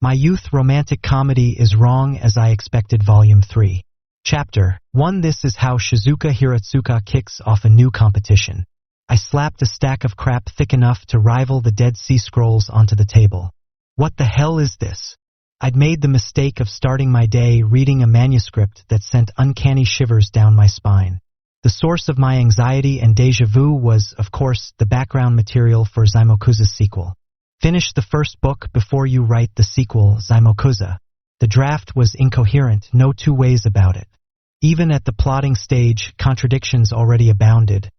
My Youth Romantic Comedy is Wrong as I Expected Volume 3. Chapter 1. This is how Shizuka Hiratsuka kicks off a new competition. I slapped a stack of crap thick enough to rival the Dead Sea Scrolls onto the table. What the hell is this? I'd made the mistake of starting my day reading a manuscript that sent uncanny shivers down my spine. The source of my anxiety and déjà vu was, of course, the background material for Zaimokuza's sequel. Finish the first book before you write the sequel, Zaimokuza. The draft was incoherent, no two ways about it. Even at the plotting stage, contradictions already abounded,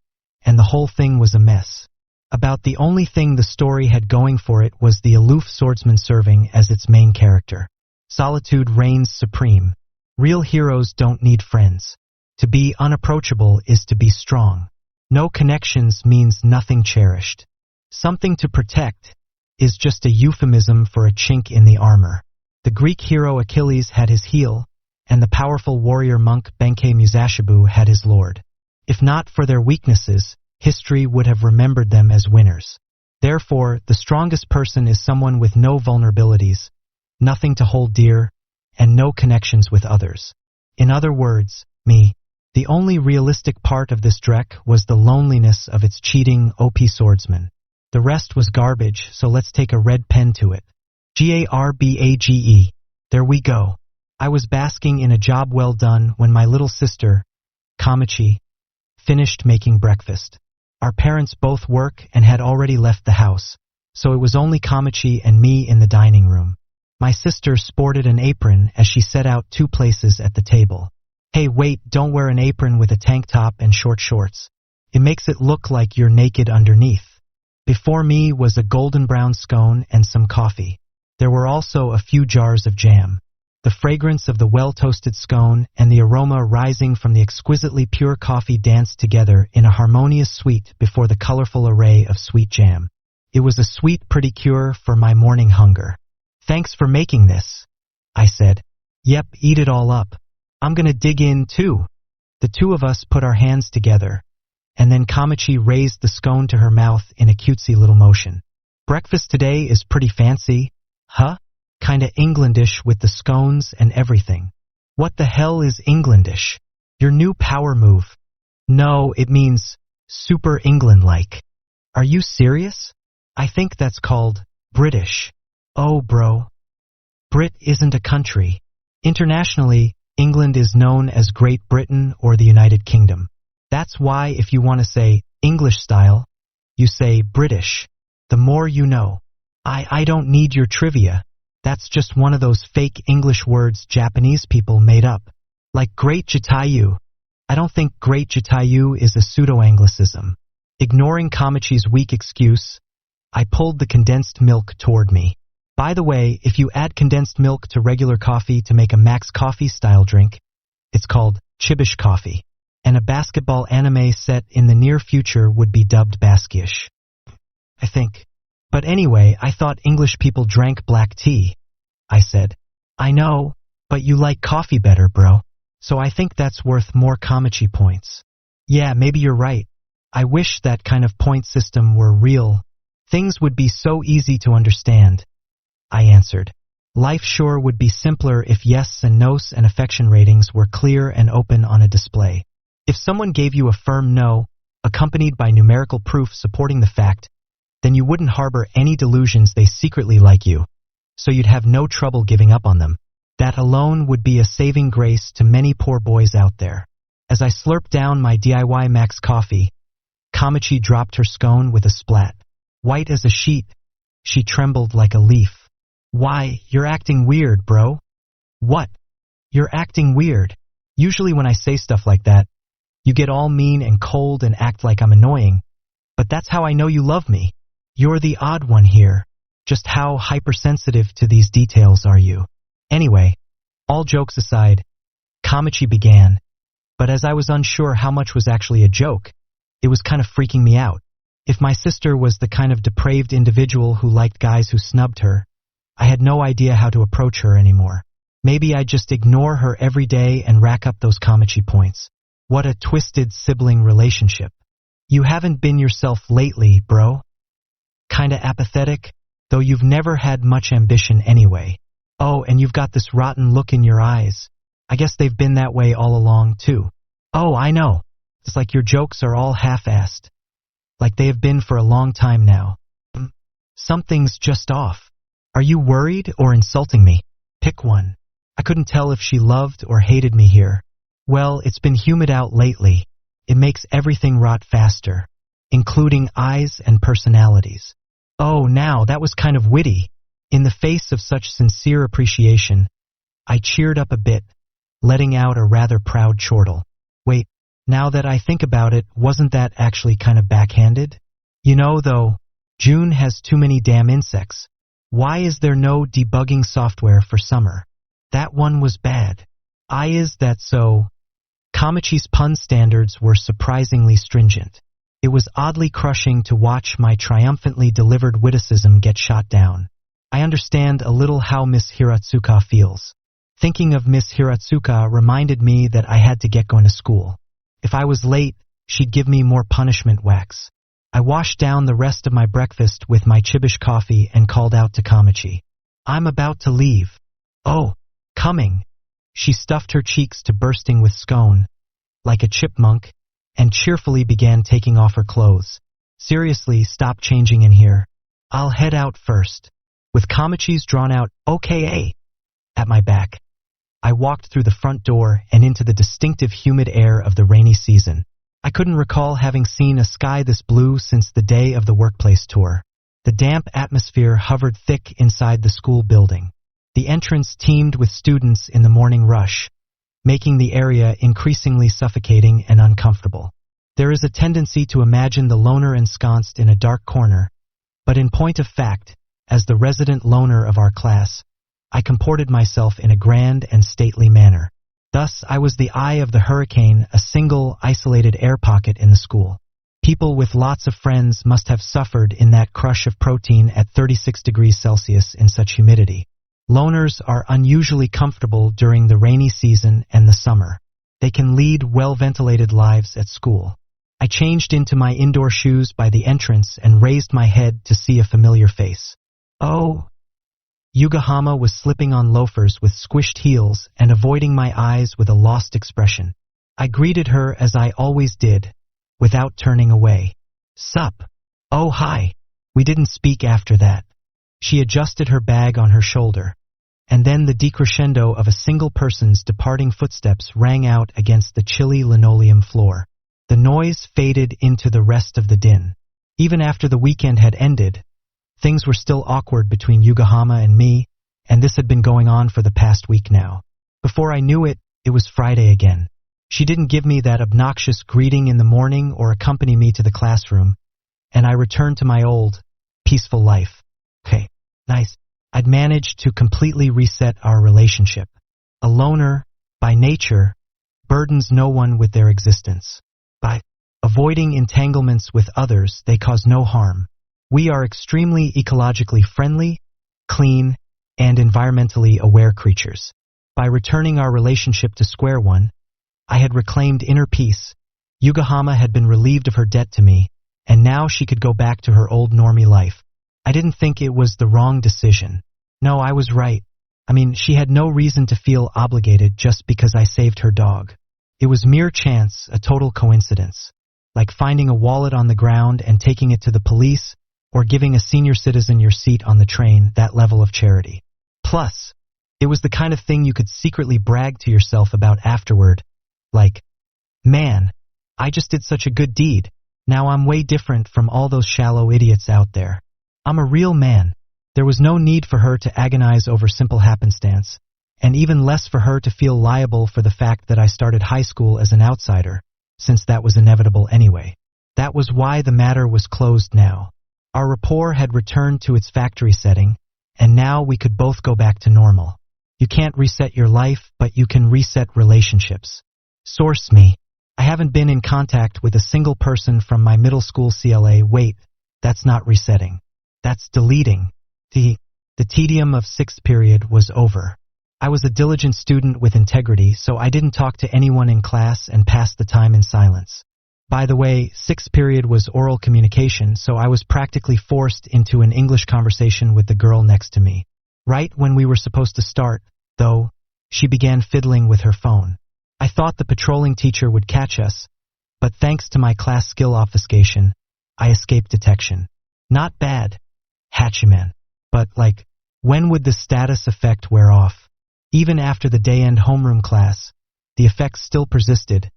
and the whole thing was a mess. About the only thing the story had going for it was the aloof swordsman serving as its main character. Solitude reigns supreme. Real heroes don't need friends. To be unapproachable is to be strong. No connections means nothing cherished. Something to protect is just a euphemism for a chink in the armor. The Greek hero Achilles had his heel, and the powerful warrior monk Benkei Musashibu had his lord. If not for their weaknesses, history would have remembered them as winners. Therefore, the strongest person is someone with no vulnerabilities, nothing to hold dear, and no connections with others. In other words, me. The only realistic part of this dreck was the loneliness of its cheating, OP swordsman. The rest was garbage, so let's take a red pen to it. Garbage. There we go. I was basking in a job well done when my little sister, Kamichi, finished making breakfast. Our parents both work and had already left the house, so it was only Kamichi and me in the dining room. My sister sported an apron as she set out 2 places at the table. Hey, wait, don't wear an apron with a tank top and short shorts. It makes it look like you're naked underneath. Before me was a golden brown scone and some coffee. There were also a few jars of jam. The fragrance of the well-toasted scone and the aroma rising from the exquisitely pure coffee danced together in a harmonious suite before the colorful array of sweet jam. It was a sweet, pretty cure for my morning hunger. Thanks for making this, I said. Yep, eat it all up. I'm gonna dig in too. The two of us put our hands together, and then Kamichi raised the scone to her mouth in a cutesy little motion. Breakfast today is pretty fancy, huh? Kinda Englandish with the scones and everything. What the hell is Englandish? Your new power move. No, it means super England-like. Are you serious? I think that's called British. Oh, bro. Brit isn't a country. Internationally, England is known as Great Britain or the United Kingdom. That's why if you want to say English style, you say British. The more you know. I don't need your trivia. That's just one of those fake English words Japanese people made up. Like Great Jatayu. I don't think Great Jatayu is a pseudo-Anglicism. Ignoring Kamichi's weak excuse, I pulled the condensed milk toward me. By the way, if you add condensed milk to regular coffee to make a Max Coffee style drink, it's called Chibish coffee. And a basketball anime set in the near future would be dubbed Baskish, I think. But anyway, I thought English people drank black tea, I said. I know, but you like coffee better, bro. So I think that's worth more Kamichi points. Yeah, maybe you're right. I wish that kind of point system were real. Things would be so easy to understand, I answered. Life sure would be simpler if yes and nos and affection ratings were clear and open on a display. If someone gave you a firm no, accompanied by numerical proof supporting the fact, then you wouldn't harbor any delusions they secretly like you, so you'd have no trouble giving up on them. That alone would be a saving grace to many poor boys out there. As I slurped down my DIY Max coffee, Kamichi dropped her scone with a splat. White as a sheet, she trembled like a leaf. Why, you're acting weird, bro. What? You're acting weird. Usually when I say stuff like that, you get all mean and cold and act like I'm annoying, but that's how I know you love me. You're the odd one here. Just how hypersensitive to these details are you? Anyway, all jokes aside, Kamichi began, but as I was unsure how much was actually a joke, it was kind of freaking me out. If my sister was the kind of depraved individual who liked guys who snubbed her, I had no idea how to approach her anymore. Maybe I'd just ignore her every day and rack up those Kamichi points. What a twisted sibling relationship. You haven't been yourself lately, bro. Kinda apathetic, though you've never had much ambition anyway. Oh, and you've got this rotten look in your eyes. I guess they've been that way all along, too. Oh, I know. It's like your jokes are all half-assed. Like they have been for a long time now. Something's just off. Are you worried or insulting me? Pick one. I couldn't tell if she loved or hated me here. Well, it's been humid out lately. It makes everything rot faster, including eyes and personalities. Oh, now that was kind of witty. In the face of such sincere appreciation, I cheered up a bit, letting out a rather proud chortle. Wait, now that I think about it, wasn't that actually kind of backhanded? You know, though, June has too many damn insects. Why is there no debugging software for summer? That one was bad. Is that so? Kamachi's pun standards were surprisingly stringent. It was oddly crushing to watch my triumphantly delivered witticism get shot down. I understand a little how Miss Hiratsuka feels. Thinking of Miss Hiratsuka reminded me that I had to get going to school. If I was late, she'd give me more punishment whacks. I washed down the rest of my breakfast with my chibish coffee and called out to Kamachi. I'm about to leave. Oh, coming. She stuffed her cheeks to bursting with scone, like a chipmunk, and cheerfully began taking off her clothes. Seriously, stop changing in here. I'll head out first. With Kamachi's drawn-out "okay" at my back, I walked through the front door and into the distinctive humid air of the rainy season. I couldn't recall having seen a sky this blue since the day of the workplace tour. The damp atmosphere hovered thick inside the school building. The entrance teemed with students in the morning rush, making the area increasingly suffocating and uncomfortable. There is a tendency to imagine the loner ensconced in a dark corner, but in point of fact, as the resident loner of our class, I comported myself in a grand and stately manner. Thus, I was the eye of the hurricane, a single, isolated air pocket in the school. People with lots of friends must have suffered in that crush of protein at 36 degrees Celsius in such humidity. Loners are unusually comfortable during the rainy season and the summer. They can lead well-ventilated lives at school. I changed into my indoor shoes by the entrance and raised my head to see a familiar face. Oh! Yugahama was slipping on loafers with squished heels and avoiding my eyes with a lost expression. I greeted her as I always did, without turning away. Sup? Oh, hi. We didn't speak after that. She adjusted her bag on her shoulder, and then the decrescendo of a single person's departing footsteps rang out against the chilly linoleum floor. The noise faded into the rest of the din. Even after the weekend had ended, things were still awkward between Yugahama and me, and this had been going on for the past week now. Before I knew it, it was Friday again. She didn't give me that obnoxious greeting in the morning or accompany me to the classroom, and I returned to my old, peaceful life. Okay, nice. I'd managed to completely reset our relationship. A loner, by nature, burdens no one with their existence. By avoiding entanglements with others, they cause no harm. We are extremely ecologically friendly, clean, and environmentally aware creatures. By returning our relationship to square one, I had reclaimed inner peace. Yugahama had been relieved of her debt to me, and now she could go back to her old normie life. I didn't think it was the wrong decision. No, I was right. I mean, she had no reason to feel obligated just because I saved her dog. It was mere chance, a total coincidence. Like finding a wallet on the ground and taking it to the police, or giving a senior citizen your seat on the train, that level of charity. Plus, it was the kind of thing you could secretly brag to yourself about afterward. Like, man, I just did such a good deed. Now I'm way different from all those shallow idiots out there. I'm a real man. There was no need for her to agonize over simple happenstance, and even less for her to feel liable for the fact that I started high school as an outsider, since that was inevitable anyway. That was why the matter was closed now. Our rapport had returned to its factory setting, and now we could both go back to normal. You can't reset your life, but you can reset relationships. Source me. I haven't been in contact with a single person from my middle school CLA. Wait, that's not resetting. That's deleting. The tedium of sixth period was over. I was a diligent student with integrity, so I didn't talk to anyone in class and passed the time in silence. By the way, sixth period was oral communication, so I was practically forced into an English conversation with the girl next to me. Right when we were supposed to start, though, she began fiddling with her phone. I thought the patrolling teacher would catch us, but thanks to my class skill obfuscation, I escaped detection. Not bad, Hachiman. But, when would the status effect wear off? Even after the day-end homeroom class, the effects still persisted,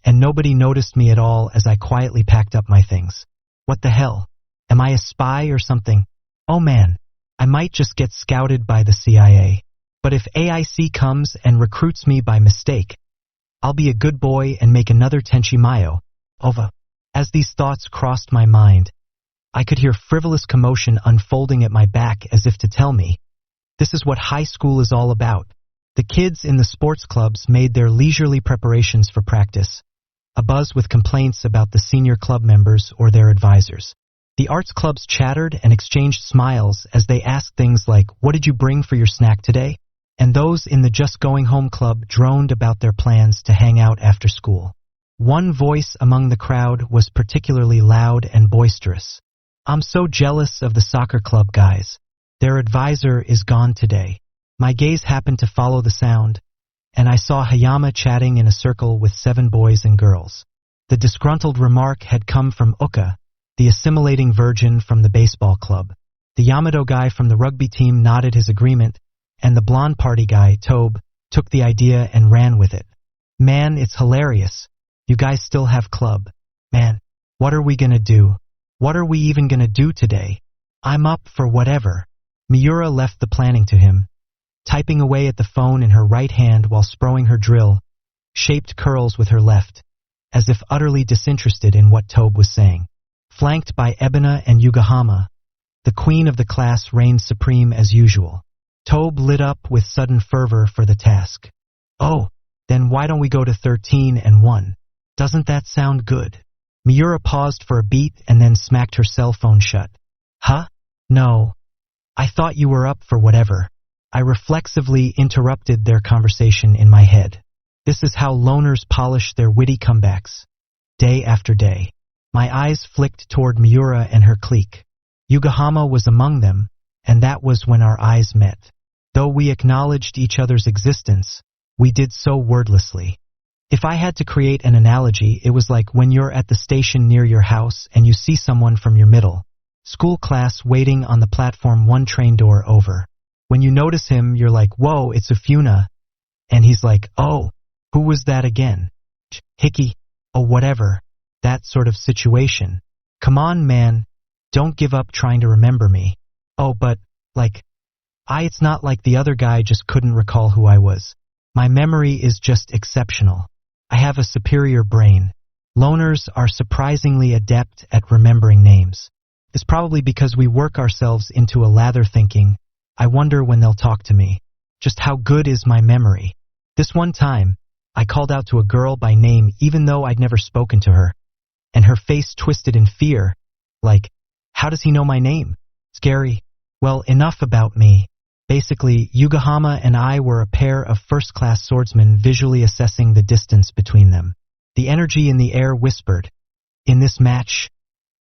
and nobody noticed me at all as I quietly packed up my things. What the hell? Am I a spy or something? Oh man, I might just get scouted by the CIA. But if AIC comes and recruits me by mistake, I'll be a good boy and make another Tenchi Mayo. Ova. As these thoughts crossed my mind, I could hear frivolous commotion unfolding at my back as if to tell me, this is what high school is all about. The kids in the sports clubs made their leisurely preparations for practice, abuzz with complaints about the senior club members or their advisors. The arts clubs chattered and exchanged smiles as they asked things like, what did you bring for your snack today? And those in the Just Going Home club droned about their plans to hang out after school. One voice among the crowd was particularly loud and boisterous. I'm so jealous of the soccer club guys. Their advisor is gone today. My gaze happened to follow the sound, and I saw Hayama chatting in a circle with 7 boys and girls. The disgruntled remark had come from Uka, the assimilating virgin from the baseball club. The Yamato guy from the rugby team nodded his agreement, and the blonde party guy, Tobe, took the idea and ran with it. Man, it's hilarious. You guys still have club. Man, what are we gonna do? What are we even gonna do today? I'm up for whatever. Miura left the planning to him, typing away at the phone in her right hand while sproing her drill-shaped curls with her left, as if utterly disinterested in what Tobe was saying. Flanked by Ebina and Yugahama, the queen of the class reigned supreme as usual. Tobe lit up with sudden fervor for the task. Oh, then why don't we go to 13 and 1? Doesn't that sound good? Miura paused for a beat and then smacked her cell phone shut. Huh? No. I thought you were up for whatever. I reflexively interrupted their conversation in my head. This is how loners polish their witty comebacks. Day after day. My eyes flicked toward Miura and her clique. Yugahama was among them, and that was when our eyes met. Though we acknowledged each other's existence, we did so wordlessly. If I had to create an analogy, it was like when you're at the station near your house and you see someone from your middle school class waiting on the platform 1 train door over. When you notice him, you're like, whoa, it's Ufuna. And he's like, oh, who was that again? Hickey. Oh, whatever. That sort of situation. Come on, man. Don't give up trying to remember me. Oh, but, it's not like the other guy just couldn't recall who I was. My memory is just exceptional. I have a superior brain. Loners are surprisingly adept at remembering names. It's probably because we work ourselves into a lather thinking, I wonder when they'll talk to me. Just how good is my memory? This one time, I called out to a girl by name even though I'd never spoken to her, and her face twisted in fear, how does he know my name? Scary. Well, enough about me. Basically, Yugahama and I were a pair of first-class swordsmen visually assessing the distance between them. The energy in the air whispered, in this match,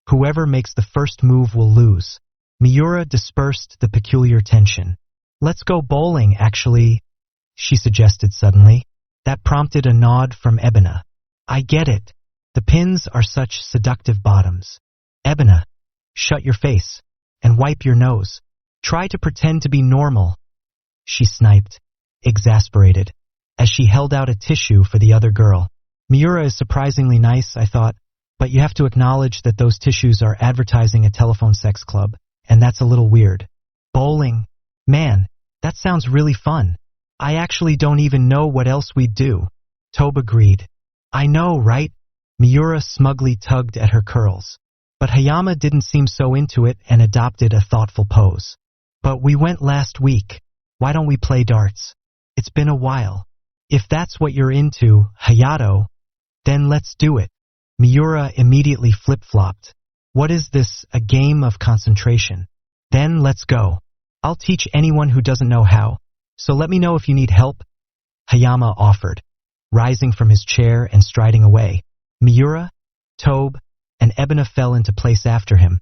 whoever makes the first move will lose. Miura dispersed the peculiar tension. Let's go bowling, actually, she suggested suddenly. That prompted a nod from Ebina. I get it. The pins are such seductive bottoms. Ebina, shut your face and wipe your nose. Try to pretend to be normal, she sniped, exasperated, as she held out a tissue for the other girl. Miura is surprisingly nice, I thought, but you have to acknowledge that those tissues are advertising a telephone sex club, and that's a little weird. Bowling? Man, that sounds really fun. I actually don't even know what else we'd do. Tobe agreed. I know, right? Miura smugly tugged at her curls. But Hayama didn't seem so into it and adopted a thoughtful pose. But we went last week. Why don't we play darts? It's been a while. If that's what you're into, Hayato, then let's do it. Miura immediately flip-flopped. What is this, a game of concentration? Then let's go. I'll teach anyone who doesn't know how, so let me know if you need help, Hayama offered, rising from his chair and striding away. Miura, Tobe, and Ebina fell into place after him.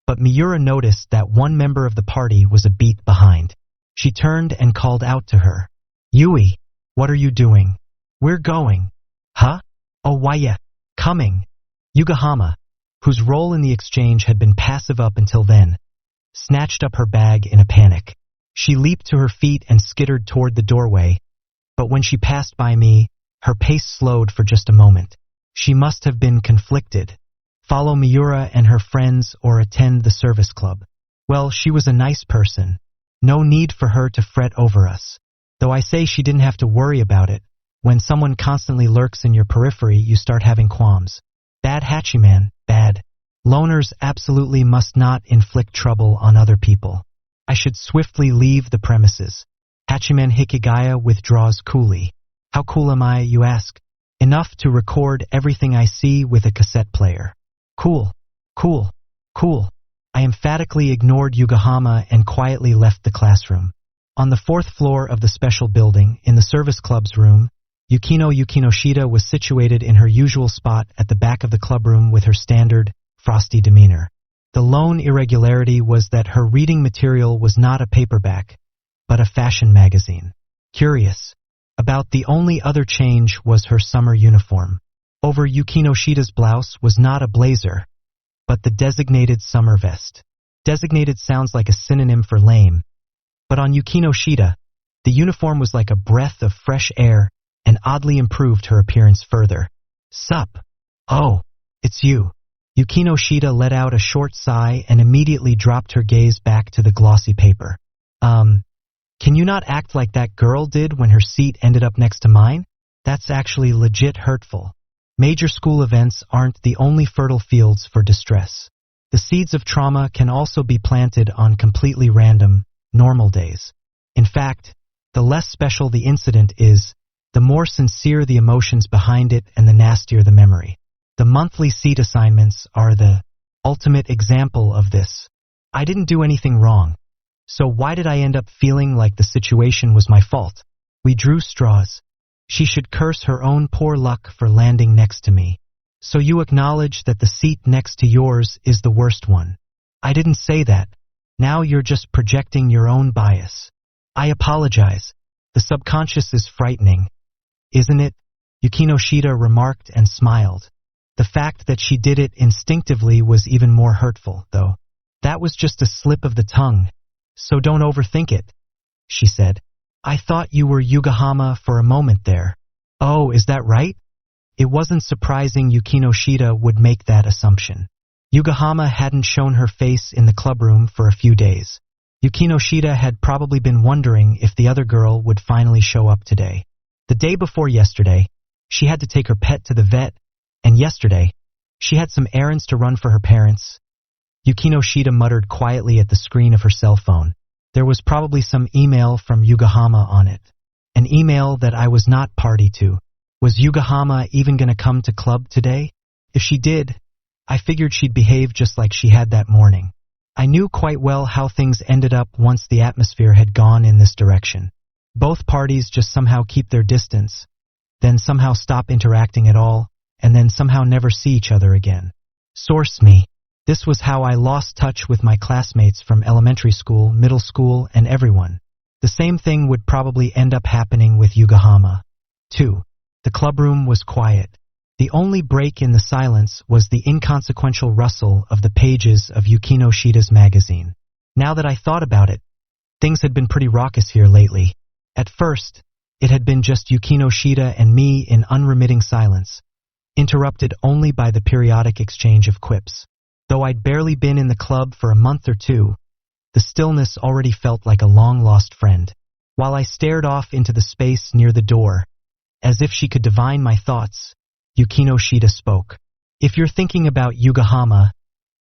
But Miura noticed that one member of the party was a beat behind. She She turned and called out to her. Yui, what are you doing? We're going. Huh? Oh, why yeah. Coming. Yugahama, whose role in the exchange had been passive up until then, snatched up her bag in a panic. She leaped to her feet and skittered toward the doorway, but when she passed by me, her pace slowed for just a moment. She must have been conflicted. Follow Miura and her friends or attend the service club. Well, she was a nice person. No need for her to fret over us. Though I say she didn't have to worry about it. When someone constantly lurks in your periphery, you start having qualms. Bad Hachiman, bad. Loners absolutely must not inflict trouble on other people. I should swiftly leave the premises. Hachiman Hikigaya withdraws coolly. How cool am I, you ask? Enough to record everything I see with a cassette player. Cool, cool, cool. I emphatically ignored Yugahama and quietly left the classroom. On the 4th floor of the special building, in the service club's room, Yukino Yukinoshita was situated in her usual spot at the back of the clubroom with her standard, frosty demeanor. The lone irregularity was that her reading material was not a paperback, but a fashion magazine. Curious. About the only other change was her summer uniform. Over Yukinoshita's blouse was not a blazer, but the designated summer vest. Designated sounds like a synonym for lame, but on Yukinoshita, the uniform was like a breath of fresh air and oddly improved her appearance further. Sup? Oh, it's you. Yukinoshita let out a short sigh and immediately dropped her gaze back to the glossy paper. Can you not act like that girl did when her seat ended up next to mine? That's actually legit hurtful. Major school events aren't the only fertile fields for distress. The seeds of trauma can also be planted on completely random, normal days. In fact, the less special the incident is, the more sincere the emotions behind it and the nastier the memory. The monthly seat assignments are the ultimate example of this. I didn't do anything wrong. So why did I end up feeling like the situation was my fault? We drew straws. She should curse her own poor luck for landing next to me. So you acknowledge that the seat next to yours is the worst one. I didn't say that. Now you're just projecting your own bias. I apologize. The subconscious is frightening. Isn't it? Yukinoshita remarked and smiled. The fact that she did it instinctively was even more hurtful, though. That was just a slip of the tongue. So don't overthink it, she said. I thought you were Yugahama for a moment there. Oh, is that right? It wasn't surprising Yukinoshita would make that assumption. Yugahama hadn't shown her face in the clubroom for a few days. Yukinoshita had probably been wondering if the other girl would finally show up today. The day before yesterday, she had to take her pet to the vet, and yesterday, she had some errands to run for her parents. Yukinoshita muttered quietly at the screen of her cell phone. There was probably some email from Yugahama on it. An email that I was not party to. Was Yugahama even going to come to club today? If she did, I figured she'd behave just like she had that morning. I knew quite well how things ended up once the atmosphere had gone in this direction. Both parties just somehow keep their distance, then somehow stop interacting at all, and then somehow never see each other again. Source me. This was how I lost touch with my classmates from elementary school, middle school, and everyone. The same thing would probably end up happening with Yugahama. 2. The clubroom was quiet. The only break in the silence was the inconsequential rustle of the pages of Yukinoshita's magazine. Now that I thought about it, things had been pretty raucous here lately. At first, it had been just Yukinoshita and me in unremitting silence, interrupted only by the periodic exchange of quips. Though I'd barely been in the club for a month or two, the stillness already felt like a long-lost friend. While I stared off into the space near the door, as if she could divine my thoughts, Yukinoshita spoke. If you're thinking about Yugahama,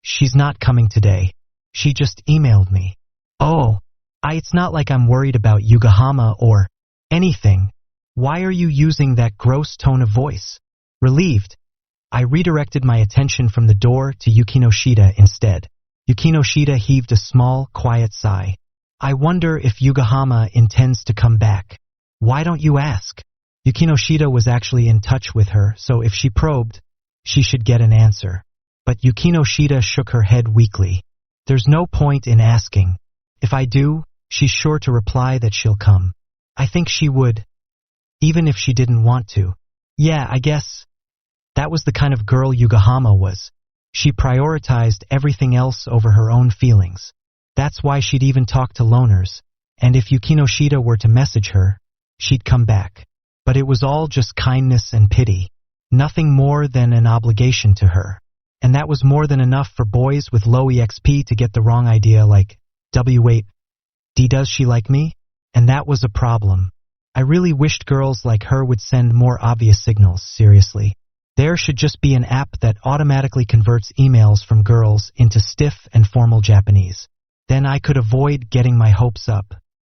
she's not coming today. She just emailed me. Oh, it's not like I'm worried about Yugahama or anything. Why are you using that gross tone of voice? Relieved. I redirected my attention from the door to Yukinoshita instead. Yukinoshita heaved a small, quiet sigh. I wonder if Yugahama intends to come back. Why don't you ask? Yukinoshita was actually in touch with her, so if she probed, she should get an answer. But Yukinoshita shook her head weakly. There's no point in asking. If I do, She's sure to reply that she'll come. I think she would, even if she didn't want to. Yeah, I guess that was the kind of girl Yugahama was. She prioritized everything else over her own feelings. That's why she'd even talk to loners, and if Yukinoshita were to message her, she'd come back. But it was all just kindness and pity. Nothing more than an obligation to her. And that was more than enough for boys with low EXP to get the wrong idea like, wait, does she like me? And that was a problem. I really wished girls like her would send more obvious signals, seriously. There should just be an app that automatically converts emails from girls into stiff and formal Japanese. Then I could avoid getting my hopes up.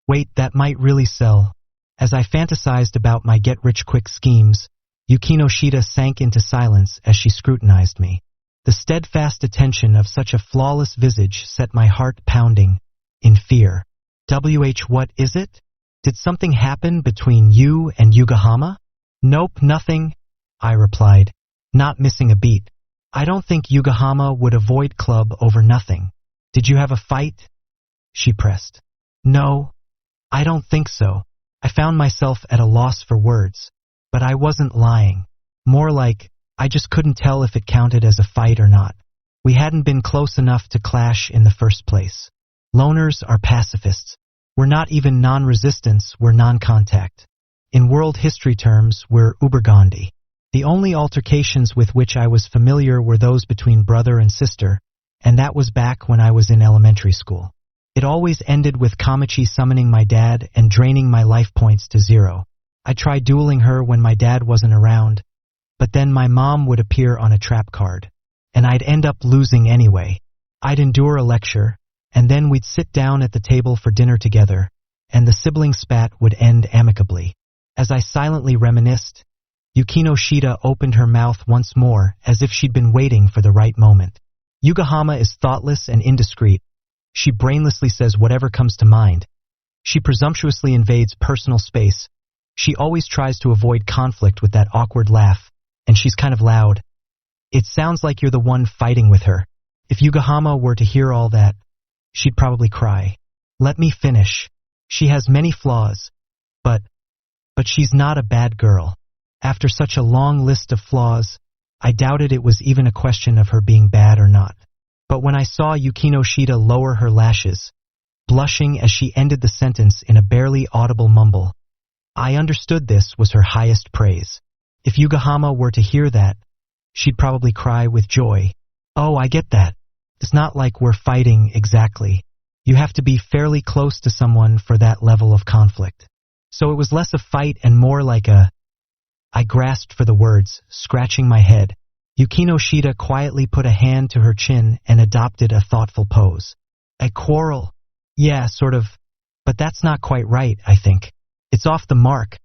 Wait, that might really sell. As I fantasized about my get-rich-quick schemes, Yukinoshita sank into silence as she scrutinized me. The steadfast attention of such a flawless visage set my heart pounding, in fear. What is it? Did something happen between you and Yugahama? Nope, nothing, I replied, not missing a beat. I don't think Yugahama would avoid club over nothing. Did you have a fight? She pressed. No, I don't think so. I found myself at a loss for words, but I wasn't lying. More like, I just couldn't tell if it counted as a fight or not. We hadn't been close enough to clash in the first place. Loners are pacifists. We're not even non-resistance, we're non-contact. In world history terms, we're Ubergandhi. The only altercations with which I was familiar were those between brother and sister, and that was back when I was in elementary school. It always ended with Kamachi summoning my dad and draining my life points to 0. I tried dueling her when my dad wasn't around, but then my mom would appear on a trap card, and I'd end up losing anyway. I'd endure a lecture, and then we'd sit down at the table for dinner together, and the sibling spat would end amicably. As I silently reminisced, Yukinoshita opened her mouth once more as if she'd been waiting for the right moment. Yugahama is thoughtless and indiscreet. She brainlessly says whatever comes to mind. She presumptuously invades personal space. She always tries to avoid conflict with that awkward laugh, and she's kind of loud. It sounds like you're the one fighting with her. If Yugahama were to hear all that, she'd probably cry. Let me finish. She has many flaws, but she's not a bad girl. After such a long list of flaws, I doubted it was even a question of her being bad or not. But when I saw Yukinoshita lower her lashes, blushing as she ended the sentence in a barely audible mumble, I understood this was her highest praise. If Yugahama were to hear that, she'd probably cry with joy. Oh, I get that. It's not like we're fighting exactly. You have to be fairly close to someone for that level of conflict. So it was less a fight and more like a... I grasped for the words, scratching my head. Yukinoshita quietly put a hand to her chin and adopted a thoughtful pose. A quarrel? Yeah, sort of. But that's not quite right, I think. It's off the mark.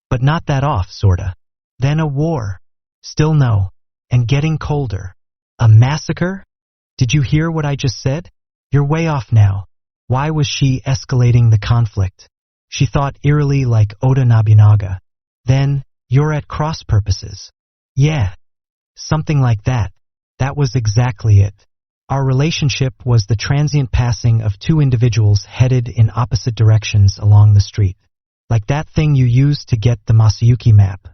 But not that off, sorta. Then a war. Still no. And getting colder. A massacre? Did you hear what I just said? You're way off now. Why was she escalating the conflict? She thought eerily like Oda Nobunaga. Then, you're at cross purposes. Yeah. Something like that. That was exactly it. Our relationship was the transient passing of two individuals headed in opposite directions along the street. Like that thing you used to get the Masayuki map.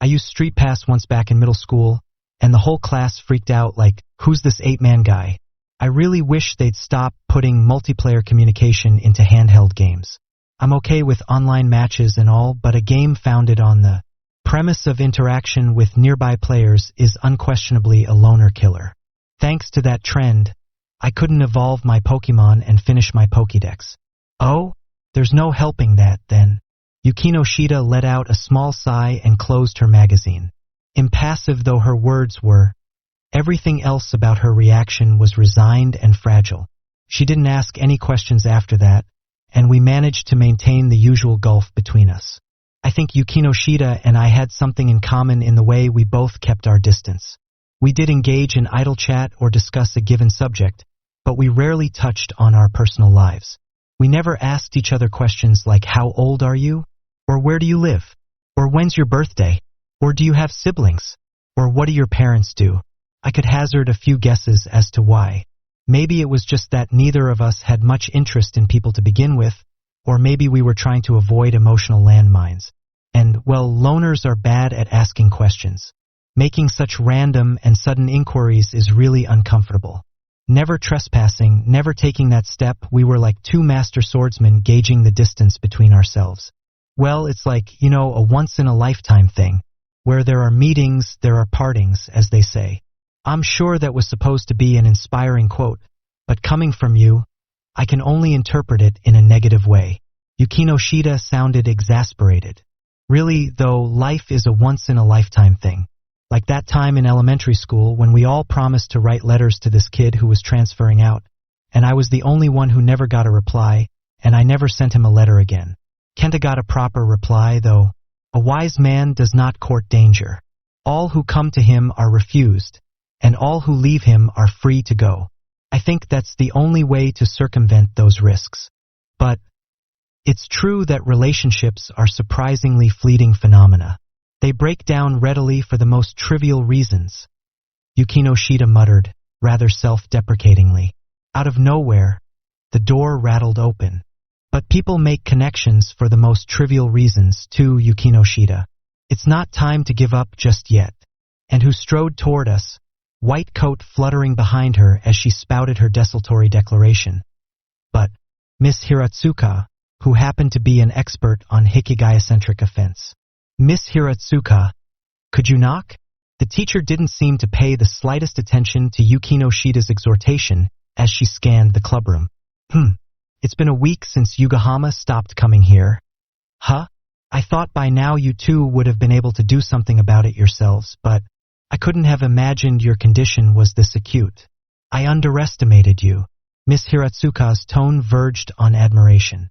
I used Street Pass once back in middle school, and the whole class freaked out like, who's this 8-man guy? I really wish they'd stop putting multiplayer communication into handheld games. I'm okay with online matches and all, but a game founded on the premise of interaction with nearby players is unquestionably a loner killer. Thanks to that trend, I couldn't evolve my Pokemon and finish my Pokédex. Oh? There's no helping that, then. Yukinoshita let out a small sigh and closed her magazine. Impassive though her words were, everything else about her reaction was resigned and fragile. She didn't ask any questions after that, and we managed to maintain the usual gulf between us. I think Yukinoshita and I had something in common in the way we both kept our distance. We did engage in idle chat or discuss a given subject, but we rarely touched on our personal lives. We never asked each other questions like, how old are you? Or where do you live? Or when's your birthday? Or do you have siblings? Or what do your parents do? I could hazard a few guesses as to why. Maybe it was just that neither of us had much interest in people to begin with, Or maybe we were trying to avoid emotional landmines. And, well, loners are bad at asking questions. Making such random and sudden inquiries is really uncomfortable. Never trespassing, never taking that step, we were like two master swordsmen gauging the distance between ourselves. Well, it's like, a once-in-a-lifetime thing. Where there are meetings, there are partings, as they say. I'm sure that was supposed to be an inspiring quote, but coming from you, I can only interpret it in a negative way. Yukinoshita sounded exasperated. Really, though, life is a once-in-a-lifetime thing. Like that time in elementary school when we all promised to write letters to this kid who was transferring out, and I was the only one who never got a reply, and I never sent him a letter again. Kenta got a proper reply, though. A wise man does not court danger. All who come to him are refused, and all who leave him are free to go. I think that's the only way to circumvent those risks. But it's true that relationships are surprisingly fleeting phenomena. They break down readily for the most trivial reasons. Yukinoshita muttered, rather self-deprecatingly. Out of nowhere, the door rattled open. But people make connections for the most trivial reasons, too, Yukinoshita. It's not time to give up just yet. And who strode toward us, white coat fluttering behind her as she spouted her desultory declaration. But Miss Hiratsuka, who happened to be an expert on Hikigaya-centric offense. Miss Hiratsuka, could you knock? The teacher didn't seem to pay the slightest attention to Yukinoshita's exhortation as she scanned the clubroom. It's been a week since Yugahama stopped coming here. Huh? I thought by now you two would have been able to do something about it yourselves, but I couldn't have imagined your condition was this acute. I underestimated you. Miss Hiratsuka's tone verged on admiration.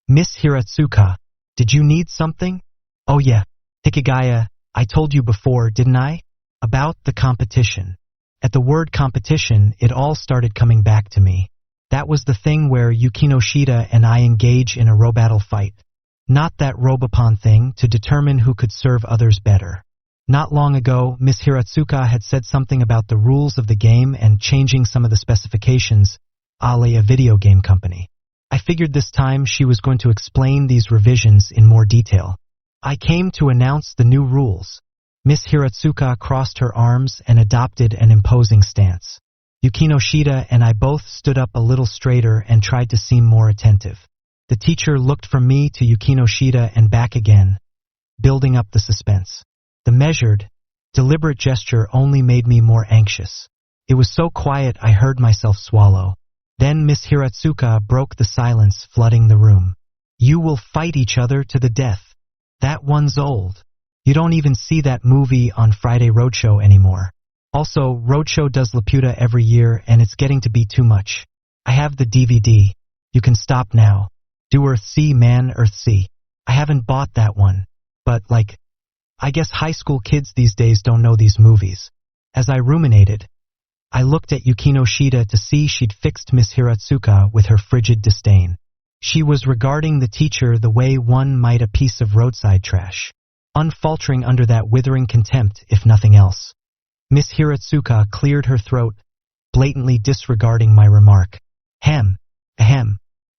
Miss Hiratsuka, did you need something? Oh yeah, Hikigaya, I told you before, didn't I? About the competition. At the word competition, it all started coming back to me. That was the thing where Yukinoshita and I engage in a row-battle fight. Not that Robopon thing to determine who could serve others better. Not long ago, Miss Hiratsuka had said something about the rules of the game and changing some of the specifications, a la a video game company. I figured this time she was going to explain these revisions in more detail. I came to announce the new rules. Miss Hiratsuka crossed her arms and adopted an imposing stance. Yukinoshita and I both stood up a little straighter and tried to seem more attentive. The teacher looked from me to Yukinoshita and back again, building up the suspense. The measured, deliberate gesture only made me more anxious. It was so quiet I heard myself swallow. Then Miss Hiratsuka broke the silence flooding the room. You will fight each other to the death. That one's old. You don't even see that movie on Friday Roadshow anymore. Also, Roadshow does Laputa every year and it's getting to be too much. I have the DVD. You can stop now. Do Earth C, man, Earth C. I haven't bought that one. But, I guess high school kids these days don't know these movies. As I ruminated, I looked at Yukinoshita to see she'd fixed Miss Hiratsuka with her frigid disdain. She was regarding the teacher the way one might a piece of roadside trash. Unfaltering under that withering contempt, if nothing else. Miss Hiratsuka cleared her throat, blatantly disregarding my remark. Ahem.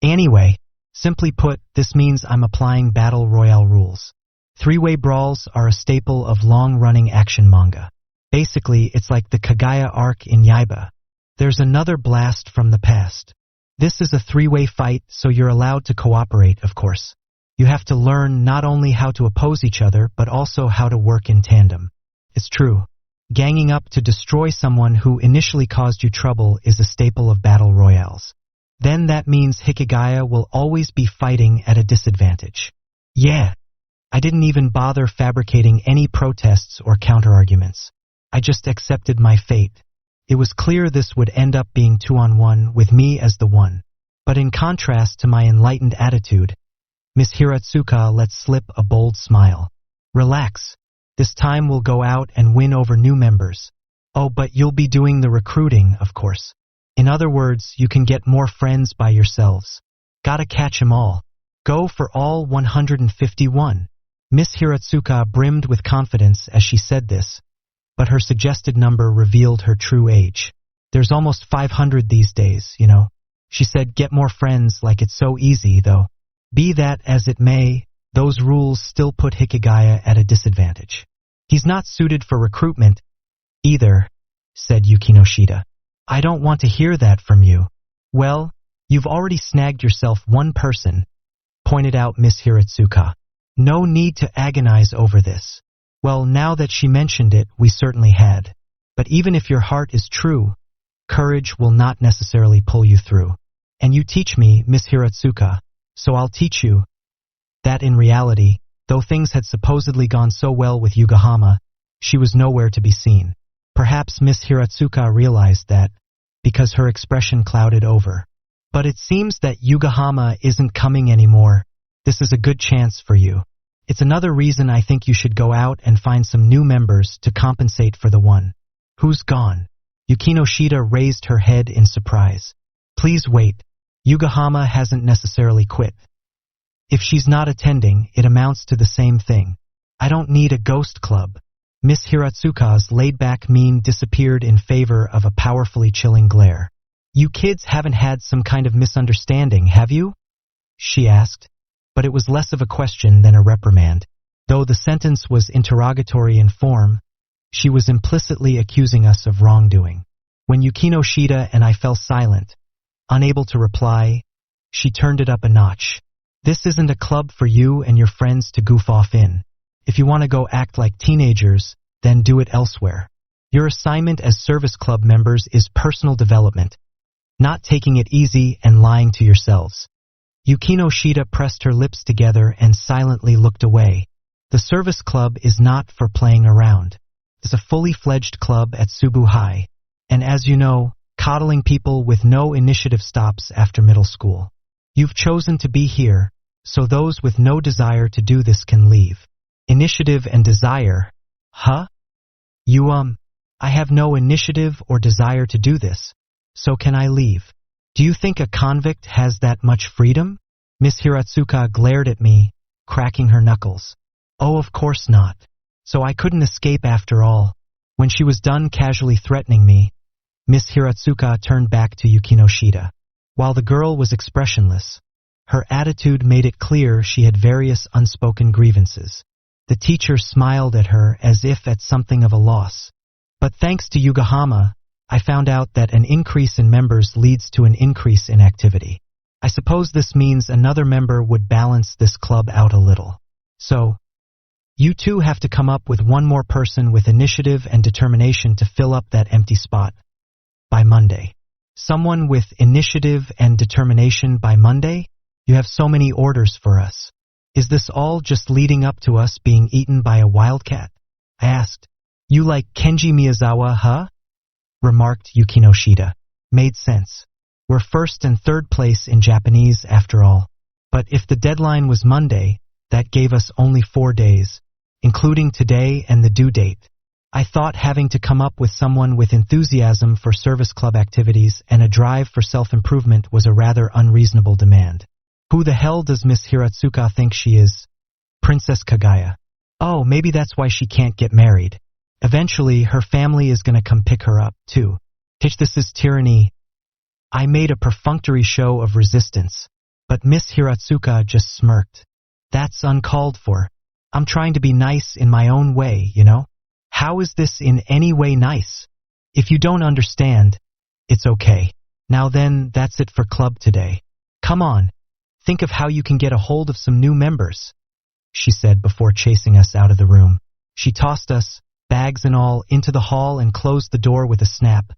Anyway, simply put, this means I'm applying Battle Royale rules. Three-way brawls are a staple of long-running action manga. Basically, it's like the Kagaya arc in Yaiba. There's another blast from the past. This is a three-way fight, so you're allowed to cooperate, of course. You have to learn not only how to oppose each other, but also how to work in tandem. It's true. Ganging up to destroy someone who initially caused you trouble is a staple of battle royales. Then that means Hikigaya will always be fighting at a disadvantage. Yeah. I didn't even bother fabricating any protests or counterarguments. I just accepted my fate. It was clear this would end up being 2-on-1 with me as the one. But in contrast to my enlightened attitude, Miss Hiratsuka let slip a bold smile. Relax. This time we'll go out and win over new members. Oh, but you'll be doing the recruiting, of course. In other words, you can get more friends by yourselves. Gotta catch 'em all. Go for all 151. Miss Hiratsuka brimmed with confidence as she said this, but her suggested number revealed her true age. There's almost 500 these days, She said, get more friends like it's so easy, though. Be that as it may, those rules still put Hikigaya at a disadvantage. He's not suited for recruitment, either, said Yukinoshita. I don't want to hear that from you. Well, you've already snagged yourself one person, pointed out Miss Hiratsuka. No need to agonize over this. Well, now that she mentioned it, we certainly had. But even if your heart is true, courage will not necessarily pull you through. And you teach me, Miss Hiratsuka, so I'll teach you that in reality, though things had supposedly gone so well with Yugahama, she was nowhere to be seen. Perhaps Miss Hiratsuka realized that, because her expression clouded over. But it seems that Yugahama isn't coming anymore. This is a good chance for you. It's another reason I think you should go out and find some new members to compensate for the one who's gone. Yukinoshita raised her head in surprise. Please wait. Yugahama hasn't necessarily quit. If she's not attending, it amounts to the same thing. I don't need a ghost club. Miss Hiratsuka's laid-back mien disappeared in favor of a powerfully chilling glare. You kids haven't had some kind of misunderstanding, have you? She asked. But it was less of a question than a reprimand. Though the sentence was interrogatory in form, she was implicitly accusing us of wrongdoing. When Yukinoshita and I fell silent, unable to reply, she turned it up a notch. This isn't a club for you and your friends to goof off in. If you want to go act like teenagers, then do it elsewhere. Your assignment as service club members is personal development, not taking it easy and lying to yourselves. Yukinoshita pressed her lips together and silently looked away. The service club is not for playing around. It's a fully fledged club at Subu High. And as you know, coddling people with no initiative stops after middle school. You've chosen to be here, so those with no desire to do this can leave. Initiative and desire? Huh? I have no initiative or desire to do this, so can I leave? Do you think a convict has that much freedom? Miss Hiratsuka glared at me, cracking her knuckles. Oh, of course not. So I couldn't escape after all. When she was done casually threatening me, Miss Hiratsuka turned back to Yukinoshita. While the girl was expressionless, her attitude made it clear she had various unspoken grievances. The teacher smiled at her as if at something of a loss. But thanks to Yugahama, I found out that an increase in members leads to an increase in activity. I suppose this means another member would balance this club out a little. So, you two have to come up with one more person with initiative and determination to fill up that empty spot by Monday. Someone with initiative and determination by Monday? You have so many orders for us. Is this all just leading up to us being eaten by a wildcat? I asked. You like Kenji Miyazawa, huh? Remarked Yukinoshita. Made sense. We're first and third place in Japanese after all. But if the deadline was Monday, that gave us only 4 days, including today and the due date. I thought having to come up with someone with enthusiasm for service club activities and a drive for self-improvement was a rather unreasonable demand. Who the hell does Miss Hiratsuka think she is? Princess Kagaya. Oh, maybe that's why she can't get married. Eventually, her family is gonna come pick her up, too. This is tyranny. I made a perfunctory show of resistance, but Miss Hiratsuka just smirked. That's uncalled for. I'm trying to be nice in my own way, you know? How is this in any way nice? If you don't understand, it's okay. Now then, that's it for club today. Come on, think of how you can get a hold of some new members, she said before chasing us out of the room. She tossed us, bags and all, into the hall and closed the door with a snap,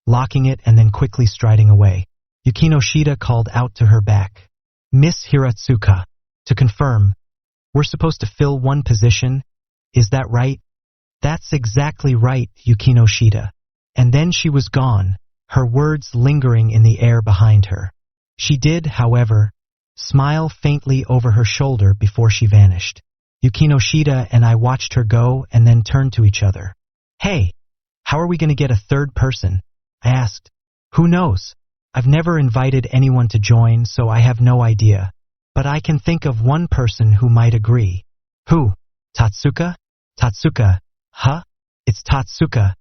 locking it and then quickly striding away. Yukinoshita called out to her back. Miss Hiratsuka, to confirm, we're supposed to fill one position, is that right? That's exactly right, Yukinoshita. And then she was gone, her words lingering in the air behind her. She did, however, smile faintly over her shoulder before she vanished. Yukinoshita and I watched her go and then turned to each other. Hey, how are we going to get a third person? I asked. Who knows? I've never invited anyone to join, so I have no idea. But I can think of one person who might agree. Who? Tatsuka? Tatsuka. Huh? It's Tatsuka.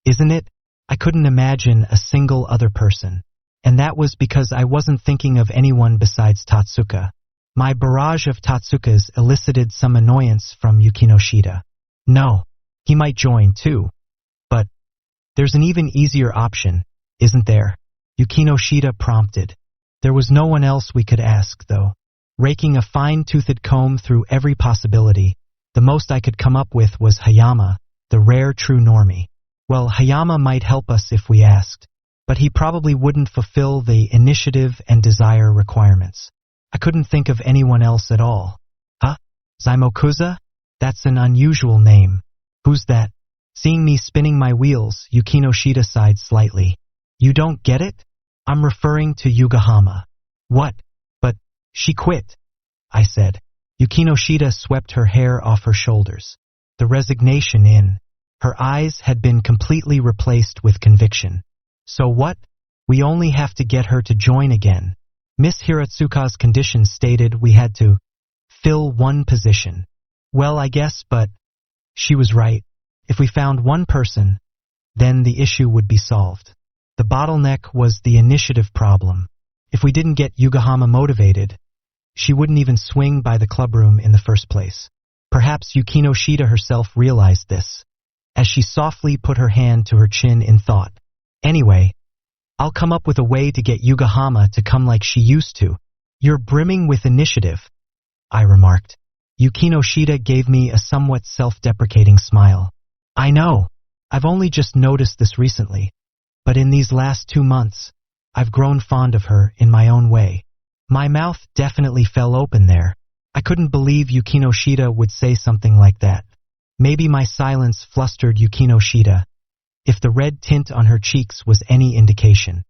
Isn't it? I couldn't imagine a single other person. and that was because I wasn't thinking of anyone besides Tatsuka. My barrage of Tatsukas elicited some annoyance from Yukinoshita. No, he might join too. But there's an even easier option, isn't there? Yukinoshita prompted. There was no one else we could ask, though. Raking a fine-toothed comb through every possibility, the most I could come up with was Hayama, the rare true normie. Well, Hayama might help us if we asked, but he probably wouldn't fulfill the initiative and desire requirements. I couldn't think of anyone else at all. Huh? Zaimokuza? That's an unusual name. Who's that? Seeing me spinning my wheels, Yukinoshita sighed slightly. You don't get it? I'm referring to Yugahama. What? But she quit, I said. Yukinoshita swept her hair off her shoulders. The resignation in her eyes had been completely replaced with conviction. So what? We only have to get her to join again. Miss Hiratsuka's conditions stated we had to fill one position. Well, I guess, but she was right. If we found one person, then the issue would be solved. The bottleneck was the initiative problem. If we didn't get Yugahama motivated, she wouldn't even swing by the clubroom in the first place. Perhaps Yukinoshita herself realized this, as she softly put her hand to her chin in thought. Anyway, I'll come up with a way to get Yugahama to come like she used to. You're brimming with initiative, I remarked. Yukinoshita gave me a somewhat self-deprecating smile. I know. I've only just noticed this recently. But in these last 2 months, I've grown fond of her in my own way. My mouth definitely fell open there. I couldn't believe Yukinoshita would say something like that. Maybe my silence flustered Yukinoshita, if the red tint on her cheeks was any indication.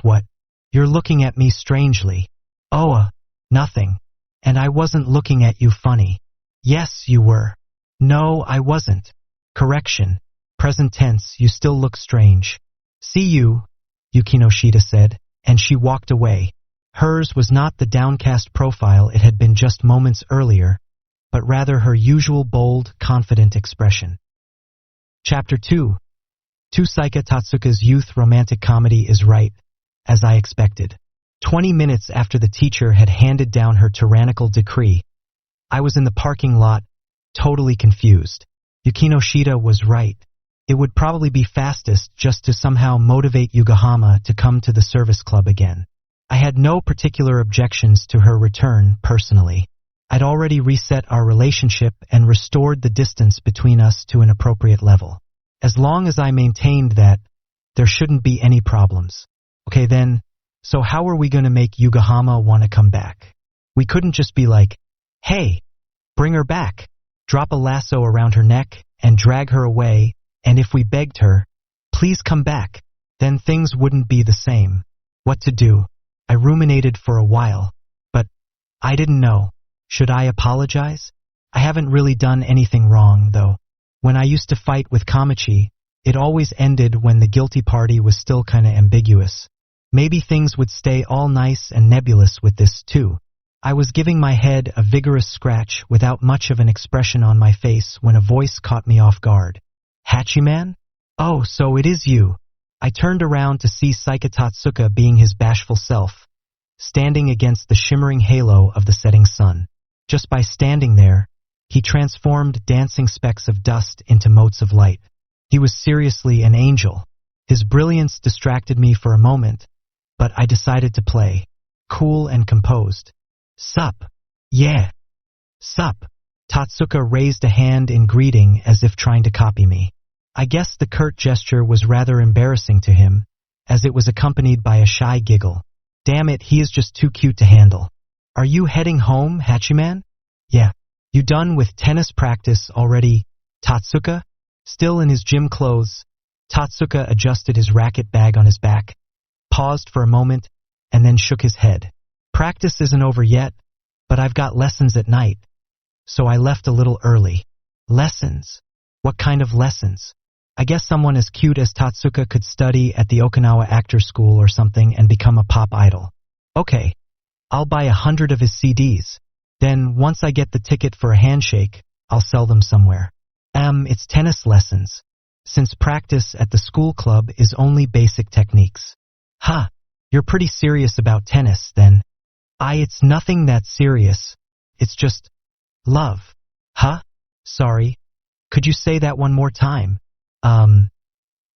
What? You're looking at me strangely. Oh, nothing. And I wasn't looking at you funny. Yes, you were. No, I wasn't. Correction. Present tense, you still look strange. See you, Yukinoshita said, and she walked away. Hers was not the downcast profile it had been just moments earlier, but rather her usual bold, confident expression. Chapter 2. Tsusaika Tatsuka's youth romantic comedy is right, as I expected. 20 minutes after the teacher had handed down her tyrannical decree, I was in the parking lot, totally confused. Yukinoshita was right. It would probably be fastest just to somehow motivate Yugahama to come to the service club again. I had no particular objections to her return, personally. I'd already reset our relationship and restored the distance between us to an appropriate level. As long as I maintained that, there shouldn't be any problems. Okay then, so how are we going to make Yugahama want to come back? We couldn't just be like, hey, bring her back, drop a lasso around her neck, and drag her away, and if we begged her, please come back, then things wouldn't be the same. What to do? I ruminated for a while, but I didn't know. Should I apologize? I haven't really done anything wrong, though. When I used to fight with Kamachi, it always ended when the guilty party was still kinda ambiguous. Maybe things would stay all nice and nebulous with this, too. I was giving my head a vigorous scratch without much of an expression on my face when a voice caught me off guard. Hachiman? Oh, so it is you. I turned around to see Saika Tatsuka being his bashful self, standing against the shimmering halo of the setting sun. Just by standing there, he transformed dancing specks of dust into motes of light. He was seriously an angel. His brilliance distracted me for a moment, but I decided to play, cool and composed. Sup? Yeah. Sup? Tatsuka raised a hand in greeting as if trying to copy me. I guess the curt gesture was rather embarrassing to him, as it was accompanied by a shy giggle. Damn it, he is just too cute to handle. Are you heading home, Hachiman? Yeah. You done with tennis practice already, Tatsuka? Still in his gym clothes, Tatsuka adjusted his racket bag on his back, paused for a moment, and then shook his head. Practice isn't over yet, but I've got lessons at night, so I left a little early. Lessons? What kind of lessons? I guess someone as cute as Tatsuka could study at the Okinawa Actors School or something and become a pop idol. Okay, I'll buy 100 of his CDs. Then, once I get the ticket for a handshake, I'll sell them somewhere. It's tennis lessons, since practice at the school club is only basic techniques. Ha! You're pretty serious about tennis, then. It's nothing that serious. It's just love. Huh? Sorry. Could you say that one more time?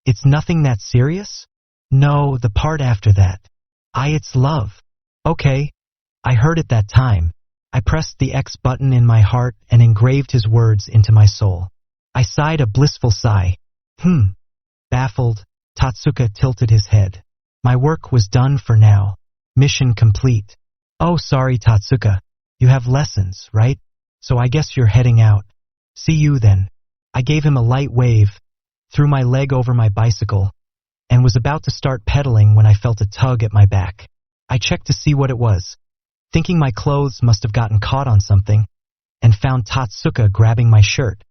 It's nothing that serious? No, the part after that. It's love. Okay. I heard it that time. I pressed the X button in my heart and engraved his words into my soul. I sighed a blissful sigh. Baffled, Tatsuka tilted his head. My work was done for now. Mission complete. Oh, sorry, Tatsuka. You have lessons, right? So I guess you're heading out. See you then. I gave him a light wave, threw my leg over my bicycle, and was about to start pedaling when I felt a tug at my back. I checked to see what it was, thinking my clothes must have gotten caught on something, and found Tatsuka grabbing my shirt.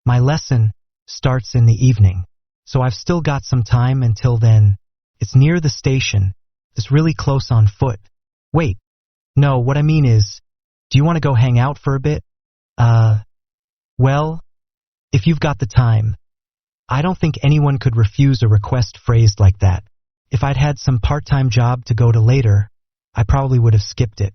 My lesson starts in the evening, so I've still got some time until then. It's near the station. It's really close on foot. Wait. No, what I mean is, do you want to go hang out for a bit? Well, if you've got the time. I don't think anyone could refuse a request phrased like that. If I'd had some part-time job to go to later, I probably would have skipped it.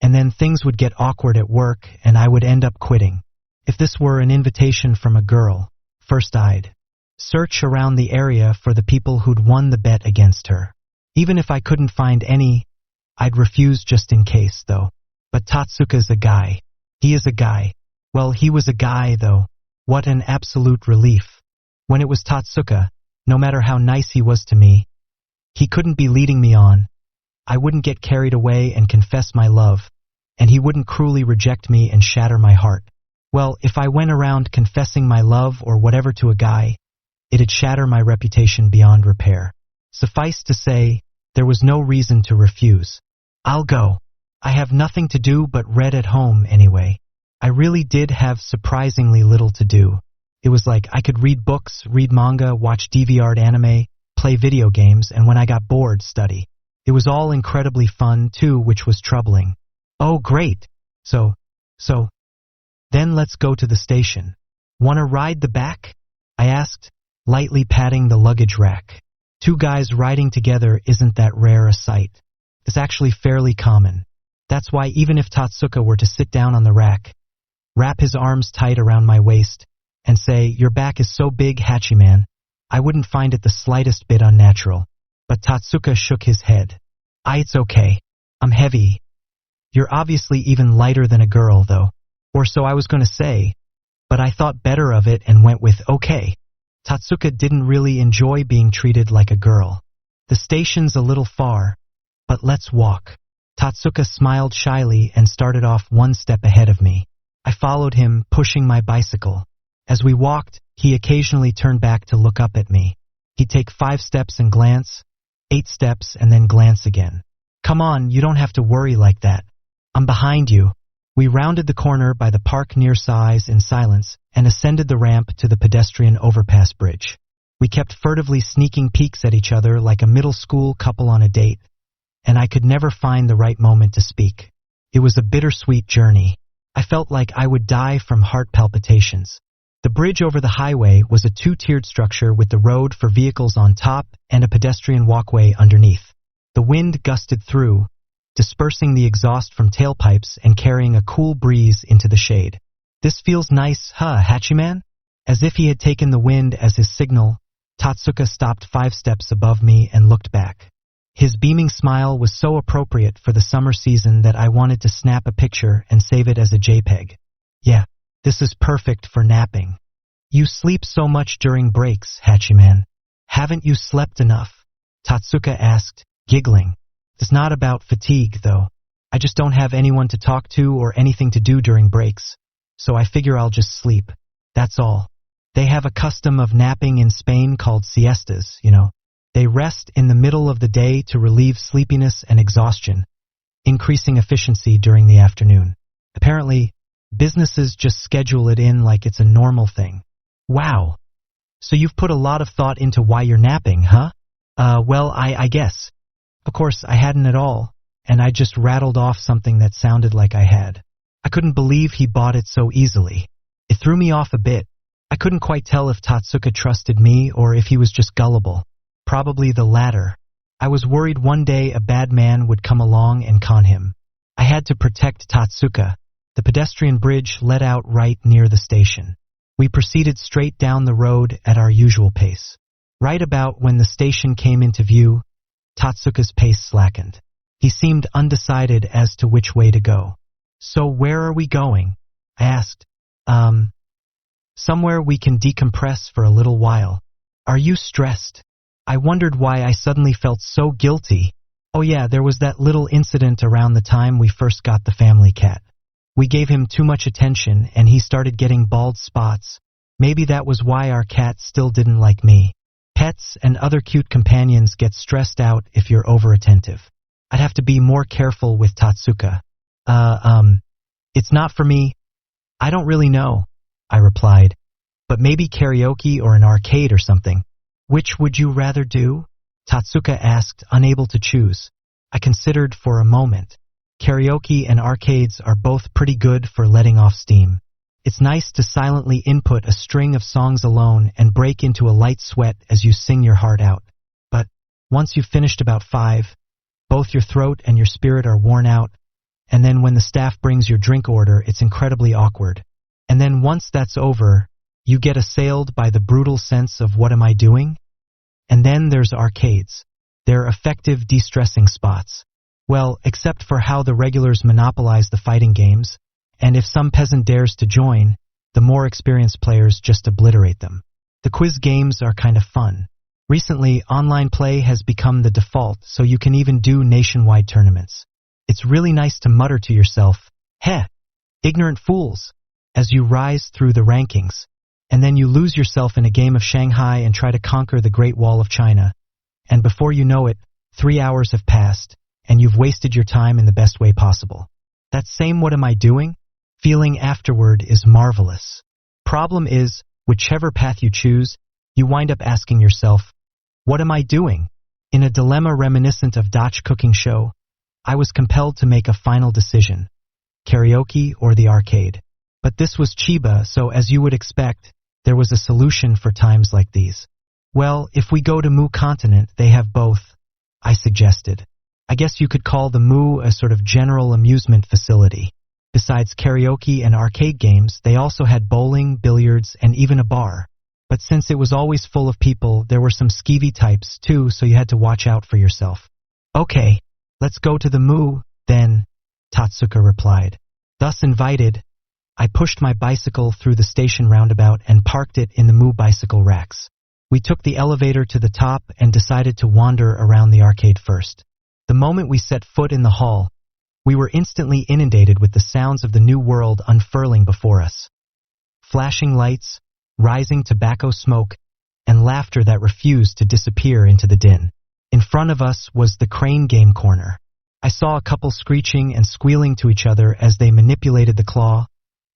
And then things would get awkward at work and I would end up quitting. If this were an invitation from a girl, first I'd search around the area for the people who'd won the bet against her. Even if I couldn't find any, I'd refuse just in case, though. But Tatsuka's a guy. He is a guy. Well, he was a guy, though. What an absolute relief. When it was Tatsuka, no matter how nice he was to me, he couldn't be leading me on. I wouldn't get carried away and confess my love, and he wouldn't cruelly reject me and shatter my heart. Well, if I went around confessing my love or whatever to a guy, it'd shatter my reputation beyond repair. Suffice to say, there was no reason to refuse. I'll go. I have nothing to do but read at home anyway. I really did have surprisingly little to do. It was like I could read books, read manga, watch DVR'd anime, play video games, and when I got bored, study. It was all incredibly fun, too, which was troubling. Oh, great. So, then let's go to the station. Wanna ride the back? I asked, lightly patting the luggage rack. Two guys riding together isn't that rare a sight. It's actually fairly common. That's why even if Tatsuka were to sit down on the rack, wrap his arms tight around my waist, and say, "Your back is so big, Hachiman," I wouldn't find it the slightest bit unnatural. But Tatsuka shook his head. It's okay. I'm heavy. You're obviously even lighter than a girl, though. Or so I was going to say. But I thought better of it and went with okay. Tatsuka didn't really enjoy being treated like a girl. The station's a little far, but let's walk. Tatsuka smiled shyly and started off one step ahead of me. I followed him, pushing my bicycle. As we walked, he occasionally turned back to look up at me. He'd take 5 steps and glance, 8 steps and then glance again. Come on, you don't have to worry like that. I'm behind you. We rounded the corner by the park near Sais in silence and ascended the ramp to the pedestrian overpass bridge. We kept furtively sneaking peeks at each other like a middle school couple on a date, and I could never find the right moment to speak. It was a bittersweet journey. I felt like I would die from heart palpitations. The bridge over the highway was a 2-tiered structure with the road for vehicles on top and a pedestrian walkway underneath. The wind gusted through, dispersing the exhaust from tailpipes and carrying a cool breeze into the shade. This feels nice, huh, Hachiman? As if he had taken the wind as his signal, Tatsuka stopped 5 steps above me and looked back. His beaming smile was so appropriate for the summer season that I wanted to snap a picture and save it as a JPEG. Yeah, this is perfect for napping. You sleep so much during breaks, Hachiman. Haven't you slept enough? Tatsuka asked, giggling. It's not about fatigue, though. I just don't have anyone to talk to or anything to do during breaks, so I figure I'll just sleep. That's all. They have a custom of napping in Spain called siestas, you know. They rest in the middle of the day to relieve sleepiness and exhaustion, increasing efficiency during the afternoon. Apparently, businesses just schedule it in like it's a normal thing. Wow. So you've put a lot of thought into why you're napping, huh? Well, I guess. Of course, I hadn't at all, and I just rattled off something that sounded like I had. I couldn't believe he bought it so easily. It threw me off a bit. I couldn't quite tell if Tatsuka trusted me or if he was just gullible. Probably the latter. I was worried one day a bad man would come along and con him. I had to protect Tatsuka. The pedestrian bridge led out right near the station. We proceeded straight down the road at our usual pace. Right about when the station came into view, Tatsuka's pace slackened. He seemed undecided as to which way to go. "So where are we going?" I asked. Somewhere we can decompress for a little while. Are you stressed?" I wondered why I suddenly felt so guilty. Oh yeah, there was that little incident around the time we first got the family cat. We gave him too much attention and he started getting bald spots. Maybe that was why our cat still didn't like me. Pets and other cute companions get stressed out if you're over-attentive. I'd have to be more careful with Tatsuka. It's not for me. I don't really know, I replied. But maybe karaoke or an arcade or something. Which would you rather do? Tatsuka asked, unable to choose. I considered for a moment. Karaoke and arcades are both pretty good for letting off steam. It's nice to silently input a string of songs alone and break into a light sweat as you sing your heart out. But once you've finished about 5, both your throat and your spirit are worn out, and then when the staff brings your drink order, it's incredibly awkward. And then once that's over, you get assailed by the brutal sense of what am I doing? And then there's arcades. They're effective de-stressing spots. Well, except for how the regulars monopolize the fighting games, and if some peasant dares to join, the more experienced players just obliterate them. The quiz games are kind of fun. Recently, online play has become the default, so you can even do nationwide tournaments. It's really nice to mutter to yourself, "Heh, ignorant fools," as you rise through the rankings, and then you lose yourself in a game of Shanghai and try to conquer the Great Wall of China. And before you know it, 3 hours have passed, and you've wasted your time in the best way possible. That same "what am I doing?" feeling afterward is marvelous. Problem is, whichever path you choose, you wind up asking yourself, what am I doing? In a dilemma reminiscent of Dutch cooking show, I was compelled to make a final decision, karaoke or the arcade. But this was Chiba, so as you would expect, there was a solution for times like these. Well, if we go to Mu Continent, they have both, I suggested. I guess you could call the Mu a sort of general amusement facility. Besides karaoke and arcade games, they also had bowling, billiards, and even a bar. But since it was always full of people, there were some skeevy types too, so you had to watch out for yourself. Okay, let's go to the Mu, then, Tatsuka replied. Thus invited, I pushed my bicycle through the station roundabout and parked it in the Mu bicycle racks. We took the elevator to the top and decided to wander around the arcade first. The moment we set foot in the hall, we were instantly inundated with the sounds of the new world unfurling before us. Flashing lights, rising tobacco smoke, and laughter that refused to disappear into the din. In front of us was the crane game corner. I saw a couple screeching and squealing to each other as they manipulated the claw,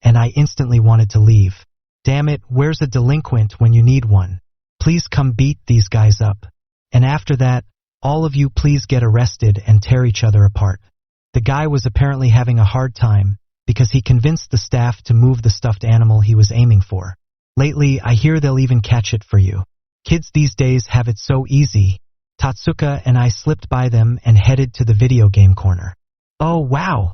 and I instantly wanted to leave. Damn it, where's a delinquent when you need one? Please come beat these guys up. And after that, all of you please get arrested and tear each other apart. The guy was apparently having a hard time, because he convinced the staff to move the stuffed animal he was aiming for. Lately, I hear they'll even catch it for you. Kids these days have it so easy. Tatsuka and I slipped by them and headed to the video game corner. Oh wow!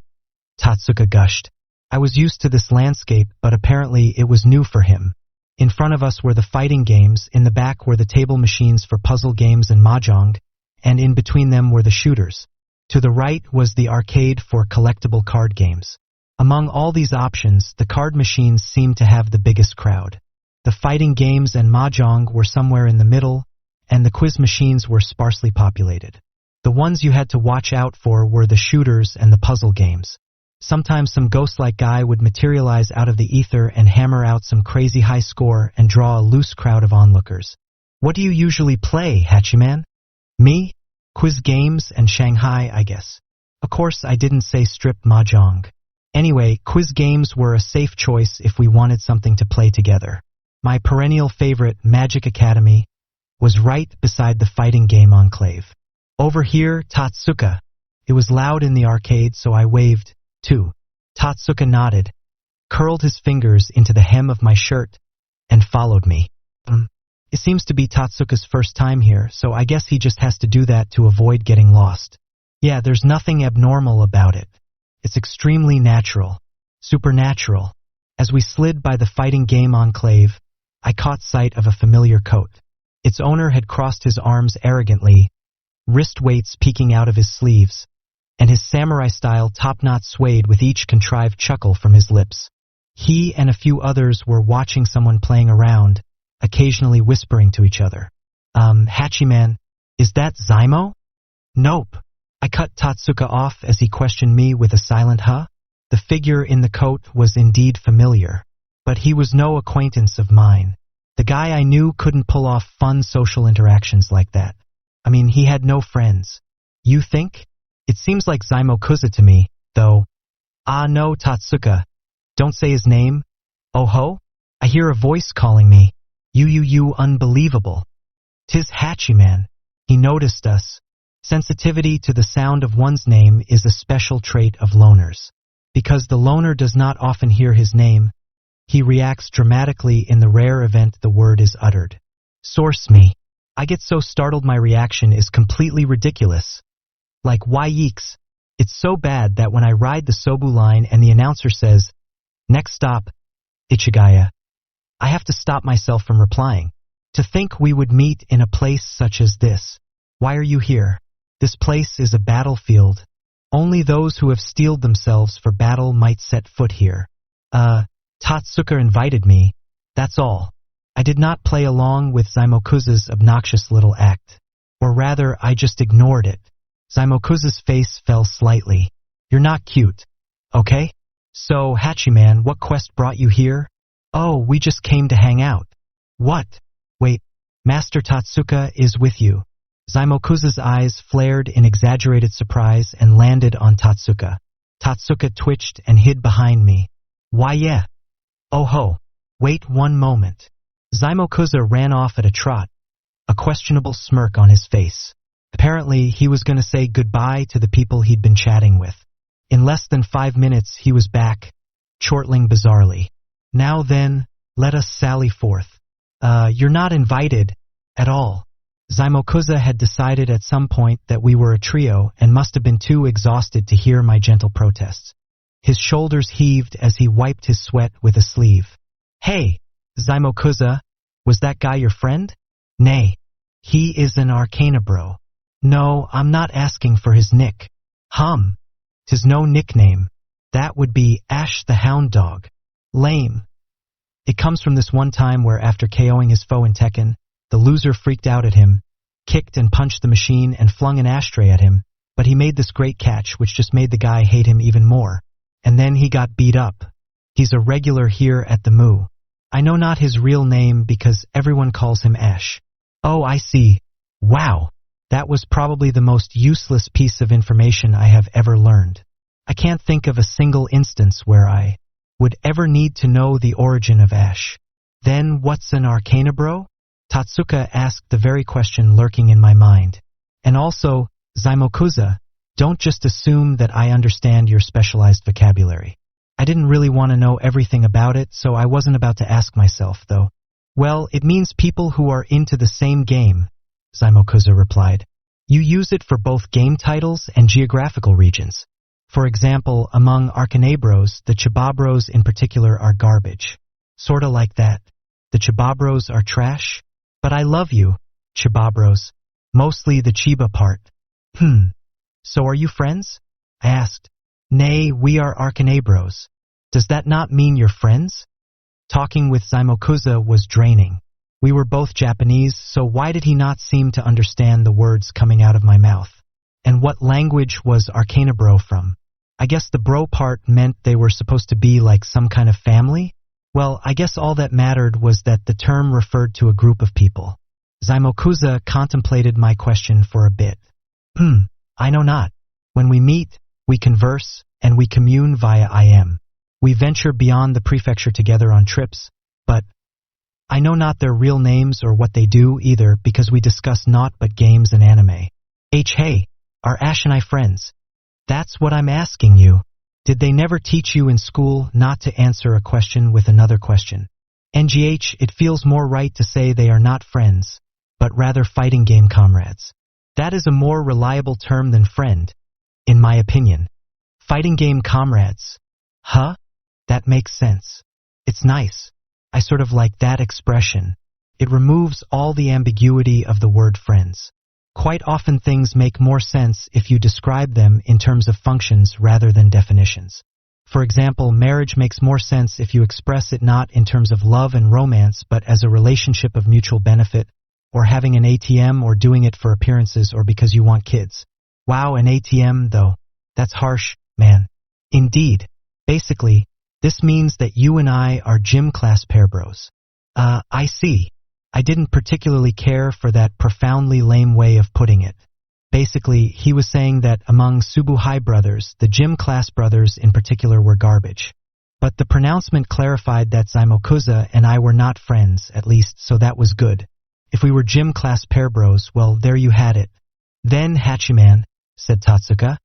Tatsuka gushed. I was used to this landscape, but apparently it was new for him. In front of us were the fighting games, in the back were the table machines for puzzle games and mahjong, and in between them were the shooters. To the right was the arcade for collectible card games. Among all these options, the card machines seemed to have the biggest crowd. The fighting games and mahjong were somewhere in the middle, and the quiz machines were sparsely populated. The ones you had to watch out for were the shooters and the puzzle games. Sometimes some ghost-like guy would materialize out of the ether and hammer out some crazy high score and draw a loose crowd of onlookers. What do you usually play, Hachiman? Me? Quiz games and Shanghai, I guess. Of course, I didn't say strip mahjong. Anyway, quiz games were a safe choice if we wanted something to play together. My perennial favorite, Magic Academy, was right beside the fighting game enclave. Over here, Tatsuka. It was loud in the arcade, so I waved, too. Tatsuka nodded, curled his fingers into the hem of my shirt, and followed me. It seems to be Tatsuka's first time here, so I guess he just has to do that to avoid getting lost. Yeah, there's nothing abnormal about it. It's extremely natural. Supernatural. As we slid by the fighting game enclave, I caught sight of a familiar coat. Its owner had crossed his arms arrogantly, wrist weights peeking out of his sleeves, and his samurai-style top-knot swayed with each contrived chuckle from his lips. He and a few others were watching someone playing around, occasionally whispering to each other. Hachiman, is that Zymo? Nope. I cut Tatsuka off as he questioned me with a silent huh. The figure in the coat was indeed familiar, but he was no acquaintance of mine. The guy I knew couldn't pull off fun social interactions like that. I mean, he had no friends. You think? It seems like Zymo Kuza to me, though. Ah no, Tatsuka. Don't say his name. Oh ho? I hear a voice calling me. You unbelievable. 'Tis Hachiman. He noticed us. Sensitivity to the sound of one's name is a special trait of loners. Because the loner does not often hear his name, he reacts dramatically in the rare event the word is uttered. Source me. I get so startled my reaction is completely ridiculous. Like, why yeeks? It's so bad that when I ride the Sobu line and the announcer says, next stop, Ichigaya, I have to stop myself from replying. To think we would meet in a place such as this. Why are you here? This place is a battlefield. Only those who have steeled themselves for battle might set foot here. Tatsuka invited me, that's all. I did not play along with Zymokuza's obnoxious little act. Or rather, I just ignored it. Zymokuza's face fell slightly. You're not cute. Okay? So, Hachiman, what quest brought you here? Oh, we just came to hang out. What? Wait, Master Tatsuka is with you. Zymokuza's eyes flared in exaggerated surprise and landed on Tatsuka. Tatsuka twitched and hid behind me. Why yeah. Oh ho. Wait one moment. Zymokuza ran off at a trot, a questionable smirk on his face. Apparently, he was going to say goodbye to the people he'd been chatting with. In less than 5 minutes, he was back, chortling bizarrely. Now then, let us sally forth. You're not invited at all. Zymokuza had decided at some point that we were a trio and must have been too exhausted to hear my gentle protests. His shoulders heaved as he wiped his sweat with a sleeve. Hey, Zymokuza, was that guy your friend? Nay, he is an Arcana bro. No, I'm not asking for his nick. 'Tis no nickname. That would be Ash the Hound Dog. Lame. It comes from this one time where after KOing his foe in Tekken, the loser freaked out at him, kicked and punched the machine and flung an ashtray at him, but he made this great catch which just made the guy hate him even more. And then he got beat up. He's a regular here at the Moo. I know not his real name because everyone calls him Ash. Oh, I see. Wow. That was probably the most useless piece of information I have ever learned. I can't think of a single instance where I would ever need to know the origin of Ash. Then what's an Arcana bro? Tatsuka asked the very question lurking in my mind. And also, Zymokuza, don't just assume that I understand your specialized vocabulary. I didn't really want to know everything about it, so I wasn't about to ask myself, though. Well, it means people who are into the same game, Zymokuza replied. You use it for both game titles and geographical regions. For example, among Arcanabros, the Chibabros in particular are garbage. Sorta like that. The Chibabros are trash? But I love you, Chibabros. Mostly the Chiba part. So are you friends? I asked. Nay, we are Arcanabros. Does that not mean you're friends? Talking with Zymokuza was draining. We were both Japanese, so why did he not seem to understand the words coming out of my mouth? And what language was Arcanabro from? I guess the bro part meant they were supposed to be like some kind of family? Well, I guess all that mattered was that the term referred to a group of people. Zymokuza contemplated my question for a bit. I know not. When we meet, we converse, and we commune via IM. We venture beyond the prefecture together on trips, but I know not their real names or what they do either because we discuss naught but games and anime. Hey, are Ash and I friends? That's what I'm asking you. Did they never teach you in school not to answer a question with another question? NGH, it feels more right to say they are not friends, but rather fighting game comrades. That is a more reliable term than friend, in my opinion. Fighting game comrades. Huh? That makes sense. It's nice. I sort of like that expression. It removes all the ambiguity of the word friends. Quite often things make more sense if you describe them in terms of functions rather than definitions. For example, marriage makes more sense if you express it not in terms of love and romance but as a relationship of mutual benefit, or having an ATM or doing it for appearances or because you want kids. Wow, an ATM though. That's harsh, man. Indeed. Basically, this means that you and I are gym class pair bros. I see. I didn't particularly care for that profoundly lame way of putting it. Basically, he was saying that among Subuhai brothers, the gym class brothers in particular were garbage. But the pronouncement clarified that Zaimokuza and I were not friends, at least, so that was good. If we were gym class pair bros, well, there you had it. Then, Hachiman, said Tatsuka,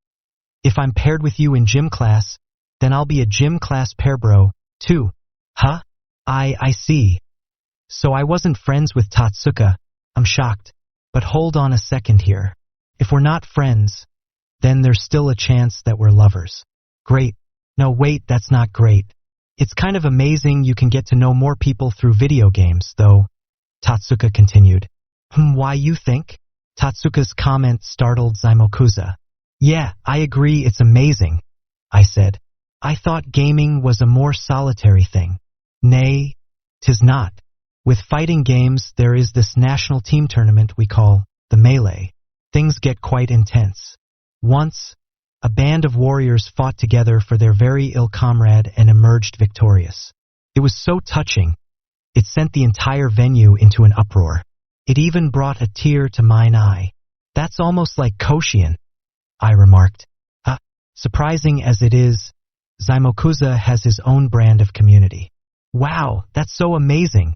if I'm paired with you in gym class, then I'll be a gym class pair bro, too. Huh? I see. So I wasn't friends with Tatsuka. I'm shocked. But hold on a second here. If we're not friends, then there's still a chance that we're lovers. Great. No, wait, that's not great. It's kind of amazing you can get to know more people through video games, though, Tatsuka continued. Why you think? Tatsuka's comment startled Zaimokuza. Yeah, I agree it's amazing, I said. I thought gaming was a more solitary thing. Nay, 'tis not. With fighting games, there is this national team tournament we call the Melee. Things get quite intense. Once, a band of warriors fought together for their very ill comrade and emerged victorious. It was so touching. It sent the entire venue into an uproar. It even brought a tear to mine eye. That's almost like Koshien, I remarked. Surprising as it is, Zaimokuza has his own brand of community. Wow, that's so amazing.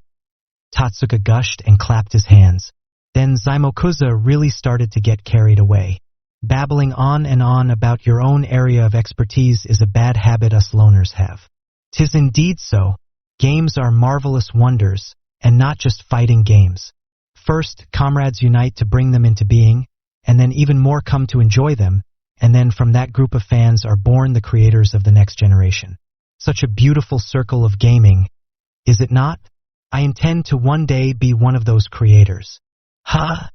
Tatsuka gushed and clapped his hands. Then Zaimokuza really started to get carried away. Babbling on and on about your own area of expertise is a bad habit us loners have. 'Tis indeed so. Games are marvelous wonders, and not just fighting games. First, comrades unite to bring them into being, and then even more come to enjoy them, and then from that group of fans are born the creators of the next generation. Such a beautiful circle of gaming, is it not? I intend to one day be one of those creators. Huh?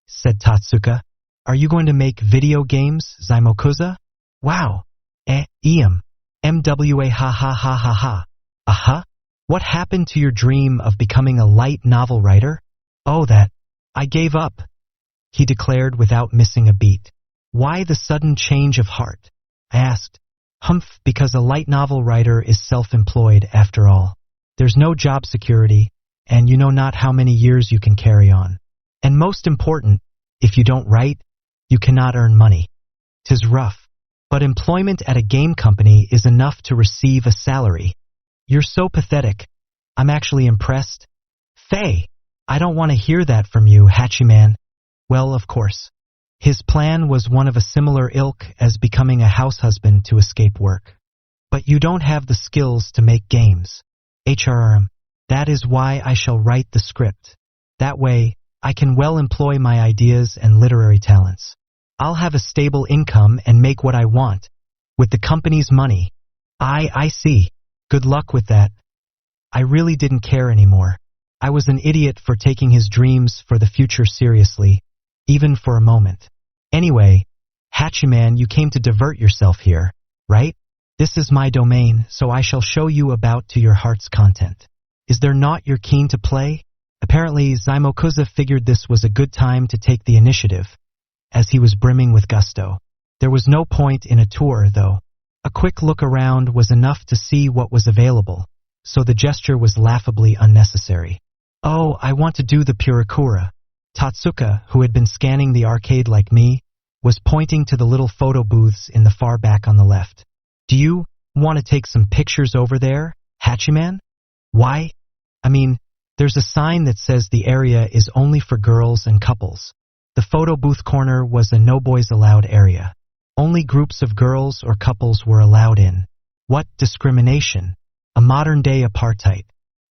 Said Tatsuka. Are you going to make video games, Zaimokuza? Wow. MWA ha ha ha ha ha. Uh-huh. What happened to your dream of becoming a light novel writer? Oh, that. I gave up, he declared without missing a beat. Why the sudden change of heart? I asked. Because a light novel writer is self-employed after all. There's no job security, and you know not how many years you can carry on. And most important, if you don't write, you cannot earn money. 'Tis rough. But employment at a game company is enough to receive a salary. You're so pathetic. I'm actually impressed. Faye, I don't want to hear that from you, Hachiman. Well, of course. His plan was one of a similar ilk as becoming a house husband to escape work. But you don't have the skills to make games. HRM. That is why I shall write the script. That way, I can well employ my ideas and literary talents. I'll have a stable income and make what I want, with the company's money. I see. Good luck with that. I really didn't care anymore. I was an idiot for taking his dreams for the future seriously, even for a moment. Anyway, Hachiman, you came to divert yourself here, right? This is my domain, so I shall show you about to your heart's content. Is there not you're keen to play? Apparently, Zaimokuza figured this was a good time to take the initiative, as he was brimming with gusto. There was no point in a tour, though. A quick look around was enough to see what was available, so the gesture was laughably unnecessary. Oh, I want to do the Purikura. Tatsuka, who had been scanning the arcade like me, was pointing to the little photo booths in the far back on the left. Do you want to take some pictures over there, Hachiman? Why? I mean, there's a sign that says the area is only for girls and couples. The photo booth corner was a no boys allowed area. Only groups of girls or couples were allowed in. What discrimination? A modern-day apartheid.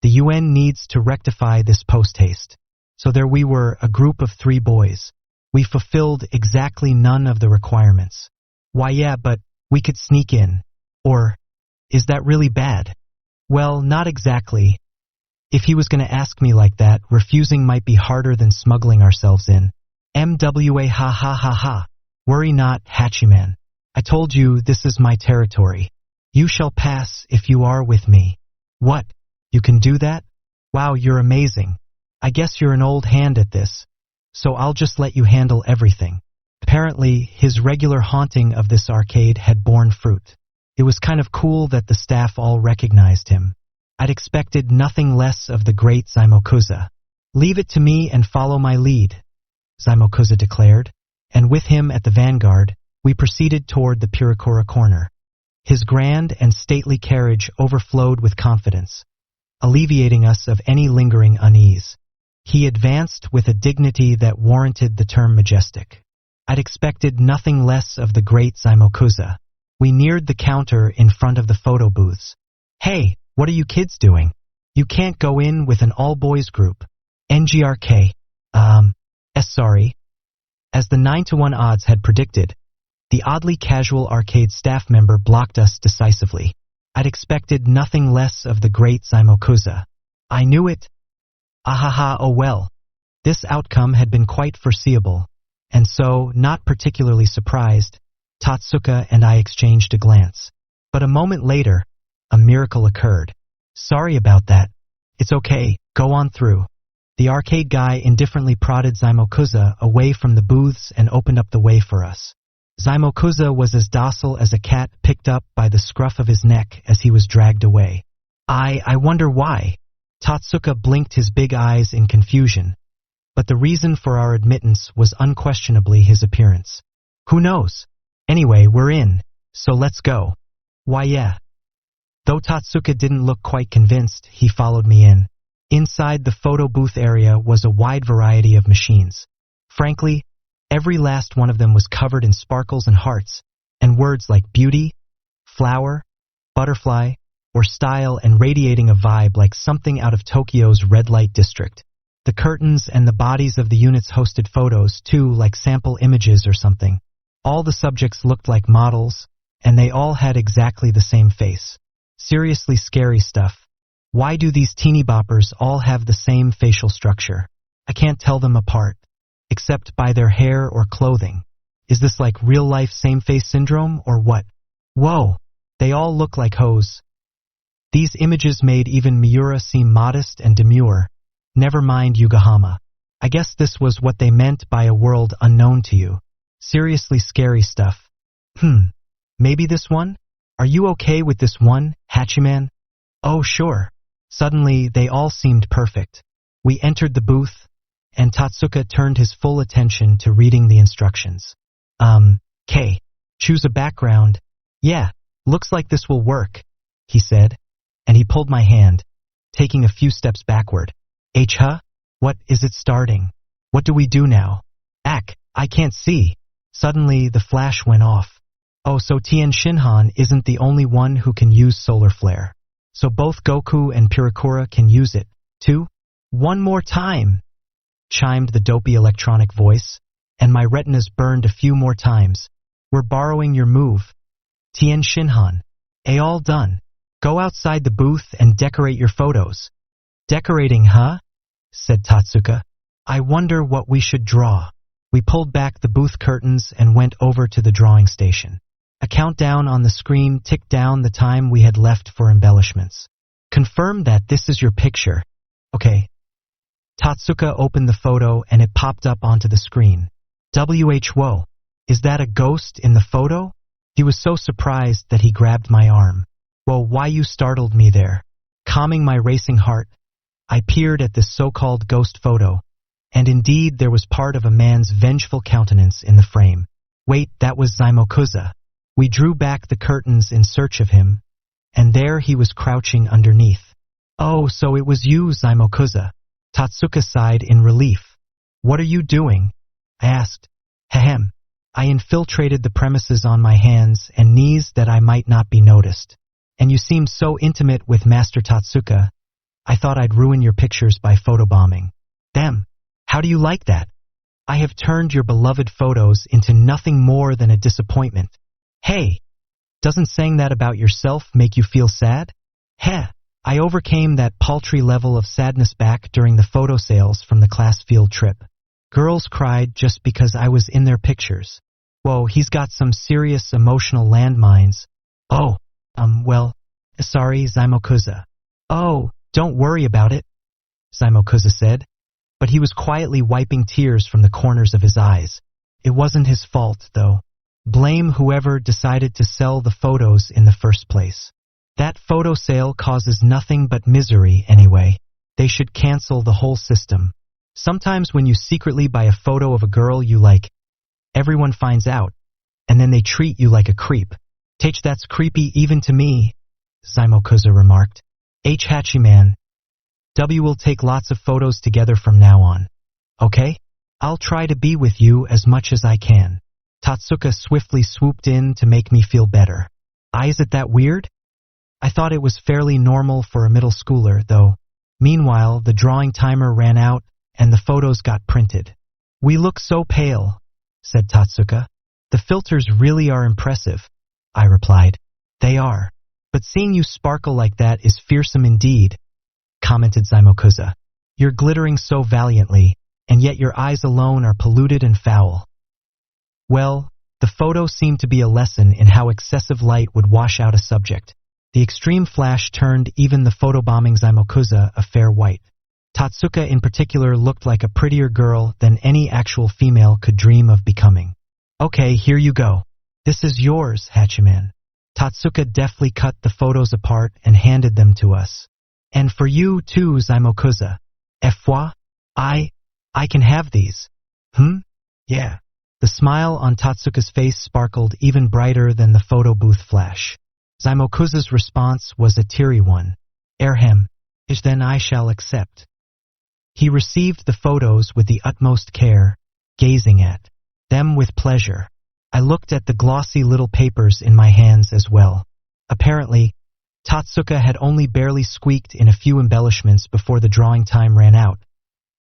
The UN needs to rectify this post-haste. So there we were, a group of 3 boys. We fulfilled exactly none of the requirements. Why yeah, but we could sneak in. Or, is that really bad? Well, not exactly. If he was going to ask me like that, refusing might be harder than smuggling ourselves in. MWA ha ha ha ha. Worry not, Hachiman. I told you this is my territory. You shall pass if you are with me. What? You can do that? Wow, you're amazing. I guess you're an old hand at this. So I'll just let you handle everything. Apparently, his regular haunting of this arcade had borne fruit. It was kind of cool that the staff all recognized him. I'd expected nothing less of the great Zaimokuza. Leave it to me and follow my lead, Zaimokuza declared, and with him at the vanguard, we proceeded toward the Pirikura corner. His grand and stately carriage overflowed with confidence, alleviating us of any lingering unease. He advanced with a dignity that warranted the term majestic. I'd expected nothing less of the great Zaimokuza. We neared the counter in front of the photo booths. Hey, what are you kids doing? You can't go in with an all-boys group. NGRK. Sorry. As the 9-to-1 odds had predicted, the oddly casual arcade staff member blocked us decisively. I'd expected nothing less of the great Zaimokuza. I knew it. Ahaha, oh well. This outcome had been quite foreseeable, and so, not particularly surprised, Tatsuka and I exchanged a glance. But a moment later, a miracle occurred. Sorry about that. It's okay, go on through. The arcade guy indifferently prodded Zaimokuza away from the booths and opened up the way for us. Zaimokuza was as docile as a cat picked up by the scruff of his neck as he was dragged away. I wonder why. Tatsuka blinked his big eyes in confusion, but the reason for our admittance was unquestionably his appearance. Who knows? Anyway, we're in, so let's go. Why yeah. Though Tatsuka didn't look quite convinced, he followed me in. Inside the photo booth area was a wide variety of machines. Frankly, every last one of them was covered in sparkles and hearts, and words like beauty, flower, butterfly, or style, and radiating a vibe like something out of Tokyo's red light district. The curtains and the bodies of the units hosted photos, too, like sample images or something. All the subjects looked like models, and they all had exactly the same face. Seriously scary stuff. Why do these teeny boppers all have the same facial structure? I can't tell them apart, except by their hair or clothing. Is this like real-life same-face syndrome, or what? Whoa, they all look like hoes. These images made even Miura seem modest and demure. Never mind Yokohama. I guess this was what they meant by a world unknown to you. Seriously scary stuff. Maybe this one? Are you okay with this one, Hachiman? Oh sure. Suddenly, they all seemed perfect. We entered the booth, and Tatsuka turned his full attention to reading the instructions. K. Choose a background. Yeah, looks like this will work, he said, and he pulled my hand, taking a few steps backward. Huh? What, is it starting? What do we do now? I can't see. Suddenly, the flash went off. Oh, so Tien Shinhan isn't the only one who can use solar flare. So both Goku and Pirikura can use it, too? One more time, chimed the dopey electronic voice, and my retinas burned a few more times. We're borrowing your move. Tien Shinhan. All done. Go outside the booth and decorate your photos. Decorating, huh? Said Tatsuka. I wonder what we should draw. We pulled back the booth curtains and went over to the drawing station. A countdown on the screen ticked down the time we had left for embellishments. Confirm that this is your picture. Okay. Tatsuka opened the photo and it popped up onto the screen. Whoa. Is that a ghost in the photo? He was so surprised that he grabbed my arm. Whoa, why you startled me there. Calming my racing heart, I peered at this so-called ghost photo, and indeed there was part of a man's vengeful countenance in the frame. Wait, that was Zaimokuza. We drew back the curtains in search of him, and there he was crouching underneath. Oh, so it was you, Zaimokuza. Tatsuka sighed in relief. What are you doing? I asked. Ahem. I infiltrated the premises on my hands and knees that I might not be noticed. And you seem so intimate with Master Tatsuka I thought I'd ruin your pictures by photobombing them. How do you like that? I have turned your beloved photos into nothing more than a disappointment. Hey, doesn't saying that about yourself make you feel sad? Heh, I overcame that paltry level of sadness back during the photo sales from the class field trip. Girls cried just because I was in their pictures. Whoa, he's got some serious emotional landmines. Oh, sorry, Zaimokuza. Oh, don't worry about it, Zaimokuza said, but he was quietly wiping tears from the corners of his eyes. It wasn't his fault, though. Blame whoever decided to sell the photos in the first place. That photo sale causes nothing but misery anyway. They should cancel the whole system. Sometimes when you secretly buy a photo of a girl you like, everyone finds out, and then they treat you like a creep. That's creepy even to me, Zaimokuza remarked. Hachiman, W will take lots of photos together from now on. Okay? I'll try to be with you as much as I can. Tatsuka swiftly swooped in to make me feel better. Is it that weird? I thought it was fairly normal for a middle schooler, though. Meanwhile, the drawing timer ran out, and the photos got printed. We look so pale, said Tatsuka. The filters really are impressive, I replied. They are. But seeing you sparkle like that is fearsome indeed, commented Zaimokuza. You're glittering so valiantly, and yet your eyes alone are polluted and foul. Well, the photo seemed to be a lesson in how excessive light would wash out a subject. The extreme flash turned even the photobombing Zaimokuza a fair white. Tatsuka in particular looked like a prettier girl than any actual female could dream of becoming. Okay, here you go. This is yours, Hachiman. Tatsuka deftly cut the photos apart and handed them to us. And for you too, Zaimokuza. Foi? I can have these. Yeah. The smile on Tatsuka's face sparkled even brighter than the photo booth flash. Zaimokuza's response was a teary one. Erhem, then I shall accept. He received the photos with the utmost care, gazing at them with pleasure. I looked at the glossy little papers in my hands as well. Apparently, Tatsuka had only barely squeaked in a few embellishments before the drawing time ran out,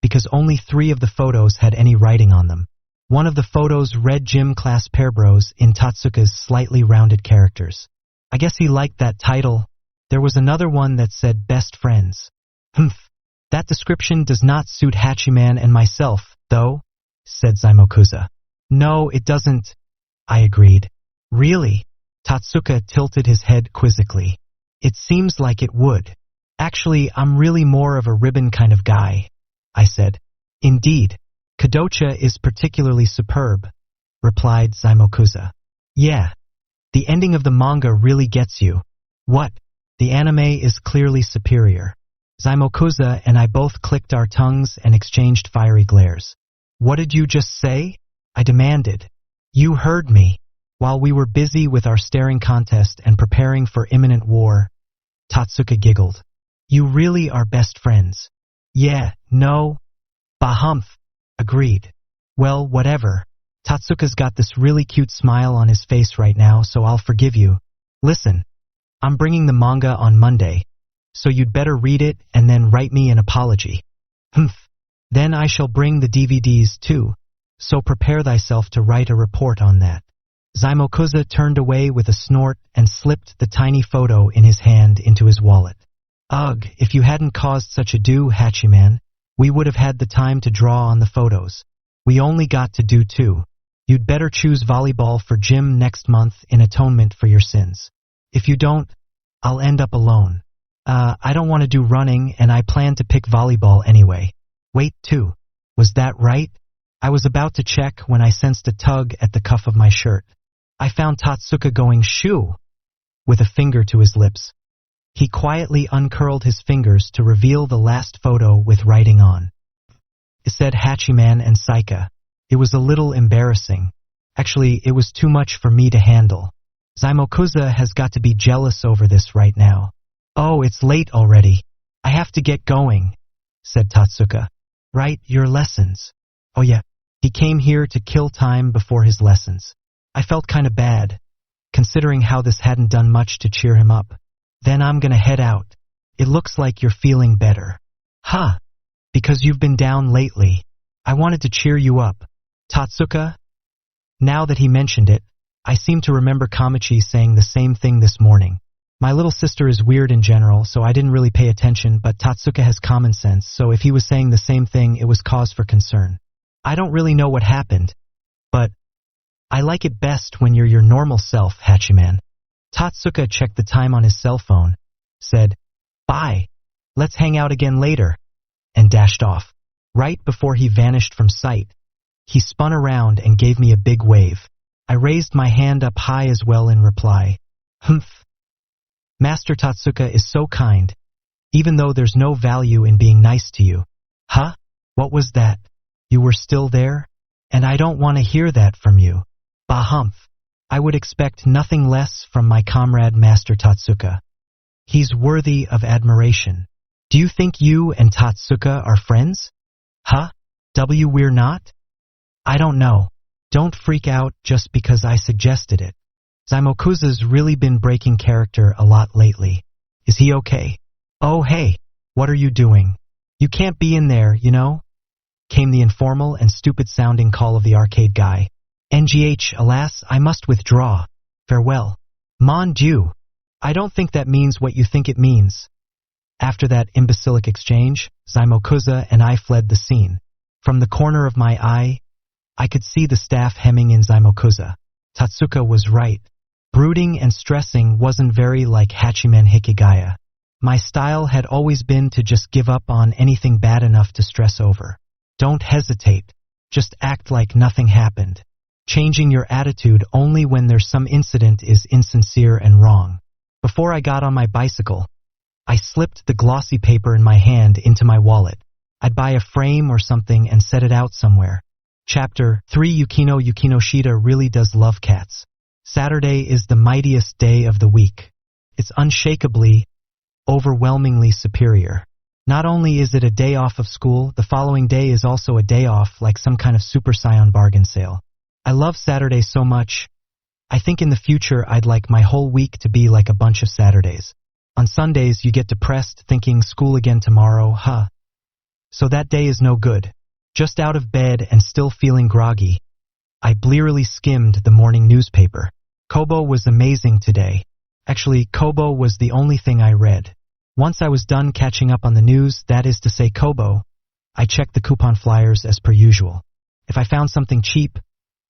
because only 3 of the photos had any writing on them. One of the photos read Gym Class Pairbros in Tatsuka's slightly rounded characters. I guess he liked that title. There was another one that said Best Friends. That description does not suit Hachiman and myself, though, said Zaimokuza. No, it doesn't, I agreed. Really? Tatsuka tilted his head quizzically. It seems like it would. Actually, I'm really more of a ribbon kind of guy, I said. Indeed. Kadocha is particularly superb, replied Zaimokuza. Yeah. The ending of the manga really gets you. What? The anime is clearly superior. Zaimokuza and I both clicked our tongues and exchanged fiery glares. What did you just say? I demanded. You heard me. While we were busy with our staring contest and preparing for imminent war, Tatsuka giggled. You really are best friends. Yeah, no. Bahumph. Agreed. Well, whatever. Tatsuka's got this really cute smile on his face right now, so I'll forgive you. Listen, I'm bringing the manga on Monday, so you'd better read it and then write me an apology. Then I shall bring the DVDs too, so prepare thyself to write a report on that. Zaimokuza turned away with a snort and slipped the tiny photo in his hand into his wallet. Ugh, if you hadn't caused such ado, Hachiman, we would have had the time to draw on the photos. We only got to do 2. You'd better choose volleyball for gym next month in atonement for your sins. If you don't, I'll end up alone. I don't want to do running, and I plan to pick volleyball anyway. Wait, 2. Was that right? I was about to check when I sensed a tug at the cuff of my shirt. I found Tatsuka going shoo, with a finger to his lips. He quietly uncurled his fingers to reveal the last photo with writing on. It said Hachiman and Saika. It was a little embarrassing. Actually, it was too much for me to handle. Zaimokuza has got to be jealous over this right now. Oh, it's late already. I have to get going, said Tatsuka. Right, your lessons. Oh yeah, he came here to kill time before his lessons. I felt kinda bad, considering how this hadn't done much to cheer him up. Then I'm gonna head out. It looks like you're feeling better. Huh. Because you've been down lately. I wanted to cheer you up. Tatsuka? Now that he mentioned it, I seem to remember Kamachi saying the same thing this morning. My little sister is weird in general, so I didn't really pay attention, but Tatsuka has common sense, so if he was saying the same thing, it was cause for concern. I don't really know what happened, but I like it best when you're your normal self, Hachiman. Tatsuka checked the time on his cell phone, said, "Bye. Let's hang out again later," and dashed off. Right before he vanished from sight, he spun around and gave me a big wave. I raised my hand up high as well in reply. Humph. Master Tatsuka is so kind, even though there's no value in being nice to you. Huh? What was that? You were still there? And I don't want to hear that from you. Bah humph. I would expect nothing less from my comrade Master Tatsuka. He's worthy of admiration. Do you think you and Tatsuka are friends? Huh? We're not? I don't know. Don't freak out just because I suggested it. Zaimokuza's really been breaking character a lot lately. Is he okay? Oh hey, what are you doing? You can't be in there, you know? Came the informal and stupid-sounding call of the arcade guy. NGH, alas, I must withdraw. Farewell. Mon Dieu. I don't think that means what you think it means. After that imbecilic exchange, Zaimokuza and I fled the scene. From the corner of my eye, I could see the staff hemming in Zaimokuza. Tatsuka was right. Brooding and stressing wasn't very like Hachimen Hikigaya. My style had always been to just give up on anything bad enough to stress over. Don't hesitate. Just act like nothing happened. Changing your attitude only when there's some incident is insincere and wrong. Before I got on my bicycle, I slipped the glossy paper in my hand into my wallet. I'd buy a frame or something and set it out somewhere. Chapter 3 Yukino Shida really does love cats. Saturday is the mightiest day of the week. It's unshakably, overwhelmingly superior. Not only is it a day off of school, the following day is also a day off, like some kind of Super Scion bargain sale. I love Saturday so much. I think in the future I'd like my whole week to be like a bunch of Saturdays. On Sundays you get depressed thinking school again tomorrow, huh? So that day is no good. Just out of bed and still feeling groggy, I blearily skimmed the morning newspaper. Kobo was amazing today. Actually, Kobo was the only thing I read. Once I was done catching up on the news, that is to say Kobo, I checked the coupon flyers as per usual. If I found something cheap,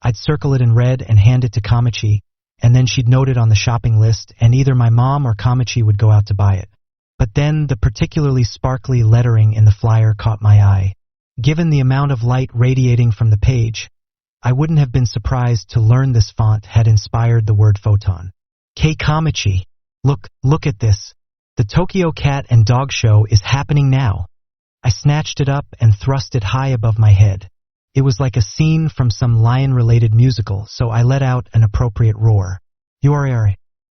I'd circle it in red and hand it to Kamachi, and then she'd note it on the shopping list, and either my mom or Kamachi would go out to buy it. But then the particularly sparkly lettering in the flyer caught my eye. Given the amount of light radiating from the page, I wouldn't have been surprised to learn this font had inspired the word photon. Kei Kamachi, look at this. The Tokyo Cat and Dog Show is happening now. I snatched it up and thrust it high above my head. It was like a scene from some lion-related musical, so I let out an appropriate roar.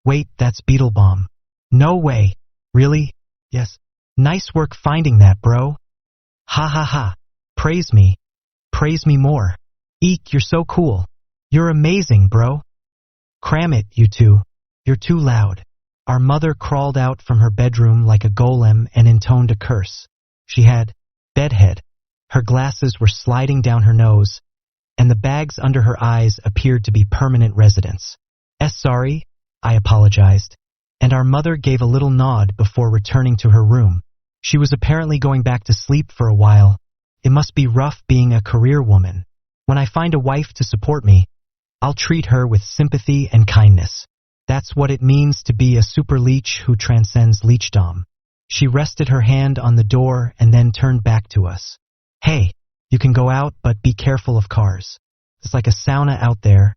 Wait, that's Beetlebaum. No way. Really? Yes. Nice work finding that, bro. Ha ha ha. Praise me. Praise me more. Eek, you're so cool. You're amazing, bro. Cram it, you two. You're too loud. Our mother crawled out from her bedroom like a golem and intoned a curse. She had bedhead. Her glasses were sliding down her nose, and the bags under her eyes appeared to be permanent residents. Sorry, I apologized, and our mother gave a little nod before returning to her room. She was apparently going back to sleep for a while. It must be rough being a career woman. When I find a wife to support me, I'll treat her with sympathy and kindness. That's what it means to be a super leech who transcends leechdom. She rested her hand on the door and then turned back to us. Hey, you can go out, but be careful of cars. It's like a sauna out there,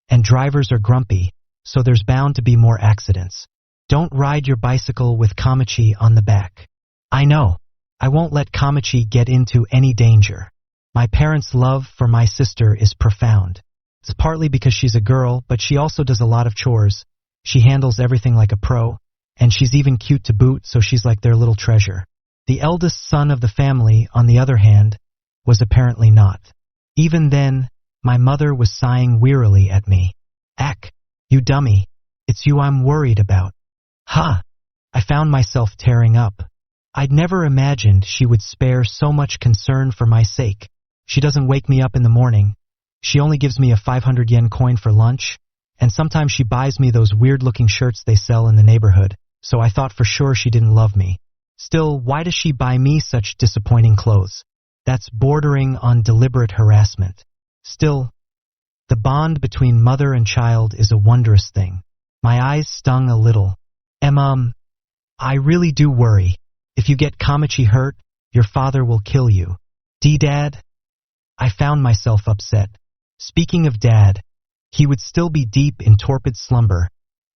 and drivers are grumpy, so there's bound to be more accidents. Don't ride your bicycle with Kamachi on the back. I know. I won't let Kamachi get into any danger. My parents' love for my sister is profound. It's partly because she's a girl, but she also does a lot of chores. She handles everything like a pro, and she's even cute to boot, so she's like their little treasure. The eldest son of the family, on the other hand, was apparently not. Even then, my mother was sighing wearily at me. Ack, you dummy. It's you I'm worried about. Ha! I found myself tearing up. I'd never imagined she would spare so much concern for my sake. She doesn't wake me up in the morning. She only gives me a 500 yen coin for lunch, and sometimes she buys me those weird-looking shirts they sell in the neighborhood, so I thought for sure she didn't love me. Still, why does she buy me such disappointing clothes? That's bordering on deliberate harassment. Still, the bond between mother and child is a wondrous thing. My eyes stung a little. I really do worry. If you get Kamachi hurt, your father will kill you. Dad? I found myself upset. Speaking of Dad, he would still be deep in torpid slumber,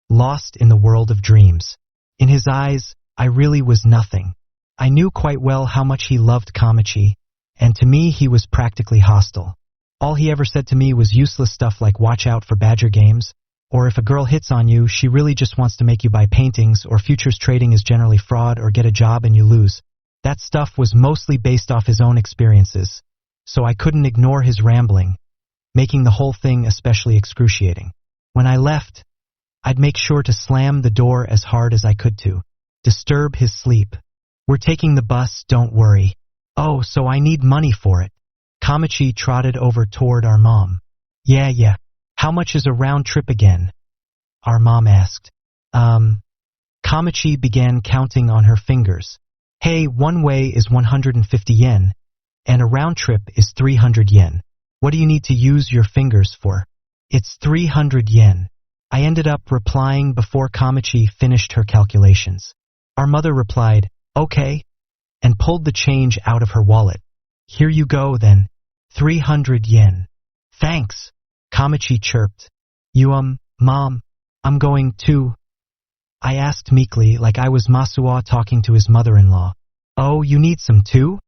lost in the world of dreams. In his eyes, I really was nothing. I knew quite well how much he loved Kamachi, and to me he was practically hostile. All he ever said to me was useless stuff like watch out for Badger games, or if a girl hits on you, she really just wants to make you buy paintings, or futures trading is generally fraud, or get a job and you lose. That stuff was mostly based off his own experiences, so I couldn't ignore his rambling, making the whole thing especially excruciating. When I left, I'd make sure to slam the door as hard as I could to disturb his sleep. We're taking the bus, don't worry. Oh, so I need money for it. Kamachi trotted over toward our mom. Yeah. How much is a round trip again? Our mom asked. Kamachi began counting on her fingers. Hey, one way is 150 yen, and a round trip is 300 yen. What do you need to use your fingers for? It's 300 yen. I ended up replying before Kamachi finished her calculations. Our mother replied, okay, and pulled the change out of her wallet. Here you go then, 300 yen. Thanks, Kamachi chirped. Mom, I'm going too. I asked meekly, like I was Masuwa talking to his mother-in-law. Oh, you need some too?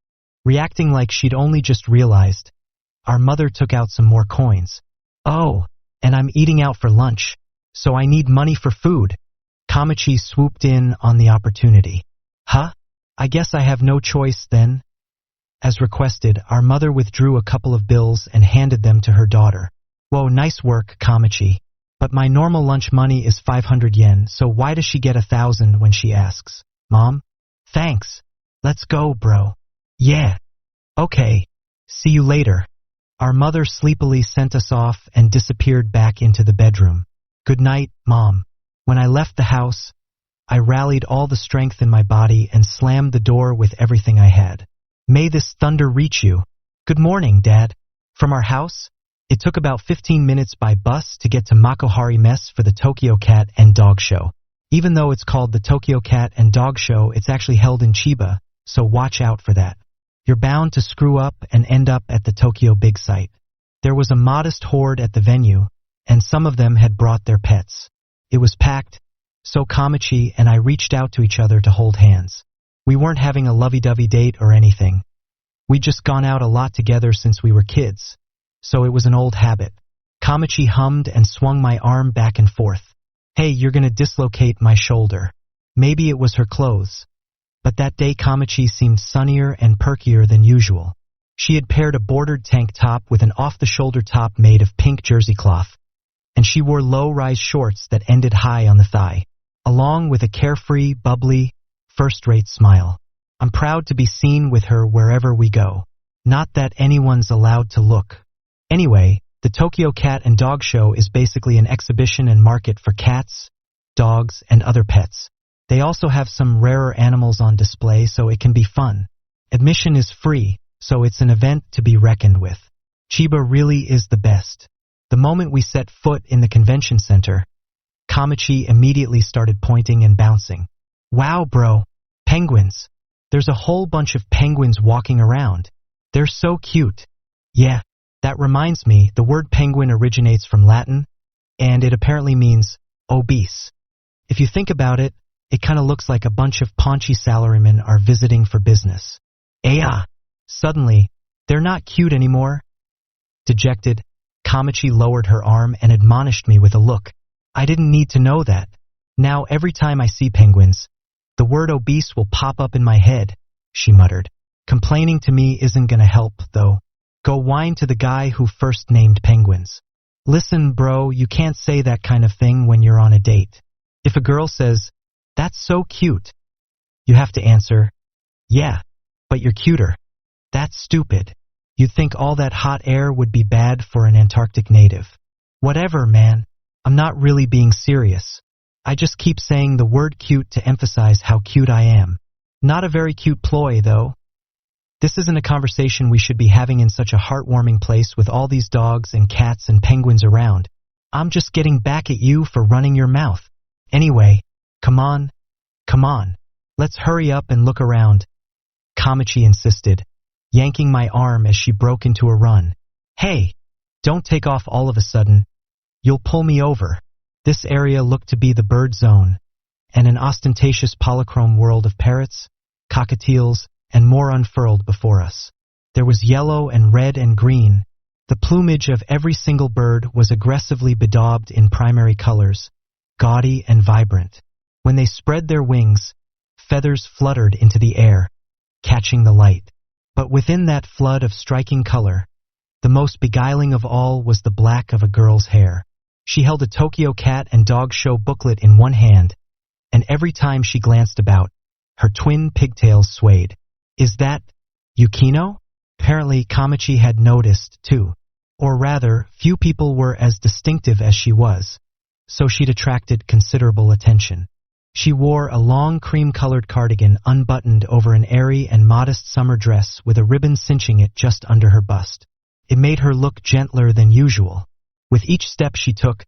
Reacting like she'd only just realized. Our mother took out some more coins. Oh, and I'm eating out for lunch, so I need money for food. Kamachi swooped in on the opportunity. Huh? I guess I have no choice then. As requested, our mother withdrew a couple of bills and handed them to her daughter. Whoa, nice work, Kamachi. But my normal lunch money is 500 yen, so why does she get 1,000 when she asks? Mom? Thanks. Let's go, bro. Yeah. Okay. See you later. Our mother sleepily sent us off and disappeared back into the bedroom. Good night, Mom. When I left the house, I rallied all the strength in my body and slammed the door with everything I had. May this thunder reach you. Good morning, Dad. From our house, it took about 15 minutes by bus to get to Makohari Mess for the Tokyo Cat and Dog Show. Even though it's called the Tokyo Cat and Dog Show, it's actually held in Chiba, so watch out for that. You're bound to screw up and end up at the Tokyo Big Sight. There was a modest horde at the venue, and some of them had brought their pets. It was packed, so Kamachi and I reached out to each other to hold hands. We weren't having a lovey-dovey date or anything. We'd just gone out a lot together since we were kids, so it was an old habit. Kamachi hummed and swung my arm back and forth. Hey, you're gonna dislocate my shoulder. Maybe it was her clothes. But that day Kamachi seemed sunnier and perkier than usual. She had paired a bordered tank top with an off-the-shoulder top made of pink jersey cloth, and she wore low-rise shorts that ended high on the thigh, along with a carefree, bubbly, first-rate smile. I'm proud to be seen with her wherever we go. Not that anyone's allowed to look. Anyway, the Tokyo Cat and Dog Show is basically an exhibition and market for cats, dogs, and other pets. They also have some rarer animals on display, so it can be fun. Admission is free, so it's an event to be reckoned with. Chiba really is the best. The moment we set foot in the convention center, Kamachi immediately started pointing and bouncing. Wow, bro. Penguins. There's a whole bunch of penguins walking around. They're so cute. Yeah, that reminds me, the word penguin originates from Latin, and it apparently means obese. If you think about it, it kind of looks like a bunch of paunchy salarymen are visiting for business. Suddenly, they're not cute anymore. Dejected, Kamachi lowered her arm and admonished me with a look. I didn't need to know that. Now every time I see penguins, the word obese will pop up in my head, she muttered. Complaining to me isn't gonna help, though. Go whine to the guy who first named penguins. Listen, bro, you can't say that kind of thing when you're on a date. If a girl says, That's so cute. You have to answer, yeah, but you're cuter. That's stupid. You'd think all that hot air would be bad for an Antarctic native. Whatever, man. I'm not really being serious. I just keep saying the word cute to emphasize how cute I am. Not a very cute ploy, though. This isn't a conversation we should be having in such a heartwarming place with all these dogs and cats and penguins around. I'm just getting back at you for running your mouth. Anyway, come on. Let's hurry up and look around. Kamachi insisted, yanking my arm as she broke into a run. Hey, don't take off all of a sudden. You'll pull me over. This area looked to be the bird zone, and an ostentatious polychrome world of parrots, cockatiels, and more unfurled before us. There was yellow and red and green. The plumage of every single bird was aggressively bedaubed in primary colors, gaudy and vibrant. When they spread their wings, feathers fluttered into the air, catching the light. But within that flood of striking color, the most beguiling of all was the black of a girl's hair. She held a Tokyo Cat and Dog Show booklet in one hand, and every time she glanced about, her twin pigtails swayed. Is that Yukino? Apparently Kamachi had noticed, too. Or rather, few people were as distinctive as she was, so she'd attracted considerable attention. She wore a long cream-colored cardigan unbuttoned over an airy and modest summer dress with a ribbon cinching it just under her bust. It made her look gentler than usual. With each step she took,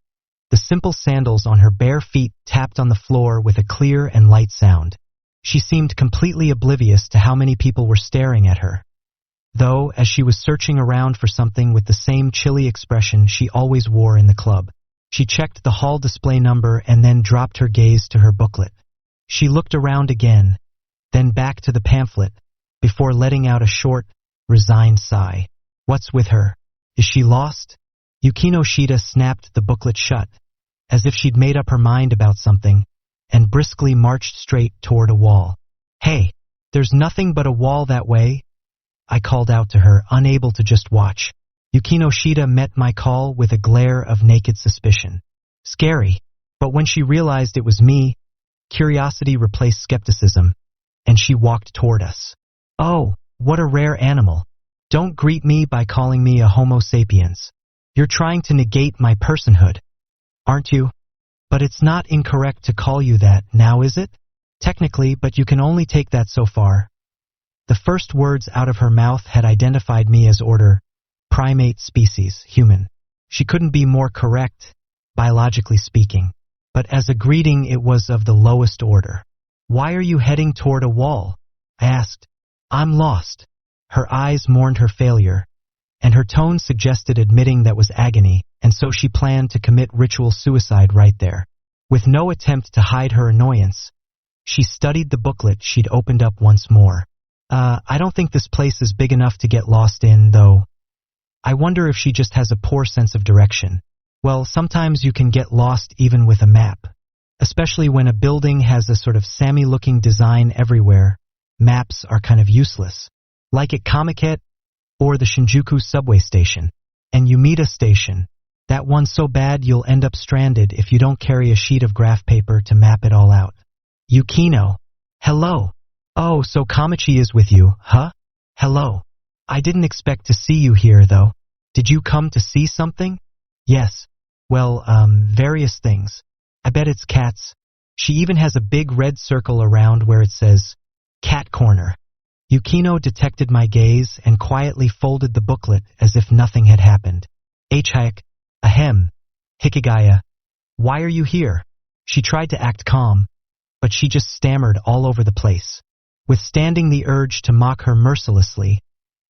the simple sandals on her bare feet tapped on the floor with a clear and light sound. She seemed completely oblivious to how many people were staring at her. Though, as she was searching around for something with the same chilly expression she always wore in the club, she checked the hall display number and then dropped her gaze to her booklet. She looked around again, then back to the pamphlet, before letting out a short, resigned sigh. What's with her? Is she lost? Yukino Shida snapped the booklet shut, as if she'd made up her mind about something, and briskly marched straight toward a wall. Hey, there's nothing but a wall that way, I called out to her, unable to just watch. Yukino Shida met my call with a glare of naked suspicion. Scary, but when she realized it was me, curiosity replaced skepticism, and she walked toward us. Oh, what a rare animal. Don't greet me by calling me a Homo sapiens. You're trying to negate my personhood, aren't you? But it's not incorrect to call you that, now is it? Technically, but you can only take that so far. The first words out of her mouth had identified me as order, primate species, human. She couldn't be more correct, biologically speaking. But as a greeting it was of the lowest order. Why are you heading toward a wall? I asked. I'm lost. Her eyes mourned her failure, and her tone suggested admitting that was agony, and so she planned to commit ritual suicide right there. With no attempt to hide her annoyance, she studied the booklet she'd opened up once more. I don't think this place is big enough to get lost in, though. I wonder if she just has a poor sense of direction. Well, sometimes you can get lost even with a map. Especially when a building has a sort of Sammy-looking design everywhere, maps are kind of useless. Like at Kamiket or the Shinjuku subway station. And Umeda Station. That one's so bad you'll end up stranded if you don't carry a sheet of graph paper to map it all out. Yukino. Hello. Oh, so Kamachi is with you, huh? Hello. I didn't expect to see you here, though. Did you come to see something? Yes. Well, various things. I bet it's cats. She even has a big red circle around where it says, Cat Corner. Yukino detected my gaze and quietly folded the booklet as if nothing had happened. Hayek. Ahem. Hikigaya. Why are you here? She tried to act calm, but she just stammered all over the place. Withstanding the urge to mock her mercilessly,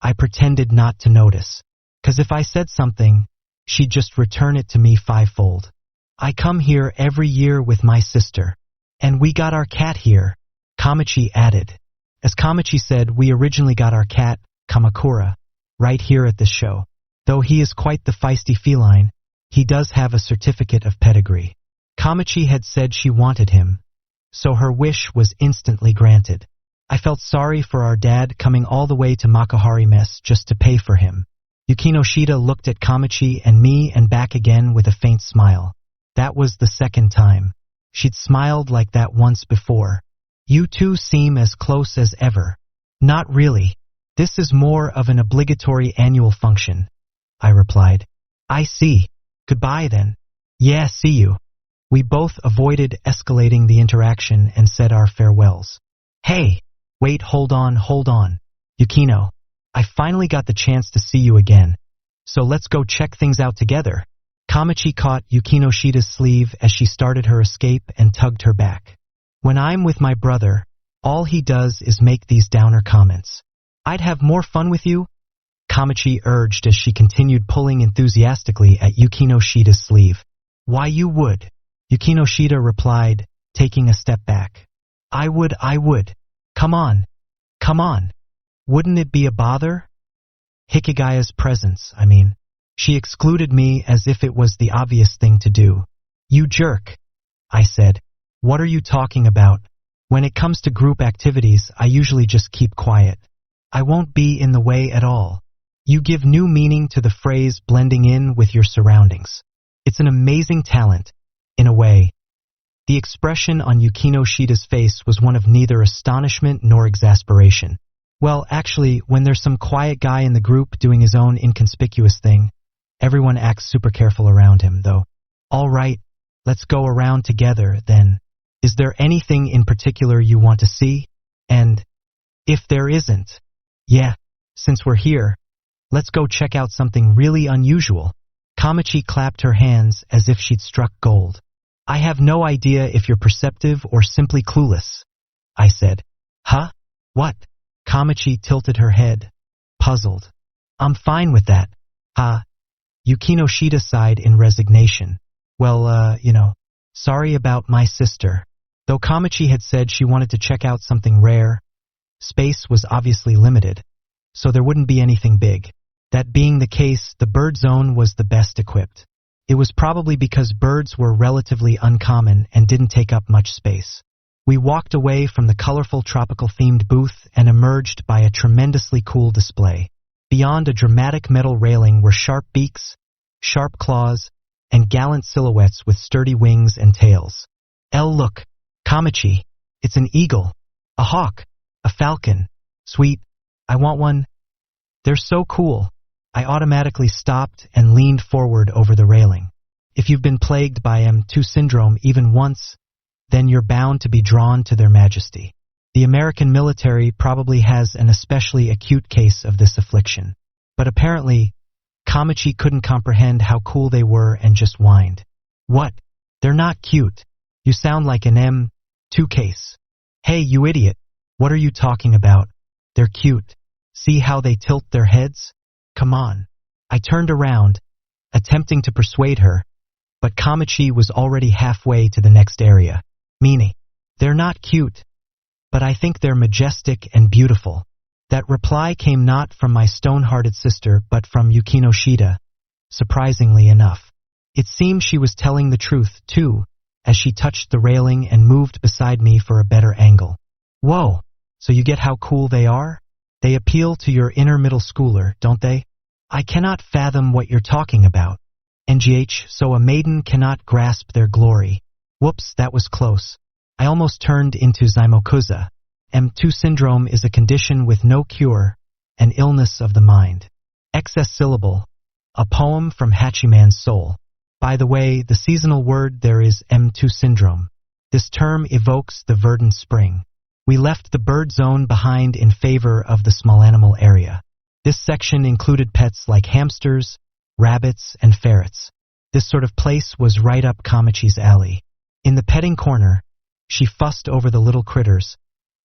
I pretended not to notice. 'Cause if I said something, she'd just return it to me fivefold. I come here every year with my sister. And we got our cat here, Kamachi added. As Kamachi said, we originally got our cat, Kamakura, right here at this show. Though he is quite the feisty feline, he does have a certificate of pedigree. Kamachi had said she wanted him, so her wish was instantly granted. I felt sorry for our dad coming all the way to Makuhari Mess just to pay for him. Yukino Shida looked at Kamachi and me and back again with a faint smile. That was the second time. She'd smiled like that once before. You two seem as close as ever. Not really. This is more of an obligatory annual function, I replied. I see. Goodbye then. Yeah, see you. We both avoided escalating the interaction and said our farewells. Hey, wait, hold on. Yukino, I finally got the chance to see you again. So let's go check things out together. Kamachi caught Yukino Shida's sleeve as she started her escape and tugged her back. When I'm with my brother, all he does is make these downer comments. I'd have more fun with you, Kamachi urged as she continued pulling enthusiastically at Yukino Shida's sleeve. Why you would, Yukino Shida replied, taking a step back. I would. Come on. Wouldn't it be a bother? Hikagaya's presence, I mean. She excluded me as if it was the obvious thing to do. You jerk, I said. What are you talking about? When it comes to group activities, I usually just keep quiet. I won't be in the way at all. You give new meaning to the phrase blending in with your surroundings. It's an amazing talent, in a way. The expression on Yukino Shida's face was one of neither astonishment nor exasperation. Well, actually, when there's some quiet guy in the group doing his own inconspicuous thing, everyone acts super careful around him, though. All right, let's go around together, then. Is there anything in particular you want to see? And if there isn't, yeah, since we're here, let's go check out something really unusual. Kamachi clapped her hands as if she'd struck gold. I have no idea if you're perceptive or simply clueless, I said. Huh? What? Kamachi tilted her head, puzzled. I'm fine with that. Yukino Shida sighed in resignation. Well, sorry about my sister. Though Kamachi had said she wanted to check out something rare, space was obviously limited, so there wouldn't be anything big. That being the case, the bird zone was the best equipped. It was probably because birds were relatively uncommon and didn't take up much space. We walked away from the colorful tropical-themed booth and emerged by a tremendously cool display. Beyond a dramatic metal railing were sharp beaks, sharp claws, and gallant silhouettes with sturdy wings and tails. Look, Kamachi, it's an eagle, a hawk, a falcon. Sweet, I want one. They're so cool. I automatically stopped and leaned forward over the railing. If you've been plagued by M2 syndrome even once, then you're bound to be drawn to their majesty. The American military probably has an especially acute case of this affliction. But apparently, Kamachi couldn't comprehend how cool they were and just whined. What? They're not cute. You sound like an M2 case. Hey, you idiot. What are you talking about? They're cute. See how they tilt their heads? Come on. I turned around, attempting to persuade her, but Kamachi was already halfway to the next area. Meaning, they're not cute, but I think they're majestic and beautiful. That reply came not from my stone-hearted sister but from Yukino Shida, surprisingly enough. It seemed she was telling the truth, too, as she touched the railing and moved beside me for a better angle. Whoa, so you get how cool they are? They appeal to your inner middle schooler, don't they? I cannot fathom what you're talking about. NGH, so a maiden cannot grasp their glory. Whoops, that was close. I almost turned into Zymokuza. M2 syndrome is a condition with no cure, an illness of the mind. Excess syllable, a poem from Hachiman's soul. By the way, the seasonal word there is M2 syndrome. This term evokes the verdant spring. We left the bird zone behind in favor of the small animal area. This section included pets like hamsters, rabbits, and ferrets. This sort of place was right up Kamachi's alley. In the petting corner, she fussed over the little critters,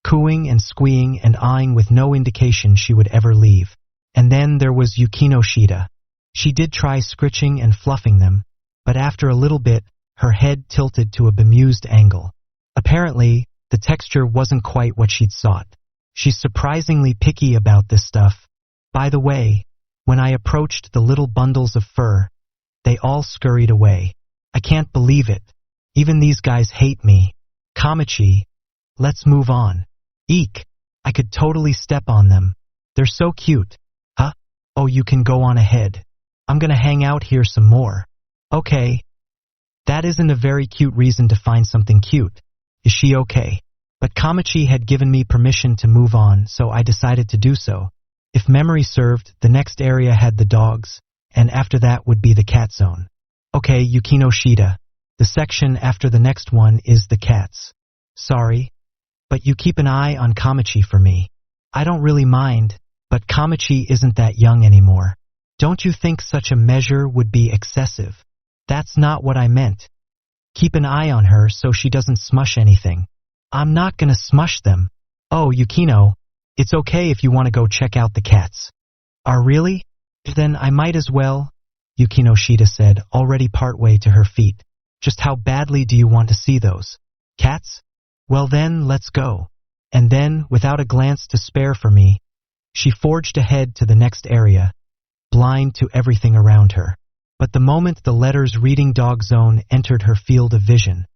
cooing and squeeing and eyeing with no indication she would ever leave. And then there was Yukino Shida. She did try scritching and fluffing them, but after a little bit, her head tilted to a bemused angle. Apparently, the texture wasn't quite what she'd sought. She's surprisingly picky about this stuff. By the way, when I approached the little bundles of fur, they all scurried away. I can't believe it. Even these guys hate me. Kamachi, let's move on. Eek, I could totally step on them. They're so cute. Huh? Oh, you can go on ahead. I'm gonna hang out here some more. Okay. That isn't a very cute reason to find something cute. Is she okay? But Kamachi had given me permission to move on, so I decided to do so. If memory served, the next area had the dogs, and after that would be the cat zone. Okay, Yukino Shida. The section after the next one is the cats. Sorry, but you keep an eye on Kamachi for me. I don't really mind, but Kamachi isn't that young anymore. Don't you think such a measure would be excessive? That's not what I meant. Keep an eye on her so she doesn't smush anything. I'm not gonna smush them. Oh, Yukino, it's okay if you want to go check out the cats. Are really? Then I might as well, Yukino Shida said, already partway to her feet. Just how badly do you want to see those cats? Well then, let's go. And then, without a glance to spare for me, she forged ahead to the next area, blind to everything around her. But the moment the letters reading dog zone entered her field of vision,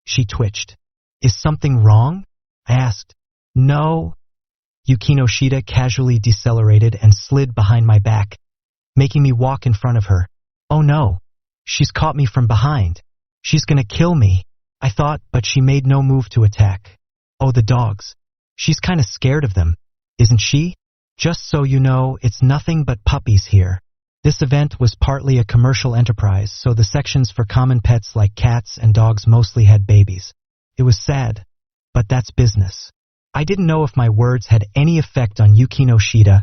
she twitched. Is something wrong? I asked. No. Yukino Shida casually decelerated and slid behind my back, making me walk in front of her. Oh no. She's caught me from behind. She's gonna kill me, I thought, but she made no move to attack. Oh, the dogs. She's kinda scared of them, isn't she? Just so you know, it's nothing but puppies here. This event was partly a commercial enterprise, so the sections for common pets like cats and dogs mostly had babies. It was sad, but that's business. I didn't know if my words had any effect on Yukino Shida,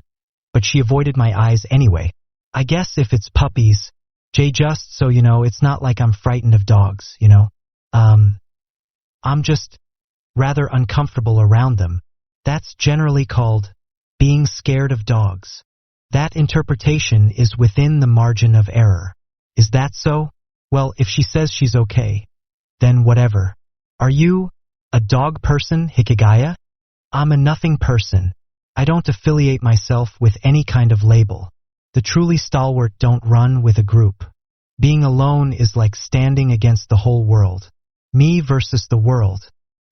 but she avoided my eyes anyway. I guess if it's puppies, just so you know, it's not like I'm frightened of dogs, you know? I'm just rather uncomfortable around them. That's generally called being scared of dogs. That interpretation is within the margin of error. Is that so? Well, if she says she's okay, then whatever. Are you a dog person, Hikigaya? I'm a nothing person. I don't affiliate myself with any kind of label. The truly stalwart don't run with a group. Being alone is like standing against the whole world. Me versus the world.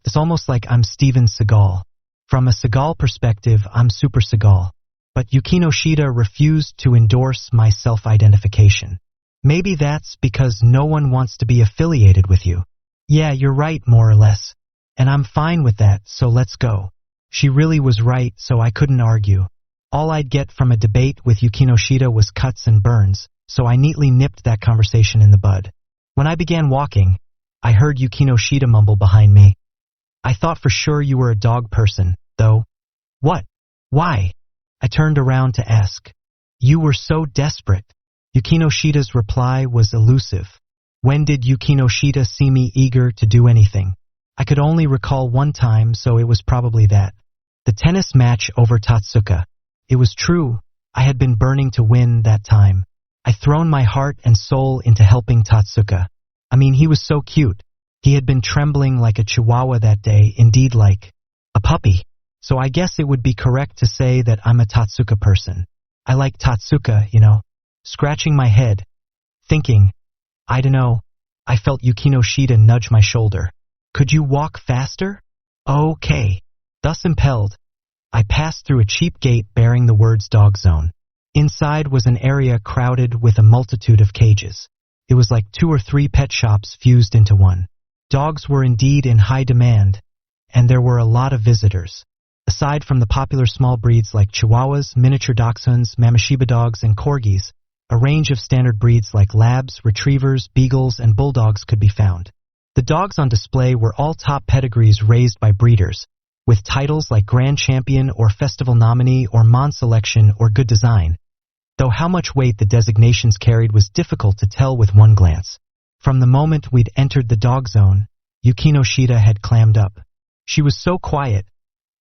It's almost like I'm Steven Seagal. From a Seagal perspective, I'm Super Seagal. But Yukino Shida refused to endorse my self-identification. Maybe that's because no one wants to be affiliated with you. Yeah, you're right, more or less. And I'm fine with that, so let's go. She really was right, so I couldn't argue. All I'd get from a debate with Yukino Shida was cuts and burns, so I neatly nipped that conversation in the bud. When I began walking, I heard Yukino Shida mumble behind me. I thought for sure you were a dog person, though. What? Why? I turned around to ask. You were so desperate. Yukino Shida's reply was elusive. When did Yukino Shida see me eager to do anything? I could only recall one time, so it was probably that. The tennis match over Tatsuka. It was true, I had been burning to win that time. I'd thrown my heart and soul into helping Tatsuka. I mean, he was so cute. He had been trembling like a chihuahua that day, indeed like a puppy. So I guess it would be correct to say that I'm a Tatsuka person. I like Tatsuka, you know. Scratching my head, thinking, I don't know, I felt Yukino Shida nudge my shoulder. Could you walk faster? Okay. Thus impelled, I passed through a cheap gate bearing the words Dog Zone. Inside was an area crowded with a multitude of cages. It was like 2 or 3 pet shops fused into one. Dogs were indeed in high demand, and there were a lot of visitors. Aside from the popular small breeds like Chihuahuas, miniature Dachshunds, Mamasheba dogs, and Corgis, a range of standard breeds like Labs, Retrievers, Beagles, and Bulldogs could be found. The dogs on display were all top pedigrees raised by breeders, with titles like Grand Champion or Festival Nominee or Mon Selection or Good Design, though how much weight the designations carried was difficult to tell with one glance. From the moment we'd entered the dog zone, Yukino Shida had clammed up. She was so quiet,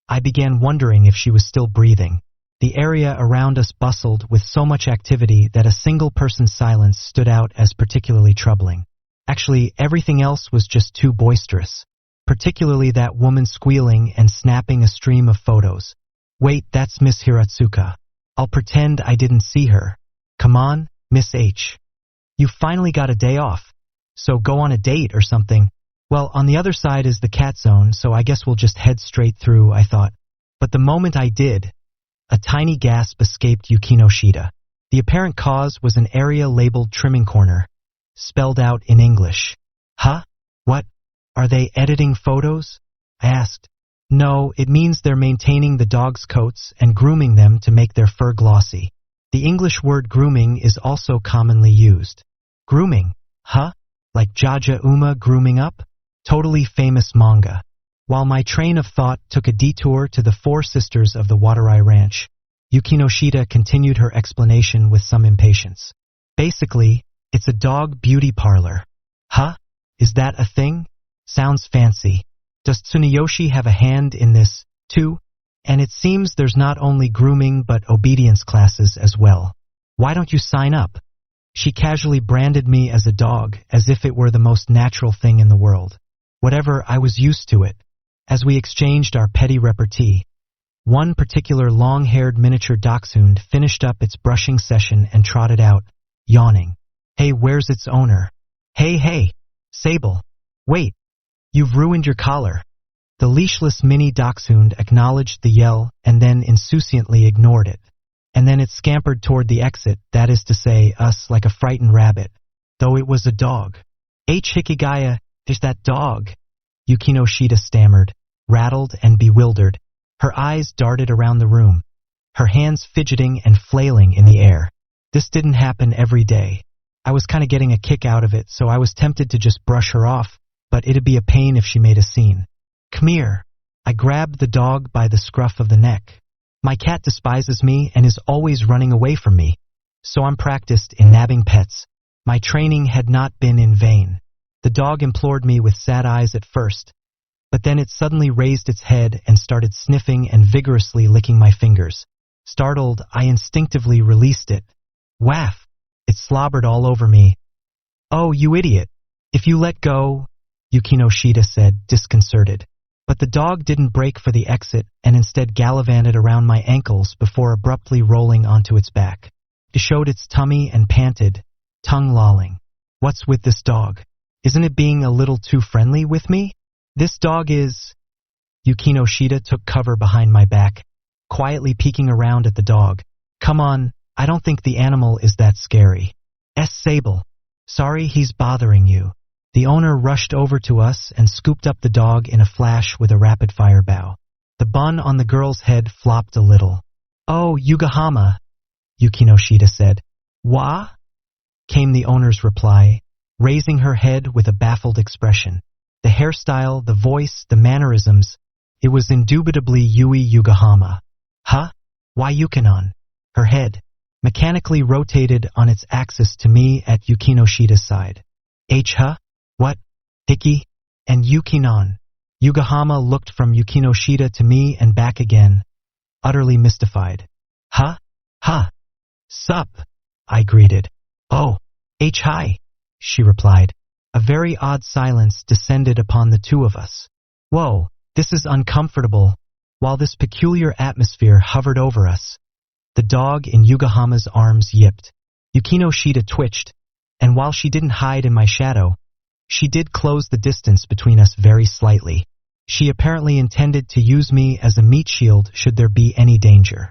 I began wondering if she was still breathing. The area around us bustled with so much activity that a single person's silence stood out as particularly troubling. Actually, everything else was just too boisterous, particularly that woman squealing and snapping a stream of photos. Wait, that's Miss Hiratsuka. I'll pretend I didn't see her. Come on, Miss H. You finally got a day off, so go on a date or something. Well, on the other side is the cat zone, so I guess we'll just head straight through, I thought. But the moment I did, a tiny gasp escaped Yukino Shida. The apparent cause was an area labeled Trimming Corner, spelled out in English. Huh? What? Are they editing photos? I asked. No, it means they're maintaining the dog's coats and grooming them to make their fur glossy. The English word grooming is also commonly used. Grooming? Huh? Like Jaja Uma grooming up? Totally famous manga. While my train of thought took a detour to the Four Sisters of the Watarai Ranch, Yukinoshita continued her explanation with some impatience. Basically, it's a dog beauty parlor. Huh? Is that a thing? Sounds fancy. Does Tsuneyoshi have a hand in this, too? And it seems there's not only grooming but obedience classes as well. Why don't you sign up? She casually branded me as a dog, as if it were the most natural thing in the world. Whatever, I was used to it. As we exchanged our petty repartee, one particular long-haired miniature dachshund finished up its brushing session and trotted out, yawning. Hey, where's its owner? Hey, Sable. Wait. You've ruined your collar. The leashless mini dachshund acknowledged the yell and then insouciantly ignored it. And then it scampered toward the exit, that is to say, us, like a frightened rabbit. Though it was a dog. Hikigaya, there's that dog. Yukinoshita stammered, rattled and bewildered. Her eyes darted around the room, her hands fidgeting and flailing in the air. This didn't happen every day. I was kinda getting a kick out of it, so I was tempted to just brush her off, but it'd be a pain if she made a scene. Come here. I grabbed the dog by the scruff of the neck. My cat despises me and is always running away from me, so I'm practiced in nabbing pets. My training had not been in vain. The dog implored me with sad eyes at first, but then it suddenly raised its head and started sniffing and vigorously licking my fingers. Startled, I instinctively released it. Whaff! It slobbered all over me. Oh, you idiot! If you let go, Yukinoshita said, disconcerted. But the dog didn't break for the exit and instead gallivanted around my ankles before abruptly rolling onto its back. It showed its tummy and panted, tongue lolling. What's with this dog? Isn't it being a little too friendly with me? This dog is... Yukinoshita took cover behind my back, quietly peeking around at the dog. Come on, I don't think the animal is that scary. Sable. Sorry he's bothering you. The owner rushed over to us and scooped up the dog in a flash with a rapid-fire bow. The bun on the girl's head flopped a little. Oh, Yugahama, Yukinoshita said. Wha? Came the owner's reply, raising her head with a baffled expression. The hairstyle, the voice, the mannerisms, it was indubitably Yui Yugahama. Huh? Why Yukinon? Her head mechanically rotated on its axis to me at Yukinoshita's side. Huh? What? Hiki? And Yukinon? Yugahama looked from Yukinoshita to me and back again, utterly mystified. Huh? Huh? Sup? I greeted. Oh, hi, she replied. A very odd silence descended upon the two of us. Whoa, this is uncomfortable. While this peculiar atmosphere hovered over us, the dog in Yugahama's arms yipped. Yukinoshita twitched, and while she didn't hide in my shadow, she did close the distance between us very slightly. She apparently intended to use me as a meat shield should there be any danger.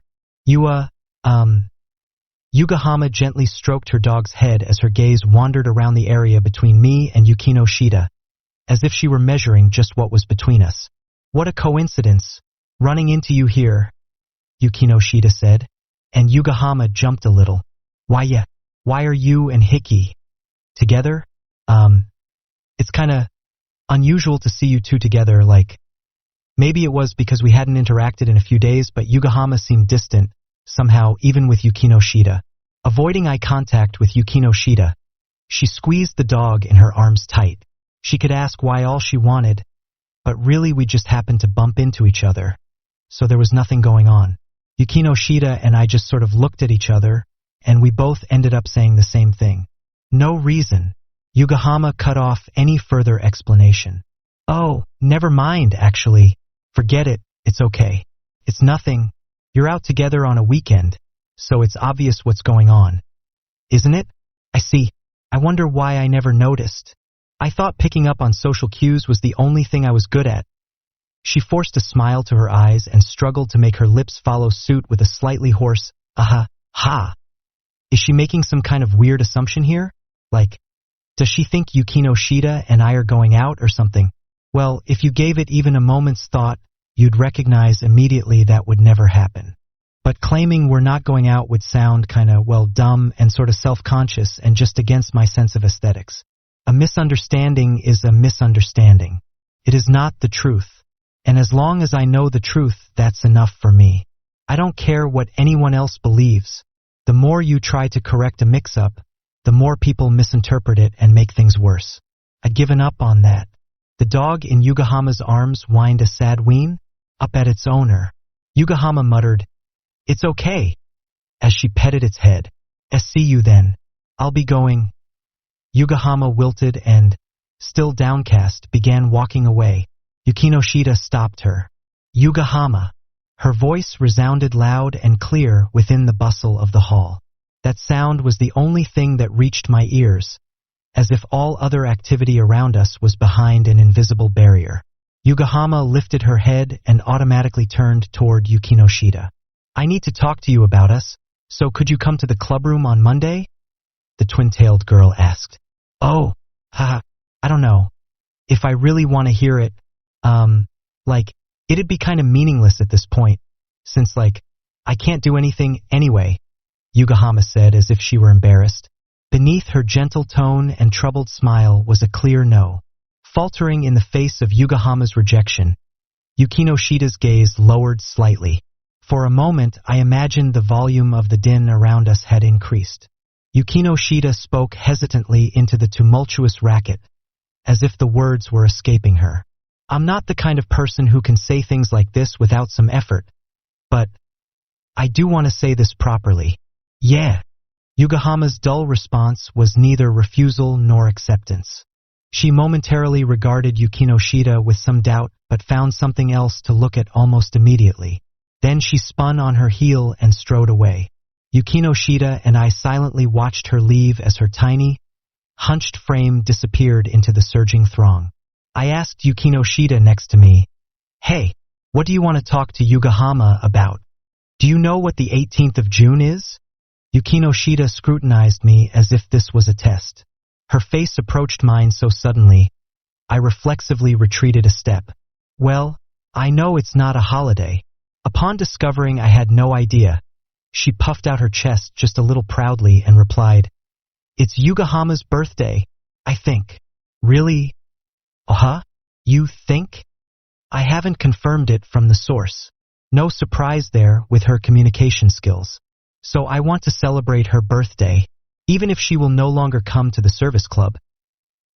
Yugahama gently stroked her dog's head as her gaze wandered around the area between me and Yukinoshita, as if she were measuring just what was between us. What a coincidence, running into you here, Yukinoshita said, and Yugahama jumped a little. Why are you and Hiki together? It's kinda unusual to see you two together, like, maybe it was because we hadn't interacted in a few days, but Yugahama seemed distant, somehow, even with Yukinoshita. Avoiding eye contact with Yukinoshita, she squeezed the dog in her arms tight. She could ask why all she wanted, but really we just happened to bump into each other, so there was nothing going on. Yukinoshita and I just sort of looked at each other, and we both ended up saying the same thing. No reason. Yugahama cut off any further explanation. Oh, never mind, actually. Forget it, it's okay. It's nothing. You're out together on a weekend, so it's obvious what's going on. Isn't it? I see. I wonder why I never noticed. I thought picking up on social cues was the only thing I was good at. She forced a smile to her eyes and struggled to make her lips follow suit with a slightly hoarse, ha. Is she making some kind of weird assumption here? Like, Does she think Yukino Shida and I are going out or something? Well, if you gave it even a moment's thought, you'd recognize immediately that would never happen. But claiming we're not going out would sound kinda, well, dumb and sorta self-conscious and just against my sense of aesthetics. A misunderstanding is a misunderstanding. It is not the truth. And as long as I know the truth, that's enough for me. I don't care what anyone else believes. The more you try to correct a mix-up, the more people misinterpret it and make things worse. I've given up on that. The dog in Yugahama's arms whined a sad ween up at its owner. Yugahama muttered, "It's okay," as she petted its head. "See you then. I'll be going." Yugahama wilted and, still downcast, began walking away. Yukino Shida stopped her. "Yugahama." Her voice resounded loud and clear within the bustle of the hall. That sound was the only thing that reached my ears, as if all other activity around us was behind an invisible barrier. Yugahama lifted her head and automatically turned toward Yukino Shida. "I need to talk to you about us, so could you come to the clubroom on Monday?" the twin-tailed girl asked. "Oh, haha, I don't know. If I really want to hear it, it'd be kind of meaningless at this point, since, I can't do anything anyway," Yugahama said as if she were embarrassed. Beneath her gentle tone and troubled smile was a clear no. Faltering in the face of Yugahama's rejection, Yukino Shida's gaze lowered slightly. For a moment, I imagined the volume of the din around us had increased. Yukino Shida spoke hesitantly into the tumultuous racket, as if the words were escaping her. "I'm not the kind of person who can say things like this without some effort, but I do want to say this properly." "Yeah." Yugahama's dull response was neither refusal nor acceptance. She momentarily regarded Yukino Shida with some doubt, but found something else to look at almost immediately. Then she spun on her heel and strode away. Yukino Shida and I silently watched her leave as her tiny, hunched frame disappeared into the surging throng. I asked Yukino Shida next to me, "Hey, what do you want to talk to Yugahama about? Do you know what the 18th of June is?" Yukino Shida scrutinized me as if this was a test. Her face approached mine so suddenly, I reflexively retreated a step. "Well, I know it's not a holiday." Upon discovering I had no idea, she puffed out her chest just a little proudly and replied, "It's Yugahama's birthday, I think." "Really? Uh-huh? You think?" I haven't confirmed it from the source. No surprise there with her communication skills. So I want to celebrate her birthday, even if she will no longer come to the service club.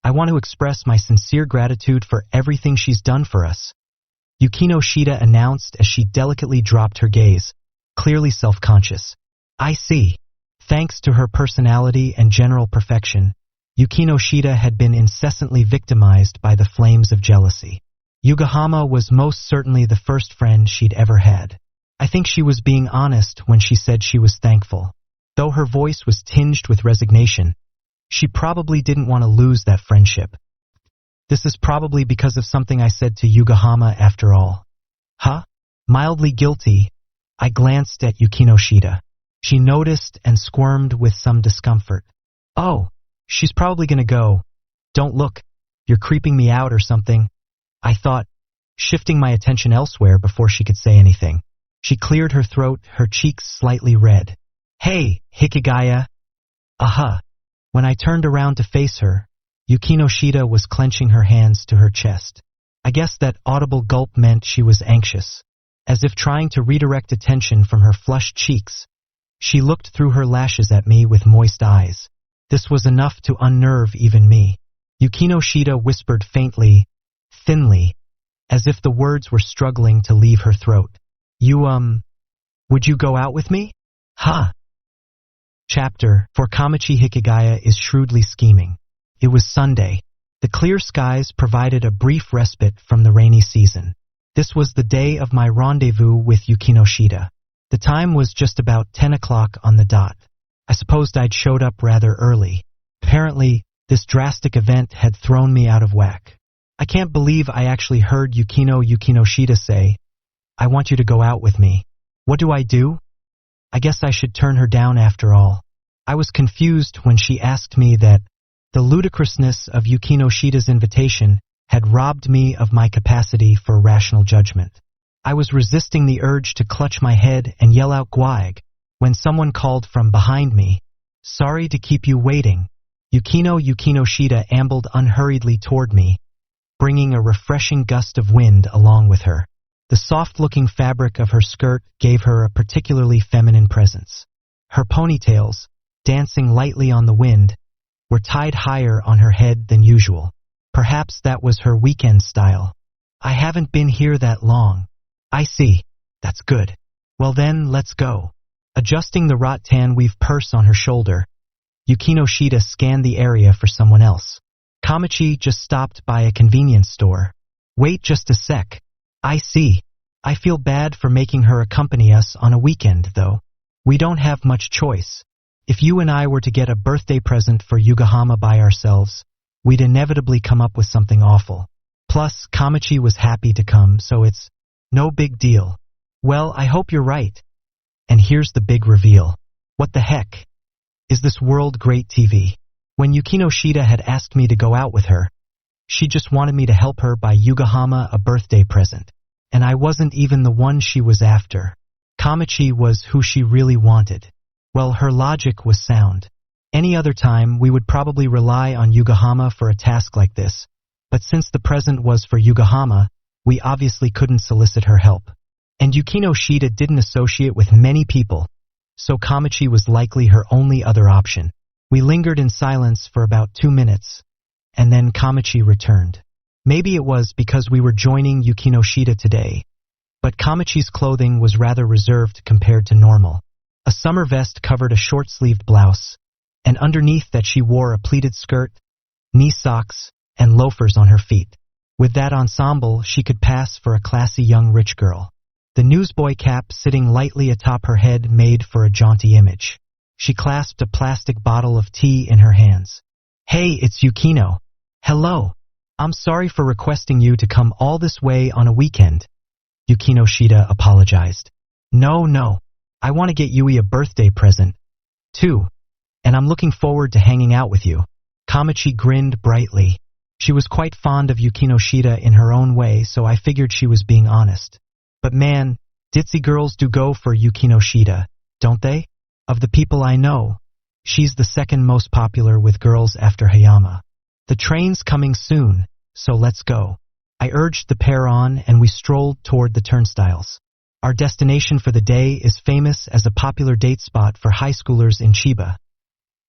I want to express my sincere gratitude for everything she's done for us," Yukino Shida announced as she delicately dropped her gaze, clearly self-conscious. "I see." Thanks to her personality and general perfection, Yukino Shida had been incessantly victimized by the flames of jealousy. Yugahama was most certainly the first friend she'd ever had. I think she was being honest when she said she was thankful. Though her voice was tinged with resignation, she probably didn't want to lose that friendship. This is probably because of something I said to Yugahama after all. "Huh?" Mildly guilty, I glanced at Yukino Shida. She noticed and squirmed with some discomfort. "Oh, she's probably gonna go. Don't look, you're creeping me out or something," I thought, shifting my attention elsewhere before she could say anything. She cleared her throat, her cheeks slightly red. "Hey, Hikigaya." "Uh-huh." When I turned around to face her, Yukino Shida was clenching her hands to her chest. I guess that audible gulp meant she was anxious. As if trying to redirect attention from her flushed cheeks, she looked through her lashes at me with moist eyes. This was enough to unnerve even me. Yukino Shida whispered faintly, thinly, as if the words were struggling to leave her throat. Would you go out with me?" "Huh." Chapter, for Kamichi Hikigaya is shrewdly scheming. It was Sunday. The clear skies provided a brief respite from the rainy season. This was the day of my rendezvous with Yukino Shida. The time was just about 10 o'clock on the dot. I supposed I'd showed up rather early. Apparently, this drastic event had thrown me out of whack. I can't believe I actually heard Yukino Shida say, "I want you to go out with me." What do? I guess I should turn her down after all. I was confused when she asked me that. The ludicrousness of Yukinoshida's invitation had robbed me of my capacity for rational judgment. I was resisting the urge to clutch my head and yell out "Gwaig" when someone called from behind me, "Sorry to keep you waiting." Yukinoshida ambled unhurriedly toward me, bringing a refreshing gust of wind along with her. The soft-looking fabric of her skirt gave her a particularly feminine presence. Her ponytails, dancing lightly on the wind, were tied higher on her head than usual. Perhaps that was her weekend style. "I haven't been here that long." "I see. That's good. Well then, let's go." Adjusting the rattan weave purse on her shoulder, Yukinoshida scanned the area for someone else. "Kamachi just stopped by a convenience store." "Wait just a sec." "I see. I feel bad for making her accompany us on a weekend, though. We don't have much choice. If you and I were to get a birthday present for Yugahama by ourselves, we'd inevitably come up with something awful. Plus, Kamachi was happy to come, so it's no big deal." "Well, I hope you're right." And here's the big reveal. What the heck? Is this world great TV? When Yukinoshida had asked me to go out with her, she just wanted me to help her buy Yugahama a birthday present. And I wasn't even the one she was after. Kamachi was who she really wanted. Well, her logic was sound. Any other time, we would probably rely on Yugahama for a task like this, but since the present was for Yugahama, we obviously couldn't solicit her help. And Yukinoshida didn't associate with many people, so Kamachi was likely her only other option. We lingered in silence for about 2 minutes, and then Kamachi returned. Maybe it was because we were joining Yukinoshida today, but Kamachi's clothing was rather reserved compared to normal. A summer vest covered a short-sleeved blouse, and underneath that she wore a pleated skirt, knee socks, and loafers on her feet. With that ensemble, she could pass for a classy young rich girl. The newsboy cap sitting lightly atop her head made for a jaunty image. She clasped a plastic bottle of tea in her hands. "Hey, it's Yukino." "Hello. I'm sorry for requesting you to come all this way on a weekend." Yukinoshida apologized. No. I want to get Yui a birthday present, too. And I'm looking forward to hanging out with you." Kamachi grinned brightly. She was quite fond of Yukinoshida in her own way, so I figured she was being honest. But man, ditzy girls do go for Yukinoshida, don't they? Of the people I know, she's the second most popular with girls after Hayama. "The train's coming soon, so let's go." I urged the pair on, and we strolled toward the turnstiles. Our destination for the day is famous as a popular date spot for high schoolers in Chiba,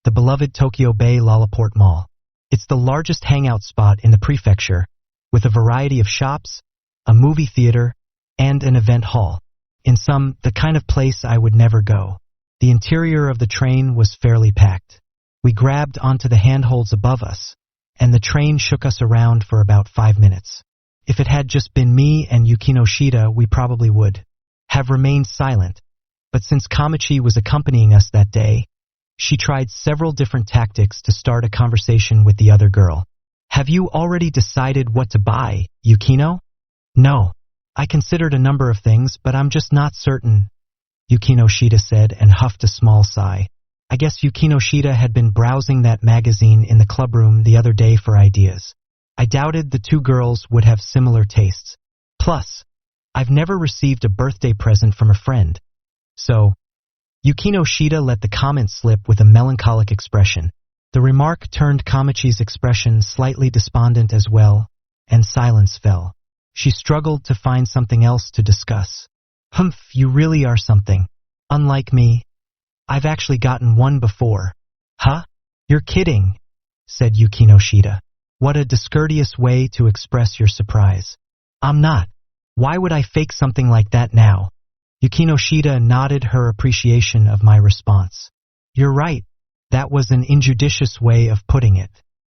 the beloved Tokyo Bay Lalaport Mall. It's the largest hangout spot in the prefecture, with a variety of shops, a movie theater, and an event hall. In sum, the kind of place I would never go. The interior of the train was fairly packed. We grabbed onto the handholds above us, and the train shook us around for about 5 minutes. If it had just been me and Yukinoshida, we probably would have remained silent, but since Kamachi was accompanying us that day, she tried several different tactics to start a conversation with the other girl. "Have you already decided what to buy, Yukino?" "No. I considered a number of things, but I'm just not certain," Yukinoshida said and huffed a small sigh. I guess Yukinoshida had been browsing that magazine in the clubroom the other day for ideas. I doubted the two girls would have similar tastes. Plus, I've never received a birthday present from a friend. So, Yukinoshida let the comment slip with a melancholic expression. The remark turned Kamachi's expression slightly despondent as well, and silence fell. She struggled to find something else to discuss. "Humph, you really are something. Unlike me. I've actually gotten one before." "Huh? You're kidding," said Yukinoshida. "What a discourteous way to express your surprise." "I'm not. Why would I fake something like that now?" Yukinoshida nodded her appreciation of my response. "You're right. That was an injudicious way of putting it.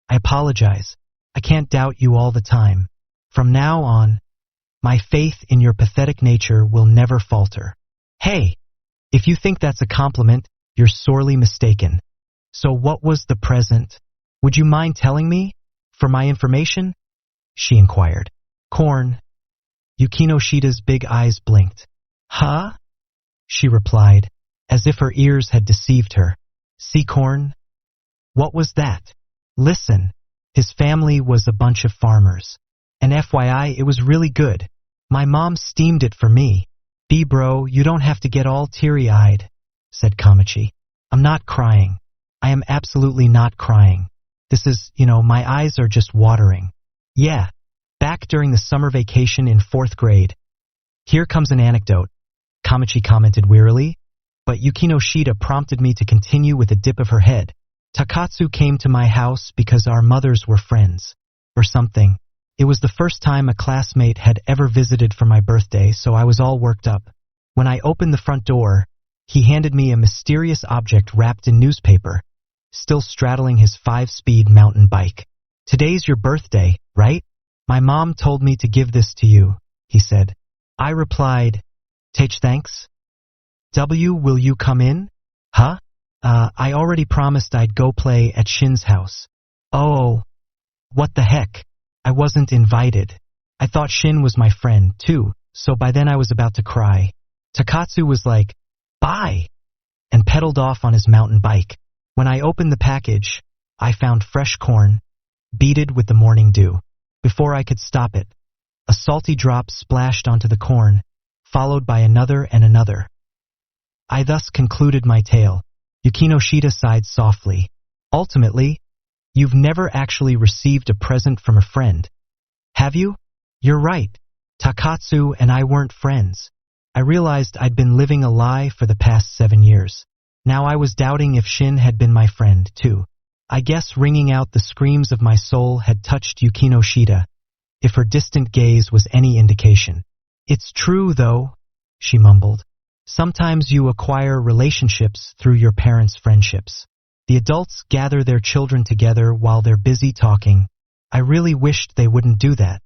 I apologize. I can't doubt you all the time. From now on, my faith in your pathetic nature will never falter." "Hey, if you think that's a compliment, you're sorely mistaken. So what was the present? Would you mind telling me? For my information?" she inquired. "Corn." Yukinoshida's big eyes blinked. "Huh?" she replied, as if her ears had deceived her. "See corn? What was that?" Listen, his family was a bunch of farmers. And FYI, it was really good. My mom steamed it for me. Bro, you don't have to get all teary-eyed, said Kamachi. I'm not crying. I am absolutely not crying. This is, my eyes are just watering. Yeah, back during the summer vacation in 4th grade. Here comes an anecdote, Kamachi commented wearily, but Yukino Shida prompted me to continue with a dip of her head. Takatsu came to my house because our mothers were friends, or something. It was the first time a classmate had ever visited for my birthday, so I was all worked up. When I opened the front door, he handed me a mysterious object wrapped in newspaper, still straddling his 5-speed mountain bike. Today's your birthday, right? My mom told me to give this to you, he said. I replied, Take thanks. Will you come in? Huh? I already promised I'd go play at Shin's house. Oh, what the heck? I wasn't invited. I thought Shin was my friend, too, so by then I was about to cry. Takatsu was like, bye, and pedaled off on his mountain bike. When I opened the package, I found fresh corn, beaded with the morning dew. Before I could stop it, a salty drop splashed onto the corn, followed by another and another. I thus concluded my tale. Yukino Shida sighed softly. Ultimately, you've never actually received a present from a friend. Have you? You're right. Takatsu and I weren't friends. I realized I'd been living a lie for the past 7 years. Now I was doubting if Shin had been my friend, too. I guess wringing out the screams of my soul had touched Yukino Shida, if her distant gaze was any indication. It's true, though, she mumbled. Sometimes you acquire relationships through your parents' friendships. The adults gather their children together while they're busy talking. I really wished they wouldn't do that.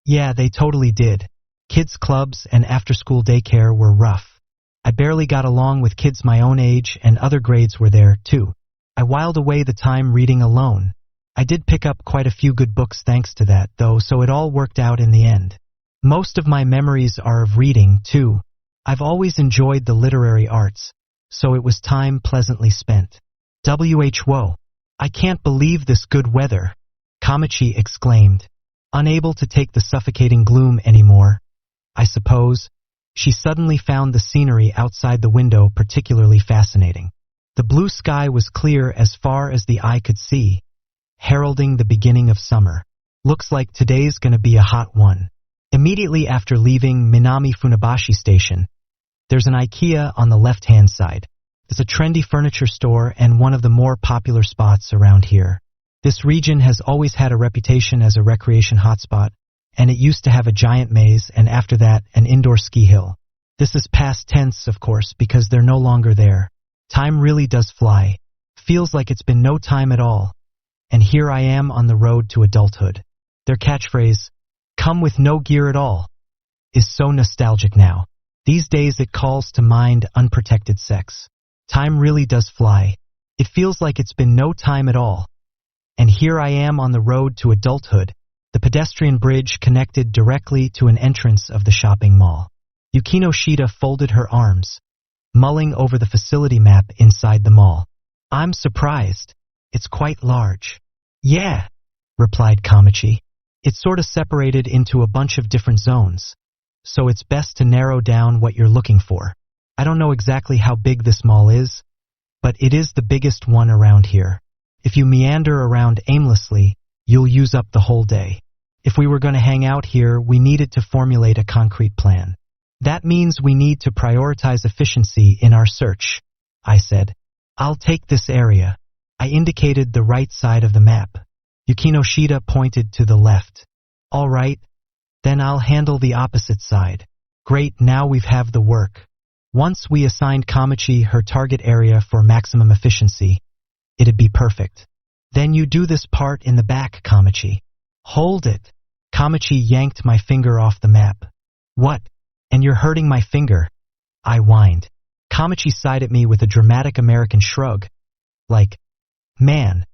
Yeah, they totally did. Kids' clubs and after-school daycare were rough. I barely got along with kids my own age, and other grades were there, too. I whiled away the time reading alone. I did pick up quite a few good books thanks to that, though, so it all worked out in the end. Most of my memories are of reading, too. I've always enjoyed the literary arts, so it was time pleasantly spent. Whoa. I can't believe this good weather, Kamachi exclaimed, unable to take the suffocating gloom anymore. I suppose. She suddenly found the scenery outside the window particularly fascinating. The blue sky was clear as far as the eye could see, heralding the beginning of summer. Looks like today's gonna be a hot one. Immediately after leaving Minami Funabashi Station, there's an IKEA on the left-hand side. It's a trendy furniture store and one of the more popular spots around here. This region has always had a reputation as a recreation hotspot, and it used to have a giant maze and after that an indoor ski hill. This is past tense, of course, because they're no longer there. Time really does fly. Feels like it's been no time at all. And here I am on the road to adulthood. Their catchphrase, "Come with no gear at all," is so nostalgic now. These days it calls to mind unprotected sex. Time really does fly. It feels like it's been no time at all. And here I am on the road to adulthood, the pedestrian bridge connected directly to an entrance of the shopping mall. Yukino Shida folded her arms, mulling over the facility map inside the mall. I'm surprised. It's quite large. Yeah, replied Kamachi. It's sort of separated into a bunch of different zones, so it's best to narrow down what you're looking for. I don't know exactly how big this mall is, but it is the biggest one around here. If you meander around aimlessly, you'll use up the whole day. If we were going to hang out here, we needed to formulate a concrete plan. That means we need to prioritize efficiency in our search, I said. I'll take this area. I indicated the right side of the map. Yukino Shida pointed to the left. All right, then I'll handle the opposite side. Great, now we have the work. Once we assigned Kamachi her target area for maximum efficiency, it'd be perfect. Then you do this part in the back, Kamachi. Hold it. Kamachi yanked my finger off the map. What? And you're hurting my finger? I whined. Kamachi sighed at me with a dramatic American shrug. Like, man,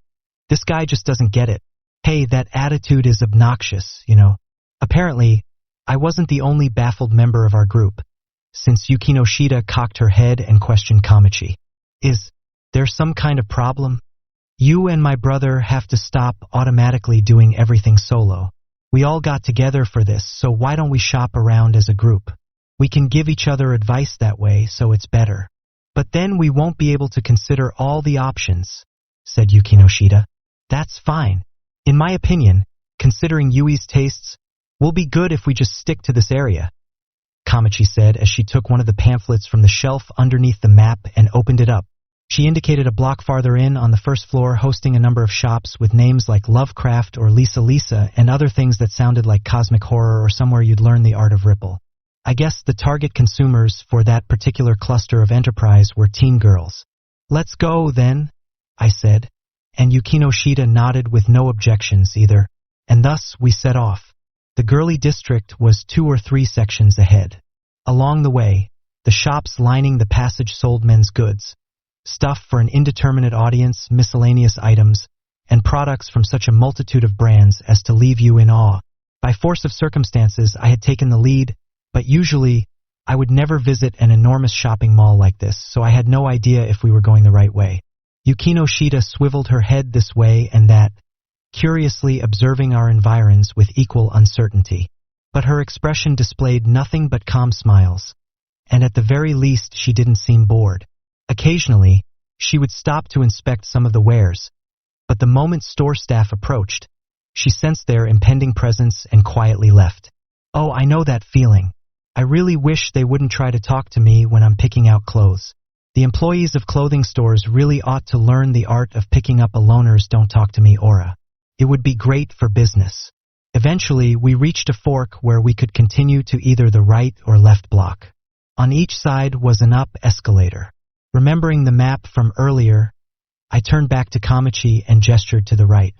this guy just doesn't get it. Hey, that attitude is obnoxious, you know. Apparently, I wasn't the only baffled member of our group, since Yukino Shida cocked her head and questioned Kamachi. Is there some kind of problem? You and my brother have to stop automatically doing everything solo. We all got together for this, so why don't we shop around as a group? We can give each other advice that way, so it's better. But then we won't be able to consider all the options, said Yukinoshita. That's fine. In my opinion, considering Yui's tastes, we'll be good if we just stick to this area, Kamachi said as she took one of the pamphlets from the shelf underneath the map and opened it up. She indicated a block farther in on the first floor hosting a number of shops with names like Lovecraft or Lisa Lisa and other things that sounded like cosmic horror or somewhere you'd learn the art of ripple. I guess the target consumers for that particular cluster of enterprise were teen girls. Let's go, then, I said, and Yukinoshita nodded with no objections either, and thus we set off. The girly district was 2 or 3 sections ahead. Along the way, the shops lining the passage sold men's goods, stuff for an indeterminate audience, miscellaneous items, and products from such a multitude of brands as to leave you in awe. By force of circumstances, I had taken the lead, but usually, I would never visit an enormous shopping mall like this, so I had no idea if we were going the right way. Yukinoshita swiveled her head this way and that, curiously observing our environs with equal uncertainty. But her expression displayed nothing but calm smiles, and at the very least she didn't seem bored. Occasionally, she would stop to inspect some of the wares, but the moment store staff approached, she sensed their impending presence and quietly left. Oh, I know that feeling. I really wish they wouldn't try to talk to me when I'm picking out clothes. The employees of clothing stores really ought to learn the art of picking up a loner's don't talk to me aura. It would be great for business. Eventually, we reached a fork where we could continue to either the right or left block. On each side was an up escalator. Remembering the map from earlier, I turned back to Kamachi and gestured to the right.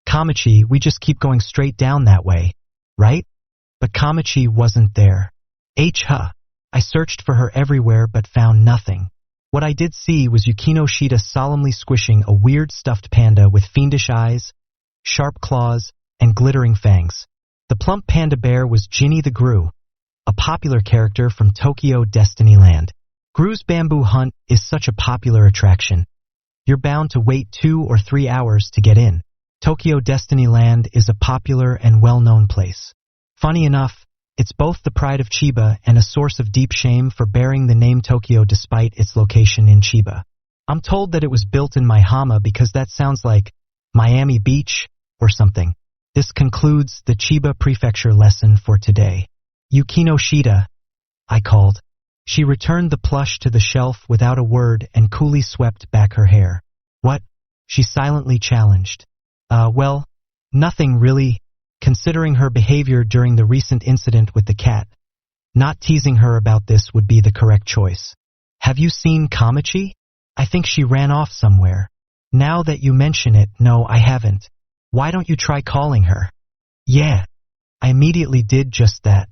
Kamachi, we just keep going straight down that way, right? But Kamachi wasn't there. I searched for her everywhere but found nothing. What I did see was Yukinoshita solemnly squishing a weird stuffed panda with fiendish eyes, sharp claws, and glittering fangs. The plump panda bear was Ginny the Gru, a popular character from Tokyo Destinyland. Gru's bamboo hunt is such a popular attraction. You're bound to wait 2 or 3 hours to get in. Tokyo Destinyland is a popular and well-known place. Funny enough, it's both the pride of Chiba and a source of deep shame for bearing the name Tokyo despite its location in Chiba. I'm told that it was built in Maihama because that sounds like Miami Beach or something. This concludes the Chiba Prefecture lesson for today. Yukinoshita, I called. She returned the plush to the shelf without a word and coolly swept back her hair. What? She silently challenged. Well, nothing really. Considering her behavior during the recent incident with the cat, not teasing her about this would be the correct choice. Have you seen Kamachi? I think she ran off somewhere. Now that you mention it, no, I haven't. Why don't you try calling her? Yeah. I immediately did just that.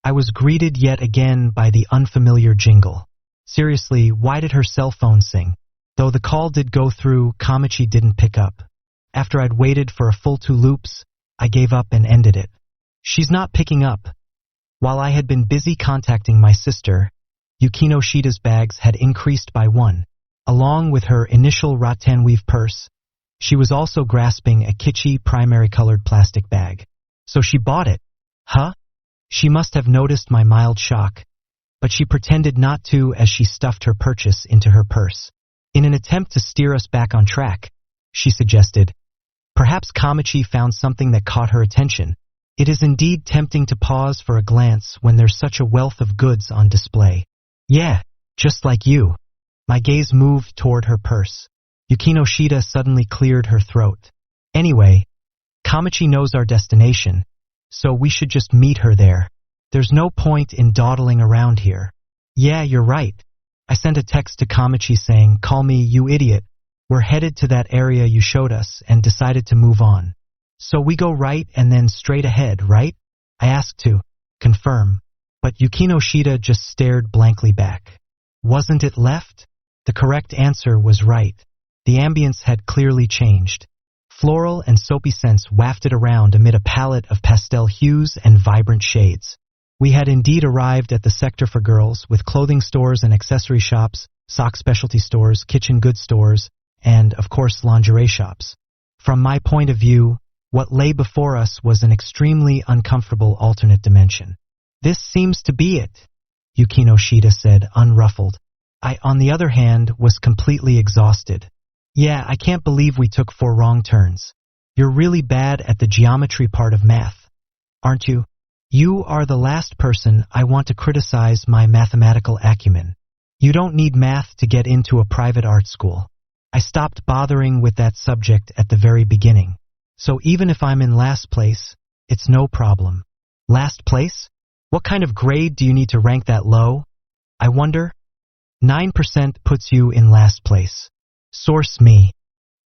I was greeted yet again by the unfamiliar jingle. Seriously, why did her cell phone sing? Though the call did go through, Kamachi didn't pick up. After I'd waited for a full 2 loops, I gave up and ended it. She's not picking up. While I had been busy contacting my sister, Yukinoshita's bags had increased by 1. Along with her initial rattan-weave purse, she was also grasping a kitschy primary-colored plastic bag. So she bought it. Huh? She must have noticed my mild shock, but she pretended not to as she stuffed her purchase into her purse. In an attempt to steer us back on track, she suggested, perhaps Kamachi found something that caught her attention. It is indeed tempting to pause for a glance when there's such a wealth of goods on display. Yeah, just like you. My gaze moved toward her purse. Yukinoshita suddenly cleared her throat. Anyway, Kamachi knows our destination, so we should just meet her there. There's no point in dawdling around here. Yeah, you're right. I sent a text to Kamachi saying, call me, you idiot. We're headed to that area you showed us and decided to move on. So we go right and then straight ahead, right? I asked to confirm, but Yukinoshita just stared blankly back. Wasn't it left? The correct answer was right. The ambience had clearly changed. Floral and soapy scents wafted around amid a palette of pastel hues and vibrant shades. We had indeed arrived at the sector for girls, with clothing stores and accessory shops, sock specialty stores, kitchen goods stores, and, of course, lingerie shops. From my point of view, what lay before us was an extremely uncomfortable alternate dimension. This seems to be it, Yukino Shida said, unruffled. I, on the other hand, was completely exhausted. Yeah, I can't believe we took 4 wrong turns. You're really bad at the geometry part of math, aren't you? You are the last person I want to criticize my mathematical acumen. You don't need math to get into a private art school. I stopped bothering with that subject at the very beginning. So even if I'm in last place, it's no problem. Last place? What kind of grade do you need to rank that low? I wonder. 9% puts you in last place. Source me.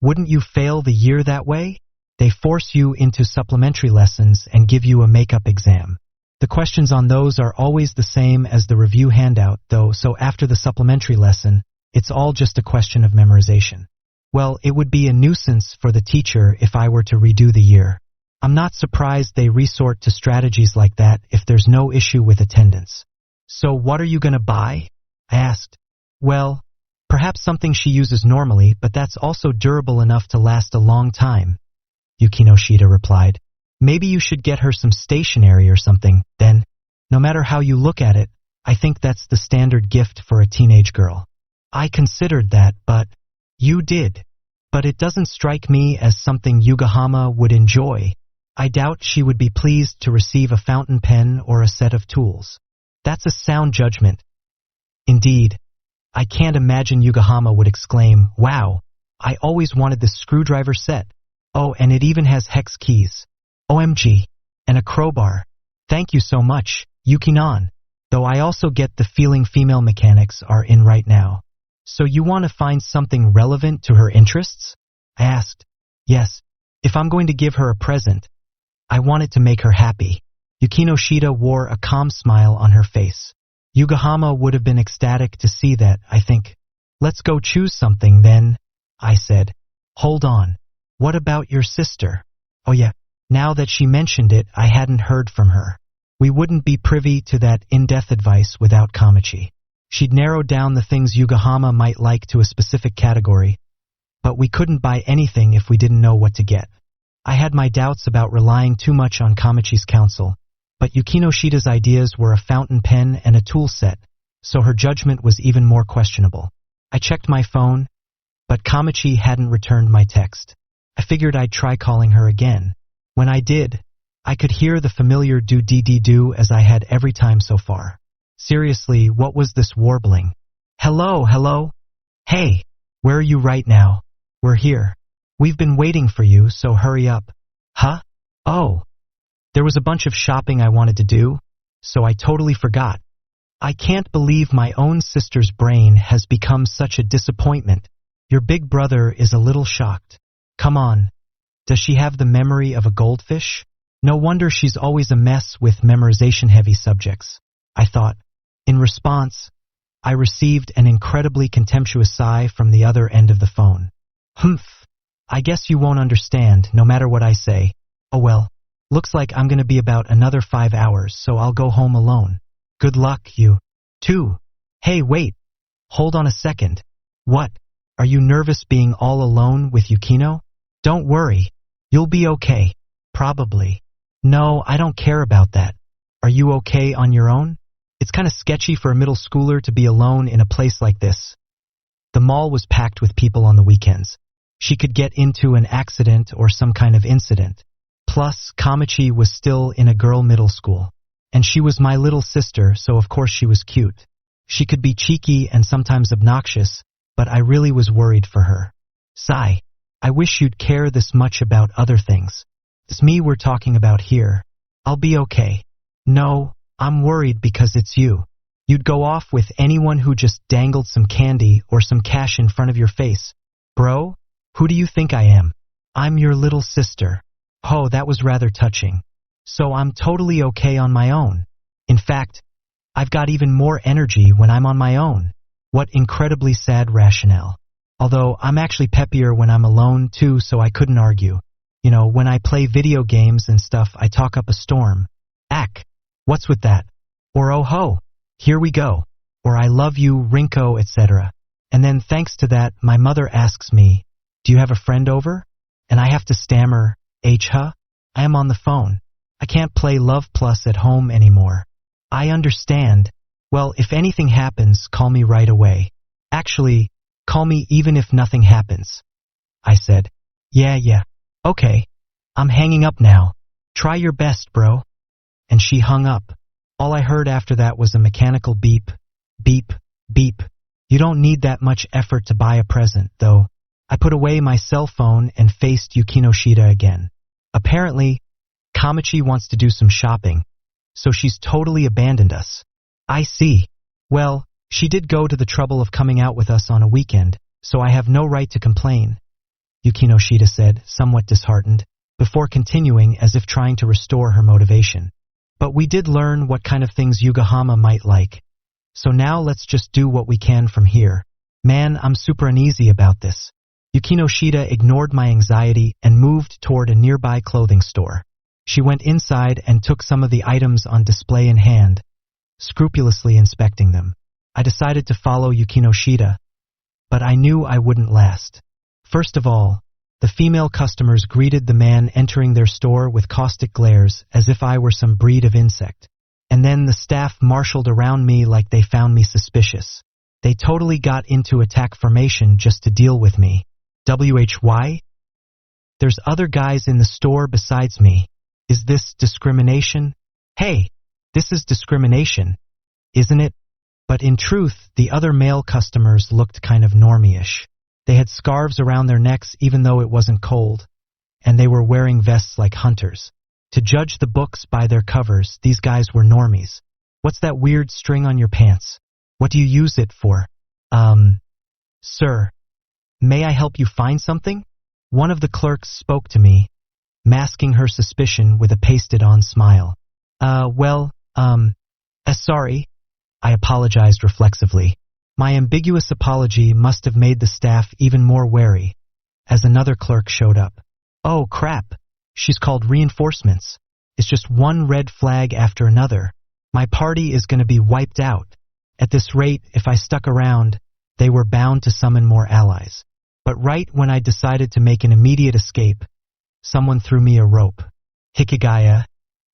Wouldn't you fail the year that way? They force you into supplementary lessons and give you a makeup exam. The questions on those are always the same as the review handout, though, so after the supplementary lesson, it's all just a question of memorization. Well, it would be a nuisance for the teacher if I were to redo the year. I'm not surprised they resort to strategies like that if there's no issue with attendance. So what are you going to buy? I asked. Well, perhaps something she uses normally, but that's also durable enough to last a long time, Yukino Shida replied. Maybe you should get her some stationery or something, then. No matter how you look at it, I think that's the standard gift for a teenage girl. I considered that, but you did. But it doesn't strike me as something Yugahama would enjoy. I doubt she would be pleased to receive a fountain pen or a set of tools. That's a sound judgment. Indeed, I can't imagine Yugahama would exclaim, "Wow, I always wanted this screwdriver set. Oh, and it even has hex keys. OMG, and a crowbar. Thank you so much, Yukinon." Though I also get the feeling female mechanics are in right now. So you want to find something relevant to her interests? I asked. Yes, if I'm going to give her a present, I want it to make her happy. Yukino Shida wore a calm smile on her face. Yugahama would have been ecstatic to see that, I think. Let's go choose something then, I said. Hold on. What about your sister? Oh yeah, now that she mentioned it, I hadn't heard from her. We wouldn't be privy to that in-depth advice without Kamachi. She'd narrowed down the things Yugahama might like to a specific category, but we couldn't buy anything if we didn't know what to get. I had my doubts about relying too much on Kamachi's counsel, but Yukino Shida's ideas were a fountain pen and a tool set, so her judgment was even more questionable. I checked my phone, but Kamachi hadn't returned my text. I figured I'd try calling her again. When I did, I could hear the familiar do-dee-dee-do as I had every time so far. Seriously, what was this warbling? Hello, hello? Hey, where are you right now? We're here. We've been waiting for you, so hurry up. Huh? Oh. There was a bunch of shopping I wanted to do, so I totally forgot. I can't believe my own sister's brain has become such a disappointment. Your big brother is a little shocked. Come on. Does she have the memory of a goldfish? No wonder she's always a mess with memorization-heavy subjects, I thought. In response, I received an incredibly contemptuous sigh from the other end of the phone. Humph. I guess you won't understand, no matter what I say. Oh well. Looks like I'm going to be about another 5 hours, so I'll go home alone. Good luck, you. Too. Hey, wait. Hold on a second. What? Are you nervous being all alone with Yukino? Don't worry. You'll be okay. Probably. No, I don't care about that. Are you okay on your own? It's kind of sketchy for a middle schooler to be alone in a place like this. The mall was packed with people on the weekends. She could get into an accident or some kind of incident. Plus, Kamachi was still in a girl middle school. And she was my little sister, so of course she was cute. She could be cheeky and sometimes obnoxious, but I really was worried for her. Sigh. I wish you'd care this much about other things. It's me we're talking about here. I'll be okay. No, I'm worried because it's you. You'd go off with anyone who just dangled some candy or some cash in front of your face. Bro, who do you think I am? I'm your little sister. Oh, that was rather touching. So I'm totally okay on my own. In fact, I've got even more energy when I'm on my own. What incredibly sad rationale. Although I'm actually peppier when I'm alone too, so I couldn't argue. You know, when I play video games and stuff, I talk up a storm. Ack, what's with that? Or oh ho, here we go. Or I love you, Rinko, etc. And then thanks to that, my mother asks me, Do you have a friend over? And I have to stammer, huh? I am on the phone. I can't play Love Plus at home anymore. I understand. Well, if anything happens, call me right away. Actually, call me even if nothing happens. I said, yeah. Okay. I'm hanging up now. Try your best, bro. And she hung up. All I heard after that was a mechanical beep, beep, beep. You don't need that much effort to buy a present, though. I put away my cell phone and faced Yukinoshita again. Apparently, Kamachi wants to do some shopping, so she's totally abandoned us. I see. Well, she did go to the trouble of coming out with us on a weekend, so I have no right to complain, Yukinoshita said, somewhat disheartened, before continuing as if trying to restore her motivation. But we did learn what kind of things Yugahama might like. So now let's just do what we can from here. Man, I'm super uneasy about this. Yukinoshita ignored my anxiety and moved toward a nearby clothing store. She went inside and took some of the items on display in hand, scrupulously inspecting them. I decided to follow Yukinoshita, but I knew I wouldn't last. First of all, the female customers greeted the man entering their store with caustic glares as if I were some breed of insect. And then the staff marshaled around me like they found me suspicious. They totally got into attack formation just to deal with me. WHY? There's other guys in the store besides me. Is this discrimination? Hey, this is discrimination, isn't it? But in truth, the other male customers looked kind of normie-ish. They had scarves around their necks even though it wasn't cold, and they were wearing vests like hunters. To judge the books by their covers, these guys were normies. What's that weird string on your pants? What do you use it for? Sir, may I help you find something? One of the clerks spoke to me, masking her suspicion with a pasted-on smile. Sorry. I apologized reflexively. My ambiguous apology must have made the staff even more wary, as another clerk showed up. Oh, crap. She's called reinforcements. It's just one red flag after another. My party is going to be wiped out. At this rate, if I stuck around, they were bound to summon more allies. But right when I decided to make an immediate escape, someone threw me a rope. Hikigaya,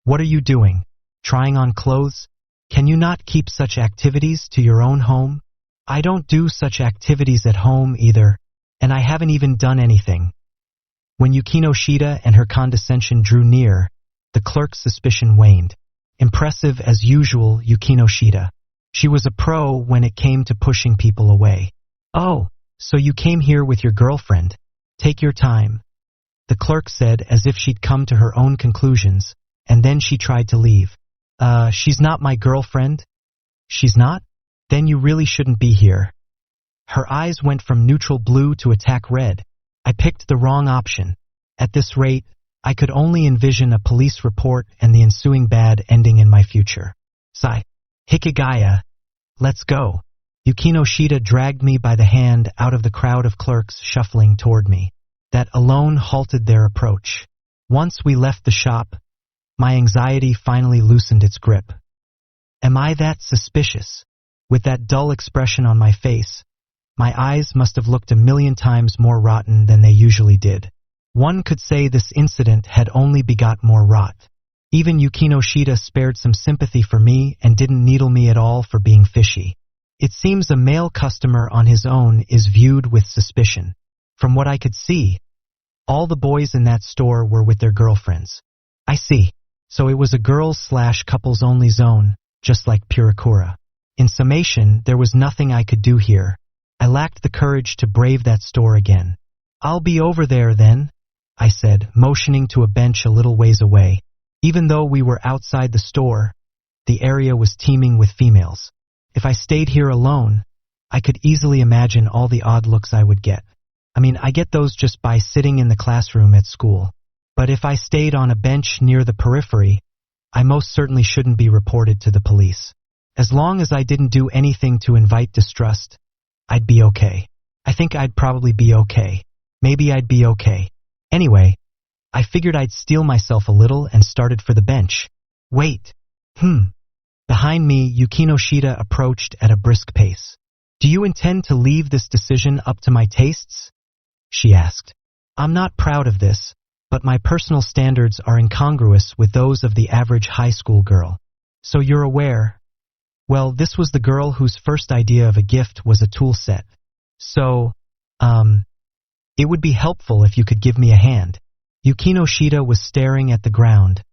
what are you doing? Trying on clothes? Can you not keep such activities to your own home? I don't do such activities at home either, and I haven't even done anything. When Yukinoshita and her condescension drew near, the clerk's suspicion waned. Impressive as usual, Yukinoshita. She was a pro when it came to pushing people away. Oh, so you came here with your girlfriend. Take your time, the clerk said as if she'd come to her own conclusions, and then she tried to leave. She's not my girlfriend? She's not? Then you really shouldn't be here. Her eyes went from neutral blue to attack red. I picked the wrong option. At this rate, I could only envision a police report and the ensuing bad ending in my future. Sigh. Hikigaya, let's go. Yukinoshita dragged me by the hand out of the crowd of clerks shuffling toward me. That alone halted their approach. Once we left the shop, my anxiety finally loosened its grip. Am I that suspicious? With that dull expression on my face, my eyes must have looked 1,000,000 times more rotten than they usually did. One could say this incident had only begot more rot. Even Yukinoshita spared some sympathy for me and didn't needle me at all for being fishy. It seems a male customer on his own is viewed with suspicion. From what I could see, all the boys in that store were with their girlfriends. I see. So it was a girls/couples-only zone, just like Purakura. In summation, there was nothing I could do here. I lacked the courage to brave that store again. I'll be over there then, I said, motioning to a bench a little ways away. Even though we were outside the store, the area was teeming with females. If I stayed here alone, I could easily imagine all the odd looks I would get. I get those just by sitting in the classroom at school. But if I stayed on a bench near the periphery, I most certainly shouldn't be reported to the police. As long as I didn't do anything to invite distrust, I'd be okay. I think I'd probably be okay. Maybe I'd be okay. Anyway, I figured I'd steel myself a little and started for the bench. Wait. Behind me, Yukinoshita approached at a brisk pace. Do you intend to leave this decision up to my tastes? she asked. I'm not proud of this, but my personal standards are incongruous with those of the average high school girl. So you're aware? Well, this was the girl whose first idea of a gift was a tool set. So, it would be helpful if you could give me a hand. Yukino Shida was staring at the ground,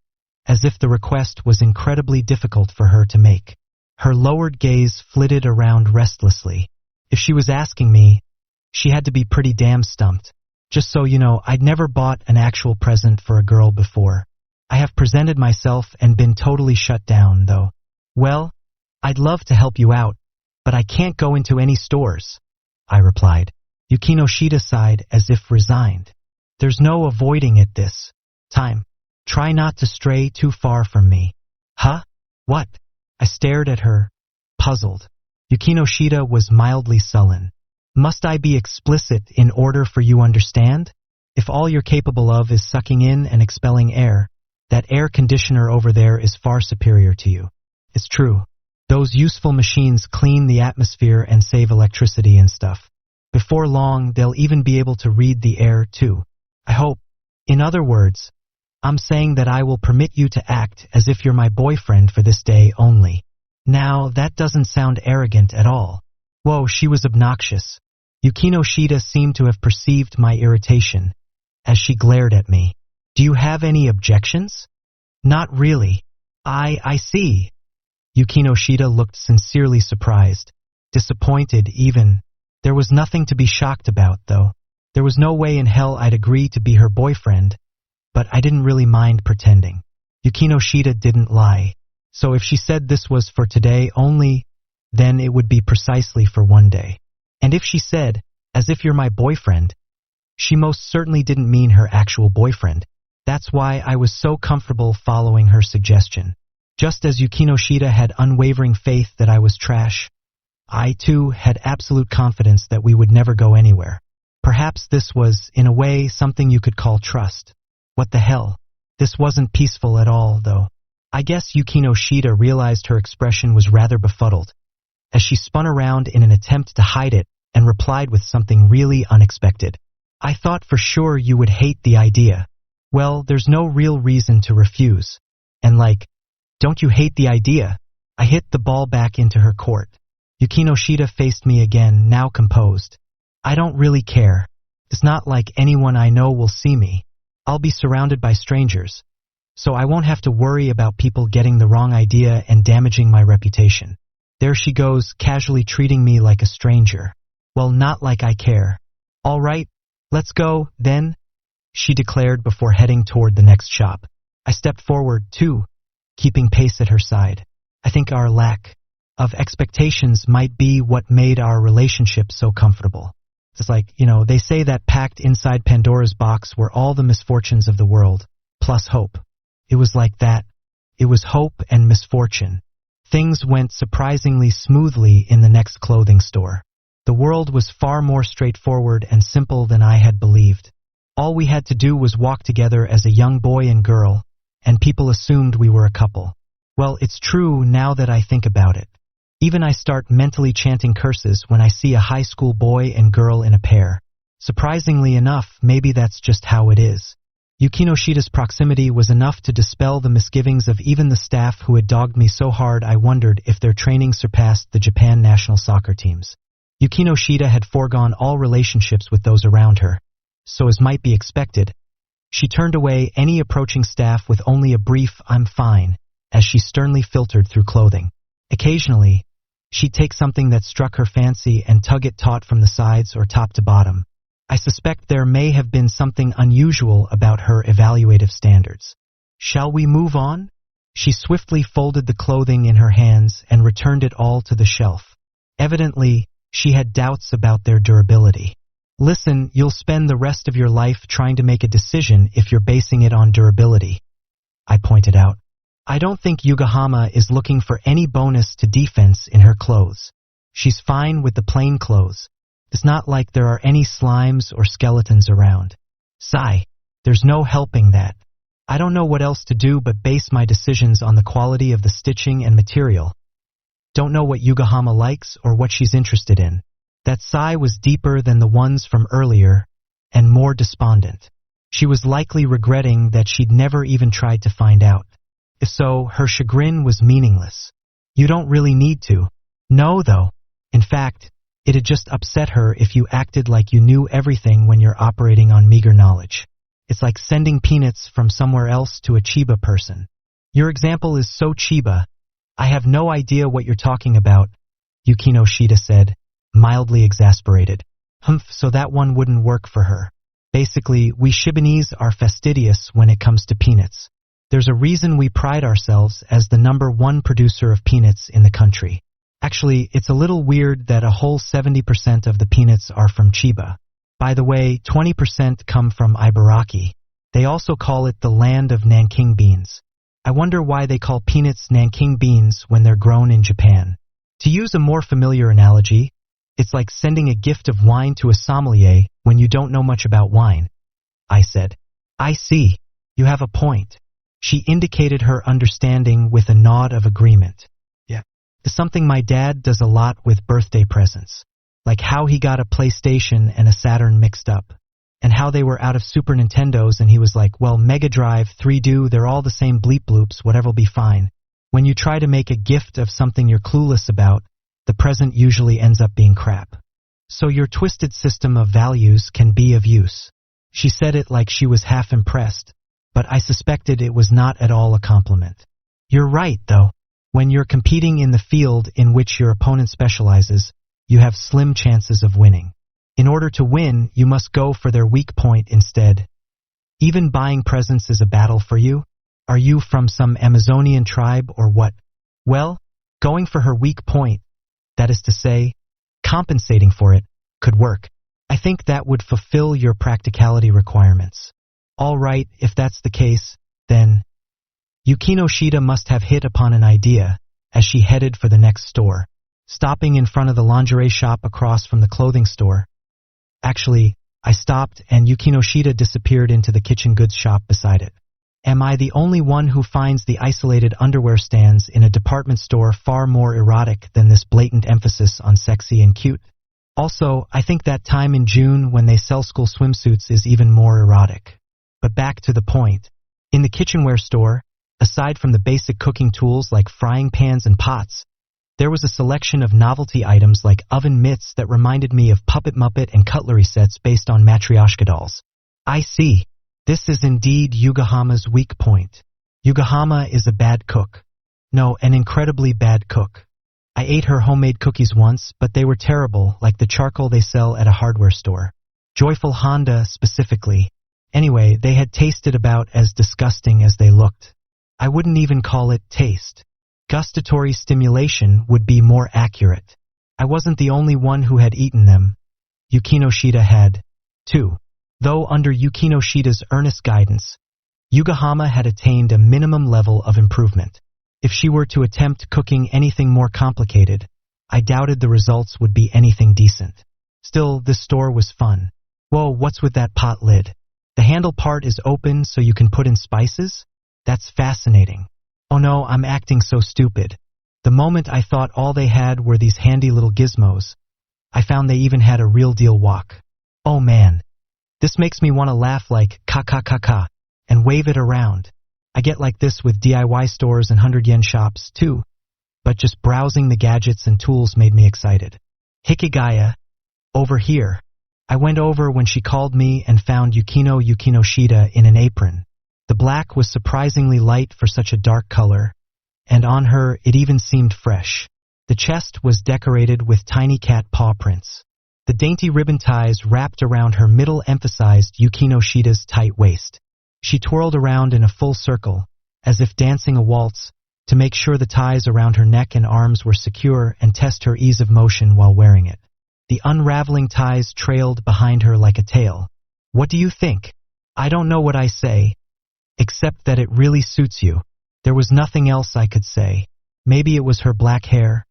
as if the request was incredibly difficult for her to make. Her lowered gaze flitted around restlessly. If she was asking me, she had to be pretty damn stumped. Just so you know, I'd never bought an actual present for a girl before. I have presented myself and been totally shut down, though. Well, I'd love to help you out, but I can't go into any stores, I replied. Yukino Shida sighed as if resigned. There's no avoiding it this time. Try not to stray too far from me. Huh? What? I stared at her, puzzled. Yukino Shida was mildly sullen. Must I be explicit in order for you understand? If all you're capable of is sucking in and expelling air, that air conditioner over there is far superior to you. It's true. Those useful machines clean the atmosphere and save electricity and stuff. Before long, they'll even be able to read the air too. I hope. In other words, I'm saying that I will permit you to act as if you're my boyfriend for this day only. Now, that doesn't sound arrogant at all. Whoa, she was obnoxious. Yukino Shida seemed to have perceived my irritation, as she glared at me. Do you have any objections? Not really. I see. Yukino Shida looked sincerely surprised, disappointed even. There was nothing to be shocked about, though. There was no way in hell I'd agree to be her boyfriend, but I didn't really mind pretending. Yukino Shida didn't lie, so if she said this was for today only, then it would be precisely for one day. And if she said, as if you're my boyfriend, she most certainly didn't mean her actual boyfriend. That's why I was so comfortable following her suggestion. Just as Yukino Shida had unwavering faith that I was trash, I too had absolute confidence that we would never go anywhere. Perhaps this was, in a way, something you could call trust. What the hell? This wasn't peaceful at all, though. I guess Yukino Shida realized her expression was rather befuddled, as she spun around in an attempt to hide it and replied with something really unexpected. I thought for sure you would hate the idea. Well, there's no real reason to refuse. And don't you hate the idea? I hit the ball back into her court. Yukino Shida faced me again, now composed. I don't really care. It's not like anyone I know will see me. I'll be surrounded by strangers, so I won't have to worry about people getting the wrong idea and damaging my reputation. There she goes, casually treating me like a stranger. Well, not like I care. All right, let's go, then, she declared before heading toward the next shop. I stepped forward, too, keeping pace at her side. I think our lack of expectations might be what made our relationship so comfortable. It's they say that packed inside Pandora's box were all the misfortunes of the world, plus hope. It was like that. It was hope and misfortune. Things went surprisingly smoothly in the next clothing store. The world was far more straightforward and simple than I had believed. All we had to do was walk together as a young boy and girl, and people assumed we were a couple. Well, it's true now that I think about it. Even I start mentally chanting curses when I see a high school boy and girl in a pair. Surprisingly enough, maybe that's just how it is. Yukino Shida's proximity was enough to dispel the misgivings of even the staff who had dogged me so hard I wondered if their training surpassed the Japan national soccer teams. Yukino Shida had foregone all relationships with those around her, so as might be expected, she turned away any approaching staff with only a brief "I'm fine," as she sternly filtered through clothing. Occasionally, she'd take something that struck her fancy and tug it taut from the sides or top to bottom. I suspect there may have been something unusual about her evaluative standards. Shall we move on? She swiftly folded the clothing in her hands and returned it all to the shelf. Evidently, she had doubts about their durability. Listen, you'll spend the rest of your life trying to make a decision if you're basing it on durability, I pointed out. I don't think Yugahama is looking for any bonus to defense in her clothes. She's fine with the plain clothes. It's not like there are any slimes or skeletons around. Sigh, there's no helping that. I don't know what else to do but base my decisions on the quality of the stitching and material. Don't know what Yugahama likes or what she's interested in. That sigh was deeper than the ones from earlier, and more despondent. She was likely regretting that she'd never even tried to find out. If so, her chagrin was meaningless. You don't really need to. No, though. In fact, it'd just upset her if you acted like you knew everything when you're operating on meager knowledge. It's like sending peanuts from somewhere else to a Chiba person. Your example is so Chiba. I have no idea what you're talking about, Yukino Shida said, mildly exasperated. Humph, so that one wouldn't work for her. Basically, we Shibanese are fastidious when it comes to peanuts. There's a reason we pride ourselves as the #1 producer of peanuts in the country. Actually, it's a little weird that a whole 70% of the peanuts are from Chiba. By the way, 20% come from Ibaraki. They also call it the land of Nanking beans. I wonder why they call peanuts Nanking beans when they're grown in Japan. To use a more familiar analogy, it's like sending a gift of wine to a sommelier when you don't know much about wine. I said. I see. You have a point. She indicated her understanding with a nod of agreement. Yeah. It's something my dad does a lot with birthday presents. Like how he got a PlayStation and a Saturn mixed up. And how they were out of Super Nintendos and he was like, well, Mega Drive, 3Do, they're all the same bleep bloops, whatever'll be fine. When you try to make a gift of something you're clueless about, the present usually ends up being crap. So your twisted system of values can be of use. She said it like she was half impressed, but I suspected it was not at all a compliment. You're right, though. When you're competing in the field in which your opponent specializes, you have slim chances of winning. In order to win, you must go for their weak point instead. Even buying presents is a battle for you? Are you from some Amazonian tribe or what? Well, going for her weak point, that is to say, compensating for it, could work. I think that would fulfill your practicality requirements. All right, if that's the case, then... Yukino Shida must have hit upon an idea as she headed for the next store, stopping in front of the lingerie shop across from the clothing store. Actually, I stopped and Yukino Shida disappeared into the kitchen goods shop beside it. Am I the only one who finds the isolated underwear stands in a department store far more erotic than this blatant emphasis on sexy and cute? Also, I think that time in June when they sell school swimsuits is even more erotic. But back to the point. In the kitchenware store, aside from the basic cooking tools like frying pans and pots, there was a selection of novelty items like oven mitts that reminded me of Puppet Muppet and cutlery sets based on Matryoshka dolls. I see. This is indeed Yugahama's weak point. Yugahama is a bad cook. No, an incredibly bad cook. I ate her homemade cookies once, but they were terrible, like the charcoal they sell at a hardware store. Joyful Honda, specifically. Anyway, they had tasted about as disgusting as they looked. I wouldn't even call it taste. Gustatory stimulation would be more accurate. I wasn't the only one who had eaten them. Yukino Shida had, too. Though under Yukino Shida's earnest guidance, Yugahama had attained a minimum level of improvement. If she were to attempt cooking anything more complicated, I doubted the results would be anything decent. Still, this store was fun. Whoa, what's with that pot lid? The handle part is open so you can put in spices? That's fascinating. Oh no, I'm acting so stupid. The moment I thought all they had were these handy little gizmos, I found they even had a real deal wok. Oh man. This makes me want to laugh like ka and wave it around. I get like this with DIY stores and 100-yen shops too, but just browsing the gadgets and tools made me excited. Hikigaya, over here. I went over when she called me and found Yukino Shida in an apron. The black was surprisingly light for such a dark color, and on her it even seemed fresh. The chest was decorated with tiny cat paw prints. The dainty ribbon ties wrapped around her middle emphasized Yukino Shida's tight waist. She twirled around in a full circle, as if dancing a waltz, to make sure the ties around her neck and arms were secure and test her ease of motion while wearing it. The unraveling ties trailed behind her like a tail. What do you think? I don't know what I say, except that it really suits you. There was nothing else I could say. Maybe it was her black hair,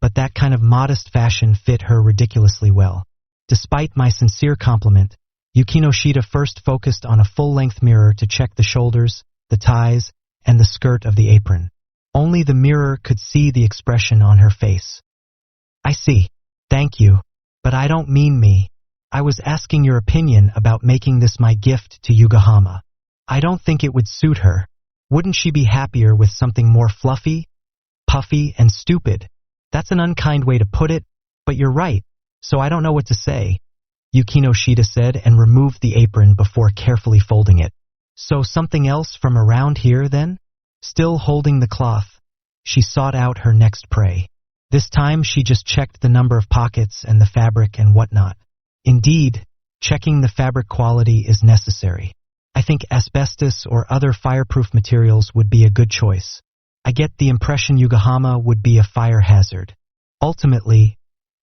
but that kind of modest fashion fit her ridiculously well. Despite my sincere compliment, Yukino Shida first focused on a full-length mirror to check the shoulders, the ties, and the skirt of the apron. Only the mirror could see the expression on her face. I see. Thank you. But I don't mean me. I was asking your opinion about making this my gift to Yugahama. I don't think it would suit her. Wouldn't she be happier with something more fluffy, puffy, and stupid? That's an unkind way to put it, but you're right, so I don't know what to say, Yukinoshita said and removed the apron before carefully folding it. So something else from around here, then? Still holding the cloth, she sought out her next prey. This time she just checked the number of pockets and the fabric and whatnot. Indeed, checking the fabric quality is necessary. I think asbestos or other fireproof materials would be a good choice. I get the impression Yugahama would be a fire hazard. Ultimately,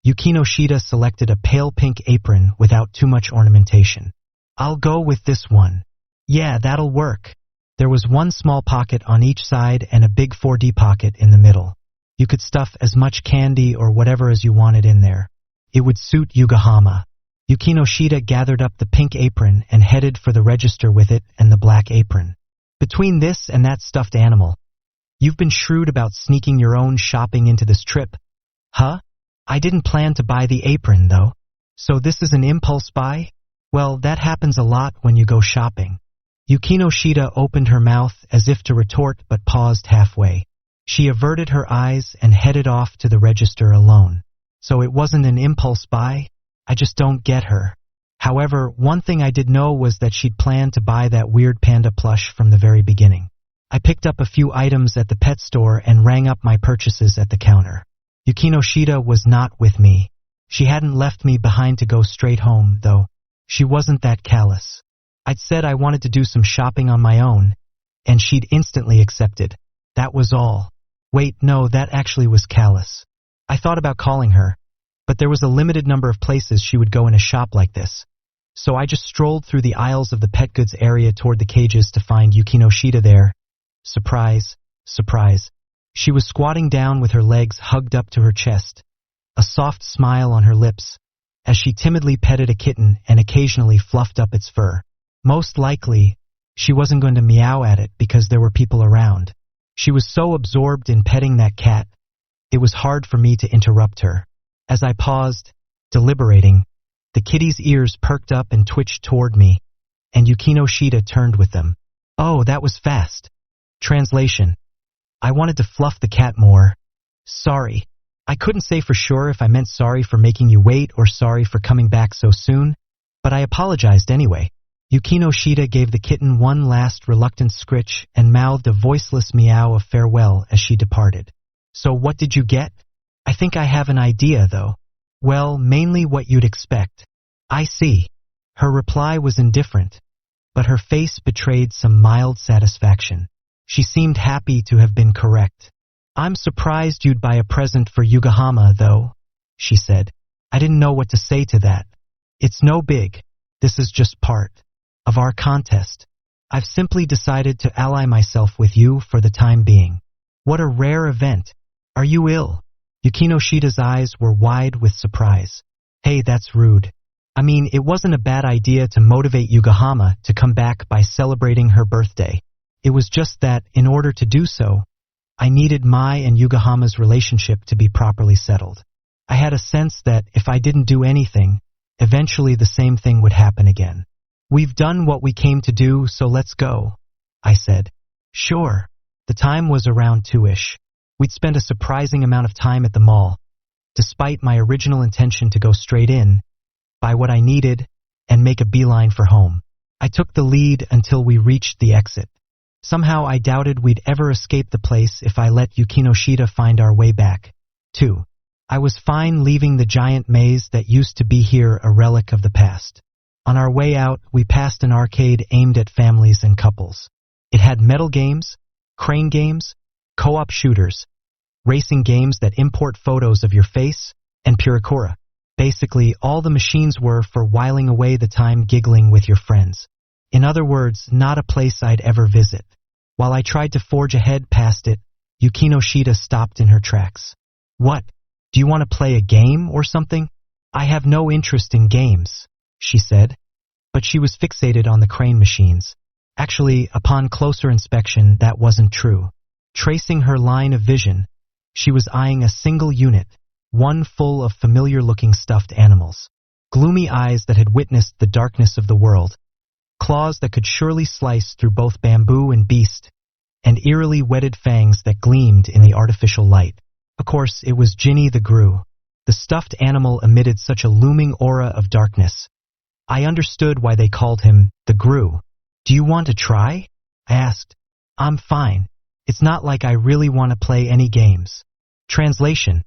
Yukinoshita selected a pale pink apron without too much ornamentation. I'll go with this one. Yeah, that'll work. There was one small pocket on each side and a big 4D pocket in the middle. You could stuff as much candy or whatever as you wanted in there. It would suit Yugahama. Yukinoshita gathered up the pink apron and headed for the register with it and the black apron. Between this and that stuffed animal, you've been shrewd about sneaking your own shopping into this trip. Huh? I didn't plan to buy the apron, though. So this is an impulse buy? Well, that happens a lot when you go shopping. Yukinoshita opened her mouth as if to retort but paused halfway. She averted her eyes and headed off to the register alone. So it wasn't an impulse buy? I just don't get her. However, one thing I did know was that she'd planned to buy that weird panda plush from the very beginning. I picked up a few items at the pet store and rang up my purchases at the counter. Yukinoshita was not with me. She hadn't left me behind to go straight home, though. She wasn't that callous. I'd said I wanted to do some shopping on my own, and she'd instantly accepted. That was all. Wait, no, that actually was callous. I thought about calling her, but there was a limited number of places she would go in a shop like this. So I just strolled through the aisles of the pet goods area toward the cages to find Yukinoshita there. Surprise, surprise. She was squatting down with her legs hugged up to her chest, a soft smile on her lips, as she timidly petted a kitten and occasionally fluffed up its fur. Most likely, she wasn't going to meow at it because there were people around. She was so absorbed in petting that cat, it was hard for me to interrupt her. As I paused, deliberating, the kitty's ears perked up and twitched toward me, and Yukinoshita turned with them. Oh, that was fast. Translation. I wanted to fluff the cat more. Sorry. I couldn't say for sure if I meant sorry for making you wait or sorry for coming back so soon, but I apologized anyway. Yukinoshita gave the kitten one last reluctant scritch and mouthed a voiceless meow of farewell as she departed. So what did you get? I think I have an idea, though. Well, mainly what you'd expect. I see. Her reply was indifferent, but her face betrayed some mild satisfaction. She seemed happy to have been correct. I'm surprised you'd buy a present for Yugahama, though, she said. I didn't know what to say to that. It's no big. This is just part of our contest. I've simply decided to ally myself with you for the time being. What a rare event. Are you ill? Yukinoshita's eyes were wide with surprise. Hey, that's rude. I mean, it wasn't a bad idea to motivate Yugahama to come back by celebrating her birthday. It was just that, in order to do so, I needed my and Yugahama's relationship to be properly settled. I had a sense that if I didn't do anything, eventually the same thing would happen again. We've done what we came to do, so let's go, I said. Sure. The time was around 2-ish. We'd spent a surprising amount of time at the mall, despite my original intention to go straight in, buy what I needed, and make a beeline for home. I took the lead until we reached the exit. Somehow I doubted we'd ever escape the place if I let Yukinoshita find our way back. 2. I was fine leaving the giant maze that used to be here a relic of the past. On our way out, we passed an arcade aimed at families and couples. It had metal games, crane games, co-op shooters, racing games that import photos of your face, and Purikura. Basically, all the machines were for whiling away the time giggling with your friends. In other words, not a place I'd ever visit. While I tried to forge ahead past it, Yukinoshita stopped in her tracks. What? Do you want to play a game or something? I have no interest in games, she said. But she was fixated on the crane machines. Actually, upon closer inspection, that wasn't true. Tracing her line of vision, she was eyeing a single unit, one full of familiar-looking stuffed animals. gloomy eyes that had witnessed the darkness of the world, claws that could surely slice through both bamboo and beast, and eerily whetted fangs that gleamed in the artificial light. Of course, it was Ginny the Grue. The stuffed animal emitted such a looming aura of darkness. I understood why they called him the Grue. "Do you want to try?" I asked. "I'm fine. It's not like I really want to play any games." Translation: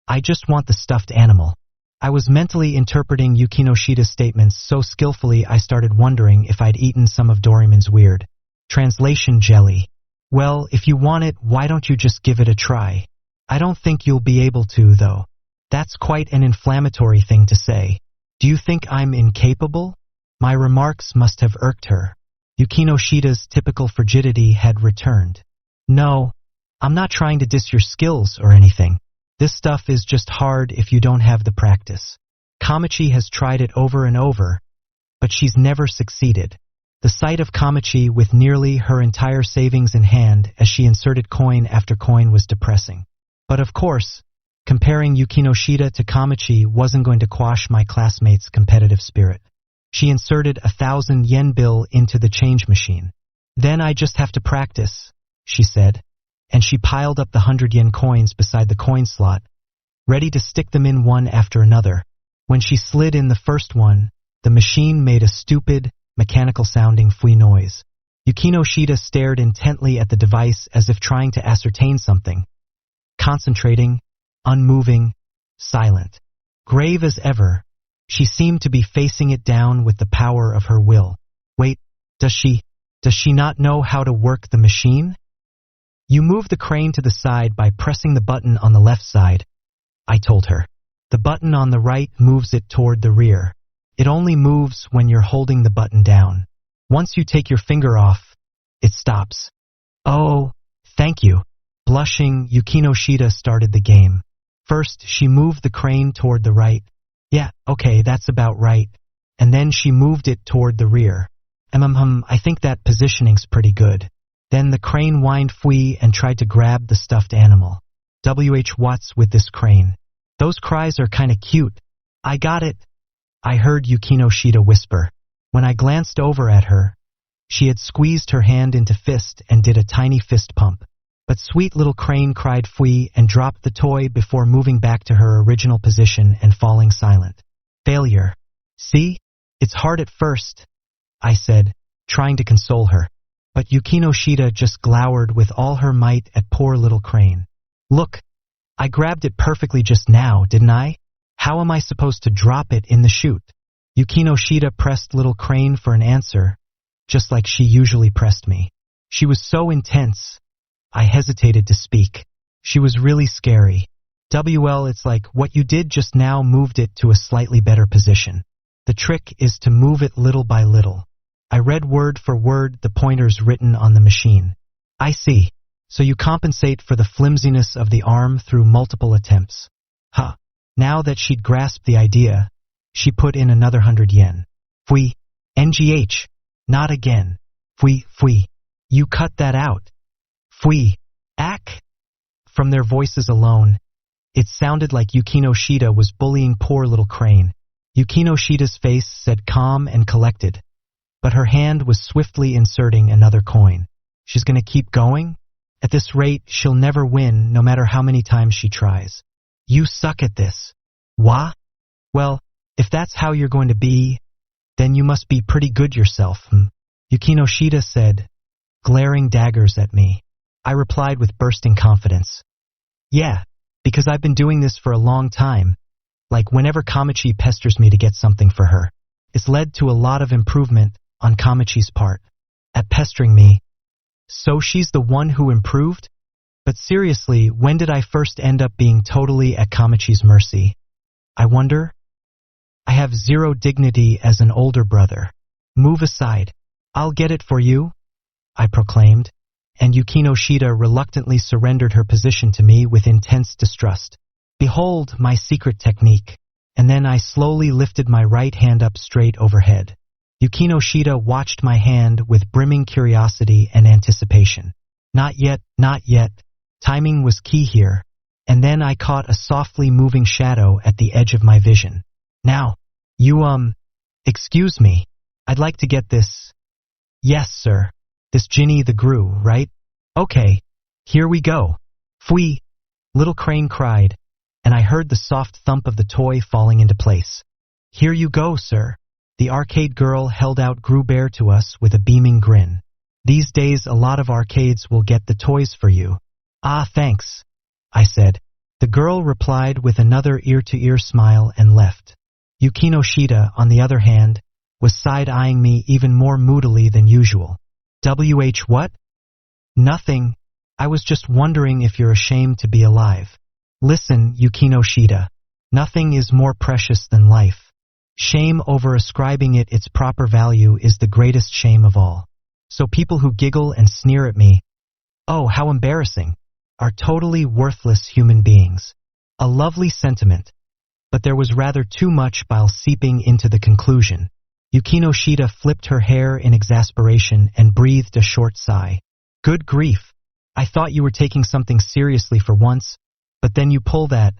I just want the stuffed animal. I was mentally interpreting Yukinoshida's statements so skillfully I started wondering if I'd eaten some of Doraemon's weird translation jelly. "Well, if you want it, why don't you just give it a try?" "I don't think you'll be able to, though." "That's quite an inflammatory thing to say. Do you think I'm incapable?" My remarks must have irked her. Yukinoshida's typical frigidity had returned. "No, I'm not trying to diss your skills or anything. This stuff is just hard if you don't have the practice. Kamachi has tried it over and over, but she's never succeeded." The sight of Kamachi with nearly her entire savings in hand as she inserted coin after coin was depressing. But of course, comparing Yukinoshida to Kamachi wasn't going to quash my classmate's competitive spirit. She inserted a 1,000 yen bill into the change machine. "Then I just have to practice," she said, and she piled up the 100 yen coins beside the coin slot, ready to stick them in one after another. When she slid in the first one, the machine made a stupid, mechanical-sounding fui noise. Yukinoshida stared intently at the device as if trying to ascertain something. Concentrating, unmoving, silent. Grave as ever, she seemed to be facing it down with the power of her will. "Wait, does she not know how to work the machine?" "You move the crane to the side by pressing the button on the left side," I told her. "The button on the right moves it toward the rear. It only moves when you're holding the button down. Once you take your finger off, it stops." "Oh, thank you." Blushing, Yukinoshida started the game. First, she moved the crane toward the right. "Yeah, okay, that's about right." And then she moved it toward the rear. I think that positioning's pretty good." Then the crane whined fui and tried to grab the stuffed animal. What's with this crane? Those cries are kinda cute. "I got it," I heard Yukinoshida whisper. When I glanced over at her, she had squeezed her hand into fist and did a tiny fist pump. But sweet little crane cried fui and dropped the toy before moving back to her original position and falling silent. "Failure. See? It's hard at first," I said, trying to console her. But Yukinoshida just glowered with all her might at poor little crane. "Look, I grabbed it perfectly just now, didn't I? How am I supposed to drop it in the chute?" Yukinoshida pressed little crane for an answer, just like she usually pressed me. She was so intense, I hesitated to speak. She was really scary. "Well, it's like what you did just now moved it to a slightly better position. The trick is to move it little by little." I read word for word the pointers written on the machine. "I see. So you compensate for the flimsiness of the arm through multiple attempts." Huh. Now that she'd grasped the idea, she put in another 100 yen. "Fui. NGH. Not again. Fui. You cut that out. Fui. Ack." From their voices alone, it sounded like Yukinoshida was bullying poor little crane. Yukinoshida's face said calm and collected, but her hand was swiftly inserting another coin. She's gonna keep going? At this rate, she'll never win, no matter how many times she tries. "You suck at this." "Wha?" "Well, if that's how you're going to be, then you must be pretty good yourself, Yukinoshida said, glaring daggers at me. I replied with bursting confidence. "Yeah, because I've been doing this for a long time. Like whenever Kamachi pesters me to get something for her. It's led to a lot of improvement on Kamachi's part. At pestering me. So she's the one who improved? But seriously, when did I first end up being totally at Kamachi's mercy? I wonder? I have zero dignity as an older brother. Move aside. I'll get it for you," I proclaimed, and Yukinoshida reluctantly surrendered her position to me with intense distrust. "Behold my secret technique," and then I slowly lifted my right hand up straight overhead. Yukinoshida watched my hand with brimming curiosity and anticipation. Not yet, not yet. Timing was key here, and then I caught a softly moving shadow at the edge of my vision. "Now." Excuse me. I'd like to get this. Yes, sir. This Ginny the Gru, right? Okay. Here we go. Fwee! Little Crane cried, and I heard the soft thump of the toy falling into place. Here you go, sir. The arcade girl held out Gru Bear to us with a beaming grin. These days a lot of arcades will get the toys for you. Ah, thanks, I said. The girl replied with another ear-to-ear smile and left. Yukino Shida, on the other hand, was side-eyeing me even more moodily than usual. What? Nothing. I was just wondering if you're ashamed to be alive. Listen, Yukino Shida. Nothing is more precious than life. Shame over ascribing it its proper value is the greatest shame of all. So people who giggle and sneer at me, oh, how embarrassing, are totally worthless human beings. A lovely sentiment. But there was rather too much bile seeping into the conclusion. Yukino Shida flipped her hair in exasperation and breathed a short sigh. Good grief. I thought you were taking something seriously for once, but then you pull that.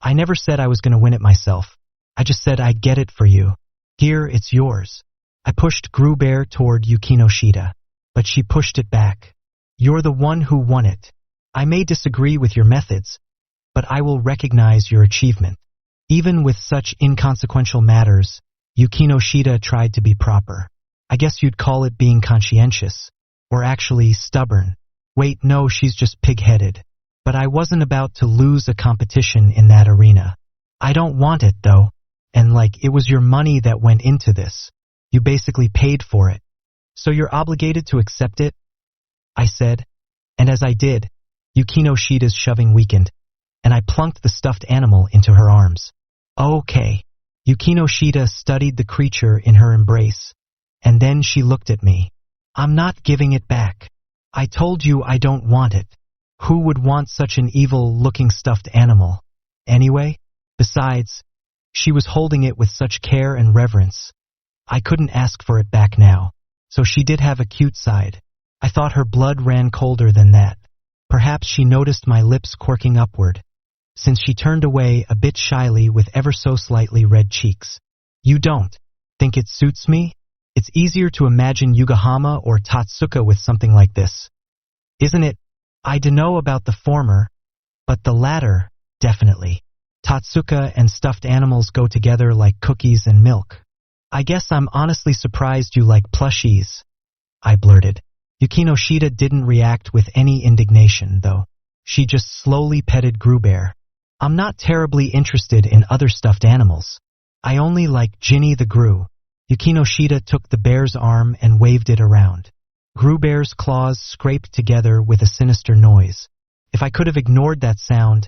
I never said I was going to win it myself. I just said I'd get it for you. Here, it's yours. I pushed Gru Bear toward Yukino Shida, but she pushed it back. You're the one who won it. I may disagree with your methods, but I will recognize your achievement. Even with such inconsequential matters, Yukino Shida tried to be proper. I guess you'd call it being conscientious, or actually stubborn. Wait, no, she's just pig-headed. But I wasn't about to lose a competition in that arena. I don't want it, though. And it was your money that went into this. You basically paid for it. So you're obligated to accept it? I said. And as I did, Yukino Shida's shoving weakened, and I plunked the stuffed animal into her arms. Okay. Yukino Shida studied the creature in her embrace, and then she looked at me. I'm not giving it back. I told you I don't want it. Who would want such an evil-looking stuffed animal? Anyway, besides, she was holding it with such care and reverence. I couldn't ask for it back now, so she did have a cute side. I thought her blood ran colder than that. Perhaps she noticed my lips quirking upward, since she turned away a bit shyly with ever so slightly red cheeks. You don't think it suits me? It's easier to imagine Yugahama or Tatsuka with something like this. Isn't it? I dunno about the former, but the latter, definitely. Tatsuka and stuffed animals go together like cookies and milk. I guess I'm honestly surprised you like plushies, I blurted. Yukino Shida didn't react with any indignation, though. She just slowly petted Gru Bear. I'm not terribly interested in other stuffed animals. I only like Ginny the Gru. Yukino Shida took the bear's arm and waved it around. Gru Bear's claws scraped together with a sinister noise. If I could have ignored that sound,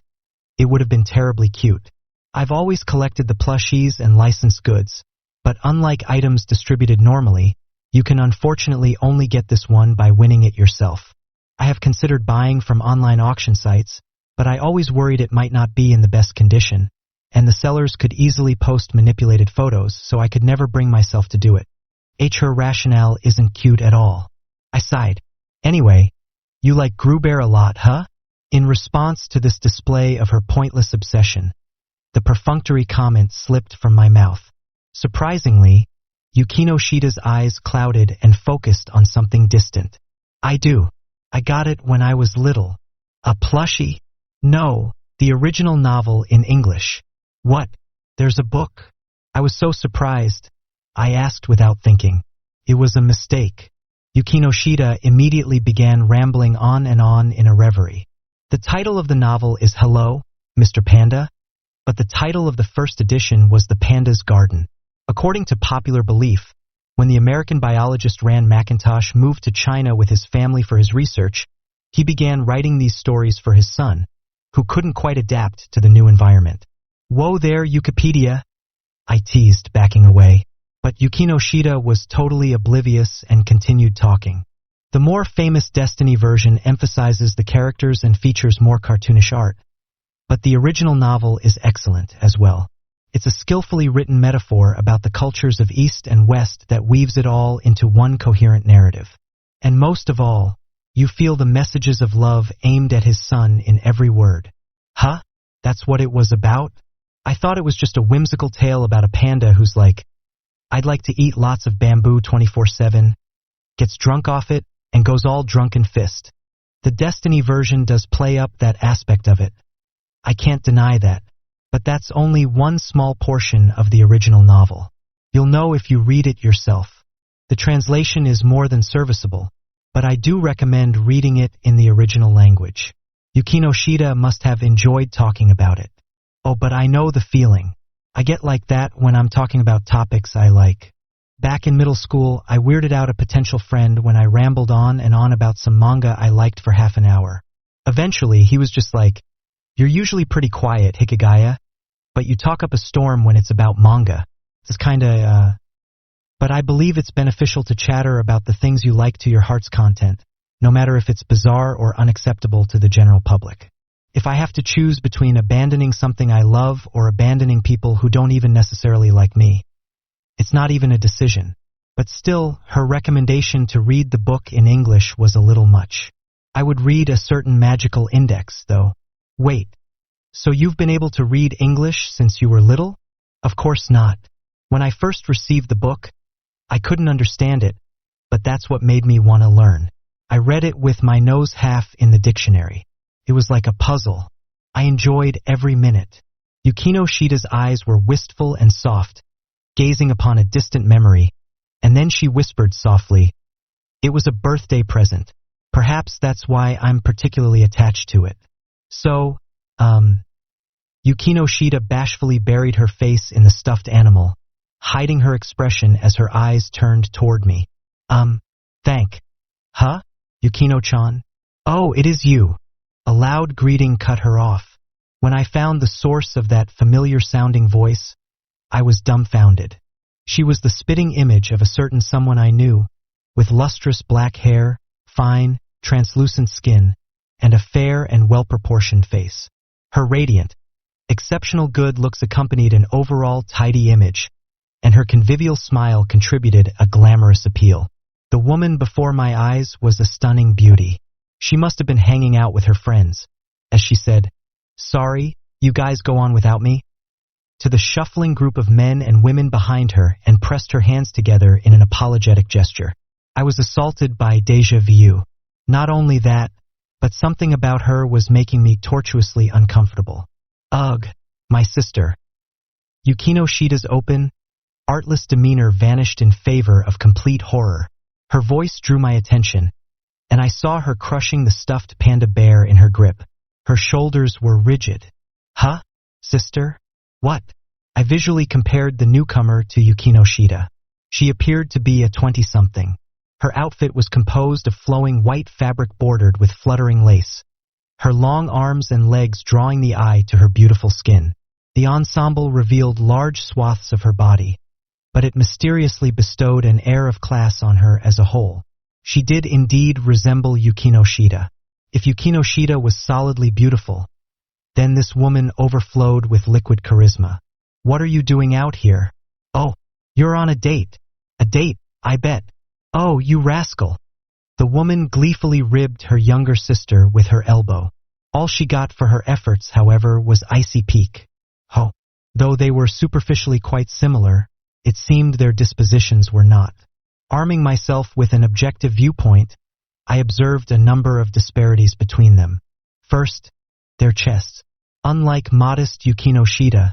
it would have been terribly cute. I've always collected the plushies and licensed goods, but unlike items distributed normally, you can unfortunately only get this one by winning it yourself. I have considered buying from online auction sites, but I always worried it might not be in the best condition, and the sellers could easily post manipulated photos, so I could never bring myself to do it. Her rationale isn't cute at all. I sighed. Anyway, you like Gru Bear a lot, huh? In response to this display of her pointless obsession, the perfunctory comment slipped from my mouth. Surprisingly, Yukino Shida's eyes clouded and focused on something distant. I do. I got it when I was little. A plushie? No, the original novel in English. What? There's a book? I was so surprised. I asked without thinking. It was a mistake. Yukino Shida immediately began rambling on in a reverie. The title of the novel is Hello, Mr. Panda, but the title of the first edition was The Panda's Garden. According to popular belief, when the American biologist Rand McIntosh moved to China with his family for his research, he began writing these stories for his son, who couldn't quite adapt to the new environment. Whoa there, Wikipedia, I teased, backing away. But Yukino Shida was totally oblivious and continued talking. The more famous Destiny version emphasizes the characters and features more cartoonish art, but the original novel is excellent as well. It's a skillfully written metaphor about the cultures of East and West that weaves it all into one coherent narrative. And most of all, you feel the messages of love aimed at his son in every word. Huh? That's what it was about? I thought it was just a whimsical tale about a panda who's like, I'd like to eat lots of bamboo 24/7, gets drunk off it, and goes all drunken fist. The Destiny version does play up that aspect of it. I can't deny that, but that's only one small portion of the original novel. You'll know if you read it yourself. The translation is more than serviceable, but I do recommend reading it in the original language. Yukino Shida must have enjoyed talking about it. Oh, but I know the feeling. I get like that when I'm talking about topics I like. Back in middle school, I weirded out a potential friend when I rambled on and on about some manga I liked for half an hour. Eventually, he was just like, "You're usually pretty quiet, Hikigaya, but you talk up a storm when it's about manga." It's kinda, But I believe it's beneficial to chatter about the things you like to your heart's content, no matter if it's bizarre or unacceptable to the general public. If I have to choose between abandoning something I love or abandoning people who don't even necessarily like me, it's not even a decision. But still, her recommendation to read the book in English was a little much. I would read a certain magical index, though. Wait, so you've been able to read English since you were little? Of course not. When I first received the book, I couldn't understand it, but that's what made me want to learn. I read it with my nose half in the dictionary. It was like a puzzle. I enjoyed every minute. Yukino Shida's eyes were wistful and soft, gazing upon a distant memory, and then she whispered softly, "It was a birthday present. Perhaps that's why I'm particularly attached to it." So, Yukino Shida bashfully buried her face in the stuffed animal, hiding her expression as her eyes turned toward me. Huh? Yukino-chan? Oh, it is you. A loud greeting cut her off. When I found the source of that familiar-sounding voice, I was dumbfounded. She was the spitting image of a certain someone I knew, with lustrous black hair, fine, translucent skin, and a fair and well-proportioned face. Her radiant, exceptional good looks accompanied an overall tidy image, and her convivial smile contributed a glamorous appeal. The woman before my eyes was a stunning beauty. She must have been hanging out with her friends, as she said, "Sorry, you guys go on without me?" to the shuffling group of men and women behind her and pressed her hands together in an apologetic gesture. I was assaulted by déjà vu. Not only that, but something about her was making me tortuously uncomfortable. Ugh, my sister. Yukino Shida's open, artless demeanor vanished in favor of complete horror. Her voice drew my attention, and I saw her crushing the stuffed panda bear in her grip. Her shoulders were rigid. Huh? Sister? What? I visually compared the newcomer to Yukino Shida. She appeared to be a 20-something. Her outfit was composed of flowing white fabric bordered with fluttering lace, her long arms and legs drawing the eye to her beautiful skin. The ensemble revealed large swaths of her body, but it mysteriously bestowed an air of class on her as a whole. She did indeed resemble Yukino Shida. If Yukino Shida was solidly beautiful, then this woman overflowed with liquid charisma. What are you doing out here? Oh, you're on a date. A date, I bet. Oh, you rascal. The woman gleefully ribbed her younger sister with her elbow. All she got for her efforts, however, was icy pique. Oh, though they were superficially quite similar, it seemed their dispositions were not. Arming myself with an objective viewpoint, I observed a number of disparities between them. First, their chests. Unlike modest Yukino Shida,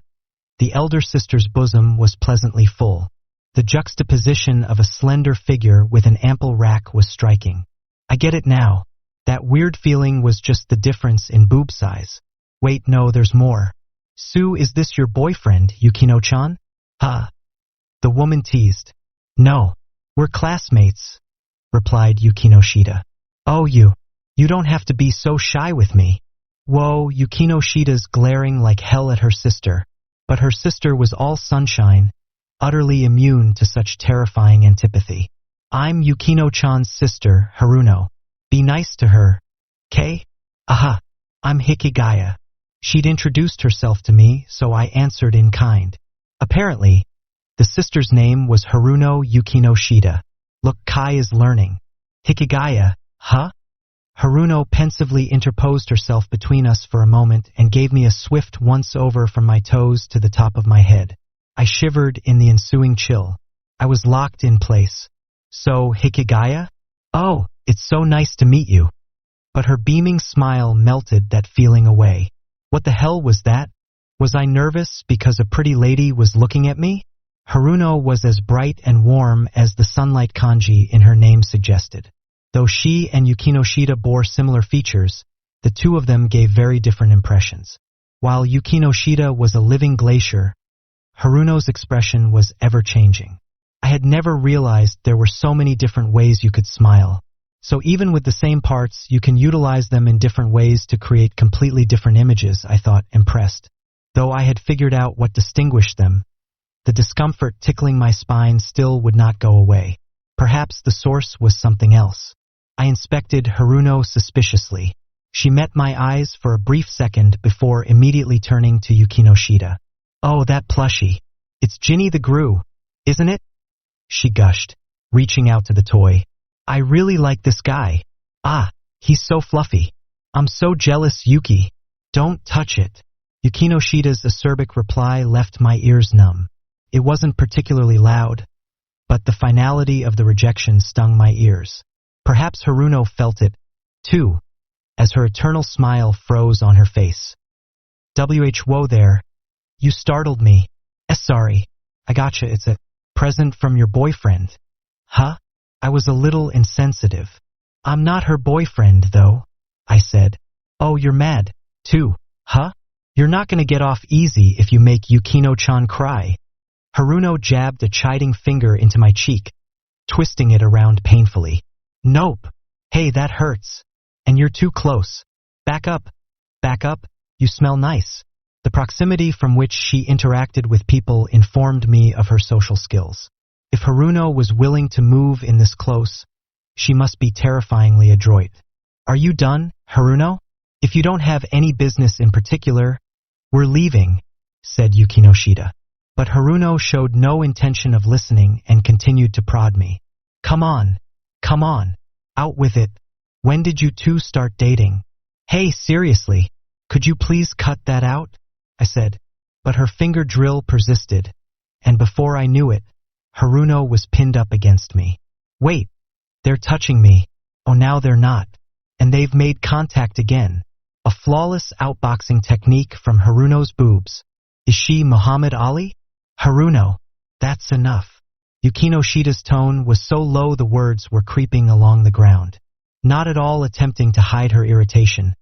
the elder sister's bosom was pleasantly full. The juxtaposition of a slender figure with an ample rack was striking. I get it now. That weird feeling was just the difference in boob size. Wait, no, there's more. Sue, is this your boyfriend, Yukino-chan? Huh? The woman teased. No, we're classmates, replied Yukino Shida. Oh, you don't have to be so shy with me. Whoa, Yukino Shida's glaring like hell at her sister, but her sister was all sunshine, utterly immune to such terrifying antipathy. I'm Yukino-chan's sister, Haruno. Be nice to her, Kay? Aha, I'm Hikigaya. She'd introduced herself to me, so I answered in kind. Apparently, the sister's name was Haruno Yukino Shida. Look, Kai is learning. Hikigaya, huh? Haruno pensively interposed herself between us for a moment and gave me a swift once-over from my toes to the top of my head. I shivered in the ensuing chill. I was locked in place. So, Hikigaya? Oh, it's so nice to meet you. But her beaming smile melted that feeling away. What the hell was that? Was I nervous because a pretty lady was looking at me? Haruno was as bright and warm as the sunlight kanji in her name suggested. Though she and Yukinoshita bore similar features, the two of them gave very different impressions. While Yukinoshita was a living glacier, Haruno's expression was ever-changing. I had never realized there were so many different ways you could smile. So even with the same parts, you can utilize them in different ways to create completely different images, I thought, impressed. Though I had figured out what distinguished them, the discomfort tickling my spine still would not go away. Perhaps the source was something else. I inspected Haruno suspiciously. She met my eyes for a brief second before immediately turning to Yukinoshita. Oh, that plushie. It's Ginny the Gru, isn't it? She gushed, reaching out to the toy. I really like this guy. Ah, he's so fluffy. I'm so jealous, Yuki. Don't touch it. Yukinoshita's acerbic reply left my ears numb. It wasn't particularly loud, but the finality of the rejection stung my ears. Perhaps Haruno felt it, too, as her eternal smile froze on her face. Whoa there. You startled me. Sorry. I gotcha, it's a present from your boyfriend. Huh? I was a little insensitive. I'm not her boyfriend, though, I said. Oh, you're mad, too, huh? You're not gonna get off easy if you make Yukino-chan cry. Haruno jabbed a chiding finger into my cheek, twisting it around painfully. Nope. Hey, that hurts. And you're too close. Back up. Back up. You smell nice. The proximity from which she interacted with people informed me of her social skills. If Haruno was willing to move in this close, she must be terrifyingly adroit. Are you done, Haruno? If you don't have any business in particular, we're leaving, said Yukinoshita. But Haruno showed no intention of listening and continued to prod me. Come on, out with it. When did you two start dating? Hey, seriously, could you please cut that out? I said, but her finger drill persisted, and before I knew it, Haruno was pinned up against me. Wait, they're touching me. Oh, now they're not. And they've made contact again. A flawless outboxing technique from Haruno's boobs. Is she Muhammad Ali? Haruno, that's enough. Yukinoshita's tone was so low the words were creeping along the ground. Not at all attempting to hide her irritation,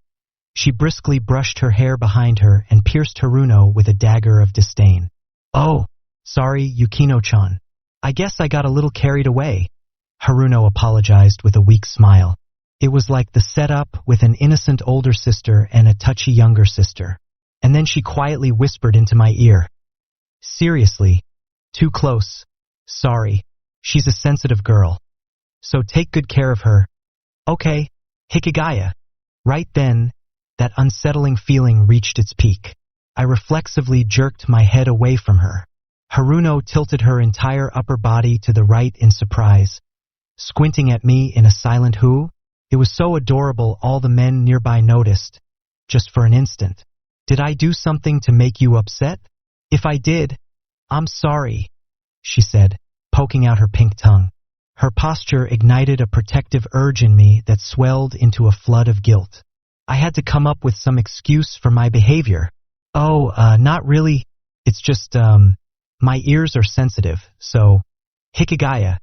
she briskly brushed her hair behind her and pierced Haruno with a dagger of disdain. Oh, sorry, Yukino-chan. I guess I got a little carried away. Haruno apologized with a weak smile. It was like the setup with an innocent older sister and a touchy younger sister. And then she quietly whispered into my ear. Seriously, too close. Sorry, she's a sensitive girl. So take good care of her. Okay, Hikigaya. Right then, that unsettling feeling reached its peak. I reflexively jerked my head away from her. Haruno tilted her entire upper body to the right in surprise, squinting at me in a silent whoo. It was so adorable all the men nearby noticed, just for an instant. Did I do something to make you upset? If I did, I'm sorry, she said, poking out her pink tongue. Her posture ignited a protective urge in me that swelled into a flood of guilt. I had to come up with some excuse for my behavior. Oh, not really. It's just, my ears are sensitive, so... Hikigaya,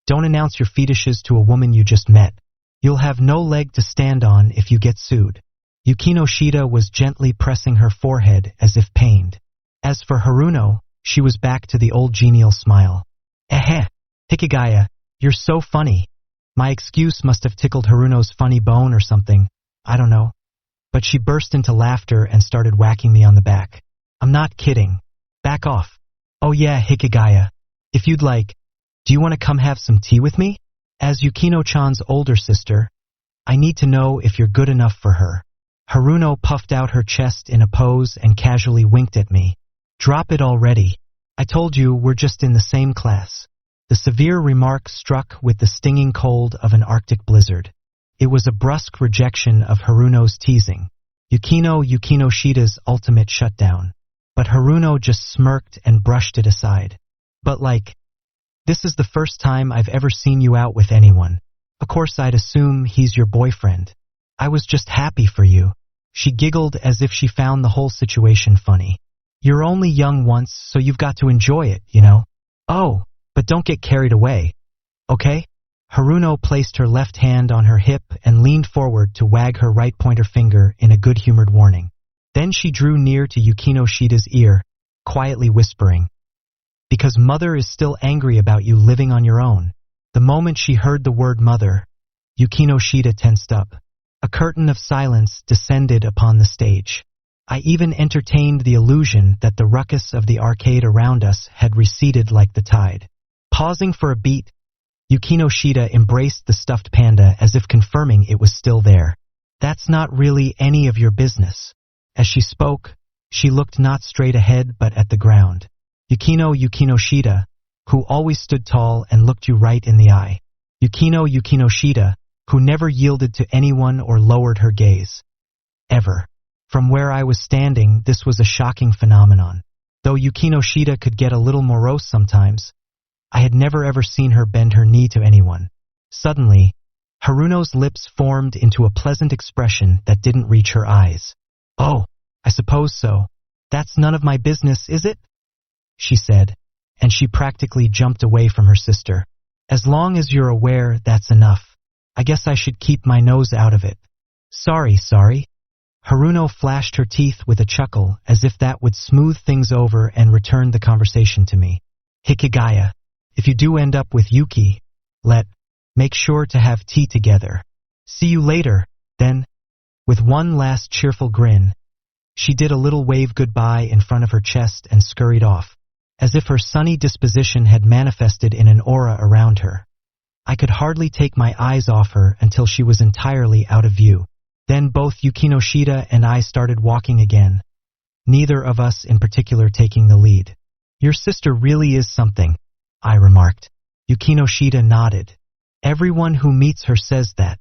don't announce your fetishes to a woman you just met. You'll have no leg to stand on if you get sued. Yukinoshita was gently pressing her forehead as if pained. As for Haruno, she was back to the old genial smile. Hikigaya, you're so funny. My excuse must have tickled Haruno's funny bone or something. I don't know. But she burst into laughter and started whacking me on the back. I'm not kidding. Back off. Oh yeah, Hikigaya. If you'd like, do you want to come have some tea with me? As Yukino-chan's older sister, I need to know if you're good enough for her. Haruno puffed out her chest in a pose and casually winked at me. Drop it already. I told you we're just in the same class. The severe remark struck with the stinging cold of an Arctic blizzard. It was a brusque rejection of Haruno's teasing. Yukino Shida's ultimate shutdown. But Haruno just smirked and brushed it aside. But this is the first time I've ever seen you out with anyone. Of course I'd assume he's your boyfriend. I was just happy for you. She giggled as if she found the whole situation funny. You're only young once, so you've got to enjoy it, you know? Oh, but don't get carried away. Okay? Haruno placed her left hand on her hip and leaned forward to wag her right pointer finger in a good-humored warning. Then she drew near to Yukino Shida's ear, quietly whispering, "Because mother is still angry about you living on your own." The moment she heard the word mother, Yukino Shida tensed up. A curtain of silence descended upon the stage. I even entertained the illusion that the ruckus of the arcade around us had receded like the tide. Pausing for a beat, Yukino Shida embraced the stuffed panda as if confirming it was still there. "That's not really any of your business." As she spoke, she looked not straight ahead but at the ground. Yukino Shida, who always stood tall and looked you right in the eye. Yukino Shida, who never yielded to anyone or lowered her gaze. Ever. From where I was standing, this was a shocking phenomenon. Though Yukino Shida could get a little morose sometimes, I had never ever seen her bend her knee to anyone. Suddenly, Haruno's lips formed into a pleasant expression that didn't reach her eyes. "Oh, I suppose so. That's none of my business, is it?" she said, and she practically jumped away from her sister. "As long as you're aware, that's enough. I guess I should keep my nose out of it." Sorry. Haruno flashed her teeth with a chuckle as if that would smooth things over and return the conversation to me. "Hikigaya, if you do end up with Yuki, make sure to have tea together. See you later, then." With one last cheerful grin, she did a little wave goodbye in front of her chest and scurried off, as if her sunny disposition had manifested in an aura around her. I could hardly take my eyes off her until she was entirely out of view. Then both Yukino Shida and I started walking again, neither of us in particular taking the lead. "Your sister really is something," I remarked. Yukino Shida nodded. "Everyone who meets her says that.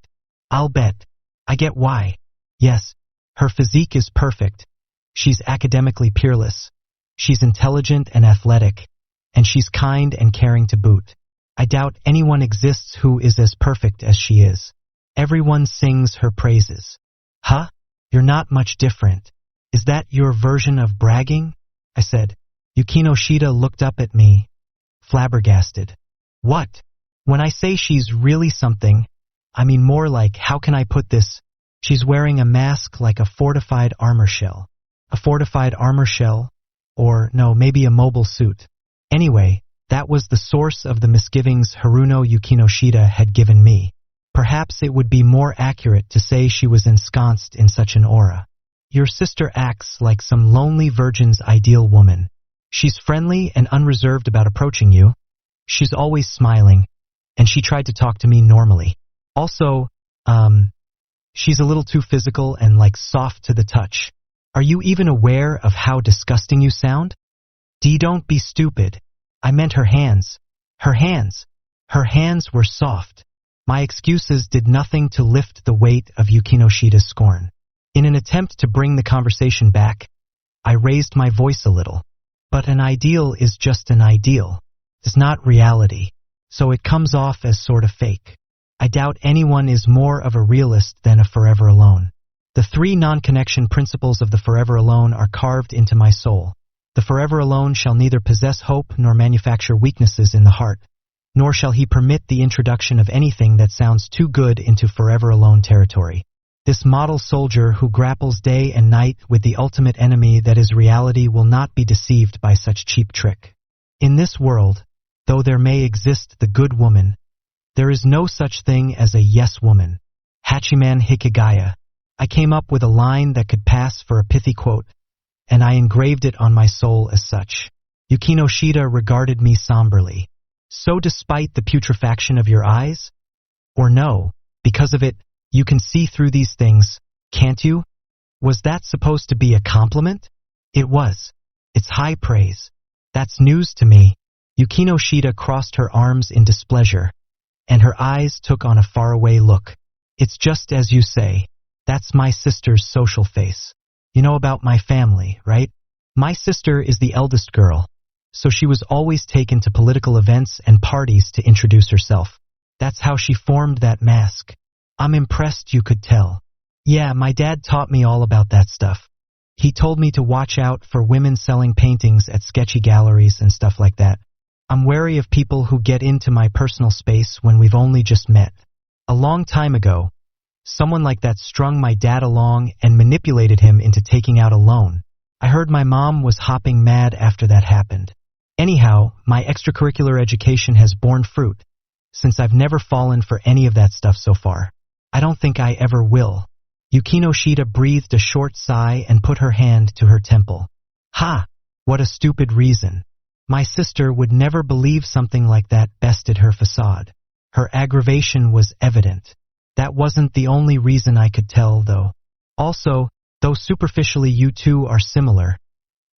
I'll bet. I get why. Yes, her physique is perfect. She's academically peerless. She's intelligent and athletic, and she's kind and caring to boot. I doubt anyone exists who is as perfect as she is. Everyone sings her praises." "Huh? You're not much different. Is that your version of bragging?" I said. Yukino Shida looked up at me, flabbergasted. "What? When I say she's really something, I mean more like, how can I put this? She's wearing a mask like a fortified armor shell." A fortified armor shell? Or, no, maybe a mobile suit. Anyway, that was the source of the misgivings Haruno Yukino Shida had given me. Perhaps it would be more accurate to say she was ensconced in such an aura. "Your sister acts like some lonely virgin's ideal woman. She's friendly and unreserved about approaching you. She's always smiling, and she tried to talk to me normally. Also, she's a little too physical and soft to the touch. Are you even aware of how disgusting you sound?" Don't be stupid. I meant her hands. Her hands. Her hands were soft. My excuses did nothing to lift the weight of Yukino Shida's scorn. In an attempt to bring the conversation back, I raised my voice a little. "But an ideal is just an ideal. It's not reality, so it comes off as sort of fake. I doubt anyone is more of a realist than a Forever Alone. The 3 non-connection principles of the Forever Alone are carved into my soul. The Forever Alone shall neither possess hope nor manufacture weaknesses in the heart, nor shall he permit the introduction of anything that sounds too good into Forever Alone territory. This model soldier who grapples day and night with the ultimate enemy that is reality will not be deceived by such cheap trick. In this world, though there may exist the good woman, there is no such thing as a yes woman. Hachiman Hikigaya." I came up with a line that could pass for a pithy quote, and I engraved it on my soul as such. Yukino Shida regarded me somberly. "So despite the putrefaction of your eyes? Or no, because of it, you can see through these things, can't you?" Was that supposed to be a compliment? It was. It's high praise. That's news to me. Yukino Shida crossed her arms in displeasure, and her eyes took on a faraway look. It's just as you say. That's my sister's social face. You know about my family, right? My sister is the eldest girl, so she was always taken to political events and parties to introduce herself. That's how she formed that mask. I'm impressed you could tell. Yeah, my dad taught me all about that stuff. He told me to watch out for women selling paintings at sketchy galleries and stuff like that. I'm wary of people who get into my personal space when we've only just met. A long time ago, someone like that strung my dad along and manipulated him into taking out a loan. I heard my mom was hopping mad after that happened. Anyhow, my extracurricular education has borne fruit, since I've never fallen for any of that stuff so far. I don't think I ever will. Yukinoshita breathed a short sigh and put her hand to her temple. Ha! What a stupid reason. My sister would never believe something like that bested her facade. Her aggravation was evident. That wasn't the only reason I could tell, though. Also, though superficially you two are similar,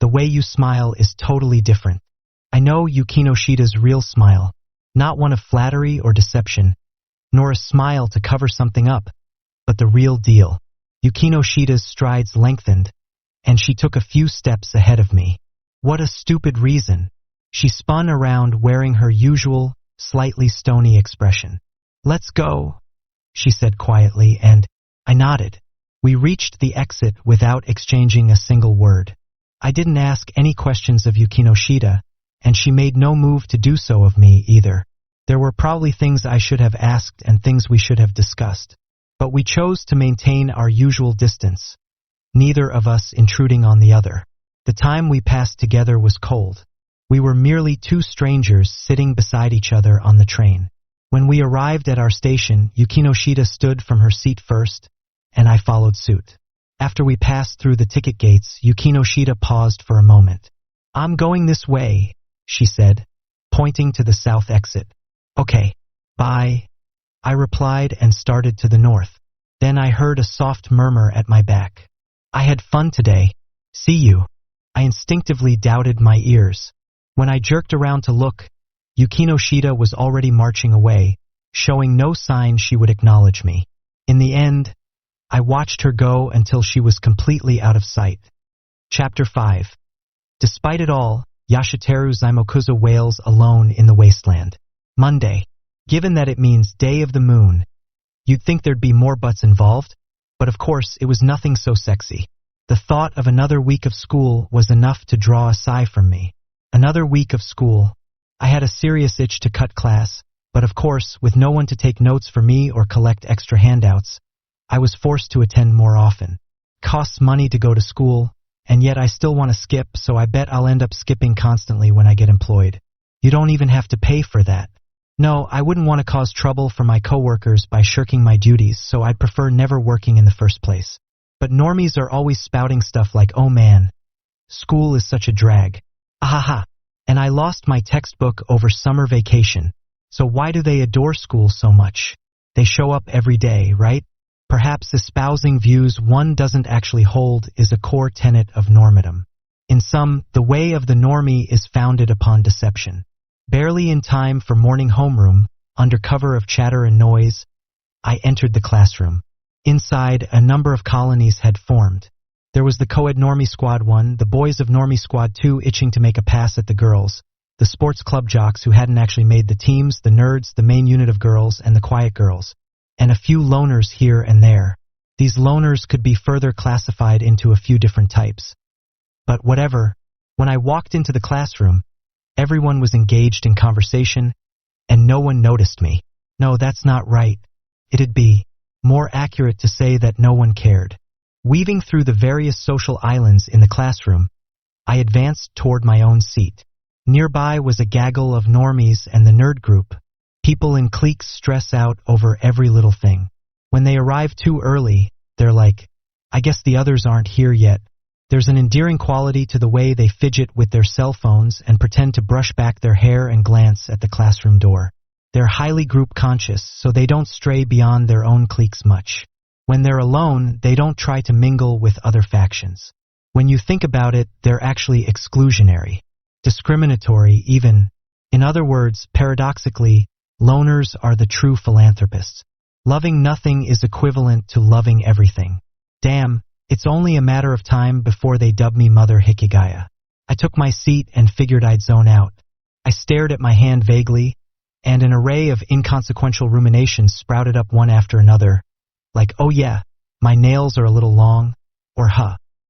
the way you smile is totally different. I know Yukinoshita's real smile, not one of flattery or deception, nor a smile to cover something up, but the real deal. Yukinoshita's strides lengthened, and she took a few steps ahead of me. What a stupid reason. She spun around wearing her usual, slightly stony expression. Let's go, she said quietly, and I nodded. We reached the exit without exchanging a single word. I didn't ask any questions of Yukinoshita, and she made no move to do so of me either. There were probably things I should have asked and things we should have discussed, but we chose to maintain our usual distance, neither of us intruding on the other. The time we passed together was cold. We were merely two strangers sitting beside each other on the train. When we arrived at our station, Yukinoshita stood from her seat first, and I followed suit. After we passed through the ticket gates, Yukinoshita paused for a moment. I'm going this way, she said, pointing to the south exit. Okay, bye, I replied and started to the north. Then I heard a soft murmur at my back. I had fun today. See you. I instinctively doubted my ears. When I jerked around to look, Yukinoshita was already marching away, showing no sign she would acknowledge me. In the end, I watched her go until she was completely out of sight. Chapter 5. Despite it all, Yashiteru Zaimokuza wails alone in the wasteland. Monday. Given that it means day of the moon, you'd think there'd be more butts involved, but of course it was nothing so sexy. The thought of another week of school was enough to draw a sigh from me. Another week of school. I had a serious itch to cut class, but of course, with no one to take notes for me or collect extra handouts, I was forced to attend more often. Costs money to go to school, and yet I still want to skip, so I bet I'll end up skipping constantly when I get employed. You don't even have to pay for that. No, I wouldn't want to cause trouble for my coworkers by shirking my duties, so I'd prefer never working in the first place. But normies are always spouting stuff like, oh man, school is such a drag. Ahaha. And I lost my textbook over summer vacation. So why do they adore school so much? They show up every day, right? Perhaps espousing views one doesn't actually hold is a core tenet of normidom. In sum, the way of the normie is founded upon deception. Barely in time for morning homeroom, under cover of chatter and noise, I entered the classroom. Inside, a number of colonies had formed. There was the co-ed Normie Squad 1, the boys of Normie Squad 2 itching to make a pass at the girls, the sports club jocks who hadn't actually made the teams, the nerds, the main unit of girls, and the quiet girls, and a few loners here and there. These loners could be further classified into a few different types. But whatever, when I walked into the classroom, everyone was engaged in conversation, and no one noticed me. No, that's not right. It'd be more accurate to say that no one cared. Weaving through the various social islands in the classroom, I advanced toward my own seat. Nearby was a gaggle of normies and the nerd group. People in cliques stress out over every little thing. When they arrive too early, they're like, I guess the others aren't here yet. There's an endearing quality to the way they fidget with their cell phones and pretend to brush back their hair and glance at the classroom door. They're highly group conscious, so they don't stray beyond their own cliques much. When they're alone, they don't try to mingle with other factions. When you think about it, they're actually exclusionary, discriminatory even. In other words, paradoxically, loners are the true philanthropists. Loving nothing is equivalent to loving everything. Damn, it's only a matter of time before they dub me Mother Hikigaya. I took my seat and figured I'd zone out. I stared at my hand vaguely, and an array of inconsequential ruminations sprouted up one after another, like, oh yeah, my nails are a little long, or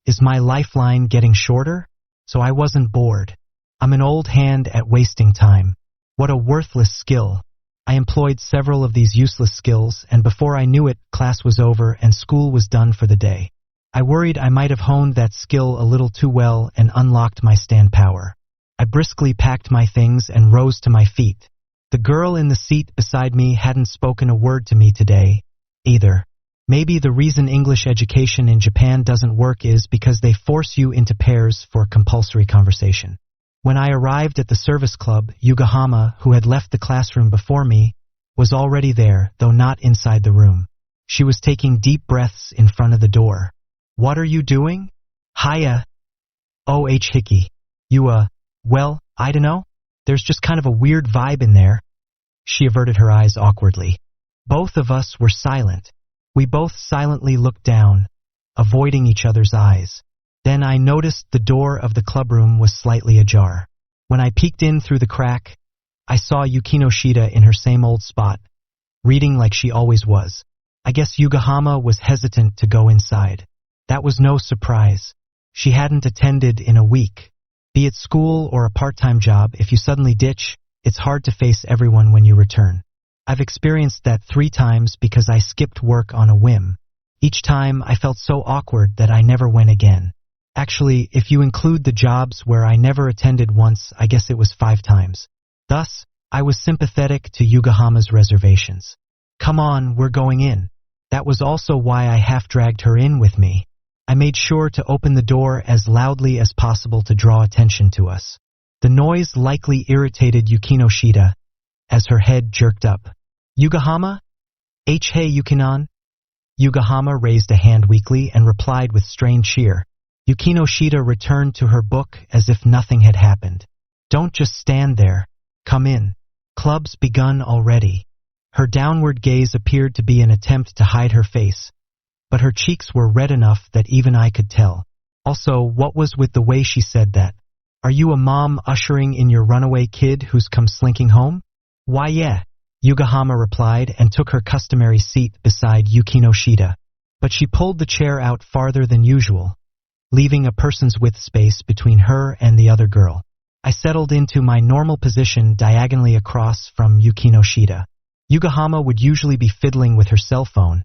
is my lifeline getting shorter? So I wasn't bored. I'm an old hand at wasting time. What a worthless skill. I employed several of these useless skills, and before I knew it, class was over and school was done for the day. I worried I might have honed that skill a little too well and unlocked my stand power. I briskly packed my things and rose to my feet. The girl in the seat beside me hadn't spoken a word to me today, either. Maybe the reason English education in Japan doesn't work is because they force you into pairs for compulsory conversation. When I arrived at the service club, Yugahama, who had left the classroom before me, was already there, though not inside the room. She was taking deep breaths in front of the door. What are you doing? Hiya. Oh, Hickey. You, well, I dunno. There's just kind of a weird vibe in there. She averted her eyes awkwardly. Both of us were silent. We both silently looked down, avoiding each other's eyes. Then I noticed the door of the clubroom was slightly ajar. When I peeked in through the crack, I saw Yukinoshita in her same old spot, reading like she always was. I guess Yugahama was hesitant to go inside. That was no surprise. She hadn't attended in a week. Be it school or a part-time job, if you suddenly ditch, it's hard to face everyone when you return. I've experienced that 3 times because I skipped work on a whim. Each time I felt so awkward that I never went again. Actually, if you include the jobs where I never attended once, I guess it was 5 times. Thus, I was sympathetic to Yugahama's reservations. Come on, we're going in. That was also why I half-dragged her in with me. I made sure to open the door as loudly as possible to draw attention to us. The noise likely irritated Yukinoshita, as her head jerked up. Yugahama? Hey Yukinon? Yugahama raised a hand weakly and replied with strained cheer. Yukinoshita returned to her book as if nothing had happened. Don't just stand there. Come in. Club's begun already. Her downward gaze appeared to be an attempt to hide her face, but her cheeks were red enough that even I could tell. Also, what was with the way she said that? Are you a mom ushering in your runaway kid who's come slinking home? Why yeah, Yugahama replied and took her customary seat beside Yukinoshita. But she pulled the chair out farther than usual, leaving a person's width space between her and the other girl. I settled into my normal position diagonally across from Yukinoshita. Yugahama would usually be fiddling with her cell phone,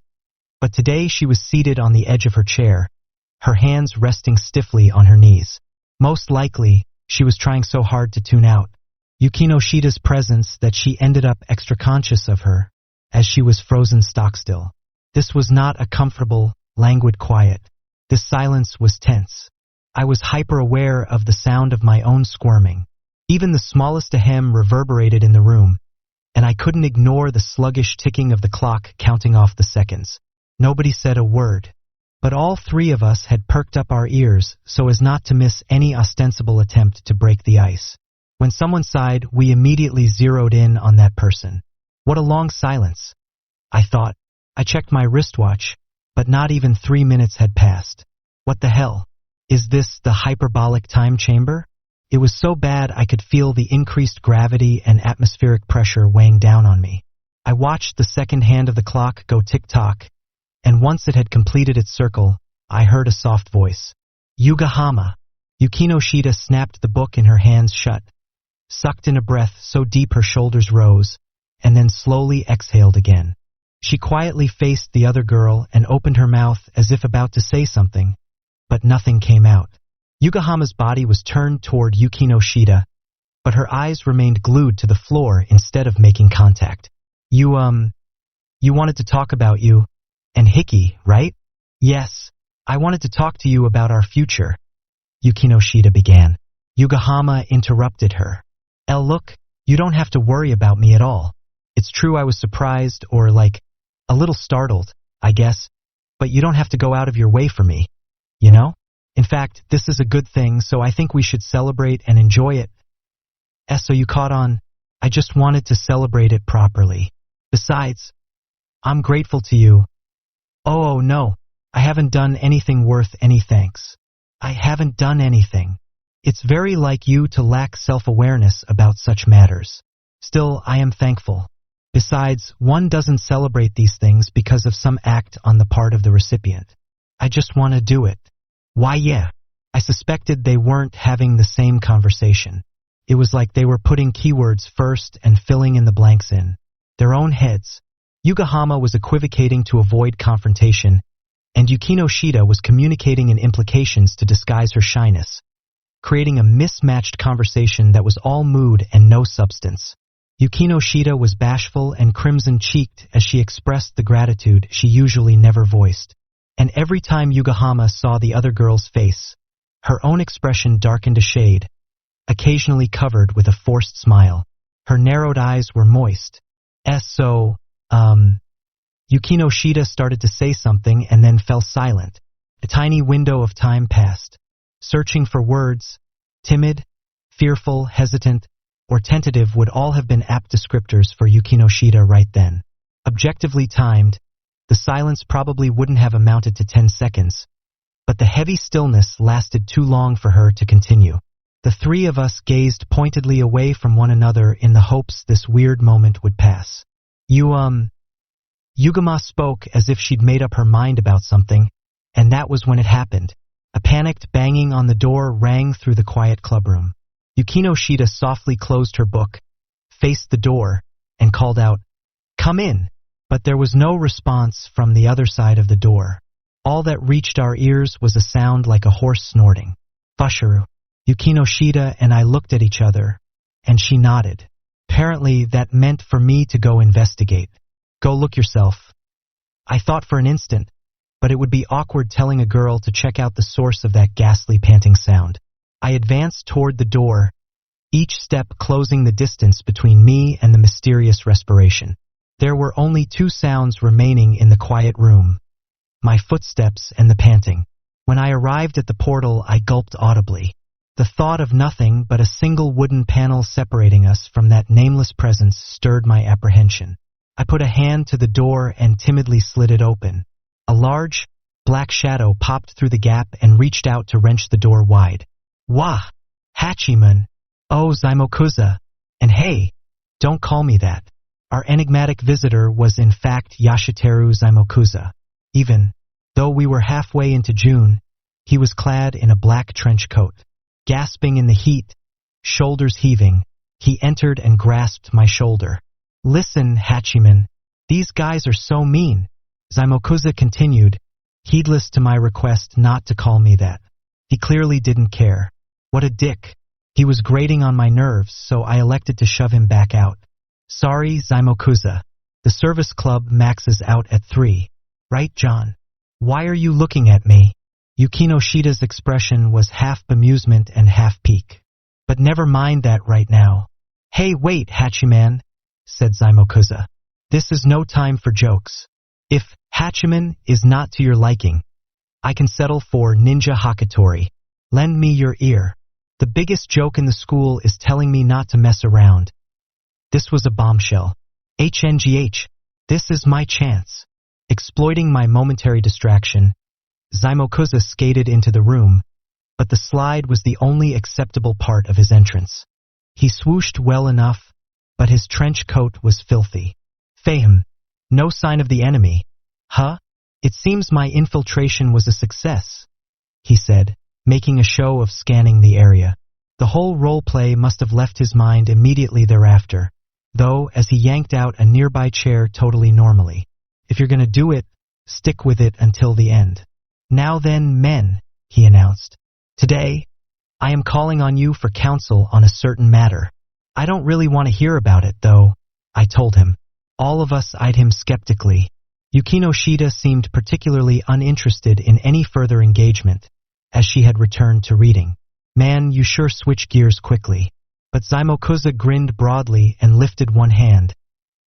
but today she was seated on the edge of her chair, her hands resting stiffly on her knees. Most likely, she was trying so hard to tune out Yukinoshita's presence that she ended up extra conscious of her, as she was frozen stock-still. This was not a comfortable, languid quiet. This silence was tense. I was hyper-aware of the sound of my own squirming. Even the smallest ahem reverberated in the room, and I couldn't ignore the sluggish ticking of the clock counting off the seconds. Nobody said a word, but all 3 of us had perked up our ears so as not to miss any ostensible attempt to break the ice. When someone sighed, we immediately zeroed in on that person. What a long silence, I thought. I checked my wristwatch, but not even 3 minutes had passed. What the hell? Is this the hyperbolic time chamber? It was so bad I could feel the increased gravity and atmospheric pressure weighing down on me. I watched the second hand of the clock go tick-tock, and once it had completed its circle, I heard a soft voice. Yugahama. Yukinoshita snapped the book in her hands shut, sucked in a breath so deep her shoulders rose, and then slowly exhaled again. She quietly faced the other girl and opened her mouth as if about to say something, but nothing came out. Yugahama's body was turned toward Yukinoshita, but her eyes remained glued to the floor instead of making contact. You wanted to talk about you and Hickey, right? Yes, I wanted to talk to you about our future, Yukinoshita began. Yugahama interrupted her. Look, you don't have to worry about me at all. It's true I was surprised or a little startled, I guess, but you don't have to go out of your way for me, you know? In fact, this is a good thing, so I think we should celebrate and enjoy it. So you caught on? I just wanted to celebrate it properly. Besides, I'm grateful to you. Oh no, I haven't done anything worth any thanks. I haven't done anything. It's very like you to lack self-awareness about such matters. Still, I am thankful. Besides, one doesn't celebrate these things because of some act on the part of the recipient. I just want to do it. Why yeah. I suspected they weren't having the same conversation. It was like they were putting keywords first and filling in the blanks in their own heads. Yugahama was equivocating to avoid confrontation, and Yukino Shida was communicating in implications to disguise her shyness, creating a mismatched conversation that was all mood and no substance. Yukino Shida was bashful and crimson-cheeked as she expressed the gratitude she usually never voiced. And every time Yugahama saw the other girl's face, her own expression darkened a shade, occasionally covered with a forced smile. Her narrowed eyes were moist. Yukino Shida started to say something and then fell silent. A tiny window of time passed. Searching for words, timid, fearful, hesitant, or tentative would all have been apt descriptors for Yukino Shida right then. Objectively timed, the silence probably wouldn't have amounted to 10 seconds, but the heavy stillness lasted too long for her to continue. The three of us gazed pointedly away from one another in the hopes this weird moment would pass. Yugama spoke as if she'd made up her mind about something, and that was when it happened. A panicked banging on the door rang through the quiet clubroom. Yukino Shida softly closed her book, faced the door, and called out, "Come in!" But there was no response from the other side of the door. All that reached our ears was a sound like a horse snorting. Fusharu. Yukino Shida and I looked at each other, and she nodded. Apparently that meant for me to go investigate. Go look yourself. I thought for an instant, but it would be awkward telling a girl to check out the source of that ghastly panting sound. I advanced toward the door, each step closing the distance between me and the mysterious respiration. There were only two sounds remaining in the quiet room: my footsteps and the panting. When I arrived at the portal, I gulped audibly. The thought of nothing but a single wooden panel separating us from that nameless presence stirred my apprehension. I put a hand to the door and timidly slid it open. A large, black shadow popped through the gap and reached out to wrench the door wide. Wah! Hachiman! Oh, Zaimokuza! And hey, don't call me that. Our enigmatic visitor was in fact Yashiteru Zaimokuza. Even though we were halfway into June, he was clad in a black trench coat. Gasping in the heat, shoulders heaving, he entered and grasped my shoulder. Listen, Hachiman, these guys are so mean, Zaimokuza continued, heedless to my request not to call me that. He clearly didn't care. What a dick. He was grating on my nerves, so I elected to shove him back out. Sorry, Zaimokuza. The service club maxes out at 3. Right, John? Why are you looking at me? Yukino Shida's expression was half bemusement and half pique. But never mind that right now. Hey, wait, Hachiman, said Zaimokuza. This is no time for jokes. If Hachiman is not to your liking, I can settle for Ninja Hakitori. Lend me your ear. The biggest joke in the school is telling me not to mess around. This was a bombshell. HNGH, this is my chance. Exploiting my momentary distraction, Zaimokuza skated into the room, but the slide was the only acceptable part of his entrance. He swooshed well enough, but his trench coat was filthy. Fahem, no sign of the enemy. Huh? It seems my infiltration was a success, he said, making a show of scanning the area. The whole role-play must have left his mind immediately thereafter, though as he yanked out a nearby chair totally normally. If you're gonna do it, stick with it until the end. Now then, men, he announced. Today, I am calling on you for counsel on a certain matter. I don't really want to hear about it, though, I told him. All of us eyed him skeptically. Yukino Shida seemed particularly uninterested in any further engagement, as she had returned to reading. Man, you sure switch gears quickly. But Zaimokuza grinned broadly and lifted one hand,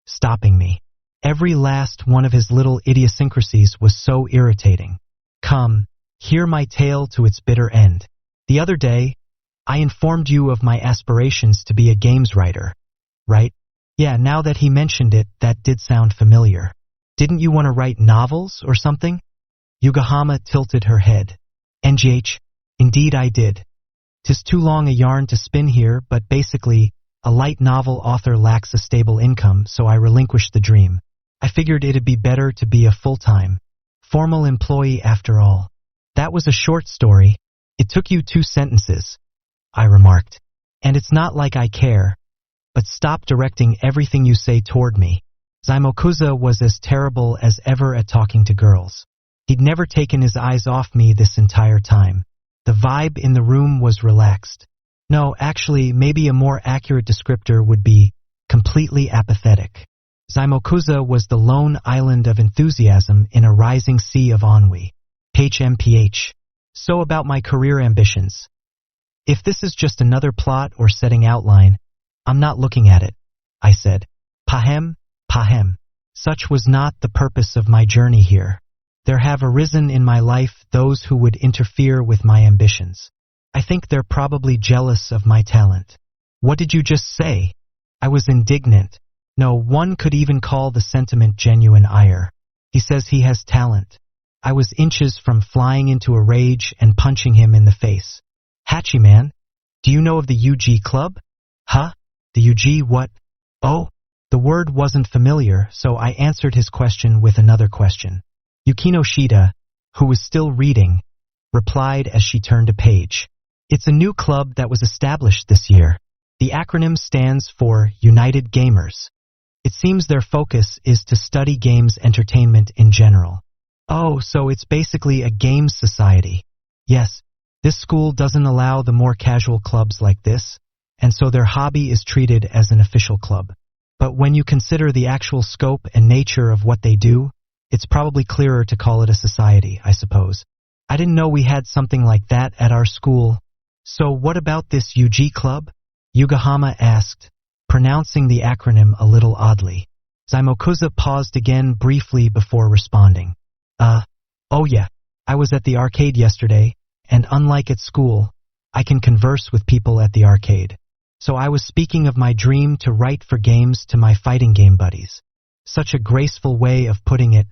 stopping me. Every last one of his little idiosyncrasies was so irritating. Come, hear my tale to its bitter end. The other day, I informed you of my aspirations to be a games writer, right? Yeah, now that he mentioned it, that did sound familiar. Didn't you want to write novels or something? Yugahama tilted her head. NGH, indeed I did. 'Tis too long a yarn to spin here, but basically, a light novel author lacks a stable income, so I relinquished the dream. I figured it'd be better to be a full-time, formal employee after all. That was a short story. It took you 2 sentences, I remarked. And it's not like I care. But stop directing everything you say toward me. Zaimokuza was as terrible as ever at talking to girls. He'd never taken his eyes off me this entire time. The vibe in the room was relaxed. No, actually, maybe a more accurate descriptor would be completely apathetic. Zaimokuza was the lone island of enthusiasm in a rising sea of ennui. HMPH. So about my career ambitions. If this is just another plot or setting outline, I'm not looking at it, I said. Pahem. Such was not the purpose of my journey here. There have arisen in my life those who would interfere with my ambitions. I think they're probably jealous of my talent. What did you just say? I was indignant. No, one could even call the sentiment genuine ire. He says he has talent. I was inches from flying into a rage and punching him in the face. Hachiman, do you know of the UG Club? Huh? The UG what? Oh, the word wasn't familiar, so I answered his question with another question. Yukino Shida, who was still reading, replied as she turned a page. It's a new club that was established this year. The acronym stands for United Gamers. It seems their focus is to study games entertainment in general. Oh, so it's basically a games society. Yes, this school doesn't allow the more casual clubs like this, and so their hobby is treated as an official club. But when you consider the actual scope and nature of what they do, it's probably clearer to call it a society, I suppose. I didn't know we had something like that at our school. So what about this UG club? Yugahama asked, pronouncing the acronym a little oddly. Zaimokuza paused again briefly before responding. Oh yeah, I was at the arcade yesterday, and unlike at school, I can converse with people at the arcade. So I was speaking of my dream to write for games to my fighting game buddies. Such a graceful way of putting it.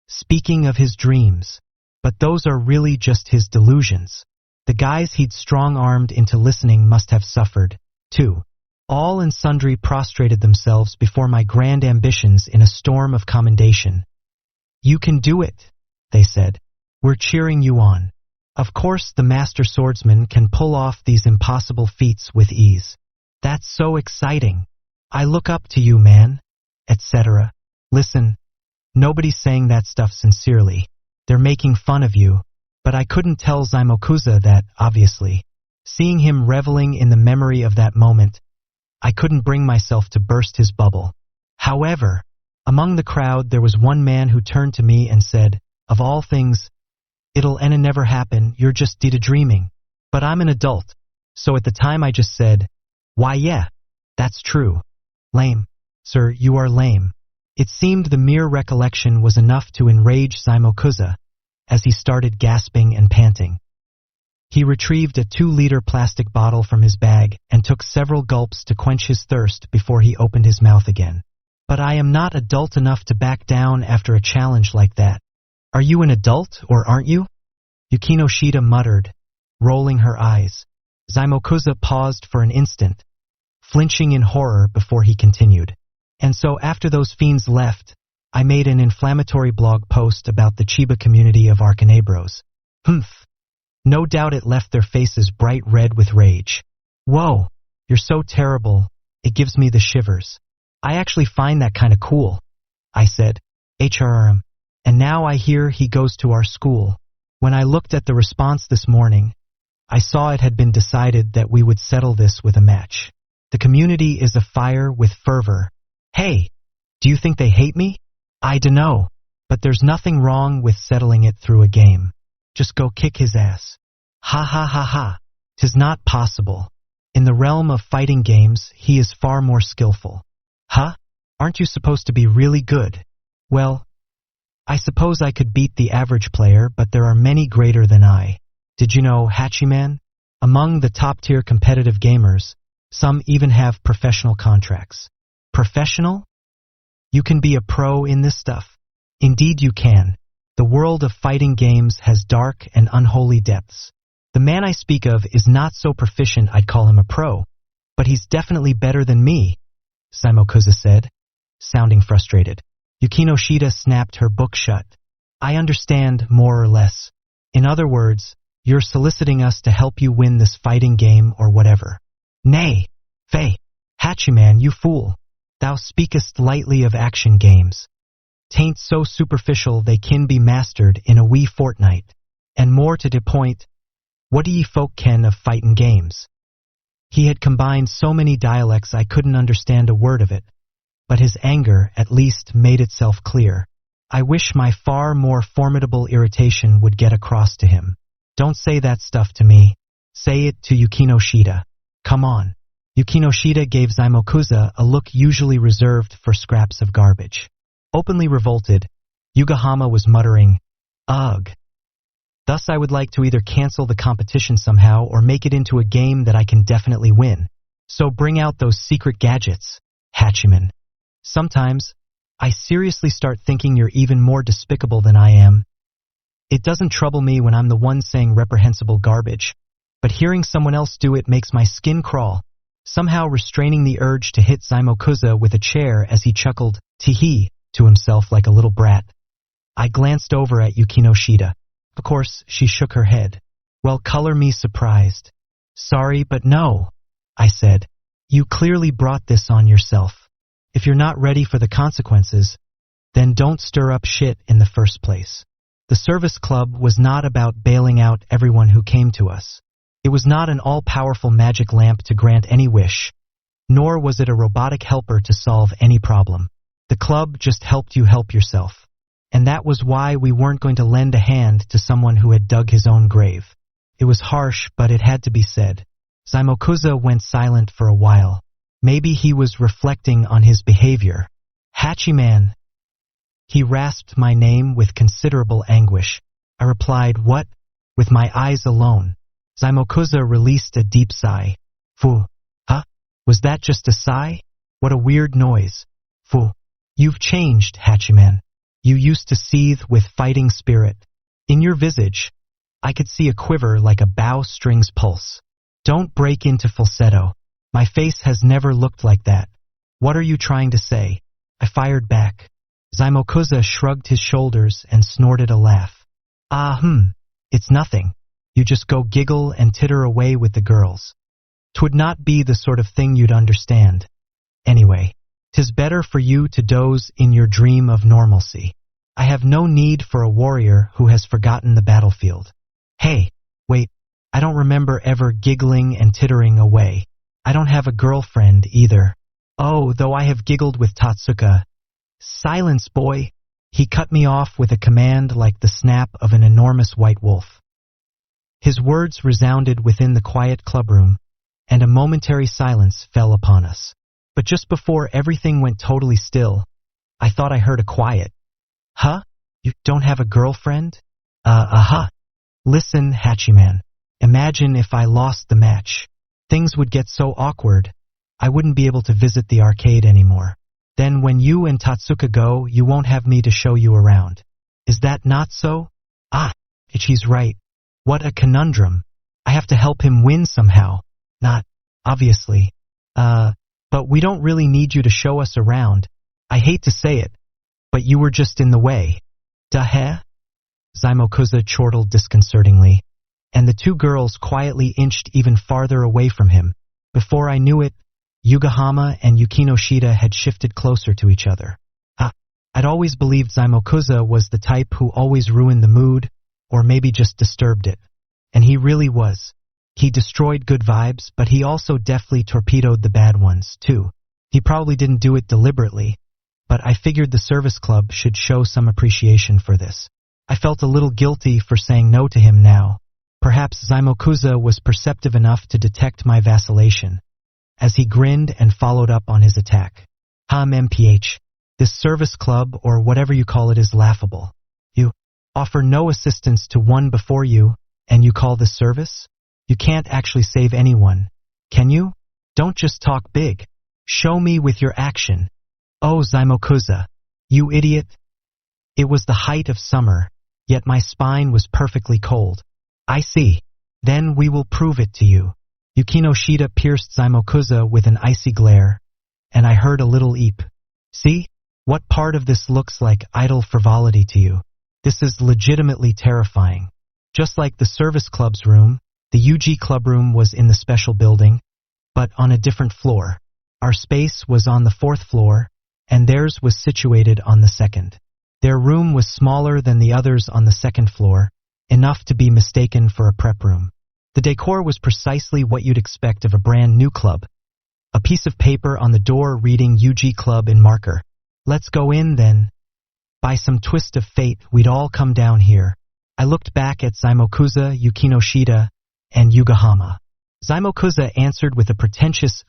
Speaking of his dreams. But those are really just his delusions. The guys he'd strong-armed into listening must have suffered, too. All and sundry prostrated themselves before my grand ambitions in a storm of commendation. You can do it, they said. We're cheering you on. Of course the master swordsman can pull off these impossible feats with ease. That's so exciting. I look up to you, man, etc. Listen, nobody's saying that stuff sincerely. They're making fun of you, but I couldn't tell Zaimokuza that, obviously. Seeing him reveling in the memory of that moment, I couldn't bring myself to burst his bubble. However, among the crowd there was one man who turned to me and said, of all things, it'll never happen, you're just daydreaming. But I'm an adult, so at the time I just said, why yeah, that's true. Lame. Sir, you are lame. It seemed the mere recollection was enough to enrage Zaimokuza, as he started gasping and panting. He retrieved a 2-liter plastic bottle from his bag and took several gulps to quench his thirst before he opened his mouth again. But I am not adult enough to back down after a challenge like that. Are you an adult, or aren't you? Yukino Shida muttered, rolling her eyes. Zaimokuza paused for an instant, flinching in horror before he continued. And so after those fiends left, I made an inflammatory blog post about the Chiba community of Arcanabros. Humph. No doubt it left their faces bright red with rage. Whoa, you're so terrible, it gives me the shivers. I actually find that kinda cool, I said. HRM. And now I hear he goes to our school. When I looked at the response this morning, I saw it had been decided that we would settle this with a match. The community is afire with fervor. Hey, do you think they hate me? I dunno, but there's nothing wrong with settling it through a game. Just go kick his ass. Ha ha ha ha. 'Tis not possible. In the realm of fighting games, he is far more skillful. Huh? Aren't you supposed to be really good? Well, I suppose I could beat the average player, but there are many greater than I. Did you know, Hachiman? Among the top-tier competitive gamers, some even have professional contracts. Professional? You can be a pro in this stuff. Indeed you can. The world of fighting games has dark and unholy depths. The man I speak of is not so proficient I'd call him a pro, but he's definitely better than me, Saimokuza said, sounding frustrated. Yukinoshita snapped her book shut. I understand, more or less. In other words, you're soliciting us to help you win this fighting game or whatever. Nay, Fei, Hachiman, you fool. Thou speakest lightly of action games. Tain't so superficial they can be mastered in a wee fortnight. And more to the point, what do ye folk ken of fightin' games? He had combined so many dialects I couldn't understand a word of it, but his anger at least made itself clear. I wish my far more formidable irritation would get across to him. Don't say that stuff to me. Say it to Yukinoshita. Come on. Yukinoshita gave Saimokuza a look usually reserved for scraps of garbage. Openly revolted, Yugahama was muttering, Ugh. Thus I would like to either cancel the competition somehow or make it into a game that I can definitely win. So bring out those secret gadgets, Hachiman. Sometimes, I seriously start thinking you're even more despicable than I am. It doesn't trouble me when I'm the one saying reprehensible garbage, but hearing someone else do it makes my skin crawl, somehow restraining the urge to hit Saimokuza with a chair as he chuckled, tee-hee, to himself like a little brat. I glanced over at Yukinoshita. Of course, she shook her head. Well, color me surprised. Sorry, but no, I said. You clearly brought this on yourself. If you're not ready for the consequences, then don't stir up shit in the first place. The service club was not about bailing out everyone who came to us. It was not an all-powerful magic lamp to grant any wish, nor was it a robotic helper to solve any problem. The club just helped you help yourself. And that was why we weren't going to lend a hand to someone who had dug his own grave. It was harsh, but it had to be said. Saimokuza went silent for a while. Maybe he was reflecting on his behavior. Hachiman. He rasped my name with considerable anguish. I replied, what? With my eyes alone. Saimokuza released a deep sigh. Fu. Huh? Was that just a sigh? What a weird noise. Fu. You've changed, Hachiman. You used to seethe with fighting spirit. In your visage, I could see a quiver like a bowstring's pulse. Don't break into falsetto. My face has never looked like that. What are you trying to say? I fired back. Saimokuza shrugged his shoulders and snorted a laugh. It's nothing. You just go giggle and titter away with the girls. 'Twould not be the sort of thing you'd understand. Anyway, 'tis better for you to doze in your dream of normalcy. I have no need for a warrior who has forgotten the battlefield. Hey, wait, I don't remember ever giggling and tittering away. I don't have a girlfriend either. Oh, though I have giggled with Tatsuka. Silence, boy! He cut me off with a command like the snap of an enormous white wolf. His words resounded within the quiet clubroom, and a momentary silence fell upon us. But just before everything went totally still, I thought I heard a quiet, Huh? You don't have a girlfriend? Listen, Hachiman. Imagine if I lost the match. Things would get so awkward, I wouldn't be able to visit the arcade anymore. Then when you and Tatsuka go, you won't have me to show you around. Is that not so? Ichi's right. What a conundrum. I have to help him win somehow. Not, obviously. But we don't really need you to show us around. I hate to say it, but you were just in the way. Duh? Saimokuza chortled disconcertingly, and the two girls quietly inched even farther away from him. Before I knew it, Yugahama and Yukinoshita had shifted closer to each other. I'd always believed Saimokuza was the type who always ruined the mood, or maybe just disturbed it. And he really was. He destroyed good vibes, but he also deftly torpedoed the bad ones, too. He probably didn't do it deliberately, but I figured the service club should show some appreciation for this. I felt a little guilty for saying no to him now. Perhaps Saimokuza was perceptive enough to detect my vacillation, as he grinned and followed up on his attack. MPH. This service club, or whatever you call it, is laughable. You offer no assistance to one before you, and you call this service? You can't actually save anyone, can you? Don't just talk big. Show me with your action. Oh, Saimokuza, you idiot. It was the height of summer, yet my spine was perfectly cold. I see. Then we will prove it to you. Yukinoshita pierced Zaimokuza with an icy glare, and I heard a little eep. See? What part of this looks like idle frivolity to you? This is legitimately terrifying. Just like the service club's room, the UG club room was in the special building, but on a different floor. Our space was on the 4th floor, and theirs was situated on the 2nd. Their room was smaller than the others on the 2nd floor, enough to be mistaken for a prep room. The decor was precisely what you'd expect of a brand new club. A piece of paper on the door reading UG Club in marker. Let's go in then. By some twist of fate, we'd all come down here. I looked back at Zaimokuza, Yukinoshita, and Yugahama. Zaimokuza answered with a pretentious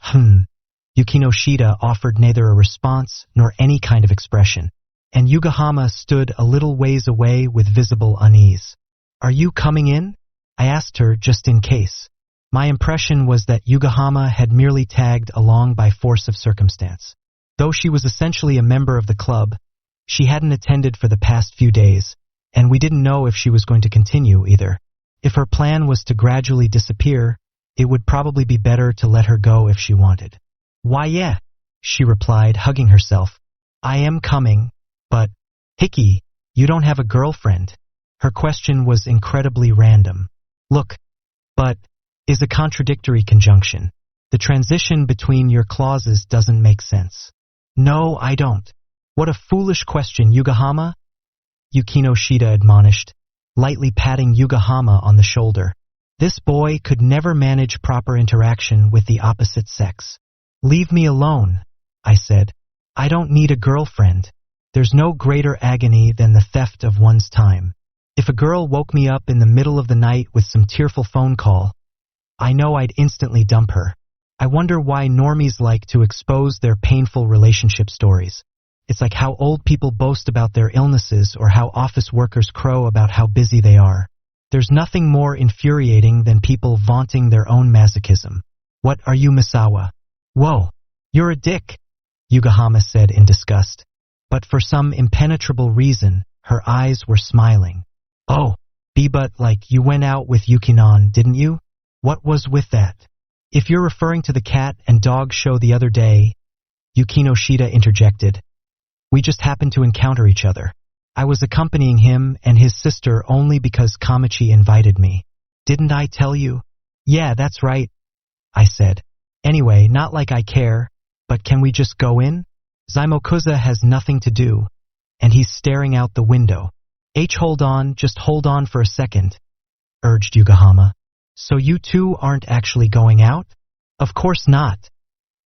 Yukinoshita offered neither a response nor any kind of expression, and Yugahama stood a little ways away with visible unease. Are you coming in? I asked her just in case. My impression was that Yugahama had merely tagged along by force of circumstance. Though she was essentially a member of the club, she hadn't attended for the past few days, and we didn't know if she was going to continue either. If her plan was to gradually disappear, it would probably be better to let her go if she wanted. Why yeah, she replied, hugging herself. I am coming, but, Hickey, you don't have a girlfriend. Her question was incredibly random. Look, but, is a contradictory conjunction. The transition between your clauses doesn't make sense. No, I don't. What a foolish question, Yugahama? Yukinoshita admonished, lightly patting Yugahama on the shoulder. This boy could never manage proper interaction with the opposite sex. Leave me alone, I said. I don't need a girlfriend. There's no greater agony than the theft of one's time. If a girl woke me up in the middle of the night with some tearful phone call, I know I'd instantly dump her. I wonder why normies like to expose their painful relationship stories. It's like how old people boast about their illnesses or how office workers crow about how busy they are. There's nothing more infuriating than people vaunting their own masochism. What are you, Misawa? Whoa, you're a dick, Yugahama said in disgust. But for some impenetrable reason, her eyes were smiling. Oh, but like you went out with Yukinon, didn't you? What was with that? If you're referring to the cat and dog show the other day, Yukinoshita interjected. We just happened to encounter each other. I was accompanying him and his sister only because Kamichi invited me. Didn't I tell you? Yeah, that's right, I said. Anyway, not like I care, but can we just go in? Zaimokuza has nothing to do, and he's staring out the window. Just hold on for a second, urged Yugahama. So you two aren't actually going out? Of course not,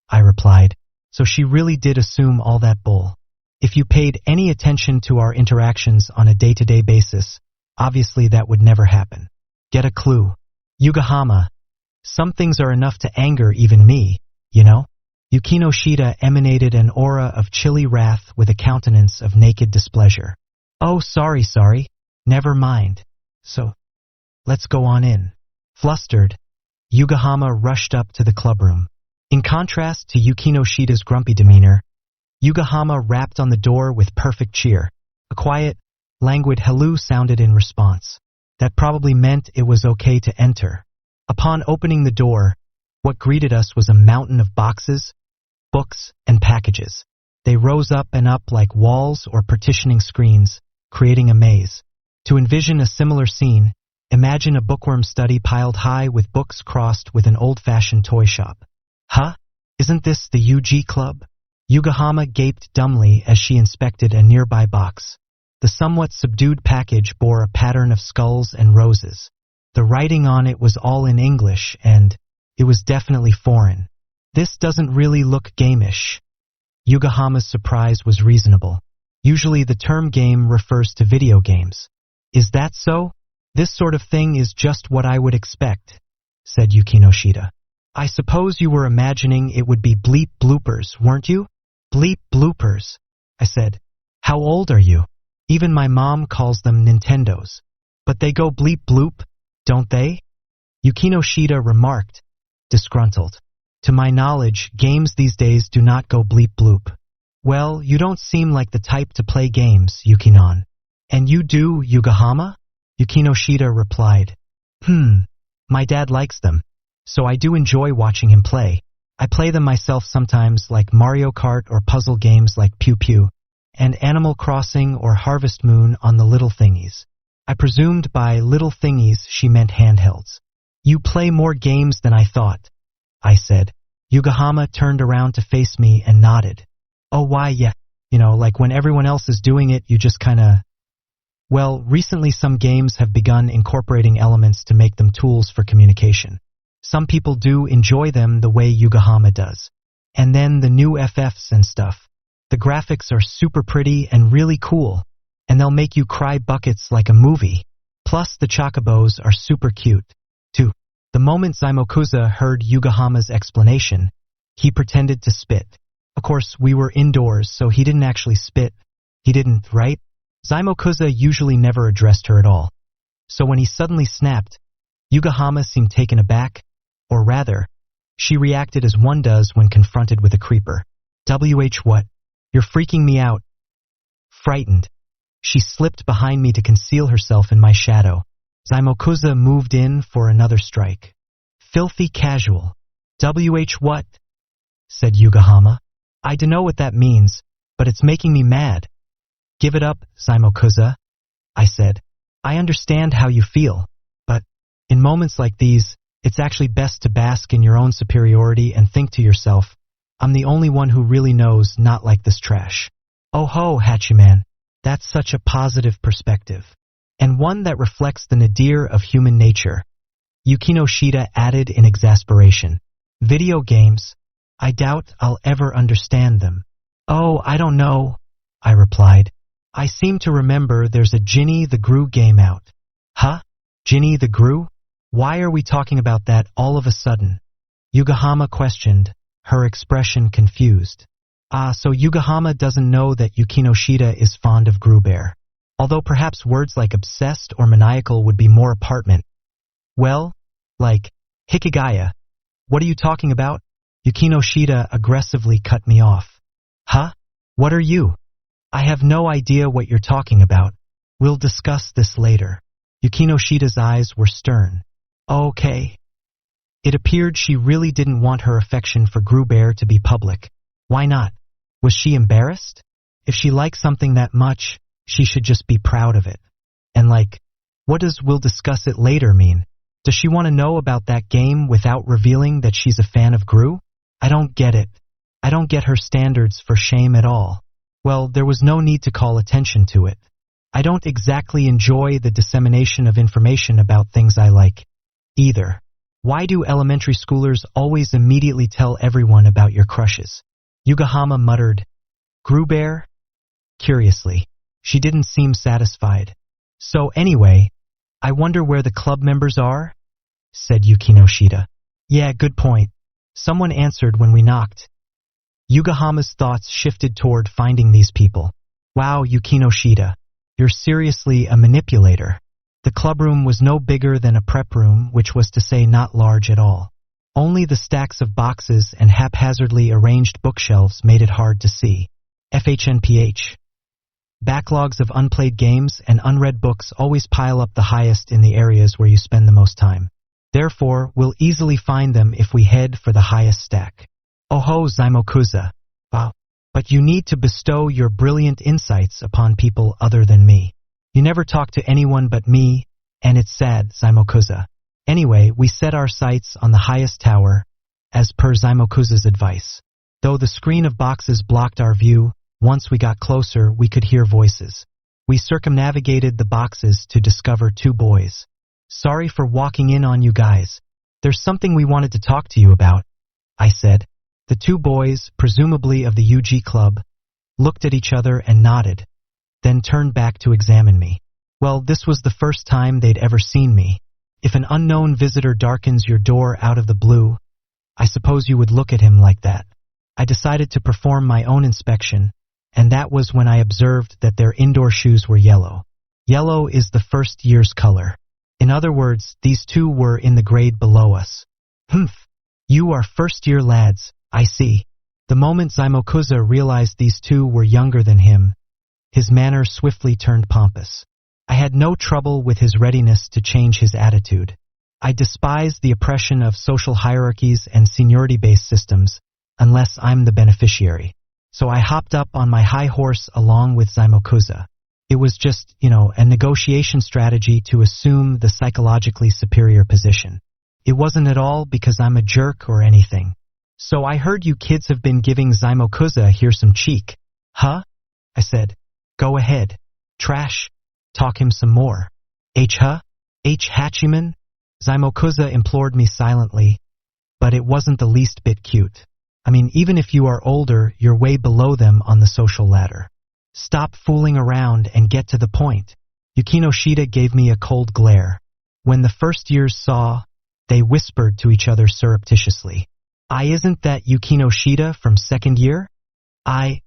I replied. So she really did assume all that bull. If you paid any attention to our interactions on a day-to-day basis, obviously that would never happen. Get a clue. Yugahama, some things are enough to anger even me, you know? Yukinoshita emanated an aura of chilly wrath with a countenance of naked displeasure. Oh, sorry. Never mind. So, let's go on in. Flustered, Yugahama rushed up to the clubroom. In contrast to Yukinoshita's grumpy demeanor, Yugahama rapped on the door with perfect cheer. A quiet, languid hello sounded in response. That probably meant it was okay to enter. Upon opening the door, what greeted us was a mountain of boxes, books, and packages. They rose up and up like walls or partitioning screens, creating a maze. To envision a similar scene, imagine a bookworm study piled high with books crossed with an old-fashioned toy shop. Huh? Isn't this the UG Club? Yugahama gaped dumbly as she inspected a nearby box. The somewhat subdued package bore a pattern of skulls and roses. The writing on it was all in English, and it was definitely foreign. This doesn't really look gamish. Yugahama's surprise was reasonable. Usually the term game refers to video games. Is that so? This sort of thing is just what I would expect, said Yukinoshita. I suppose you were imagining it would be bleep bloopers, weren't you? Bleep bloopers, I said. How old are you? Even my mom calls them Nintendos. But they go bleep bloop, don't they? Yukinoshita remarked, disgruntled. To my knowledge, games these days do not go bleep bloop. Well, you don't seem like the type to play games, Yukinon. And you do, Yokohama? Yukinoshita replied. My dad likes them. So I do enjoy watching him play. I play them myself sometimes, like Mario Kart or puzzle games like Pew Pew, and Animal Crossing or Harvest Moon on the little thingies. I presumed by little thingies she meant handhelds. You play more games than I thought, I said. Yokohama turned around to face me and nodded. Oh, why, yeah. Like when everyone else is doing it, you just kinda... Well, recently some games have begun incorporating elements to make them tools for communication. Some people do enjoy them the way Yokohama does. And then the new FFs and stuff. The graphics are super pretty and really cool, and they'll make you cry buckets like a movie. Plus the chocobos are super cute, too. The moment Zaimokuza heard Yokohama's explanation, he pretended to spit. Of course, we were indoors, so he didn't actually spit. He didn't, right? Zaimokuza usually never addressed her at all. So when he suddenly snapped, Yokohama seemed taken aback, or rather, she reacted as one does when confronted with a creeper. What? You're freaking me out. Frightened. She slipped behind me to conceal herself in my shadow. Zaimokuza moved in for another strike. Filthy casual. What? Said Yokohama. I dunno what that means, but it's making me mad. Give it up, Zaimokuza, I said. I understand how you feel, but in moments like these, it's actually best to bask in your own superiority and think to yourself, I'm the only one who really knows not like this trash. Oh ho, Hachiman, that's such a positive perspective, and one that reflects the nadir of human nature. Yukinoshita added in exasperation. Video games? I doubt I'll ever understand them. Oh, I don't know, I replied. I seem to remember there's a Ginny the Gru game out. Huh? Ginny the Gru? Why are we talking about that all of a sudden? Yokohama questioned, her expression confused. So Yokohama doesn't know that Yukinoshita is fond of Grubear. Although perhaps words like obsessed or maniacal would be more apartment. Well, like, Hikigaya. What are you talking about? Yukinoshita aggressively cut me off. Huh? What are you? I have no idea what you're talking about. We'll discuss this later. Yukinoshita's eyes were stern. Okay. It appeared she really didn't want her affection for Grubear to be public. Why not? Was she embarrassed? If she likes something that much, she should just be proud of it. And like, what does "we'll discuss it later" mean? Does she want to know about that game without revealing that she's a fan of Gru? I don't get it. I don't get her standards for shame at all. Well, there was no need to call attention to it. I don't exactly enjoy the dissemination of information about things I like, either. Why do elementary schoolers always immediately tell everyone about your crushes? Yokohama muttered. Grubear? Curiously. She didn't seem satisfied. So anyway, I wonder where the club members are? Said Yukinoshita. Yeah, good point. Someone answered when we knocked. Yokohama's thoughts shifted toward finding these people. Wow, Yukinoshita. You're seriously a manipulator. The clubroom was no bigger than a prep room, which was to say not large at all. Only the stacks of boxes and haphazardly arranged bookshelves made it hard to see. FHNPH. Backlogs of unplayed games and unread books always pile up the highest in the areas where you spend the most time. Therefore, we'll easily find them if we head for the highest stack. Oho, Zaimokuza. Wow. But you need to bestow your brilliant insights upon people other than me. You never talk to anyone but me, and it's sad, Zaimokuza. Anyway, we set our sights on the highest tower, as per Zaimokuza's advice. Though the screen of boxes blocked our view, once we got closer, we could hear voices. We circumnavigated the boxes to discover two boys. Sorry for walking in on you guys. There's something we wanted to talk to you about, I said. The two boys, presumably of the UG club, looked at each other and nodded, then turned back to examine me. Well, this was the first time they'd ever seen me. If an unknown visitor darkens your door out of the blue, I suppose you would look at him like that. I decided to perform my own inspection, and that was when I observed that their indoor shoes were yellow. Yellow is the first year's color. In other words, these two were in the grade below us. Humph. You are first-year lads, I see. The moment Zaimokuza realized these two were younger than him, His manner swiftly turned pompous. I had no trouble with his readiness to change his attitude. I despise the oppression of social hierarchies and seniority-based systems, unless I'm the beneficiary. So I hopped up on my high horse along with Zaimokuza. It was just, a negotiation strategy to assume the psychologically superior position. It wasn't at all because I'm a jerk or anything. So I heard you kids have been giving Zaimokuza here some cheek. Huh? I said. Go ahead. Trash. Talk him some more. Huh? Hachiman? Zaimokuza implored me silently, but it wasn't the least bit cute. I mean, even if you are older, you're way below them on the social ladder. Stop fooling around and get to the point. Yukinoshita gave me a cold glare. When the first years saw, they whispered to each other surreptitiously. Isn't that Yukinoshita from second year? I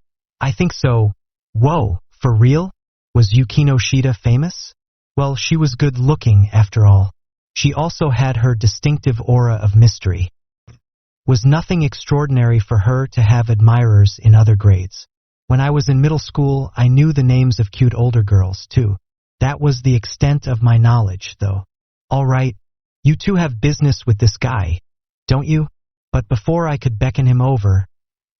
think so. Whoa, for real? Was Yukinoshita famous? Well, she was good looking after all. She also had her distinctive aura of mystery. Was nothing extraordinary for her to have admirers in other grades. When I was in middle school, I knew the names of cute older girls, too. That was the extent of my knowledge, though. All right, you two have business with this guy, don't you? But before I could beckon him over,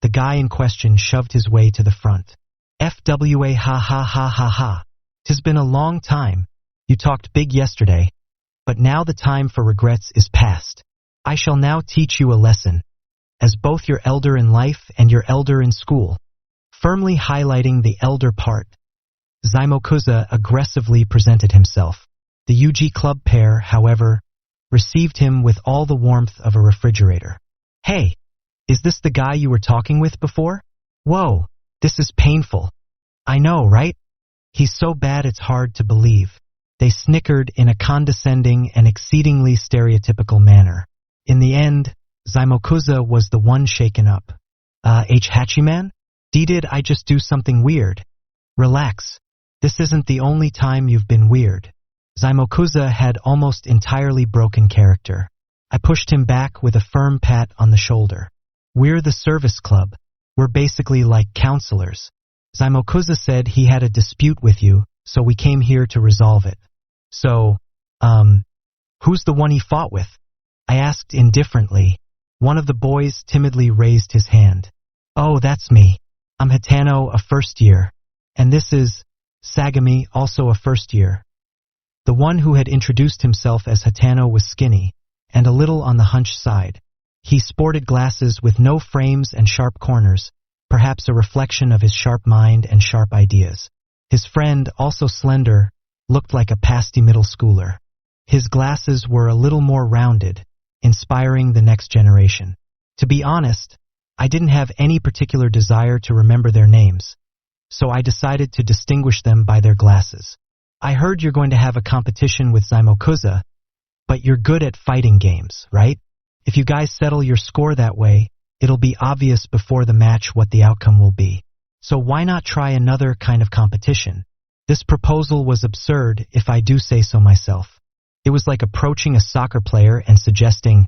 the guy in question shoved his way to the front. FWA ha ha ha ha ha. 'Tis been a long time. You talked big yesterday, but now the time for regrets is past. I shall now teach you a lesson, as both your elder in life and your elder in school. Firmly highlighting the elder part, Zaimokuza aggressively presented himself. The UG Club pair, however, received him with all the warmth of a refrigerator. Hey, is this the guy you were talking with before? Whoa, this is painful. I know, right? He's so bad it's hard to believe. They snickered in a condescending and exceedingly stereotypical manner. In the end, Zaimokuza was the one shaken up. Hachiman? Did I just do something weird? Relax. This isn't the only time you've been weird. Zaimokuza had almost entirely broken character. I pushed him back with a firm pat on the shoulder. We're the service club. We're basically like counselors. Zaimokuza said he had a dispute with you, so we came here to resolve it. So, who's the one he fought with? I asked indifferently. One of the boys timidly raised his hand. Oh, that's me. I'm Hitano, a first year. And this is Sagami, also a first year. The one who had introduced himself as Hitano was skinny, and a little on the hunched side. He sported glasses with no frames and sharp corners, perhaps a reflection of his sharp mind and sharp ideas. His friend, also slender, looked like a pasty middle schooler. His glasses were a little more rounded, inspiring the next generation. To be honest, I didn't have any particular desire to remember their names, so I decided to distinguish them by their glasses. I heard you're going to have a competition with Zaimokuza, but you're good at fighting games, right? If you guys settle your score that way, it'll be obvious before the match what the outcome will be. So why not try another kind of competition? This proposal was absurd, if I do say so myself. It was like approaching a soccer player and suggesting,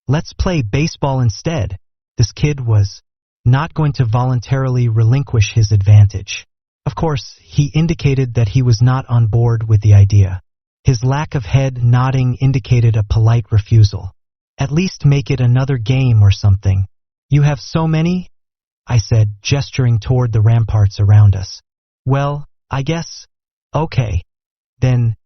let's play baseball instead. This kid was not going to voluntarily relinquish his advantage. Of course, he indicated that he was not on board with the idea. His lack of head nodding indicated a polite refusal. At least make it another game or something. You have so many? I said, gesturing toward the ramparts around us. Well, I guess. Okay. Then,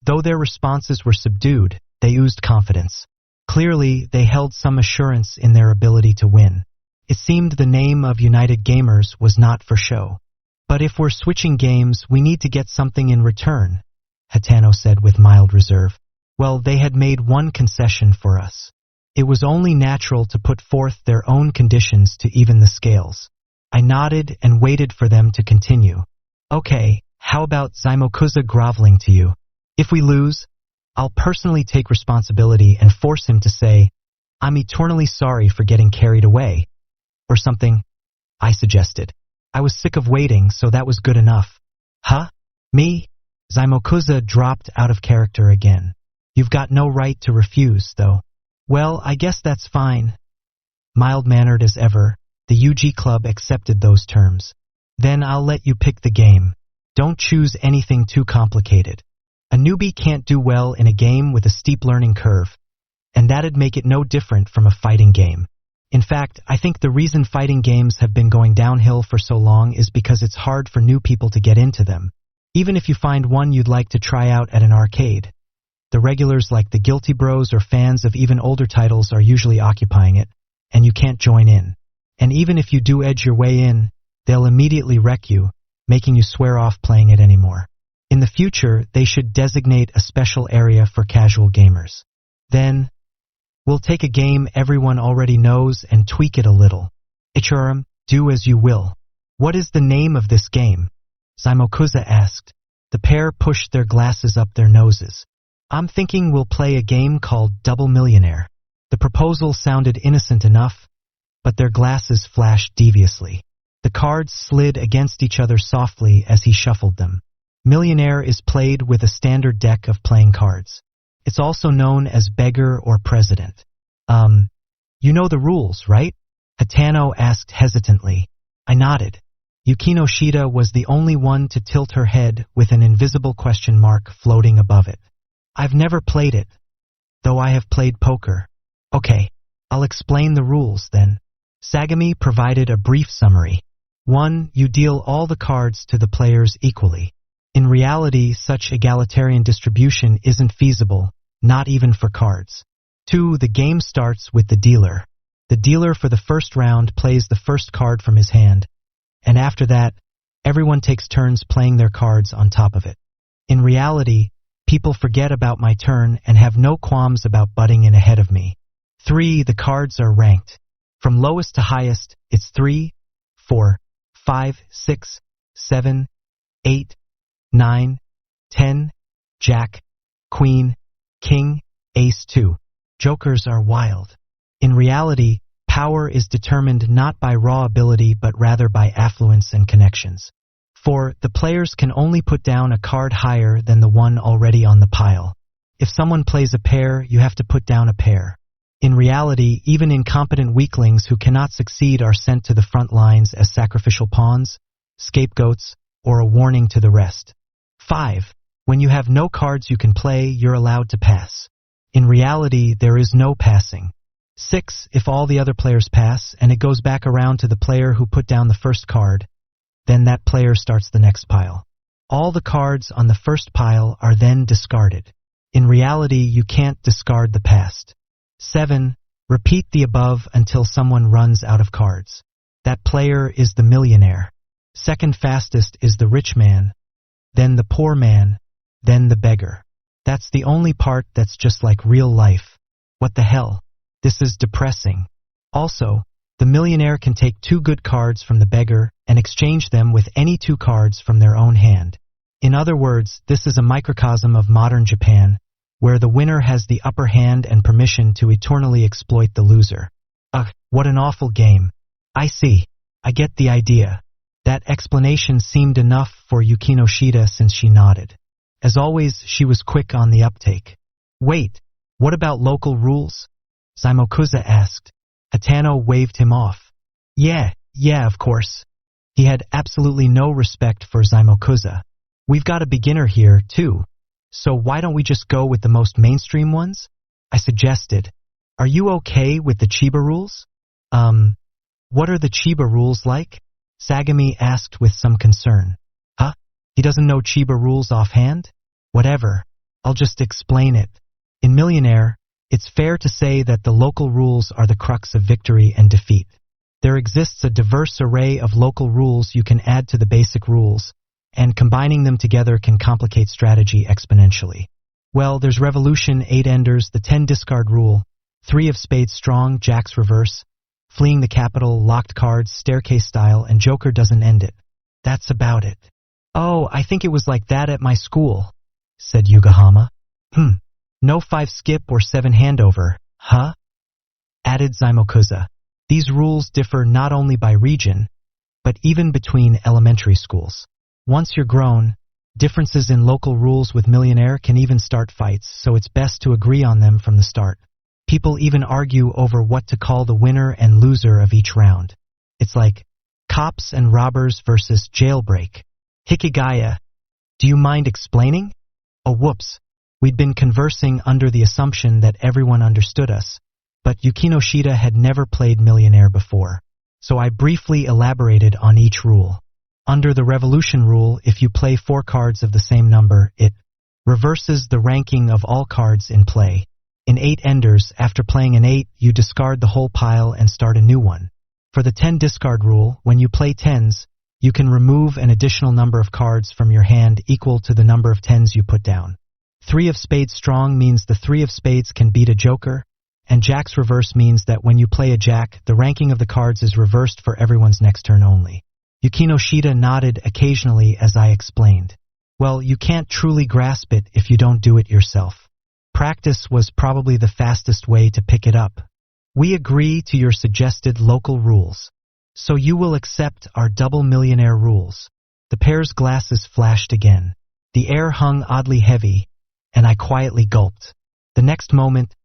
though their responses were subdued, they oozed confidence. Clearly, they held some assurance in their ability to win. It seemed the name of United Gamers was not for show. But if we're switching games, we need to get something in return, Hitano said with mild reserve. Well, they had made one concession for us. It was only natural to put forth their own conditions to even the scales. I nodded and waited for them to continue. Okay, how about Zaimokuza groveling to you? If we lose, I'll personally take responsibility and force him to say, I'm eternally sorry for getting carried away. Or something, I suggested. I was sick of waiting, so that was good enough. Huh? Me? Zaimokuza dropped out of character again. You've got no right to refuse, though. Well, I guess that's fine. Mild-mannered as ever, the UG Club accepted those terms. Then I'll let you pick the game. Don't choose anything too complicated. A newbie can't do well in a game with a steep learning curve, and that'd make it no different from a fighting game. In fact, I think the reason fighting games have been going downhill for so long is because it's hard for new people to get into them. Even if you find one you'd like to try out at an arcade, the regulars like the Guilty Bros or fans of even older titles are usually occupying it, and you can't join in. And even if you do edge your way in, they'll immediately wreck you, making you swear off playing it anymore. In the future, they should designate a special area for casual gamers. Then, we'll take a game everyone already knows and tweak it a little. Ichiram, do as you will. What is the name of this game? Zaimokuza asked. The pair pushed their glasses up their noses. I'm thinking we'll play a game called Double Millionaire. The proposal sounded innocent enough, but their glasses flashed deviously. The cards slid against each other softly as he shuffled them. Millionaire is played with a standard deck of playing cards. It's also known as beggar or president. You know the rules, right? Hatano asked hesitantly. I nodded. Yukino Shida was the only one to tilt her head with an invisible question mark floating above it. I've never played it, though I have played poker. Okay, I'll explain the rules then. Sagami provided a brief summary. 1. You deal all the cards to the players equally. In reality, such egalitarian distribution isn't feasible, not even for cards. 2. The game starts with the dealer. The dealer for the first round plays the first card from his hand, and after that, everyone takes turns playing their cards on top of it. In reality, people forget about my turn and have no qualms about butting in ahead of me. 3. The cards are ranked. From lowest to highest, it's 3, 4, 5, 6, 7, 8, 9, 10, Jack, Queen, King, Ace 2. Jokers are wild. In reality, power is determined not by raw ability but rather by affluence and connections. 4. The players can only put down a card higher than the one already on the pile. If someone plays a pair, you have to put down a pair. In reality, even incompetent weaklings who cannot succeed are sent to the front lines as sacrificial pawns, scapegoats, or a warning to the rest. 5. When you have no cards you can play, you're allowed to pass. In reality, there is no passing. 6. If all the other players pass, and it goes back around to the player who put down the first card, then that player starts the next pile. All the cards on the first pile are then discarded. In reality, you can't discard the past. 7. Repeat the above until someone runs out of cards. That player is the millionaire. Second fastest is the rich man, then the poor man, then the beggar. That's the only part that's just like real life. What the hell? This is depressing. Also, the millionaire can take 2 good cards from the beggar and exchange them with any 2 cards from their own hand. In other words, this is a microcosm of modern Japan, where the winner has the upper hand and permission to eternally exploit the loser. Ugh, what an awful game. I see. I get the idea. That explanation seemed enough for Yukino Shida since she nodded. As always, she was quick on the uptake. Wait, what about local rules? Zaimokuza asked. Hatano waved him off. Yeah, of course. He had absolutely no respect for Zaimokuza. We've got a beginner here, too. So why don't we just go with the most mainstream ones? I suggested. Are you okay with the Chiba rules? What are the Chiba rules like? Sagami asked with some concern. Huh? He doesn't know Chiba rules offhand? Whatever. I'll just explain it. In Millionaire, it's fair to say that the local rules are the crux of victory and defeat. There exists a diverse array of local rules you can add to the basic rules, and combining them together can complicate strategy exponentially. Well, there's Revolution, 8 Enders, the 10 discard rule, 3 of spades strong, jacks reverse, fleeing the capital, locked cards, staircase style, and Joker doesn't end it. That's about it. Oh, I think it was like that at my school, said Yugahama. No 5 skip or 7 handover, huh? Added Zaimokuza. These rules differ not only by region, but even between elementary schools. Once you're grown, differences in local rules with Millionaire can even start fights, so it's best to agree on them from the start. People even argue over what to call the winner and loser of each round. It's like, Cops and Robbers versus Jailbreak. Hikigaya. Do you mind explaining? Oh whoops. We'd been conversing under the assumption that everyone understood us, but Yukinoshita had never played Millionaire before, so I briefly elaborated on each rule. Under the Revolution rule, if you play 4 cards of the same number, it reverses the ranking of all cards in play. In 8 Enders, after playing an 8, you discard the whole pile and start a new one. For the 10 discard rule, when you play 10s, you can remove an additional number of cards from your hand equal to the number of 10s you put down. 3 of Spades strong means the 3 of Spades can beat a Joker, and Jack's reverse means that when you play a Jack, the ranking of the cards is reversed for everyone's next turn only. Yukinoshita nodded occasionally as I explained. Well, you can't truly grasp it if you don't do it yourself. Practice was probably the fastest way to pick it up. We agree to your suggested local rules. So you will accept our double millionaire rules. The pair's glasses flashed again. The air hung oddly heavy, and I quietly gulped. The next moment,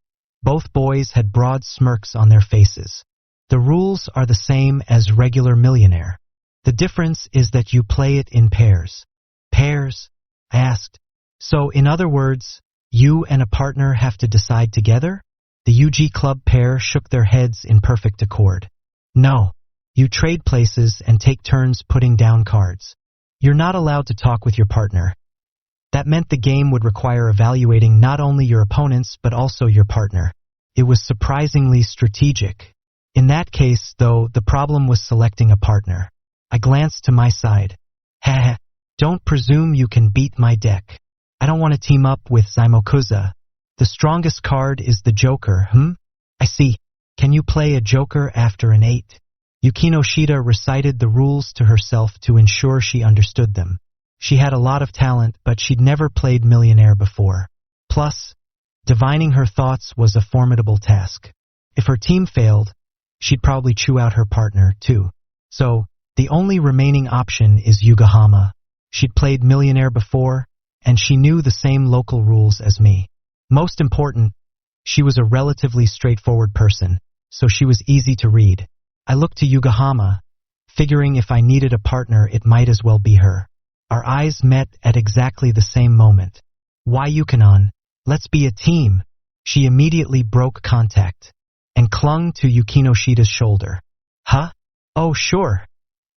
both boys had broad smirks on their faces. The rules are the same as regular millionaire. The difference is that you play it in pairs. Pairs? I asked. So, in other words, you and a partner have to decide together? The UG Club pair shook their heads in perfect accord. No. You trade places and take turns putting down cards. You're not allowed to talk with your partner. That meant the game would require evaluating not only your opponents but also your partner. It was surprisingly strategic. In that case, though, the problem was selecting a partner. I glanced to my side. Heh, don't presume you can beat my deck. I don't want to team up with Zaimokuza. The strongest card is the Joker, I see. Can you play a Joker after an 8? Yukinoshita recited the rules to herself to ensure she understood them. She had a lot of talent, but she'd never played Millionaire before. Plus, divining her thoughts was a formidable task. If her team failed, she'd probably chew out her partner, too. So, the only remaining option is Yugahama. She'd played Millionaire before, and she knew the same local rules as me. Most important, she was a relatively straightforward person, so she was easy to read. I looked to Yugahama, figuring if I needed a partner it might as well be her. Our eyes met at exactly the same moment. Why Yukinon? Let's be a team. She immediately broke contact, and clung to Yukinoshita's shoulder. Huh? Oh sure.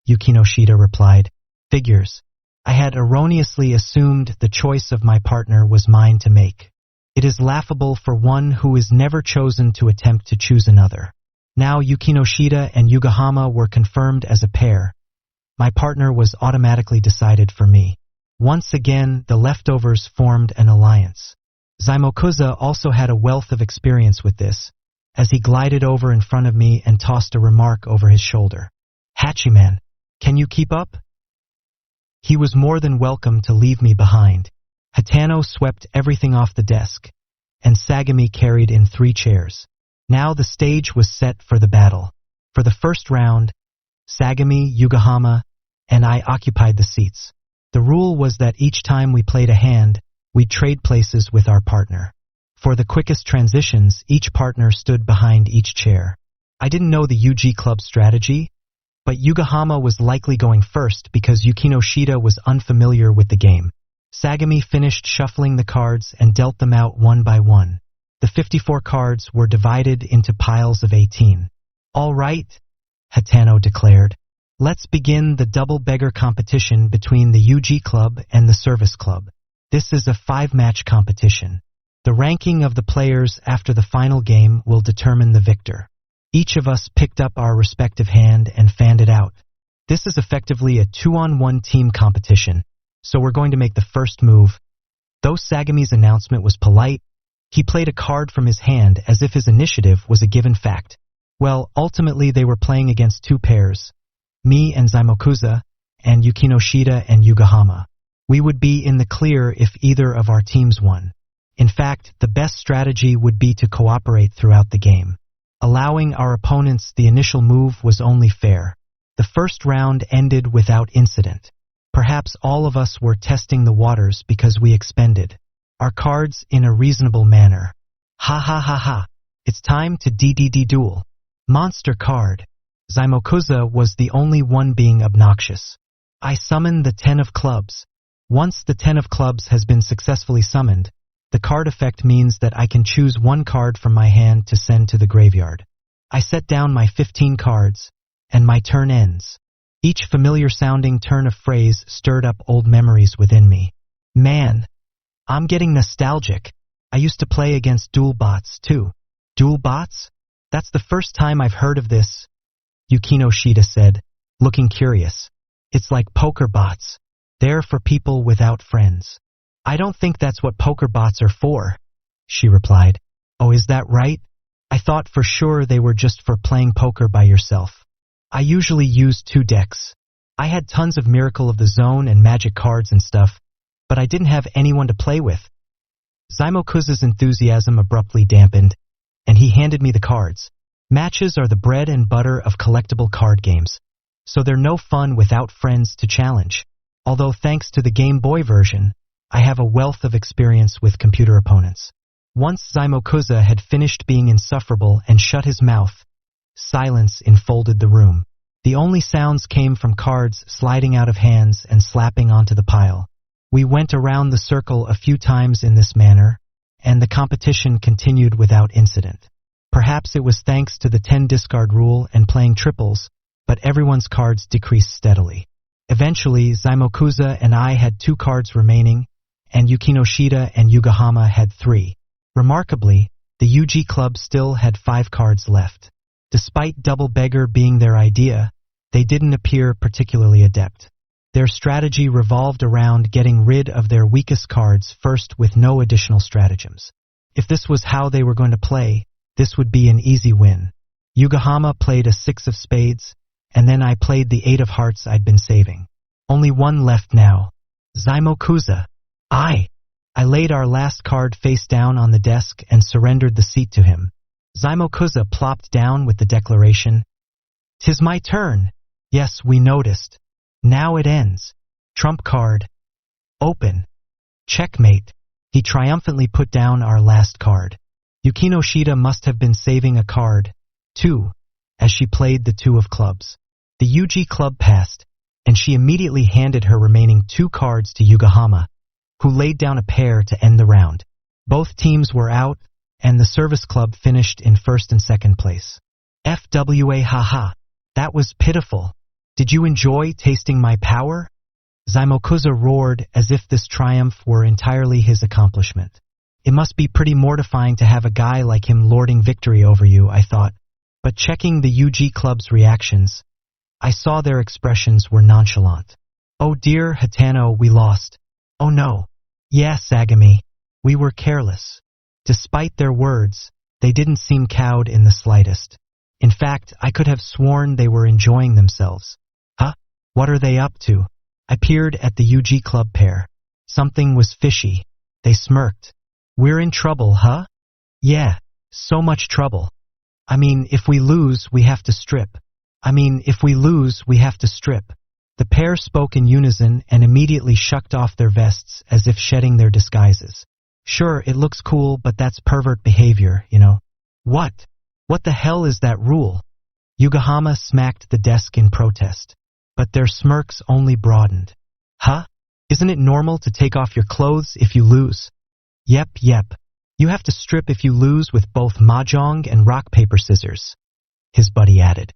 Yukinoshita replied. Figures. I had erroneously assumed the choice of my partner was mine to make. It is laughable for one who is never chosen to attempt to choose another. Now Yukinoshita and Yugahama were confirmed as a pair. My partner was automatically decided for me. Once again, the leftovers formed an alliance. Zaimokuza also had a wealth of experience with this, as he glided over in front of me and tossed a remark over his shoulder. Hachiman, can you keep up? He was more than welcome to leave me behind. Hatano swept everything off the desk, and Sagami carried in 3 chairs. Now the stage was set for the battle. For the first round, Sagami, Yugahama, and I occupied the seats. The rule was that each time we played a hand, we'd trade places with our partner. For the quickest transitions, each partner stood behind each chair. I didn't know the UG Club strategy, but Yugahama was likely going first because Yukinoshita was unfamiliar with the game. Sagami finished shuffling the cards and dealt them out one by one. The 54 cards were divided into piles of 18. All right, Hatano declared. Let's begin the double beggar competition between the UG Club and the Service Club. This is a 5-match competition. The ranking of the players after the final game will determine the victor. Each of us picked up our respective hand and fanned it out. This is effectively a 2-on-1 team competition, so we're going to make the first move. Though Sagami's announcement was polite, he played a card from his hand as if his initiative was a given fact. Well, ultimately they were playing against 2 pairs, me and Zaimokuza, and Yukinoshita and Yugahama. We would be in the clear if either of our teams won. In fact, the best strategy would be to cooperate throughout the game. Allowing our opponents the initial move was only fair. The first round ended without incident. Perhaps all of us were testing the waters because we expended our cards in a reasonable manner. Ha ha ha ha. It's time to DDD duel. Monster card. Zaimokuza was the only one being obnoxious. I summoned the 10 of clubs. Once the 10 of clubs has been successfully summoned, the card effect means that I can choose one card from my hand to send to the graveyard. I set down my 15 cards, and my turn ends. Each familiar-sounding turn of phrase stirred up old memories within me. Man, I'm getting nostalgic. I used to play against duel bots, too. Duel bots? That's the first time I've heard of this, Yukino Shida said, looking curious. It's like poker bots. They're for people without friends. I don't think that's what poker bots are for, she replied. Oh, is that right? I thought for sure they were just for playing poker by yourself. I usually use 2 decks. I had tons of Miracle of the Zone and Magic cards and stuff, but I didn't have anyone to play with. Zaimokuza's enthusiasm abruptly dampened, and he handed me the cards. Matches are the bread and butter of collectible card games, so they're no fun without friends to challenge. Although thanks to the Game Boy version, I have a wealth of experience with computer opponents. Once Zaimokuza had finished being insufferable and shut his mouth, silence enfolded the room. The only sounds came from cards sliding out of hands and slapping onto the pile. We went around the circle a few times in this manner, and the competition continued without incident. Perhaps it was thanks to the 10 discard rule and playing triples, but everyone's cards decreased steadily. Eventually, Zaimokuza and I had 2 cards remaining, and Yukino Shida and Yugahama had 3. Remarkably, the UG Club still had 5 cards left. Despite Double Beggar being their idea, they didn't appear particularly adept. Their strategy revolved around getting rid of their weakest cards first with no additional stratagems. If this was how they were going to play, this would be an easy win. Yugahama played a 6 of spades, and then I played the 8 of hearts I'd been saving. Only one left now. Zaimokuza. I laid our last card face down on the desk and surrendered the seat to him. Zaimokuza plopped down with the declaration, "'Tis my turn." Yes, we noticed. Now it ends. Trump card. Open. Checkmate. He triumphantly put down our last card. Yukino Shida must have been saving a card, too, as she played the 2 of clubs. The UG Club passed, and she immediately handed her remaining 2 cards to Yugahama, who laid down a pair to end the round. Both teams were out, and the service club finished in 1st and 2nd place. FWA haha. That was pitiful. Did you enjoy tasting my power? Zaimokuza roared as if this triumph were entirely his accomplishment. It must be pretty mortifying to have a guy like him lording victory over you, I thought. But checking the UG Club's reactions, I saw their expressions were nonchalant. Oh dear, Hatano, we lost. Oh no. Yeah, Sagami. We were careless. Despite their words, they didn't seem cowed in the slightest. In fact, I could have sworn they were enjoying themselves. Huh? What are they up to? I peered at the UG Club pair. Something was fishy. They smirked. We're in trouble, huh? Yeah, so much trouble. I mean, if we lose, we have to strip. The pair spoke in unison and immediately shucked off their vests as if shedding their disguises. Sure, it looks cool, but that's pervert behavior, you know. What? What the hell is that rule? Yugahama smacked the desk in protest. But their smirks only broadened. Huh? Isn't it normal to take off your clothes if you lose? Yep. You have to strip if you lose with both mahjong and rock, paper, scissors, his buddy added.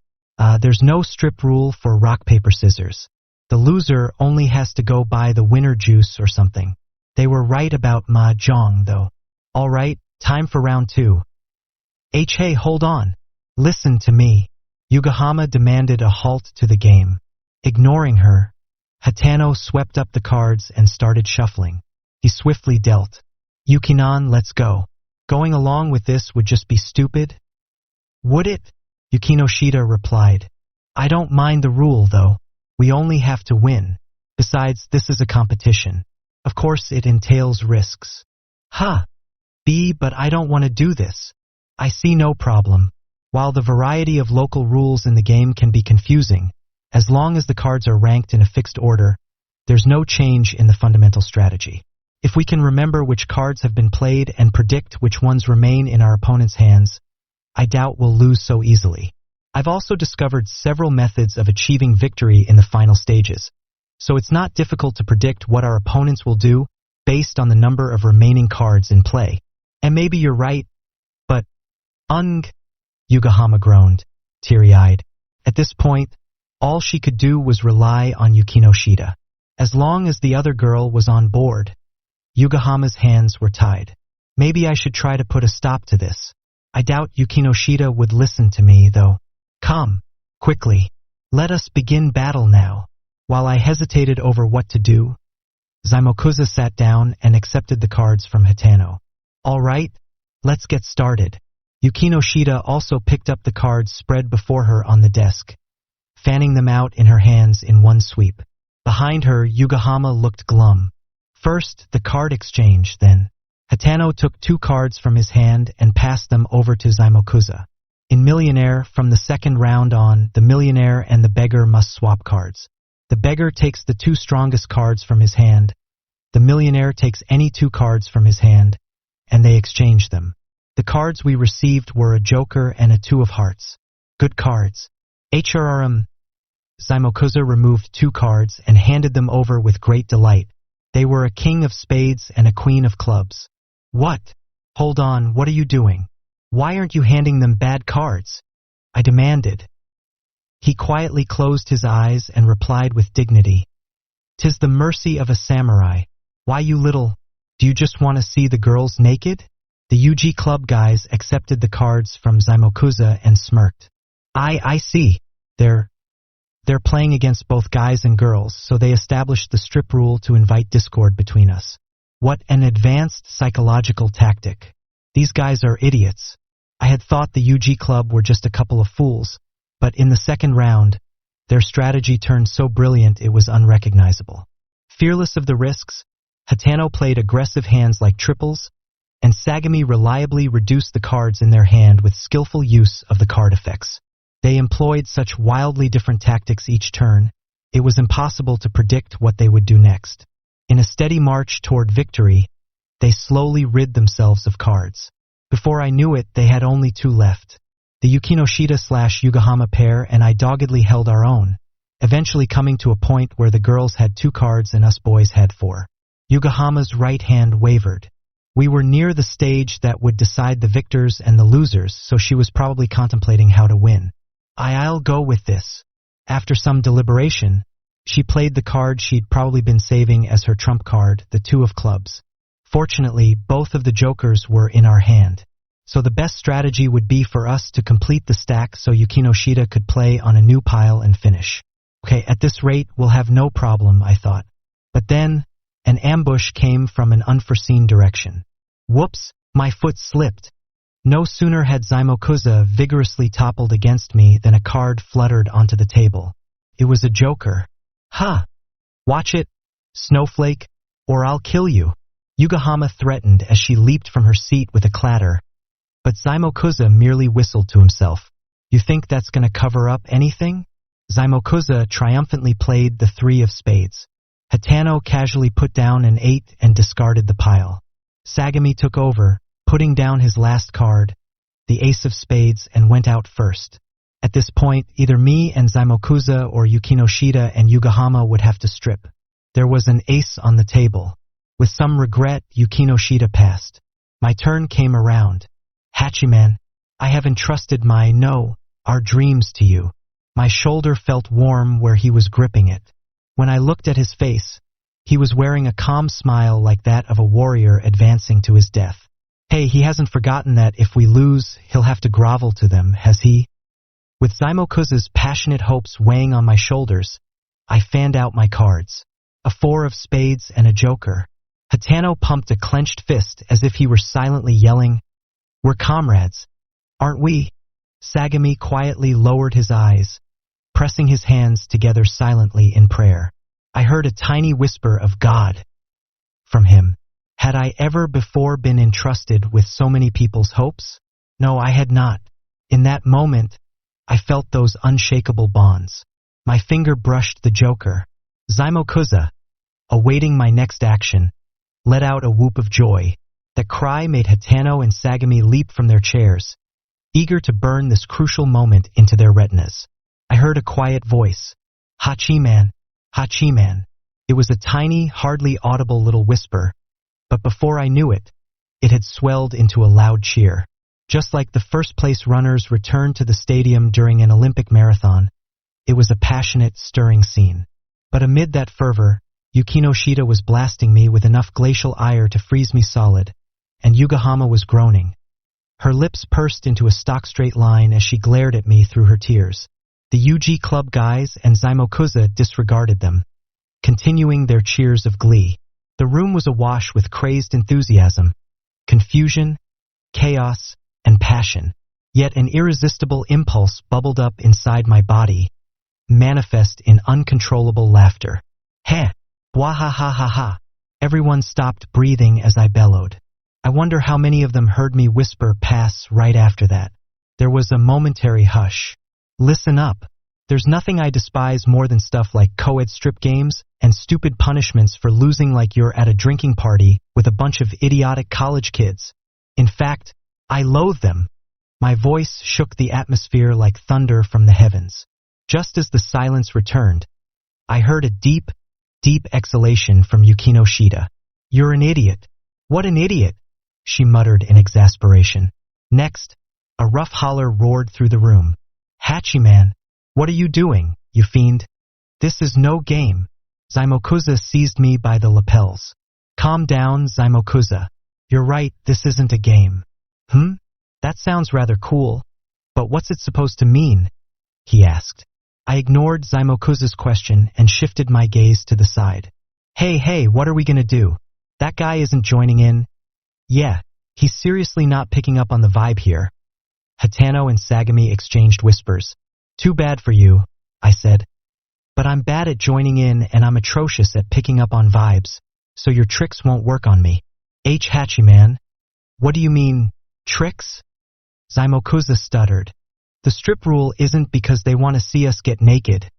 There's no strip rule for rock, paper, scissors. The loser only has to go buy the winner juice or something. They were right about mahjong, though. All right, time for round 2. Hey, hold on. Listen to me. Yugahama demanded a halt to the game. Ignoring her, Hatano swept up the cards and started shuffling. He swiftly dealt. Yukinon, let's go. Going along with this would just be stupid. Would it? Yukino Shida replied. I don't mind the rule, though. We only have to win. Besides, this is a competition. Of course, it entails risks. Huh. But I don't want to do this. I see no problem. While the variety of local rules in the game can be confusing, as long as the cards are ranked in a fixed order, there's no change in the fundamental strategy. If we can remember which cards have been played and predict which ones remain in our opponent's hands, I doubt we'll lose so easily. I've also discovered several methods of achieving victory in the final stages, so it's not difficult to predict what our opponents will do based on the number of remaining cards in play. And maybe you're right, but Yugahama groaned, teary-eyed. At this point, all she could do was rely on Yukinoshita. As long as the other girl was on board, Yugahama's hands were tied. Maybe I should try to put a stop to this. I doubt Yukinoshita would listen to me, though. Come, quickly. Let us begin battle now. While I hesitated over what to do, Zaimokuza sat down and accepted the cards from Hitano. All right, let's get started. Yukinoshita also picked up the cards spread before her on the desk, fanning them out in her hands in one sweep. Behind her, Yugahama looked glum. First, the card exchange, then. Hitano took 2 cards from his hand and passed them over to Zaimokuza. In Millionaire, from the second round on, the millionaire and the beggar must swap cards. The beggar takes the 2 strongest cards from his hand. The millionaire takes any 2 cards from his hand, and they exchange them. The cards we received were a joker and a 2 of hearts. Good cards. HRRM. Zaimokuza removed 2 cards and handed them over with great delight. They were a king of spades and a queen of clubs. What? Hold on, what are you doing? Why aren't you handing them bad cards? I demanded. He quietly closed his eyes and replied with dignity. 'Tis the mercy of a samurai. Why, you little, do you just want to see the girls naked? The UG Club guys accepted the cards from Zaimokuza and smirked. I see. They're playing against both guys and girls, so they established the strip rule to invite discord between us. What an advanced psychological tactic. These guys are idiots. I had thought the UG Club were just a couple of fools, but in the second round, their strategy turned so brilliant it was unrecognizable. Fearless of the risks, Hitano played aggressive hands like triples, and Sagami reliably reduced the cards in their hand with skillful use of the card effects. They employed such wildly different tactics each turn, it was impossible to predict what they would do next. In a steady march toward victory, they slowly rid themselves of cards. Before I knew it, they had only 2 left. The Yukinoshita/Yugahama pair and I doggedly held our own, eventually coming to a point where the girls had 2 cards and us boys had 4. Yugahama's right hand wavered. We were near the stage that would decide the victors and the losers, so she was probably contemplating how to win. I'll go with this. After some deliberation, she played the card she'd probably been saving as her trump card, the 2 of clubs. Fortunately, both of the jokers were in our hand, so the best strategy would be for us to complete the stack so Yukinoshita could play on a new pile and finish. Okay, at this rate, we'll have no problem, I thought. But then, an ambush came from an unforeseen direction. Whoops, my foot slipped. No sooner had Zaimokuza vigorously toppled against me than a card fluttered onto the table. It was a joker. Ha! Watch it, snowflake, or I'll kill you. Yugahama threatened as she leaped from her seat with a clatter. But Zaimokuza merely whistled to himself. You think that's gonna cover up anything? Zaimokuza triumphantly played the 3 of spades. Hitano casually put down an 8 and discarded the pile. Sagami took over, putting down his last card, the ace of spades, and went out first. At this point, either me and Zaimokuza or Yukinoshita and Yugahama would have to strip. There was an ace on the table. With some regret, Yukinoshita passed. My turn came around. Hachiman, I have entrusted our dreams to you. My shoulder felt warm where he was gripping it. When I looked at his face, he was wearing a calm smile like that of a warrior advancing to his death. Hey, he hasn't forgotten that if we lose, he'll have to grovel to them, has he? With Zaimokuza's passionate hopes weighing on my shoulders, I fanned out my cards. A 4 of spades and a joker. Hitano pumped a clenched fist as if he were silently yelling, "We're comrades, aren't we?" Sagami quietly lowered his eyes, pressing his hands together silently in prayer. I heard a tiny whisper of God from him. Had I ever before been entrusted with so many people's hopes? No, I had not. In that moment, I felt those unshakable bonds. My finger brushed the joker. Zaimokuza, awaiting my next action, let out a whoop of joy. That cry made Hitano and Sagami leap from their chairs. eager to burn this crucial moment into their retinas. I heard a quiet voice. Hachi-man, Hachi-man. It was a tiny, hardly audible little whisper, but before I knew it, it had swelled into a loud cheer. Just like the first-place runners returned to the stadium during an Olympic marathon, it was a passionate, stirring scene. But amid that fervor, Yukinoshita was blasting me with enough glacial ire to freeze me solid, and Yugahama was groaning. Her lips pursed into a stock-straight line as she glared at me through her tears. The UG Club guys and Zaimokuza disregarded them, continuing their cheers of glee. The room was awash with crazed enthusiasm, confusion, chaos, and passion. Yet an irresistible impulse bubbled up inside my body, manifest in uncontrollable laughter. Heh! Wahahahaha! Everyone stopped breathing as I bellowed. I wonder how many of them heard me whisper pass right after that. There was a momentary hush. Listen up. There's nothing I despise more than stuff like co-ed strip games and stupid punishments for losing like you're at a drinking party with a bunch of idiotic college kids. In fact, I loathe them. My voice shook the atmosphere like thunder from the heavens. Just as the silence returned, I heard a deep, deep exhalation from Yukinoshita. You're an idiot. What an idiot, she muttered in exasperation. Next, a rough holler roared through the room. Hachi-man, what are you doing, you fiend? This is no game. Zaimokuza seized me by the lapels. Calm down, Zaimokuza. You're right, this isn't a game. That sounds rather cool. But what's it supposed to mean? He asked. I ignored Zaimokuza's question and shifted my gaze to the side. Hey, what are we gonna do? That guy isn't joining in. Yeah, he's seriously not picking up on the vibe here. Hatano and Sagami exchanged whispers. Too bad for you, I said. But I'm bad at joining in and I'm atrocious at picking up on vibes, so your tricks won't work on me. Hachi-man. What do you mean, tricks? Zaimokuza stuttered. The strip rule isn't because they want to see us get naked,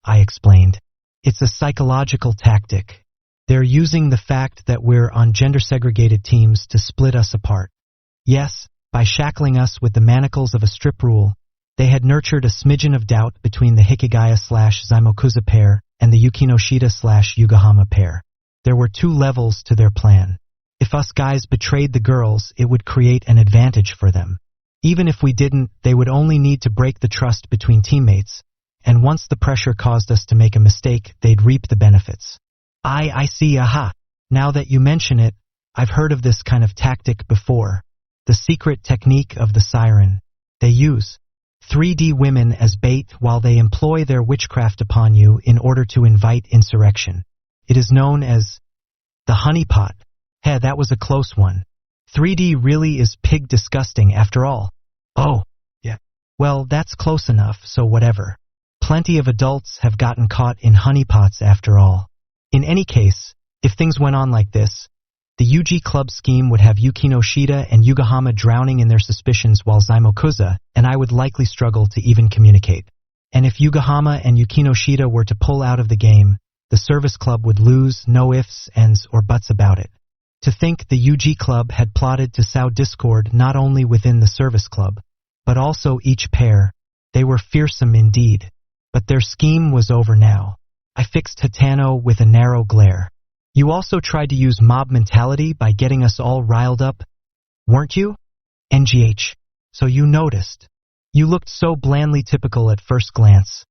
I explained. It's a psychological tactic. They're using the fact that we're on gender-segregated teams to split us apart. Yes, by shackling us with the manacles of a strip rule, they had nurtured a smidgen of doubt between the Hikigaya/Zaimokuza pair and the Yukinoshita/Yugahama pair. There were two levels to their plan. If us guys betrayed the girls, it would create an advantage for them. Even if we didn't, they would only need to break the trust between teammates, and once the pressure caused us to make a mistake, they'd reap the benefits. I see, aha. Now that you mention it, I've heard of this kind of tactic before. The secret technique of the siren. They use 3D women as bait while they employ their witchcraft upon you in order to invite insurrection. It is known as the honeypot. Hey, that was a close one. 3D really is pig disgusting after all. Oh, yeah. Well, that's close enough, so whatever. Plenty of adults have gotten caught in honeypots after all. In any case, if things went on like this, the UG Club scheme would have Yukinoshita and Yugahama drowning in their suspicions while Zaimokuza and I would likely struggle to even communicate. And if Yugahama and Yukinoshita were to pull out of the game, the service club would lose, no ifs, ands, or buts about it. To think the UG Club had plotted to sow discord not only within the service club, but also each pair. They were fearsome indeed. But their scheme was over now. I fixed Hatano with a narrow glare. You also tried to use mob mentality by getting us all riled up, weren't you? NGH. So you noticed. You looked so blandly typical at first glance.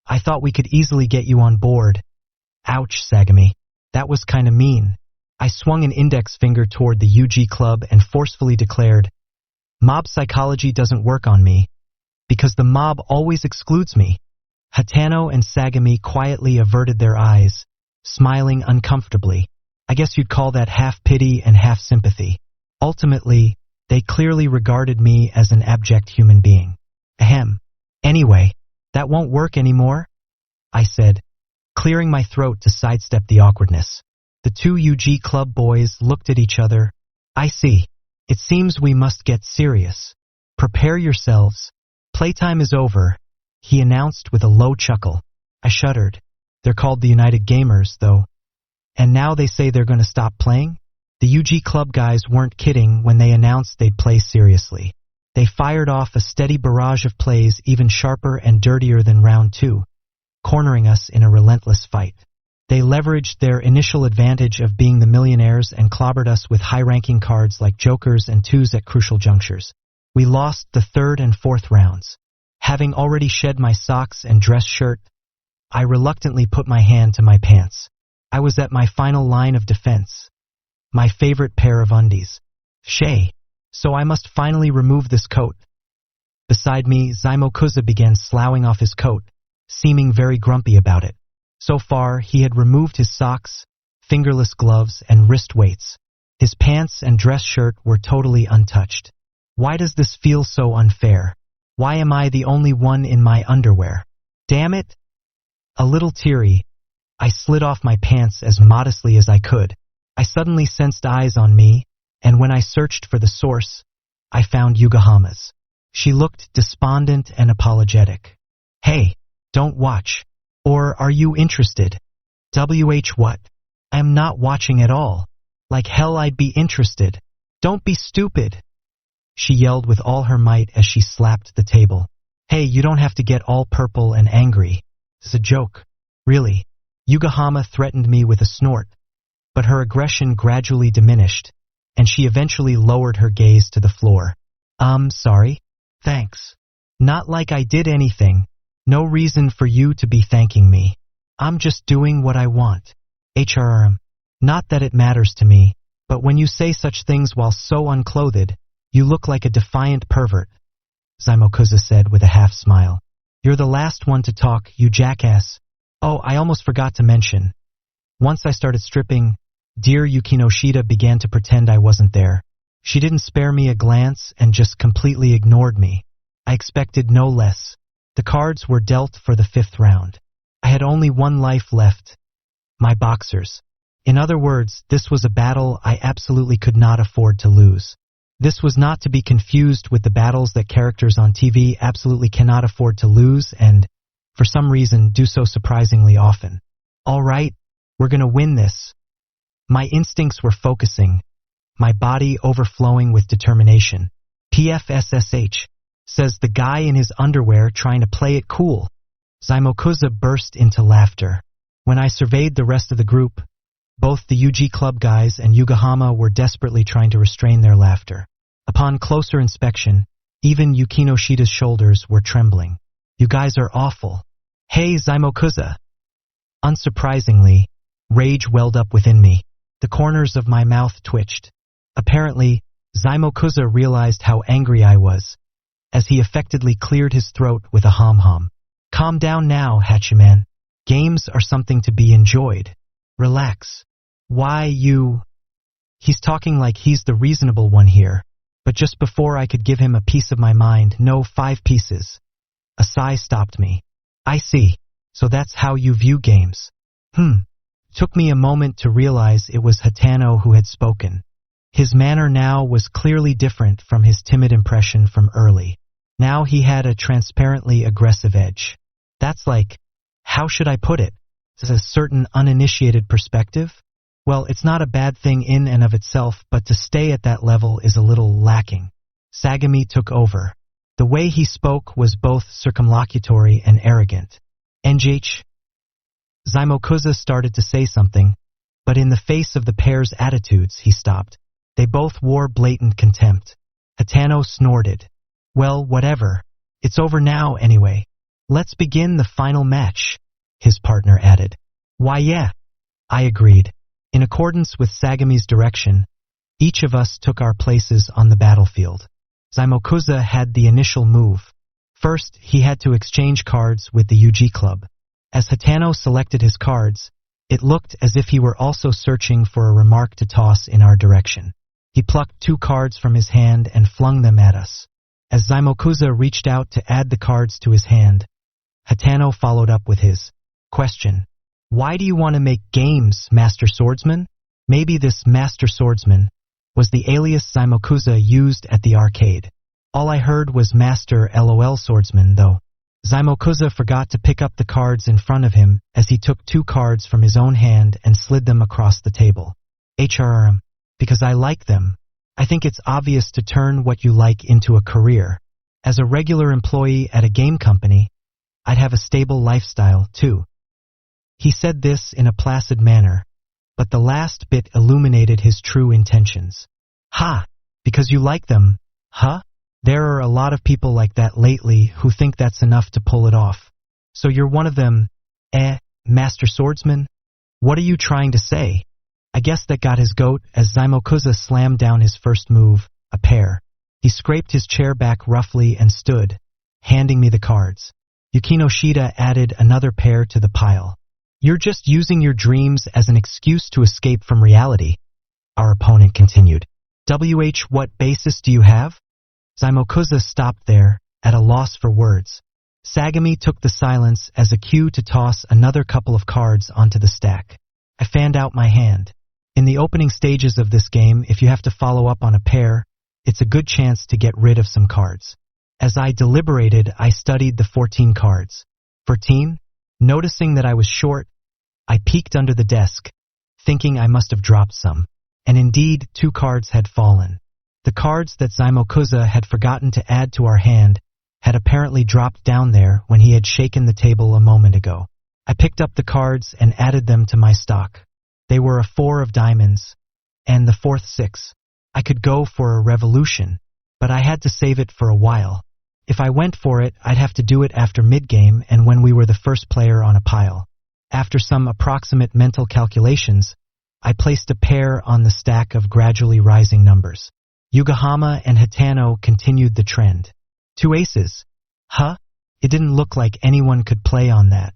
I thought we could easily get you on board. Ouch, Sagami. That was kinda mean. I swung an index finger toward the UG Club and forcefully declared, Mob psychology doesn't work on me, because the mob always excludes me. Hatano and Sagami quietly averted their eyes, smiling uncomfortably. I guess you'd call that half pity and half sympathy. Ultimately, they clearly regarded me as an abject human being. Ahem. Anyway, that won't work anymore, I said, clearing my throat to sidestep the awkwardness. The two UG Club boys looked at each other. I see. It seems we must get serious. Prepare yourselves. Playtime is over, he announced with a low chuckle. I shuddered. They're called the United Gamers, though. And now they say they're going to stop playing? The UG Club guys weren't kidding when they announced they'd play seriously. They fired off a steady barrage of plays even sharper and dirtier than round 2, cornering us in a relentless fight. They leveraged their initial advantage of being the millionaires and clobbered us with high-ranking cards like jokers and twos at crucial junctures. We lost the 3rd and 4th rounds. Having already shed my socks and dress shirt, I reluctantly put my hand to my pants. I was at my final line of defense. My favorite pair of undies. Shay. So I must finally remove this coat. Beside me, Zaimokuza began sloughing off his coat, seeming very grumpy about it. So far, he had removed his socks, fingerless gloves, and wrist weights. His pants and dress shirt were totally untouched. Why does this feel so unfair? Why am I the only one in my underwear? Damn it! A little teary, I slid off my pants as modestly as I could. I suddenly sensed eyes on me, and when I searched for the source, I found Yugahama's. She looked despondent and apologetic. Hey, don't watch. Or are you interested? What? I'm not watching at all. Like hell I'd be interested. Don't be stupid. She yelled with all her might as she slapped the table. Hey, you don't have to get all purple and angry. It's a joke. Really. Yugahama threatened me with a snort, but her aggression gradually diminished, and she eventually lowered her gaze to the floor. Sorry? Thanks. Not like I did anything. No reason for you to be thanking me. I'm just doing what I want. Not that it matters to me, but when you say such things while so unclothed, you look like a defiant pervert, Zaimokuza said with a half-smile. You're the last one to talk, you jackass. Oh, I almost forgot to mention. Once I started stripping, dear Yukinoshita began to pretend I wasn't there. She didn't spare me a glance and just completely ignored me. I expected no less. The cards were dealt for the 5th round. I had only one life left. My boxers. In other words, this was a battle I absolutely could not afford to lose. This was not to be confused with the battles that characters on TV absolutely cannot afford to lose and, for some reason, do so surprisingly often. All right, we're gonna win this. My instincts were focusing, my body overflowing with determination. PFSSH, says the guy in his underwear trying to play it cool. Zaimokuza burst into laughter. When I surveyed the rest of the group, both the UG Club guys and Yugahama were desperately trying to restrain their laughter. Upon closer inspection, even Yukinoshita's shoulders were trembling. You guys are awful. Hey, Zaimokuza. Unsurprisingly, rage welled up within me. The corners of my mouth twitched. Apparently, Zaimokuza realized how angry I was, as he affectedly cleared his throat with a hom-hom. Calm down now, Hachiman. Games are something to be enjoyed. Relax. Why you... He's talking like he's the reasonable one here, but just before I could give him a piece of my mind, no, 5 pieces. A sigh stopped me. I see. So that's how you view games. Took me a moment to realize it was Hatano who had spoken. His manner now was clearly different from his timid impression from early. Now he had a transparently aggressive edge. That's like, how should I put it? Is a certain uninitiated perspective? Well, it's not a bad thing in and of itself, but to stay at that level is a little lacking. Sagami took over. The way he spoke was both circumlocutory and arrogant. NJH? Zaimokuza started to say something, but in the face of the pair's attitudes, he stopped. They both wore blatant contempt. Hatano snorted. Well, whatever. It's over now anyway. Let's begin the final match, his partner added. Why yeah, I agreed. In accordance with Sagami's direction, each of us took our places on the battlefield. Zaimokuza had the initial move. First, he had to exchange cards with the UG Club. As Hatano selected his cards, it looked as if he were also searching for a remark to toss in our direction. He plucked 2 cards from his hand and flung them at us. As Zaimokuza reached out to add the cards to his hand, Hatano followed up with his question. Why do you want to make games, Master Swordsman? Maybe this Master Swordsman was the alias Zaimokuza used at the arcade. All I heard was Master LOL Swordsman, though. Zaimokuza forgot to pick up the cards in front of him as he took 2 cards from his own hand and slid them across the table. Because I like them. I think it's obvious to turn what you like into a career. As a regular employee at a game company, I'd have a stable lifestyle, too. He said this in a placid manner, but the last bit illuminated his true intentions. Ha! Because you like them, huh? There are a lot of people like that lately who think that's enough to pull it off. So you're one of them, Master Swordsman? What are you trying to say? I guess that got his goat as Zaimokuza slammed down his first move, a pair. He scraped his chair back roughly and stood, handing me the cards. Yukinoshita added another pair to the pile. You're just using your dreams as an excuse to escape from reality, our opponent continued. What basis do you have? Zaimokuza stopped there, at a loss for words. Sagami took the silence as a cue to toss another couple of cards onto the stack. I fanned out my hand. In the opening stages of this game, if you have to follow up on a pair, it's a good chance to get rid of some cards. As I deliberated, I studied the 14 cards. 14? Noticing that I was short, I peeked under the desk, thinking I must have dropped some. And indeed, 2 cards had fallen. The cards that Zaimokuza had forgotten to add to our hand had apparently dropped down there when he had shaken the table a moment ago. I picked up the cards and added them to my stock. They were a 4 of diamonds, and the 4th 6. I could go for a revolution, but I had to save it for a while. If I went for it, I'd have to do it after mid-game and when we were the first player on a pile. After some approximate mental calculations, I placed a pair on the stack of gradually rising numbers. Yugahama and Hitano continued the trend. 2 aces. Huh? It didn't look like anyone could play on that.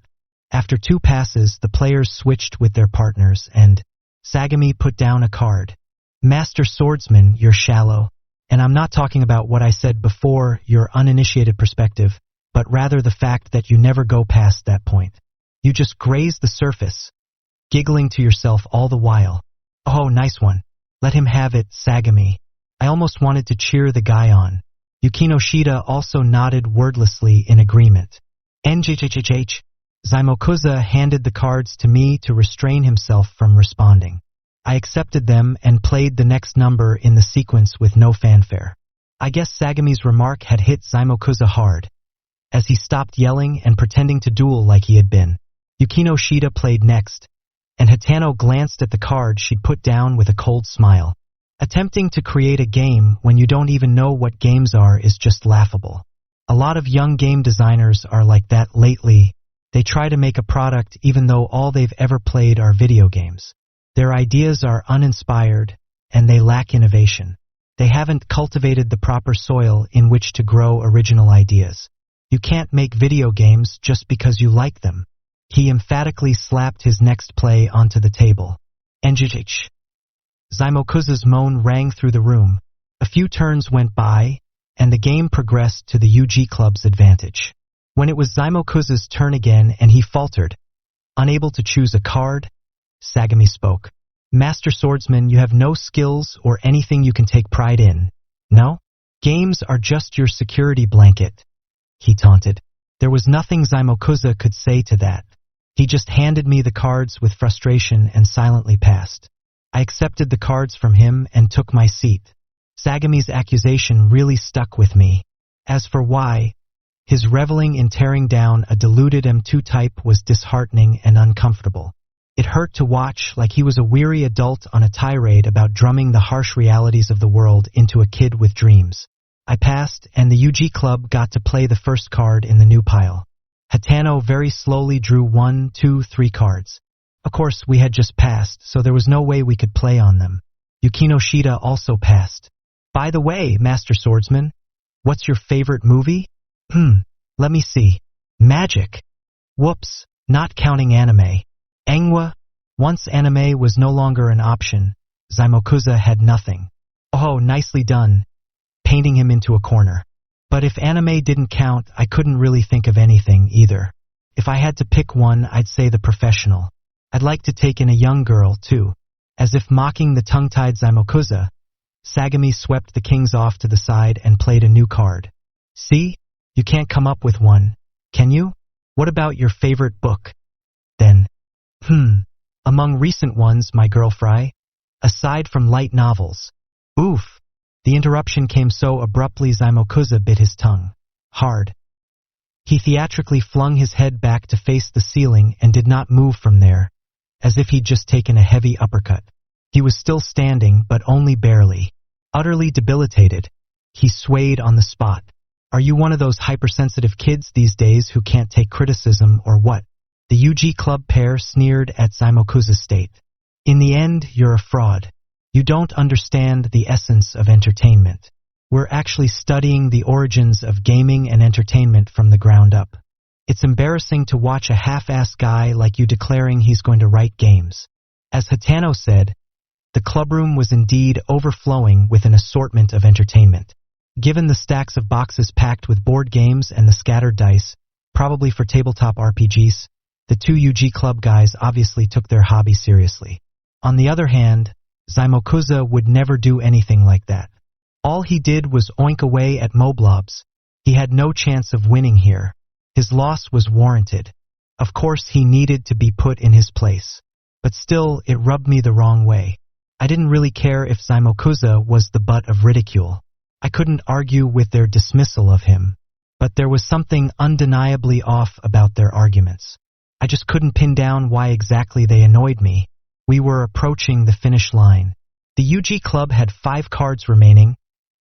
After 2 passes, the players switched with their partners, and Sagami put down a card. Master Swordsman, you're shallow. And I'm not talking about what I said before, your uninitiated perspective, but rather the fact that you never go past that point. You just graze the surface, giggling to yourself all the while. Oh, nice one. Let him have it, Sagami. I almost wanted to cheer the guy on. Yukinoshita also nodded wordlessly in agreement. NJJJH. Zaimokuza handed the cards to me to restrain himself from responding. I accepted them and played the next number in the sequence with no fanfare. I guess Sagami's remark had hit Zaimokuza hard, as he stopped yelling and pretending to duel like he had been. Yukinoshita played next, and Hitano glanced at the card she'd put down with a cold smile. Attempting to create a game when you don't even know what games are is just laughable. A lot of young game designers are like that lately. They try to make a product even though all they've ever played are video games. Their ideas are uninspired, and they lack innovation. They haven't cultivated the proper soil in which to grow original ideas. You can't make video games just because you like them. He emphatically slapped his next play onto the table. NJH. Zaimokuza's moan rang through the room. A few turns went by, and the game progressed to the UG Club's advantage. When it was Zaimokuza's turn again and he faltered, unable to choose a card, Sagami spoke. Master Swordsman, you have no skills or anything you can take pride in. No? Games are just your security blanket, he taunted. There was nothing Zaimokuza could say to that. He just handed me the cards with frustration and silently passed. I accepted the cards from him and took my seat. Sagami's accusation really stuck with me. As for why, his reveling in tearing down a diluted M2 type was disheartening and uncomfortable. It hurt to watch, like he was a weary adult on a tirade about drumming the harsh realities of the world into a kid with dreams. I passed, and the UG Club got to play the first card in the new pile. Hitano very slowly drew 1, 2, 3 cards. Of course, we had just passed, so there was no way we could play on them. Yukinoshita also passed. By the way, Master Swordsman, what's your favorite movie? Let me see. Magic. Whoops, not counting anime. Engwa. Once anime was no longer an option, Zaimokuza had nothing. Oh, nicely done. Painting him into a corner. But if anime didn't count, I couldn't really think of anything either. If I had to pick one, I'd say The Professional. I'd like to take in a young girl, too. As if mocking the tongue-tied Zaimokuza, Sagami swept the kings off to the side and played a new card. See? You can't come up with one, can you? What about your favorite book? Then, among recent ones, my girl Fry, aside from light novels. Oof, The interruption came so abruptly Zaimokuza bit his tongue hard. He theatrically flung his head back to face the ceiling and did not move from there, as if he'd just taken a heavy uppercut. He was still standing, but only barely. Utterly debilitated, he swayed on the spot. Are you one of those hypersensitive kids these days who can't take criticism or what? The UG Club pair sneered at Zaimokuza's state. In the end, you're a fraud. You don't understand the essence of entertainment. We're actually studying the origins of gaming and entertainment from the ground up. It's embarrassing to watch a half-assed guy like you declaring he's going to write games. As Hitano said, the clubroom was indeed overflowing with an assortment of entertainment. Given the stacks of boxes packed with board games and the scattered dice, probably for tabletop RPGs, the two UG Club guys obviously took their hobby seriously. On the other hand, Zaimokuza would never do anything like that. All he did was oink away at moblobs. He had no chance of winning here. His loss was warranted. Of course, he needed to be put in his place. But still, it rubbed me the wrong way. I didn't really care if Zaimokuza was the butt of ridicule. I couldn't argue with their dismissal of him. But there was something undeniably off about their arguments. I just couldn't pin down why exactly they annoyed me. We were approaching the finish line. The UG Club had 5 cards remaining,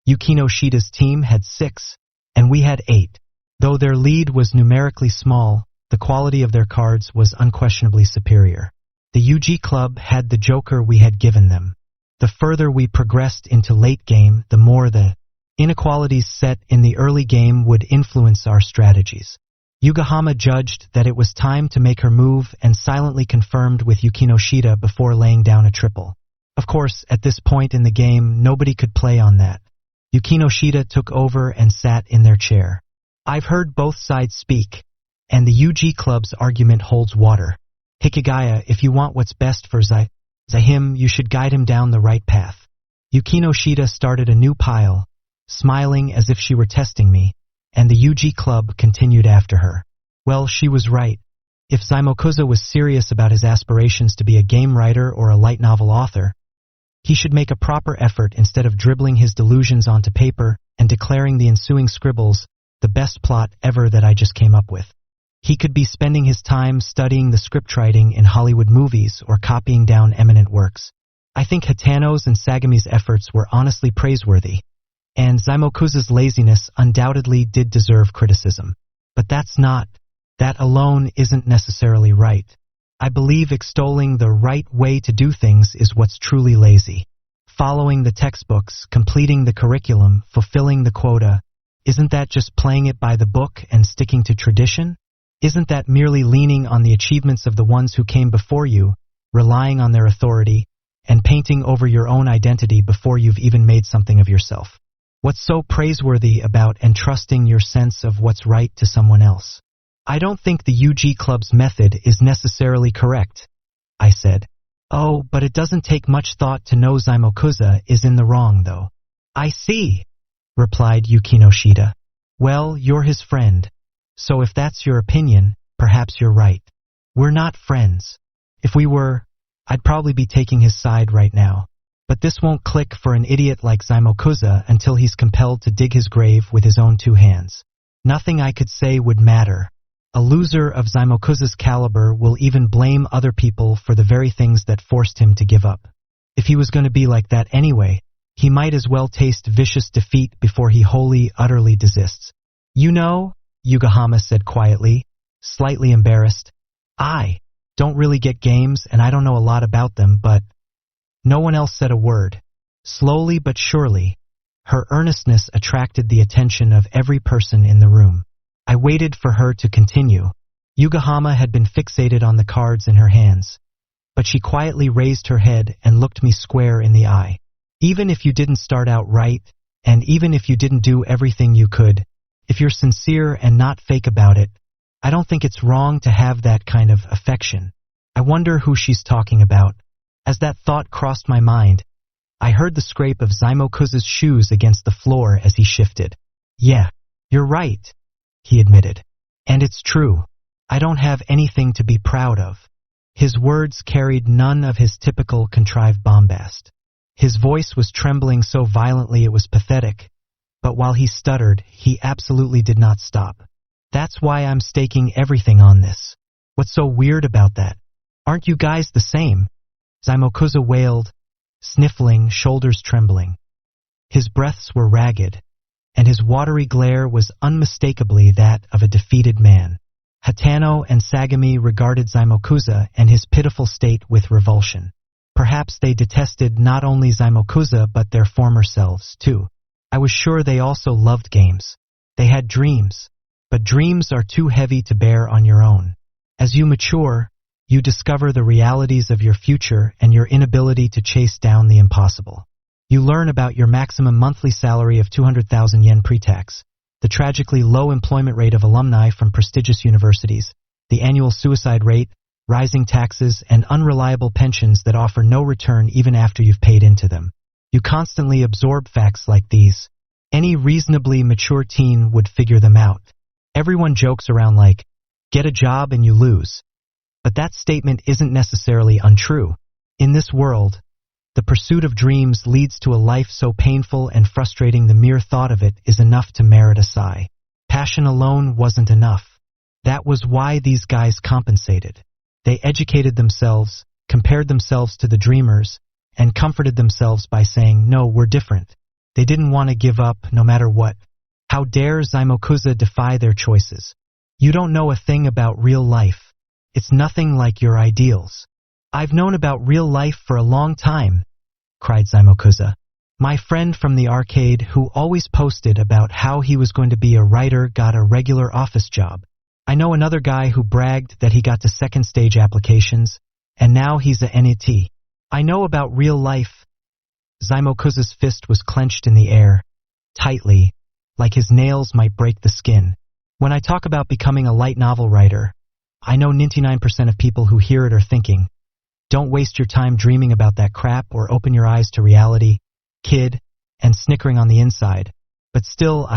Yukino Shida's team had 6, and we had 8. Though their lead was numerically small, the quality of their cards was unquestionably superior. The UG Club had the joker we had given them. The further we progressed into late game, the more the inequalities set in the early game would influence our strategies. Yugahama judged that it was time to make her move and silently confirmed with Yukino Shida before laying down a triple. Of course, at this point in the game, nobody could play on that. Yukino Shida took over and sat in their chair. I've heard both sides speak, and the UG Club's argument holds water. Hikigaya, if you want what's best for Zahim, you should guide him down the right path. Yukino Shida started a new pile, smiling as if she were testing me, and the UG Club continued after her. Well, she was right. If Zaimokuza was serious about his aspirations to be a game writer or a light novel author, he should make a proper effort instead of dribbling his delusions onto paper and declaring the ensuing scribbles the best plot ever that I just came up with. He could be spending his time studying the scriptwriting in Hollywood movies or copying down eminent works. I think Hitano's and Sagami's efforts were honestly praiseworthy, and Zaimokuza's laziness undoubtedly did deserve criticism. But that alone isn't necessarily right. I believe extolling the right way to do things is what's truly lazy. Following the textbooks, completing the curriculum, fulfilling the quota, isn't that just playing it by the book and sticking to tradition? Isn't that merely leaning on the achievements of the ones who came before you, relying on their authority, and painting over your own identity before you've even made something of yourself? What's so praiseworthy about entrusting your sense of what's right to someone else? I don't think the UG Club's method is necessarily correct, I said. Oh, but it doesn't take much thought to know Zaimokuza is in the wrong, though. I see, replied Yukino Shida. Well, you're his friend. So if that's your opinion, perhaps you're right. We're not friends. If we were, I'd probably be taking his side right now. But this won't click for an idiot like Zaimokuza until he's compelled to dig his grave with his own 2 hands. Nothing I could say would matter. A loser of Zaimokuza's caliber will even blame other people for the very things that forced him to give up. If he was going to be like that anyway, he might as well taste vicious defeat before he wholly, utterly desists. You know, Yugahama said quietly, slightly embarrassed, I don't really get games and I don't know a lot about them, but... No one else said a word. Slowly but surely, her earnestness attracted the attention of every person in the room. I waited for her to continue. Yugahama had been fixated on the cards in her hands, but she quietly raised her head and looked me square in the eye. Even if you didn't start out right, and even if you didn't do everything you could, if you're sincere and not fake about it, I don't think it's wrong to have that kind of affection. I wonder who she's talking about. As that thought crossed my mind, I heard the scrape of Zaimokuza's shoes against the floor as he shifted. Yeah, you're right, he admitted. And it's true. I don't have anything to be proud of. His words carried none of his typical contrived bombast. His voice was trembling so violently it was pathetic, but while he stuttered, he absolutely did not stop. That's why I'm staking everything on this. What's so weird about that? Aren't you guys the same? Zaimokuza wailed, sniffling, shoulders trembling. His breaths were ragged, and his watery glare was unmistakably that of a defeated man. Hatano and Sagami regarded Zaimokuza and his pitiful state with revulsion. Perhaps they detested not only Zaimokuza but their former selves, too. I was sure they also loved games. They had dreams, but dreams are too heavy to bear on your own. As you mature, you discover the realities of your future and your inability to chase down the impossible. You learn about your maximum monthly salary of 200,000 yen pre-tax, the tragically low employment rate of alumni from prestigious universities, the annual suicide rate, rising taxes, and unreliable pensions that offer no return even after you've paid into them. You constantly absorb facts like these. Any reasonably mature teen would figure them out. Everyone jokes around like, get a job and you lose. But that statement isn't necessarily untrue. In this world, the pursuit of dreams leads to a life so painful and frustrating the mere thought of it is enough to merit a sigh. Passion alone wasn't enough. That was why these guys compensated. They educated themselves, compared themselves to the dreamers, and comforted themselves by saying, no, we're different. They didn't want to give up no matter what. How dare Zaimokuza defy their choices? You don't know a thing about real life. It's nothing like your ideals. I've known about real life for a long time, cried Zaimokuza. My friend from the arcade who always posted about how he was going to be a writer got a regular office job. I know another guy who bragged that he got to second stage applications, and now he's a NET. I know about real life. Zaimokuza's fist was clenched in the air, tightly, like his nails might break the skin. When I talk about becoming a light novel writer, I know 99% of people who hear it are thinking, don't waste your time dreaming about that crap or open your eyes to reality, kid, and snickering on the inside. But still,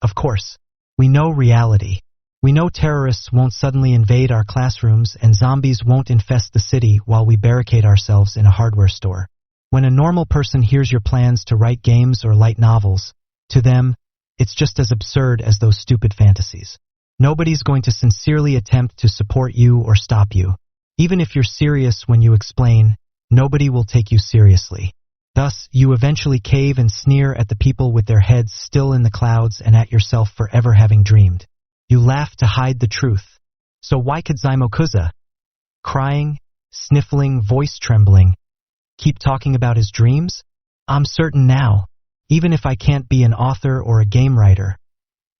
of course, we know reality. We know terrorists won't suddenly invade our classrooms and zombies won't infest the city while we barricade ourselves in a hardware store. When a normal person hears your plans to write games or light novels, to them, it's just as absurd as those stupid fantasies. Nobody's going to sincerely attempt to support you or stop you. Even if you're serious when you explain, nobody will take you seriously. Thus, you eventually cave and sneer at the people with their heads still in the clouds and at yourself for ever having dreamed. You laugh to hide the truth. So why could Zaimokuza, crying, sniffling, voice trembling, keep talking about his dreams? I'm certain now, even if I can't be an author or a game writer.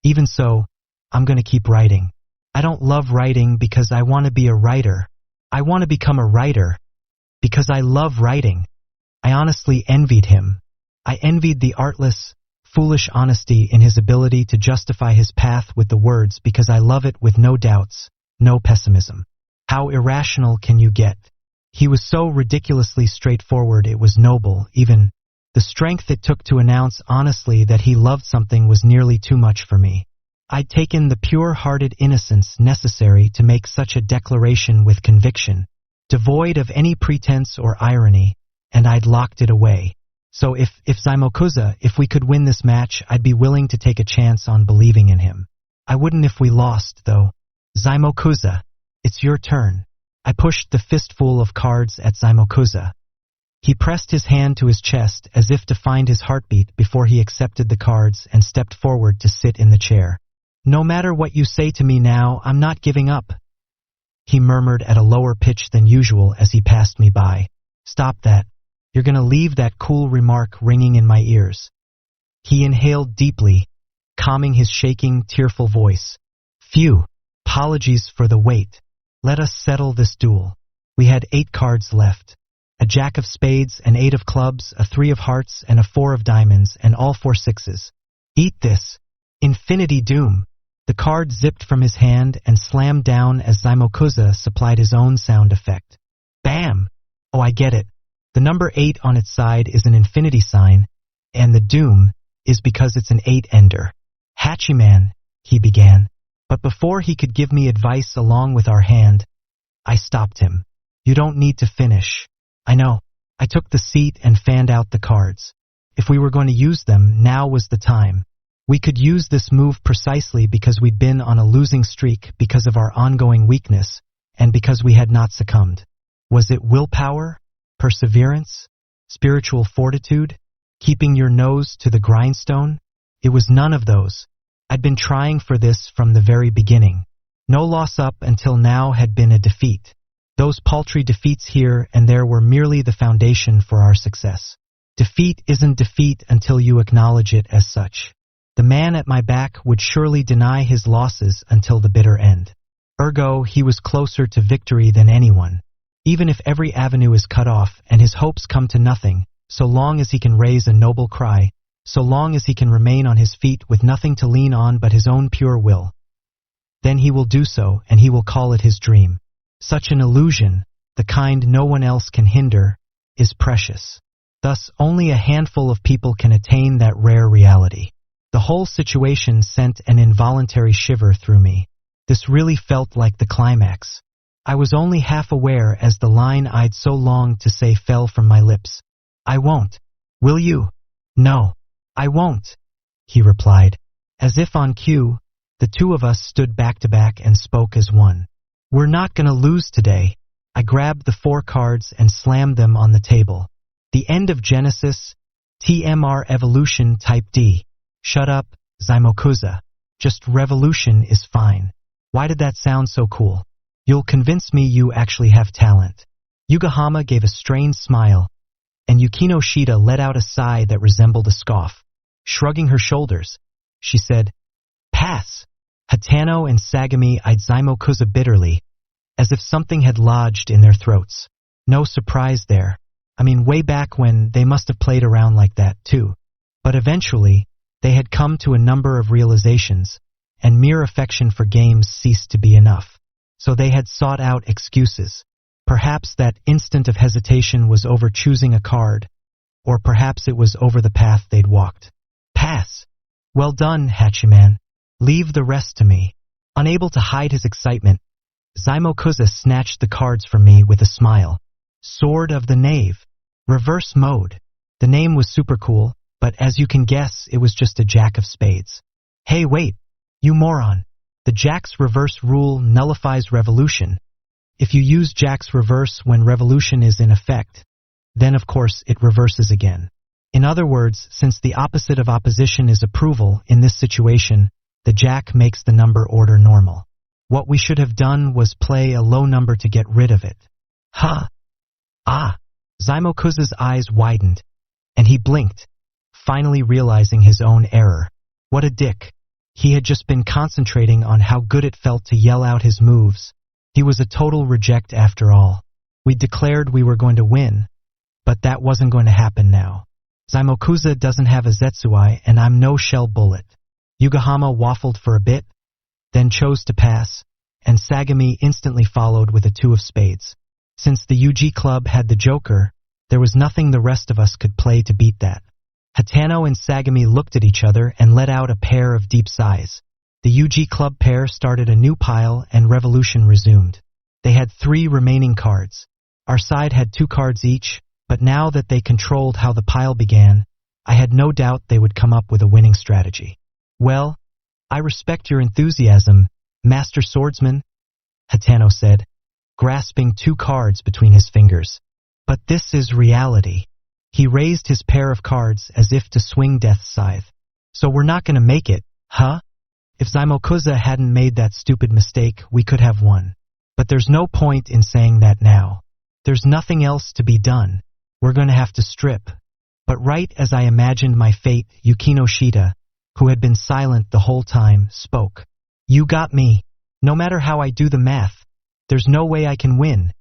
Even so, I'm going to keep writing. I don't love writing because I want to be a writer. I want to become a writer because I love writing. I honestly envied him. I envied the artless, foolish honesty in his ability to justify his path with the words because I love it with no doubts, no pessimism. How irrational can you get? He was so ridiculously straightforward it was noble, even. The strength it took to announce honestly that he loved something was nearly too much for me. I'd taken the pure-hearted innocence necessary to make such a declaration with conviction, devoid of any pretense or irony, and I'd locked it away. So if Zaimokuza, if we could win this match, I'd be willing to take a chance on believing in him. I wouldn't if we lost, though. Zaimokuza, it's your turn. I pushed the fistful of cards at Zaimokuza. He pressed his hand to his chest as if to find his heartbeat before he accepted the cards and stepped forward to sit in the chair. No matter what you say to me now, I'm not giving up, he murmured at a lower pitch than usual as he passed me by. Stop that. You're going to leave that cool remark ringing in my ears. He inhaled deeply, calming his shaking, tearful voice. Phew. Apologies for the wait. Let us settle this duel. We had 8 cards left. A jack of spades, an 8 of clubs, a 3 of hearts, and a 4 of diamonds, and all 4 sixes. Eat this. Infinity Doom. The card zipped from his hand and slammed down as Zaimokuza supplied his own sound effect. Bam! Oh, I get it. The number 8 on its side is an infinity sign, and the doom is because it's an 8-ender. Hachiman, he began. But before he could give me advice along with our hand, I stopped him. You don't need to finish. I know. I took the seat and fanned out the cards. If we were going to use them, now was the time. We could use this move precisely because we'd been on a losing streak because of our ongoing weakness, and because we had not succumbed. Was it willpower? Perseverance? Spiritual fortitude? Keeping your nose to the grindstone? It was none of those. I'd been trying for this from the very beginning. No loss up until now had been a defeat. Those paltry defeats here and there were merely the foundation for our success. Defeat isn't defeat until you acknowledge it as such. The man at my back would surely deny his losses until the bitter end. Ergo, he was closer to victory than anyone. Even if every avenue is cut off and his hopes come to nothing, so long as he can raise a noble cry, so long as he can remain on his feet with nothing to lean on but his own pure will, then he will do so, and he will call it his dream. Such an illusion, the kind no one else can hinder, is precious. Thus, only a handful of people can attain that rare reality. The whole situation sent an involuntary shiver through me. This really felt like the climax. I was only half aware as the line I'd so longed to say fell from my lips. "I won't. Will you?" "No, I won't," he replied. As if on cue, the two of us stood back to back and spoke as one. "We're not gonna lose today." I grabbed the 4 cards and slammed them on the table. The end of Genesis, TMR Evolution Type D. Shut up, Zaimokuza. Just revolution is fine. Why did that sound so cool? You'll convince me you actually have talent. Yugahama gave a strained smile, and Yukino Shida let out a sigh that resembled a scoff. Shrugging her shoulders, she said, "Pass." Hatano and Sagami eyed Zaimokuza bitterly, as if something had lodged in their throats. No surprise there. I mean, way back when, they must have played around like that, too. But eventually, they had come to a number of realizations, and mere affection for games ceased to be enough. So they had sought out excuses. Perhaps that instant of hesitation was over choosing a card, or perhaps it was over the path they'd walked. "Pass." "Well done, Hachiman. Leave the rest to me." Unable to hide his excitement, Zaimokuza snatched the cards from me with a smile. Sword of the Knave. Reverse mode. The name was super cool, but as you can guess, it was just a jack of spades. Hey, wait, you moron. The jack's reverse rule nullifies revolution. If you use jack's reverse when revolution is in effect, then of course it reverses again. In other words, since the opposite of opposition is approval, in this situation, the jack makes the number order normal. What we should have done was play a low number to get rid of it. Huh? Ah! Zaimokuza's eyes widened, and he blinked, finally realizing his own error. What a dick. He had just been concentrating on how good it felt to yell out his moves. He was a total reject after all. We declared we were going to win, but that wasn't going to happen now. Zaimokuza doesn't have a Zetsui, and I'm no shell bullet. Yugahama waffled for a bit, then chose to pass, and Sagami instantly followed with a 2 of spades. Since the UG Club had the Joker, there was nothing the rest of us could play to beat that. Hatano and Sagami looked at each other and let out a pair of deep sighs. The UG Club pair started a new pile and revolution resumed. They had 3 remaining cards. Our side had 2 cards each, but now that they controlled how the pile began, I had no doubt they would come up with a winning strategy. Well, I respect your enthusiasm, Master Swordsman, Hatano said, grasping 2 cards between his fingers. But this is reality. He raised his pair of cards as if to swing Death's scythe. So we're not going to make it, huh? If Zaimokuza hadn't made that stupid mistake, we could have won. But there's no point in saying that now. There's nothing else to be done. We're going to have to strip. But right as I imagined my fate, Yukino Shida, who had been silent the whole time, spoke. You got me. No matter how I do the math, there's no way I can win,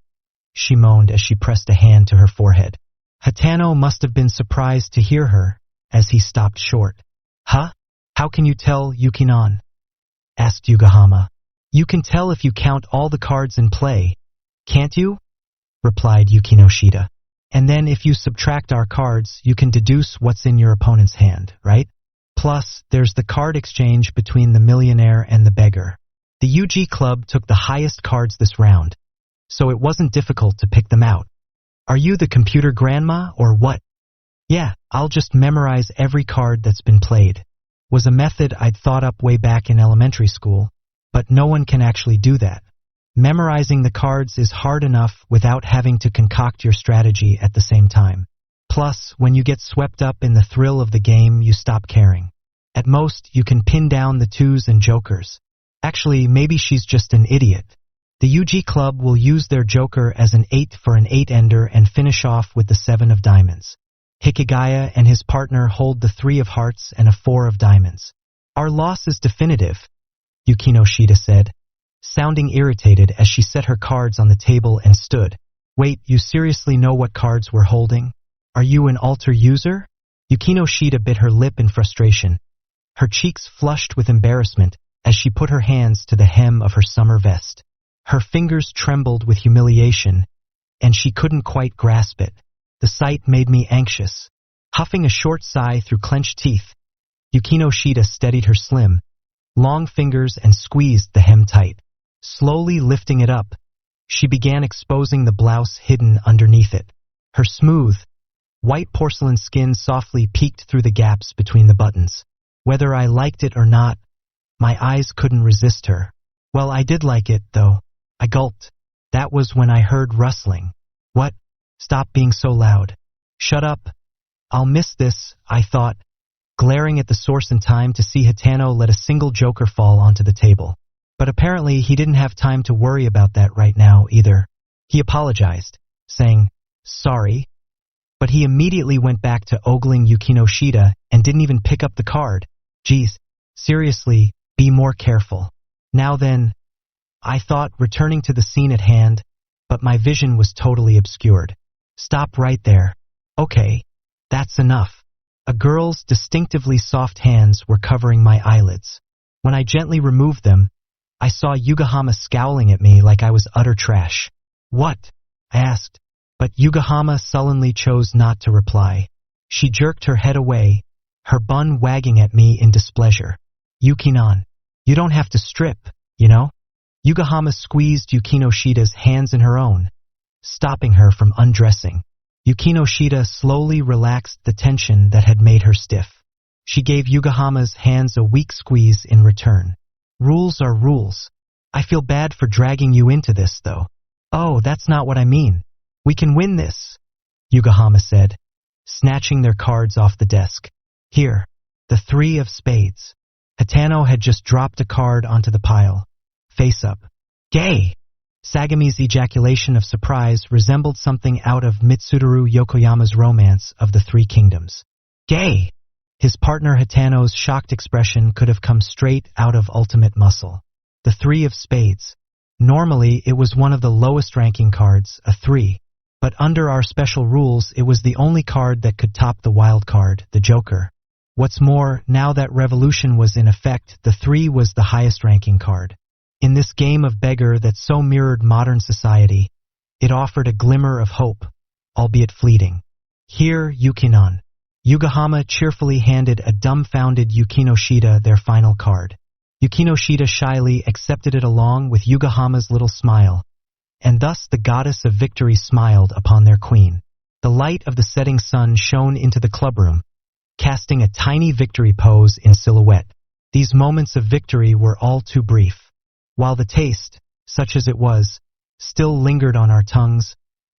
she moaned as she pressed a hand to her forehead. Hatano must have been surprised to hear her, as he stopped short. Huh? How can you tell, Yukinon? Asked Yugahama. You can tell if you count all the cards in play, can't you? Replied Yukino Shida. And then if you subtract our cards, you can deduce what's in your opponent's hand, right? Plus, there's the card exchange between the millionaire and the beggar. The UG Club took the highest cards this round, so it wasn't difficult to pick them out. Are you the computer grandma or what? Yeah, I'll just memorize every card that's been played. Was a method I'd thought up way back in elementary school, but no one can actually do that. Memorizing the cards is hard enough without having to concoct your strategy at the same time. Plus, when you get swept up in the thrill of the game, you stop caring. At most, you can pin down the twos and jokers. Actually, maybe she's just an idiot. The UG Club will use their joker as an 8 for an 8-ender and finish off with the 7 of diamonds. Hikigaya and his partner hold the 3 of hearts and a 4 of diamonds. Our loss is definitive, Yukino Shida said, sounding irritated as she set her cards on the table and stood. Wait, you seriously know what cards we're holding? Are you an alter user? Yukino Shida bit her lip in frustration. Her cheeks flushed with embarrassment as she put her hands to the hem of her summer vest. Her fingers trembled with humiliation, and she couldn't quite grasp it. The sight made me anxious. Huffing a short sigh through clenched teeth, Yukino Shida steadied her slim, long fingers and squeezed the hem tight. Slowly lifting it up, she began exposing the blouse hidden underneath it. Her smooth, white porcelain skin softly peeked through the gaps between the buttons. Whether I liked it or not, my eyes couldn't resist her. Well, I did like it, though. I gulped. That was when I heard rustling. What? Stop being so loud. Shut up. I'll miss this, I thought, glaring at the source in time to see Hitano let a single joker fall onto the table. But apparently he didn't have time to worry about that right now either. He apologized, saying, sorry, but he immediately went back to ogling Yukino Shida and didn't even pick up the card. Geez, seriously, be more careful. Now then, I thought, returning to the scene at hand, but my vision was totally obscured. Stop right there. Okay, that's enough. A girl's distinctively soft hands were covering my eyelids. When I gently removed them, I saw Yugahama scowling at me like I was utter trash. What? I asked, but Yugahama sullenly chose not to reply. She jerked her head away, her bun wagging at me in displeasure. Yukinon, you don't have to strip, you know? Yugahama squeezed Yukino Shida's hands in her own, stopping her from undressing. Yukino Shida slowly relaxed the tension that had made her stiff. She gave Yugahama's hands a weak squeeze in return. Rules are rules. I feel bad for dragging you into this, though. Oh, that's not what I mean. We can win this, Yugahama said, snatching their cards off the desk. Here, the 3 of spades. Hitano had just dropped a card onto the pile. Face up. Gay! Sagami's ejaculation of surprise resembled something out of Mitsuru Yokoyama's Romance of the Three Kingdoms. Gay! His partner Hitano's shocked expression could have come straight out of Ultimate Muscle. The 3 of spades. Normally, it was one of the lowest ranking cards, a 3. But under our special rules, it was the only card that could top the wild card, the Joker. What's more, now that Revolution was in effect, the 3 was the highest ranking card. In this game of beggar that so mirrored modern society, it offered a glimmer of hope, albeit fleeting. Here, Yukinon. Yugahama cheerfully handed a dumbfounded Yukino Shida their final card. Yukino Shida shyly accepted it along with Yugahama's little smile, and thus the goddess of victory smiled upon their queen. The light of the setting sun shone into the clubroom, casting a tiny victory pose in silhouette. These moments of victory were all too brief. While the taste, such as it was, still lingered on our tongues,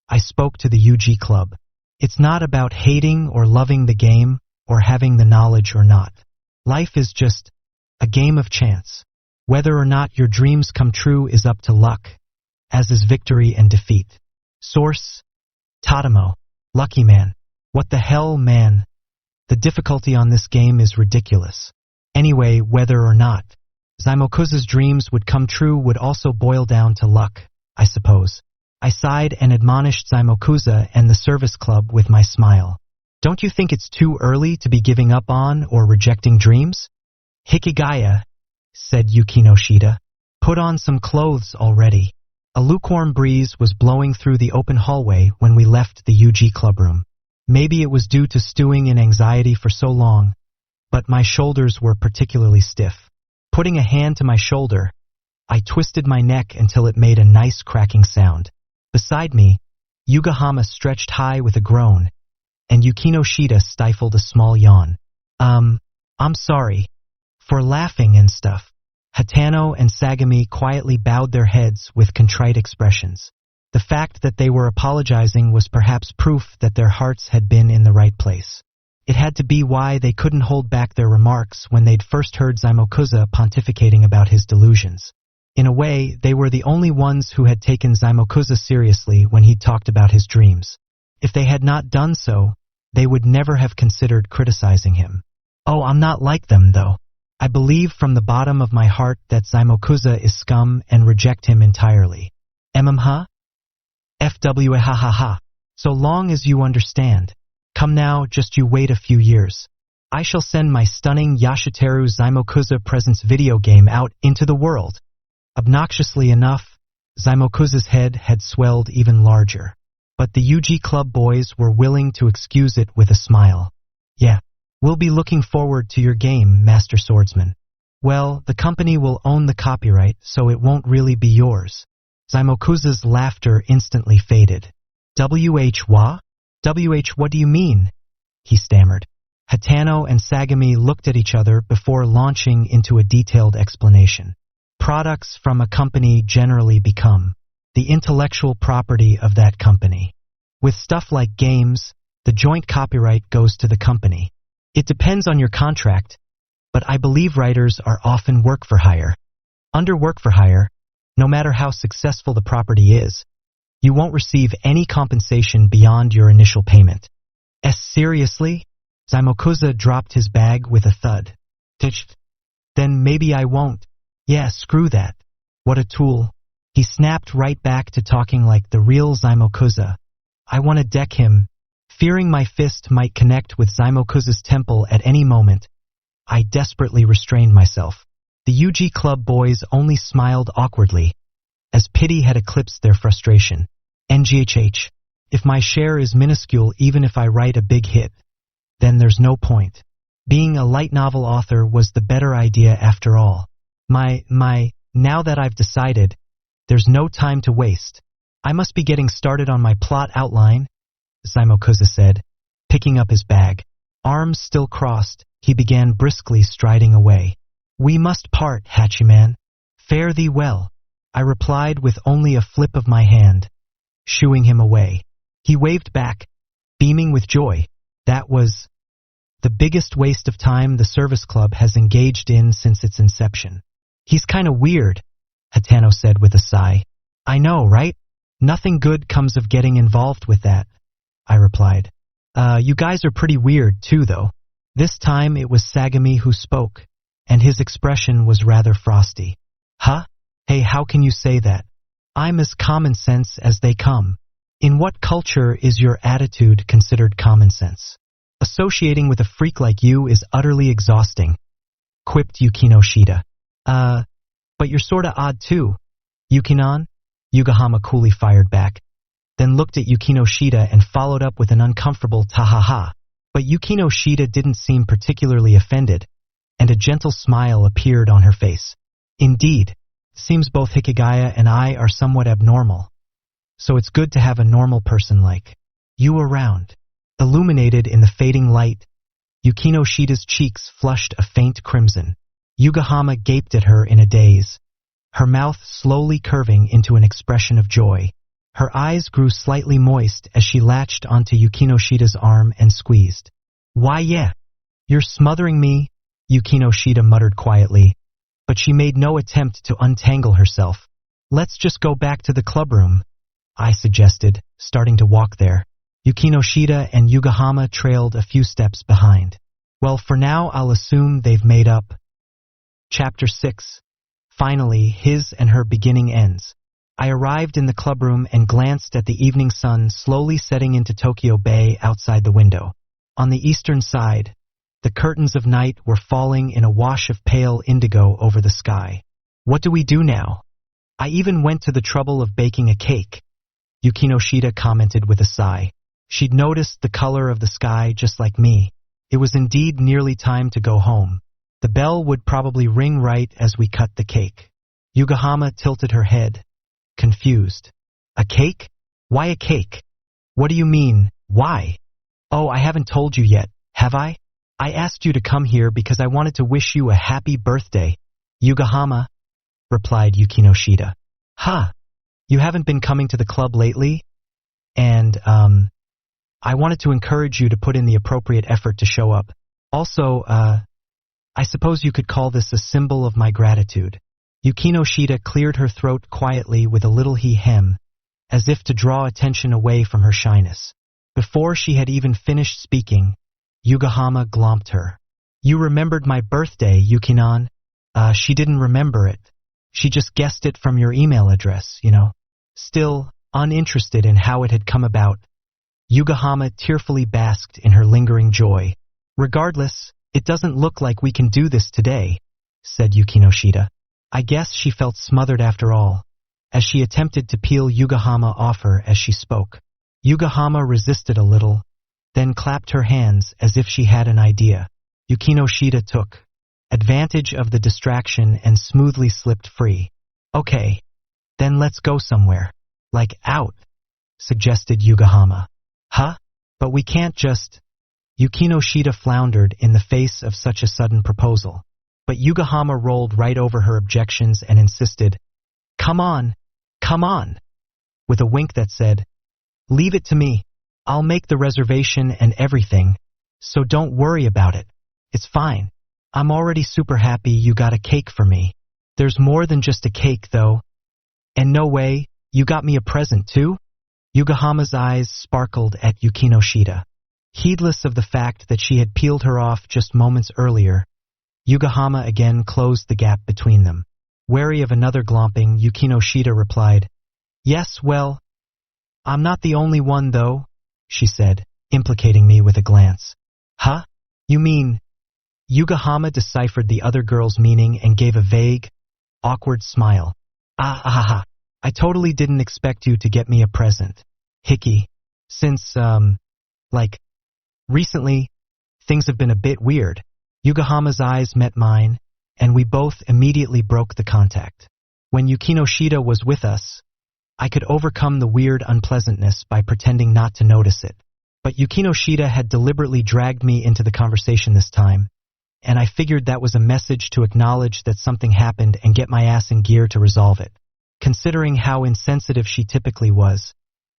I spoke to the UG Club. It's not about hating or loving the game, or having the knowledge or not. Life is just a game of chance. Whether or not your dreams come true is up to luck, as is victory and defeat. Source: Tadamo. Lucky man. What the hell, man? The difficulty on this game is ridiculous. Anyway, whether or not Zaimokuza's dreams would come true would also boil down to luck, I suppose. I sighed and admonished Zaimokuza and the service club with my smile. Don't you think it's too early to be giving up on or rejecting dreams? Hikigaya, said Yukino Shida. Put on some clothes already. A lukewarm breeze was blowing through the open hallway when we left the UG clubroom. Maybe it was due to stewing in anxiety for so long, but my shoulders were particularly stiff. Putting a hand to my shoulder, I twisted my neck until it made a nice cracking sound. Beside me, Yugahama stretched high with a groan, and Yukinoshita stifled a small yawn. I'm sorry. For laughing and stuff. Hatano and Sagami quietly bowed their heads with contrite expressions. The fact that they were apologizing was perhaps proof that their hearts had been in the right place. It had to be why they couldn't hold back their remarks when they'd first heard Zaimokuza pontificating about his delusions. In a way, they were the only ones who had taken Zaimokuza seriously when he'd talked about his dreams. If they had not done so, they would never have considered criticizing him. Oh, I'm not like them, though. I believe from the bottom of my heart that Zaimokuza is scum and reject him entirely. Huh? FWA ha ha ha. So long as you understand. Come now, just you wait a few years. I shall send my stunning Yashiteru Zaimokuza Presents video game out into the world. Obnoxiously enough, Zaimokuza's head had swelled even larger. But the UG Club boys were willing to excuse it with a smile. Yeah, we'll be looking forward to your game, Master Swordsman. Well, the company will own the copyright, so it won't really be yours. Zaimokuza's laughter instantly faded. What do you mean? He stammered. Hatano and Sagami looked at each other before launching into a detailed explanation. Products from a company generally become the intellectual property of that company. With stuff like games, the joint copyright goes to the company. It depends on your contract, but I believe writers are often work for hire. Under work for hire, no matter how successful the property is, you won't receive any compensation beyond your initial payment. Seriously? Zaimokuza dropped his bag with a thud. Then maybe I won't. Yeah, screw that. What a tool. He snapped right back to talking like the real Zaimokuza. I want to deck him. Fearing my fist might connect with Zaimokuza's temple at any moment, I desperately restrained myself. The UG Club boys only smiled awkwardly, as pity had eclipsed their frustration. NGHH. If my share is minuscule even if I write a big hit, then there's no point. Being a light novel author was the better idea after all. Now that I've decided, there's no time to waste. I must be getting started on my plot outline, Zaimokuza said, picking up his bag. Arms still crossed, he began briskly striding away. We must part, Hachiman. Fare thee well, I replied with only a flip of my hand, shooing him away. He waved back, beaming with joy. That was the biggest waste of time the service club has engaged in since its inception. He's kinda weird, Hatano said with a sigh. I know, right? Nothing good comes of getting involved with that, I replied. You guys are pretty weird too, though. This time it was Sagami who spoke, and his expression was rather frosty. Huh? Hey, how can you say that? I'm as common sense as they come. In what culture is your attitude considered common sense? Associating with a freak like you is utterly exhausting, quipped Yukinoshita. But you're sorta odd too. Yukinon? Yugahama coolly fired back, then looked at Yukinoshita and followed up with an uncomfortable ta-ha-ha. But Yukinoshita didn't seem particularly offended, and a gentle smile appeared on her face. Indeed, seems both Hikigaya and I are somewhat abnormal. So it's good to have a normal person like you around. Illuminated in the fading light, Yukinoshita's cheeks flushed a faint crimson. Yugahama gaped at her in a daze, her mouth slowly curving into an expression of joy. Her eyes grew slightly moist as she latched onto Yukinoshita's arm and squeezed. Why yeah, you're smothering me, Yukinoshita muttered quietly, but she made no attempt to untangle herself. Let's just go back to the clubroom, I suggested, starting to walk there. Yukinoshita and Yugahama trailed a few steps behind. Well, for now I'll assume they've made up. Chapter 6. Finally, his and her beginning ends. I arrived in the clubroom and glanced at the evening sun slowly setting into Tokyo Bay outside the window. On the eastern side, the curtains of night were falling in a wash of pale indigo over the sky. What do we do now? I even went to the trouble of baking a cake, Yukinoshita commented with a sigh. She'd noticed the color of the sky just like me. It was indeed nearly time to go home. The bell would probably ring right as we cut the cake. Yugahama tilted her head, confused. A cake? Why a cake? What do you mean, why? Oh, I haven't told you yet, have I? I asked you to come here because I wanted to wish you a happy birthday, Yugahama, replied Yukinoshita. Ha! You haven't been coming to the club lately? And, I wanted to encourage you to put in the appropriate effort to show up. Also, I suppose you could call this a symbol of my gratitude. Yukinoshita cleared her throat quietly with a little he-hem, as if to draw attention away from her shyness. Before she had even finished speaking, Yugahama glomped her. You remembered my birthday, Yukinon? She didn't remember it. She just guessed it from your email address, you know. Still, uninterested in how it had come about, Yugahama tearfully basked in her lingering joy. Regardless, it doesn't look like we can do this today, said Yukinoshita. I guess she felt smothered after all, as she attempted to peel Yugahama off her as she spoke. Yugahama resisted a little, then clapped her hands as if she had an idea. Yukinoshita took advantage of the distraction and smoothly slipped free. Okay, then let's go somewhere. Like out, suggested Yugahama. Huh? But we can't just... Yukinoshita floundered in the face of such a sudden proposal. But Yugahama rolled right over her objections and insisted, Come on, with a wink that said, Leave it to me. I'll make the reservation and everything, so don't worry about it. It's fine. I'm already super happy you got a cake for me. There's more than just a cake, though. And no way, you got me a present, too? Yugahama's eyes sparkled at Yukinoshita. Heedless of the fact that she had peeled her off just moments earlier, Yugahama again closed the gap between them. Wary of another glomping, Yukinoshita replied, Yes, well, I'm not the only one, though, she said, implicating me with a glance. Huh? You mean... Yugahama deciphered the other girl's meaning and gave a vague, awkward smile. Ah, I totally didn't expect you to get me a present. Hickey. Since, recently, things have been a bit weird. Yugahama's eyes met mine, and we both immediately broke the contact. When Yukinoshita was with us, I could overcome the weird unpleasantness by pretending not to notice it. But Yukinoshita had deliberately dragged me into the conversation this time, and I figured that was a message to acknowledge that something happened and get my ass in gear to resolve it. Considering how insensitive she typically was,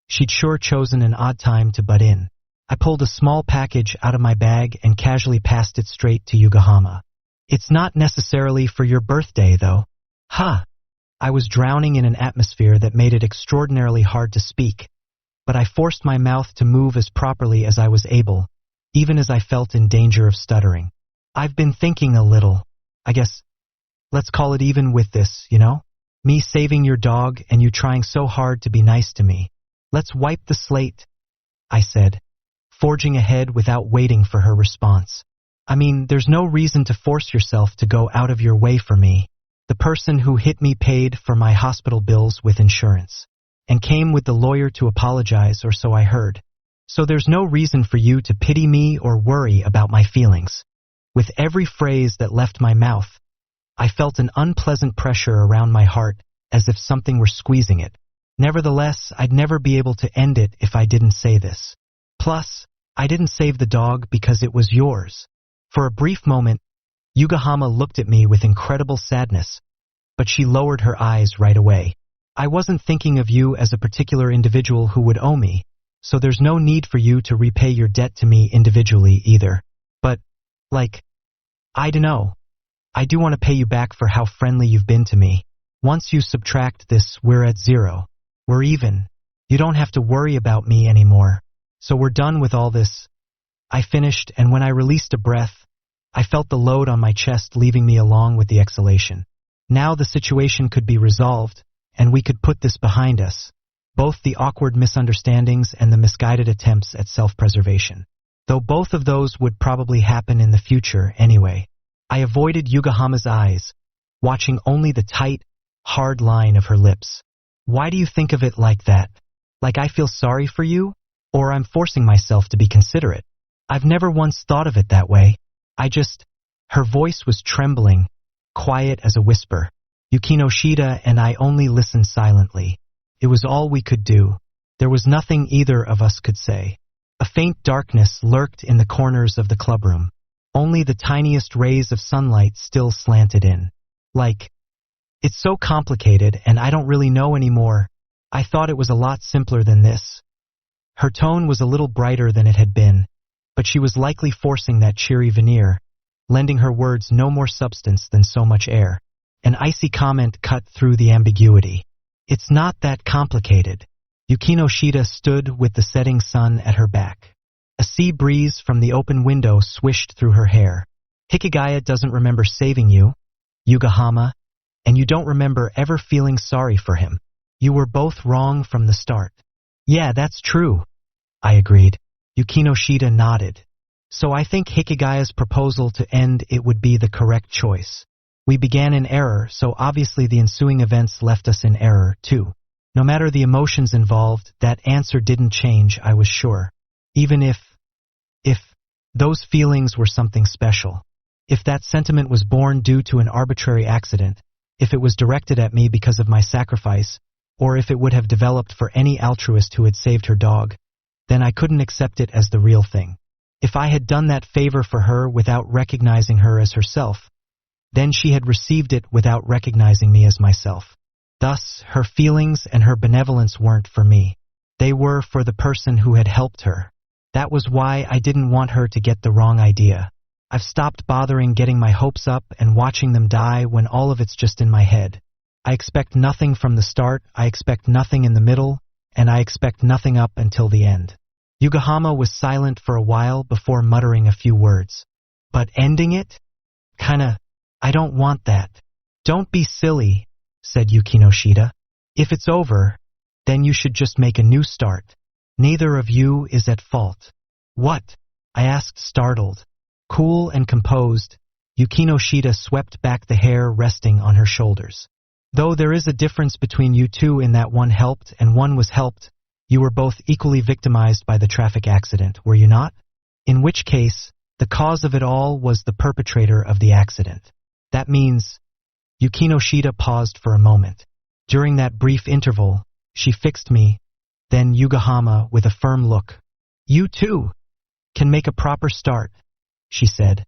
she'd sure chosen an odd time to butt in. I pulled a small package out of my bag and casually passed it straight to Yugahama. It's not necessarily for your birthday, though. Ha! I was drowning in an atmosphere that made it extraordinarily hard to speak, but I forced my mouth to move as properly as I was able, even as I felt in danger of stuttering. I've been thinking a little. I guess, let's call it even with this, you know? Me saving your dog and you trying so hard to be nice to me. Let's wipe the slate, I said, forging ahead without waiting for her response. I mean, there's no reason to force yourself to go out of your way for me. The person who hit me paid for my hospital bills with insurance, and came with the lawyer to apologize, or so I heard. So there's no reason for you to pity me or worry about my feelings. With every phrase that left my mouth, I felt an unpleasant pressure around my heart, as if something were squeezing it. Nevertheless, I'd never be able to end it if I didn't say this. Plus, I didn't save the dog because it was yours. For a brief moment, Yugahama looked at me with incredible sadness, but she lowered her eyes right away. I wasn't thinking of you as a particular individual who would owe me, so there's no need for you to repay your debt to me individually either. But, I dunno. I do want to pay you back for how friendly you've been to me. Once you subtract this, we're at 0. We're even. You don't have to worry about me anymore. So we're done with all this. I finished, and when I released a breath, I felt the load on my chest leaving me along with the exhalation. Now the situation could be resolved, and we could put this behind us, both the awkward misunderstandings and the misguided attempts at self-preservation. Though both of those would probably happen in the future anyway. I avoided Yugahama's eyes, watching only the tight, hard line of her lips. Why do you think of it like that? Like I feel sorry for you? Or I'm forcing myself to be considerate? I've never once thought of it that way. Her voice was trembling, quiet as a whisper. Yukinoshita and I only listened silently. It was all we could do. There was nothing either of us could say. A faint darkness lurked in the corners of the clubroom. Only the tiniest rays of sunlight still slanted in. Like, it's so complicated and I don't really know anymore. I thought it was a lot simpler than this. Her tone was a little brighter than it had been, but she was likely forcing that cheery veneer, lending her words no more substance than so much air. An icy comment cut through the ambiguity. It's not that complicated. Yukinoshita stood with the setting sun at her back. A sea breeze from the open window swished through her hair. Hikigaya doesn't remember saving you, Yugahama, and you don't remember ever feeling sorry for him. You were both wrong from the start. Yeah, that's true, I agreed. Yukinoshita nodded. So I think Hikigaya's proposal to end it would be the correct choice. We began in error, so obviously the ensuing events left us in error, too. No matter the emotions involved, that answer didn't change, I was sure. Even if those feelings were something special. If that sentiment was born due to an arbitrary accident, if it was directed at me because of my sacrifice, or if it would have developed for any altruist who had saved her dog, then I couldn't accept it as the real thing. If I had done that favor for her without recognizing her as herself, then she had received it without recognizing me as myself. Thus, her feelings and her benevolence weren't for me. They were for the person who had helped her. That was why I didn't want her to get the wrong idea. I've stopped bothering getting my hopes up and watching them die when all of it's just in my head. I expect nothing from the start, I expect nothing in the middle, and I expect nothing up until the end. Yugahama was silent for a while before muttering a few words. But ending it? I don't want that. Don't be silly, said Yukinoshita. If it's over, then you should just make a new start. Neither of you is at fault. What? I asked, startled. Cool and composed, Yukinoshita swept back the hair resting on her shoulders. Though there is a difference between you two in that one helped and one was helped, you were both equally victimized by the traffic accident, were you not? In which case, the cause of it all was the perpetrator of the accident. That means... Yukinoshita paused for a moment. During that brief interval, she fixed me, then Yugahama with a firm look. You too can make a proper start, she said,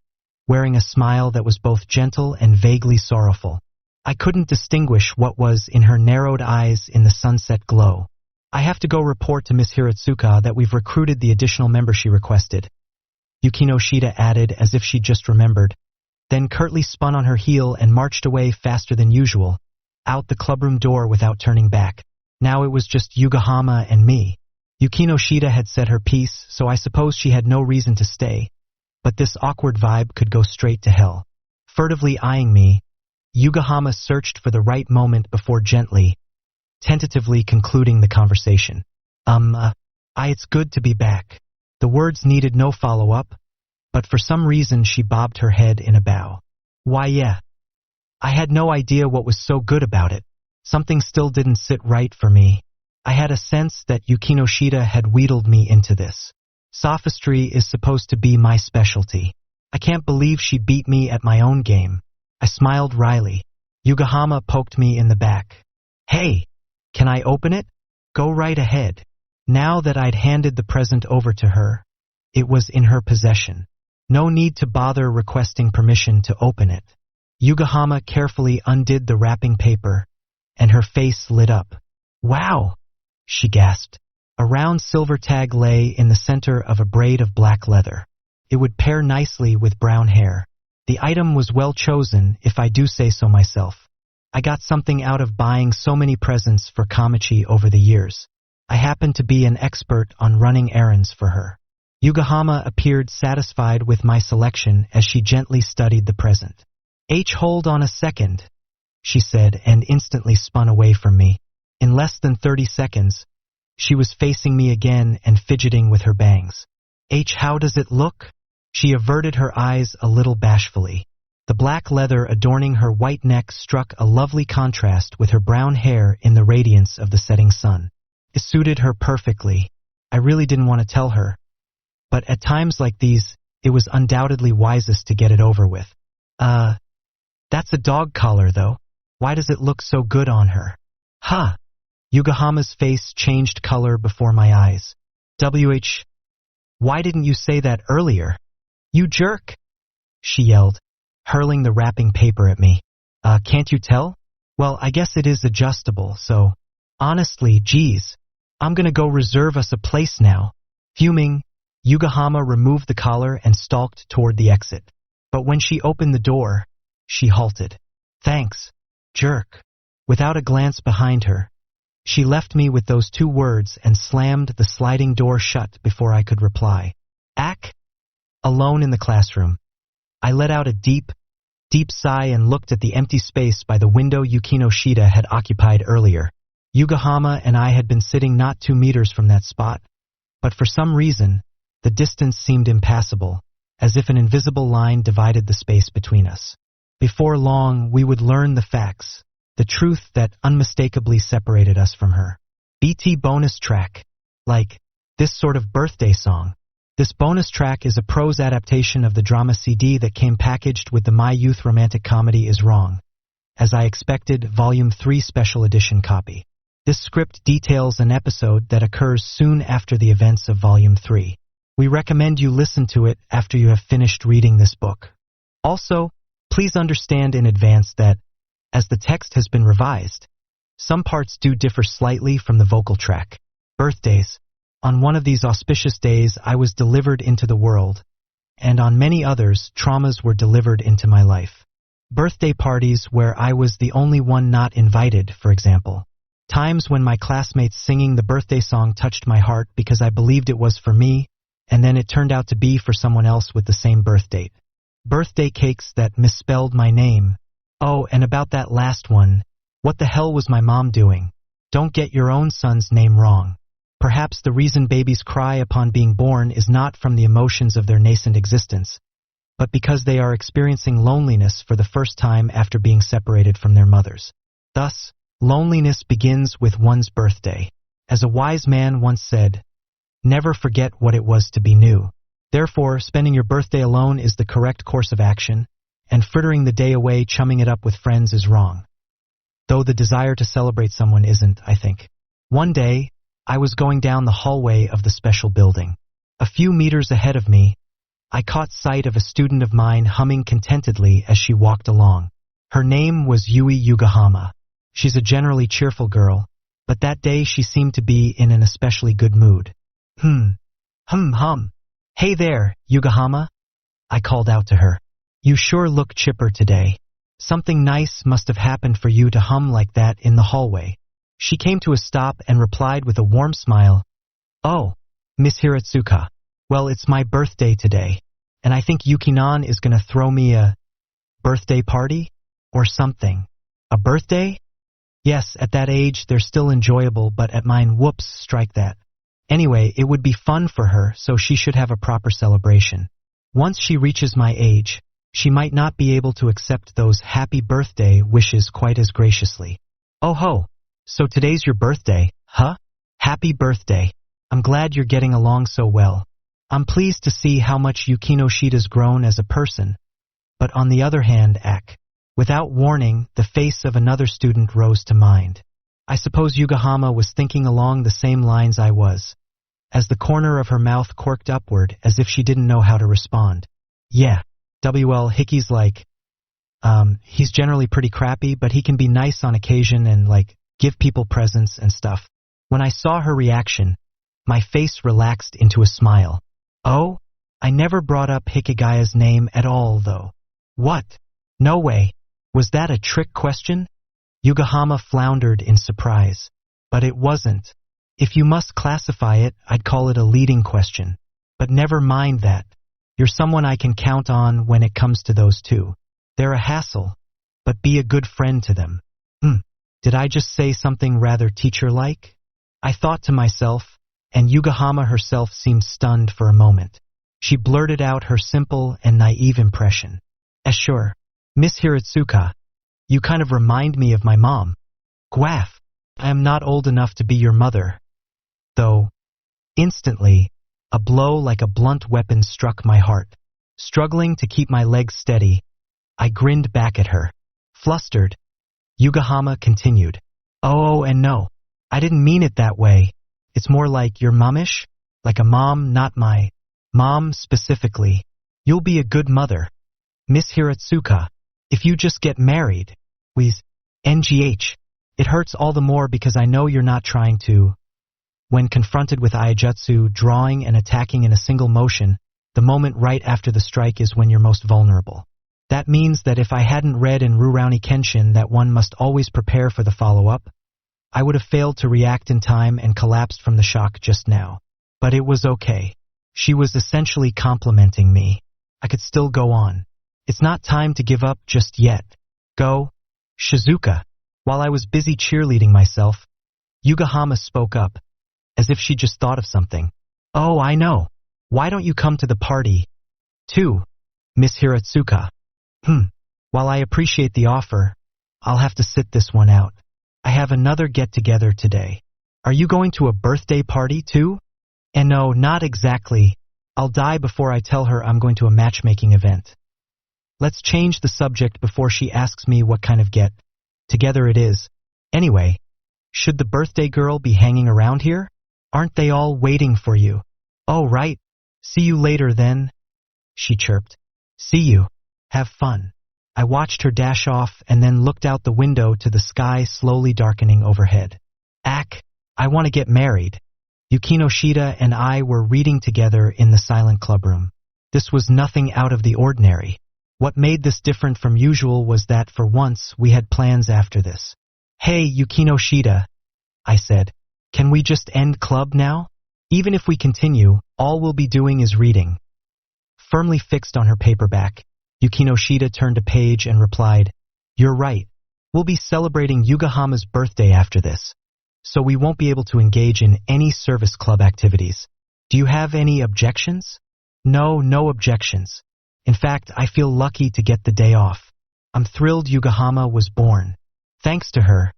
wearing a smile that was both gentle and vaguely sorrowful. I couldn't distinguish what was in her narrowed eyes in the sunset glow. I have to go report to Miss Hiratsuka that we've recruited the additional member she requested, Yukinoshita added as if she'd just remembered, then curtly spun on her heel and marched away faster than usual, out the clubroom door without turning back. Now it was just Yugahama and me. Yukinoshita had said her piece, so I suppose she had no reason to stay, but this awkward vibe could go straight to hell. Furtively eyeing me, Yugahama searched for the right moment before gently, tentatively concluding the conversation. It's good to be back. The words needed no follow-up, but for some reason she bobbed her head in a bow. Why yeah. I had no idea what was so good about it. Something still didn't sit right for me. I had a sense that Yukinoshita had wheedled me into this. Sophistry is supposed to be my specialty. I can't believe she beat me at my own game. I smiled wryly. Yugahama poked me in the back. Hey, can I open it? Go right ahead. Now that I'd handed the present over to her, it was in her possession. No need to bother requesting permission to open it. Yugahama carefully undid the wrapping paper, and her face lit up. Wow, she gasped. A round silver tag lay in the center of a braid of black leather. It would pair nicely with brown hair. The item was well chosen, if I do say so myself. I got something out of buying so many presents for Kamichi over the years. I happened to be an expert on running errands for her. Yugahama appeared satisfied with my selection as she gently studied the present. Hold on a second, she said, and instantly spun away from me. In less than 30 seconds, she was facing me again and fidgeting with her bangs. How does it look? She averted her eyes a little bashfully. The black leather adorning her white neck struck a lovely contrast with her brown hair in the radiance of the setting sun. It suited her perfectly. I really didn't want to tell her, but at times like these, it was undoubtedly wisest to get it over with. That's a dog collar, though. Why does it look so good on her? Huh. Yugahama's face changed color before my eyes. Why didn't you say that earlier? You jerk! She yelled, hurling the wrapping paper at me. Can't you tell? Well, I guess it is adjustable, so… Honestly, geez. I'm gonna go reserve us a place now. Fuming, Yugahama removed the collar and stalked toward the exit. But when she opened the door, she halted. Thanks, jerk. Without a glance behind her, she left me with those 2 words and slammed the sliding door shut before I could reply. Alone in the classroom, I let out a deep sigh and looked at the empty space by the window Yukino Shida had occupied earlier. Yugahama and I had been sitting not 2 meters from that spot, but for some reason, the distance seemed impassable, as if an invisible line divided the space between us. Before long, we would learn the facts, the truth that unmistakably separated us from her. BT bonus track. Like, this sort of birthday song. This bonus track is a prose adaptation of the drama CD that came packaged with the My Youth Romantic Comedy Is Wrong. As I expected, Volume 3 Special Edition copy. This script details an episode that occurs soon after the events of Volume 3. We recommend you listen to it after you have finished reading this book. Also, please understand in advance that, as the text has been revised, some parts do differ slightly from the vocal track. Birthdays. On one of these auspicious days, I was delivered into the world, and on many others, traumas were delivered into my life. Birthday parties where I was the only one not invited, for example. Times when my classmates singing the birthday song touched my heart because I believed it was for me, and then it turned out to be for someone else with the same birth date. Birthday cakes that misspelled my name. Oh, and about that last one, what the hell was my mom doing? Don't get your own son's name wrong. Perhaps the reason babies cry upon being born is not from the emotions of their nascent existence, but because they are experiencing loneliness for the first time after being separated from their mothers. Thus, loneliness begins with one's birthday. As a wise man once said, never forget what it was to be new. Therefore, spending your birthday alone is the correct course of action, and frittering the day away chumming it up with friends is wrong. Though the desire to celebrate someone isn't, I think. One day, I was going down the hallway of the special building. A few meters ahead of me, I caught sight of a student of mine humming contentedly as she walked along. Her name was Yui Yugahama. She's a generally cheerful girl, but that day she seemed to be in an especially good mood. Hey there, Yugahama, I called out to her. You sure look chipper today. Something nice must have happened for you to hum like that in the hallway. She came to a stop and replied with a warm smile. Oh, Miss Hiratsuka. Well, it's my birthday today, and I think Yukinon is gonna throw me a birthday party? Or something. A birthday? Yes, at that age they're still enjoyable, but at mine, whoops, strike that. Anyway, it would be fun for her, so she should have a proper celebration. Once she reaches my age, she might not be able to accept those happy birthday wishes quite as graciously. Oh ho, so today's your birthday, huh? Happy birthday. I'm glad you're getting along so well. I'm pleased to see how much Yukino Shida's grown as a person. But on the other hand, without warning, the face of another student rose to mind. I suppose Yugahama was thinking along the same lines I was, as the corner of her mouth quirked upward as if she didn't know how to respond. Yeah, Hickey's like, he's generally pretty crappy, but he can be nice on occasion and, give people presents and stuff. When I saw her reaction, my face relaxed into a smile. Oh, I never brought up Hikigaya's name at all, though. What? No way. Was that a trick question? Yugahama floundered in surprise. But it wasn't. If you must classify it, I'd call it a leading question. But never mind that. You're someone I can count on when it comes to those two. They're a hassle, but be a good friend to them. Did I just say something rather teacher-like? I thought to myself, and Yugahama herself seemed stunned for a moment. She blurted out her simple and naive impression. Sure. Miss Hiratsuka, you kind of remind me of my mom. Gwaff, I am not old enough to be your mother. Though, instantly, a blow like a blunt weapon struck my heart. Struggling to keep my legs steady, I grinned back at her. Flustered, Yugahama continued. Oh, and no. I didn't mean it that way. It's more like you're mommish? Like a mom, not my mom specifically. You'll be a good mother. Miss Hiratsuka, if you just get married. Please. NGH. It hurts all the more because I know you're not trying to. When confronted with Iajutsu, drawing and attacking in a single motion, the moment right after the strike is when you're most vulnerable. That means that if I hadn't read in Rurouni Kenshin that one must always prepare for the follow-up, I would have failed to react in time and collapsed from the shock just now. But it was okay. She was essentially complimenting me. I could still go on. It's not time to give up just yet. Go. Shizuka. While I was busy cheerleading myself, Yugahama spoke up, as if she just thought of something. Oh, I know. Why don't you come to the party, too, Miss Hiratsuka? While I appreciate the offer, I'll have to sit this one out. I have another get-together today. Are you going to a birthday party, too? And no, not exactly. I'll die before I tell her I'm going to a matchmaking event. Let's change the subject before she asks me what kind of get-together it is. Anyway, should the birthday girl be hanging around here? Aren't they all waiting for you? Oh, right. See you later then, she chirped. See you. Have fun. I watched her dash off and then looked out the window to the sky slowly darkening overhead. I want to get married. Yukino Shida and I were reading together in the silent clubroom. This was nothing out of the ordinary. What made this different from usual was that for once we had plans after this. Hey, Yukino Shida, I said. Can we just end club now? Even if we continue, all we'll be doing is reading. Firmly fixed on her paperback, Yukino Shida turned a page and replied, You're right. We'll be celebrating Yugahama's birthday after this, so we won't be able to engage in any service club activities. Do you have any objections? No objections. In fact, I feel lucky to get the day off. I'm thrilled Yugahama was born. Thanks to her,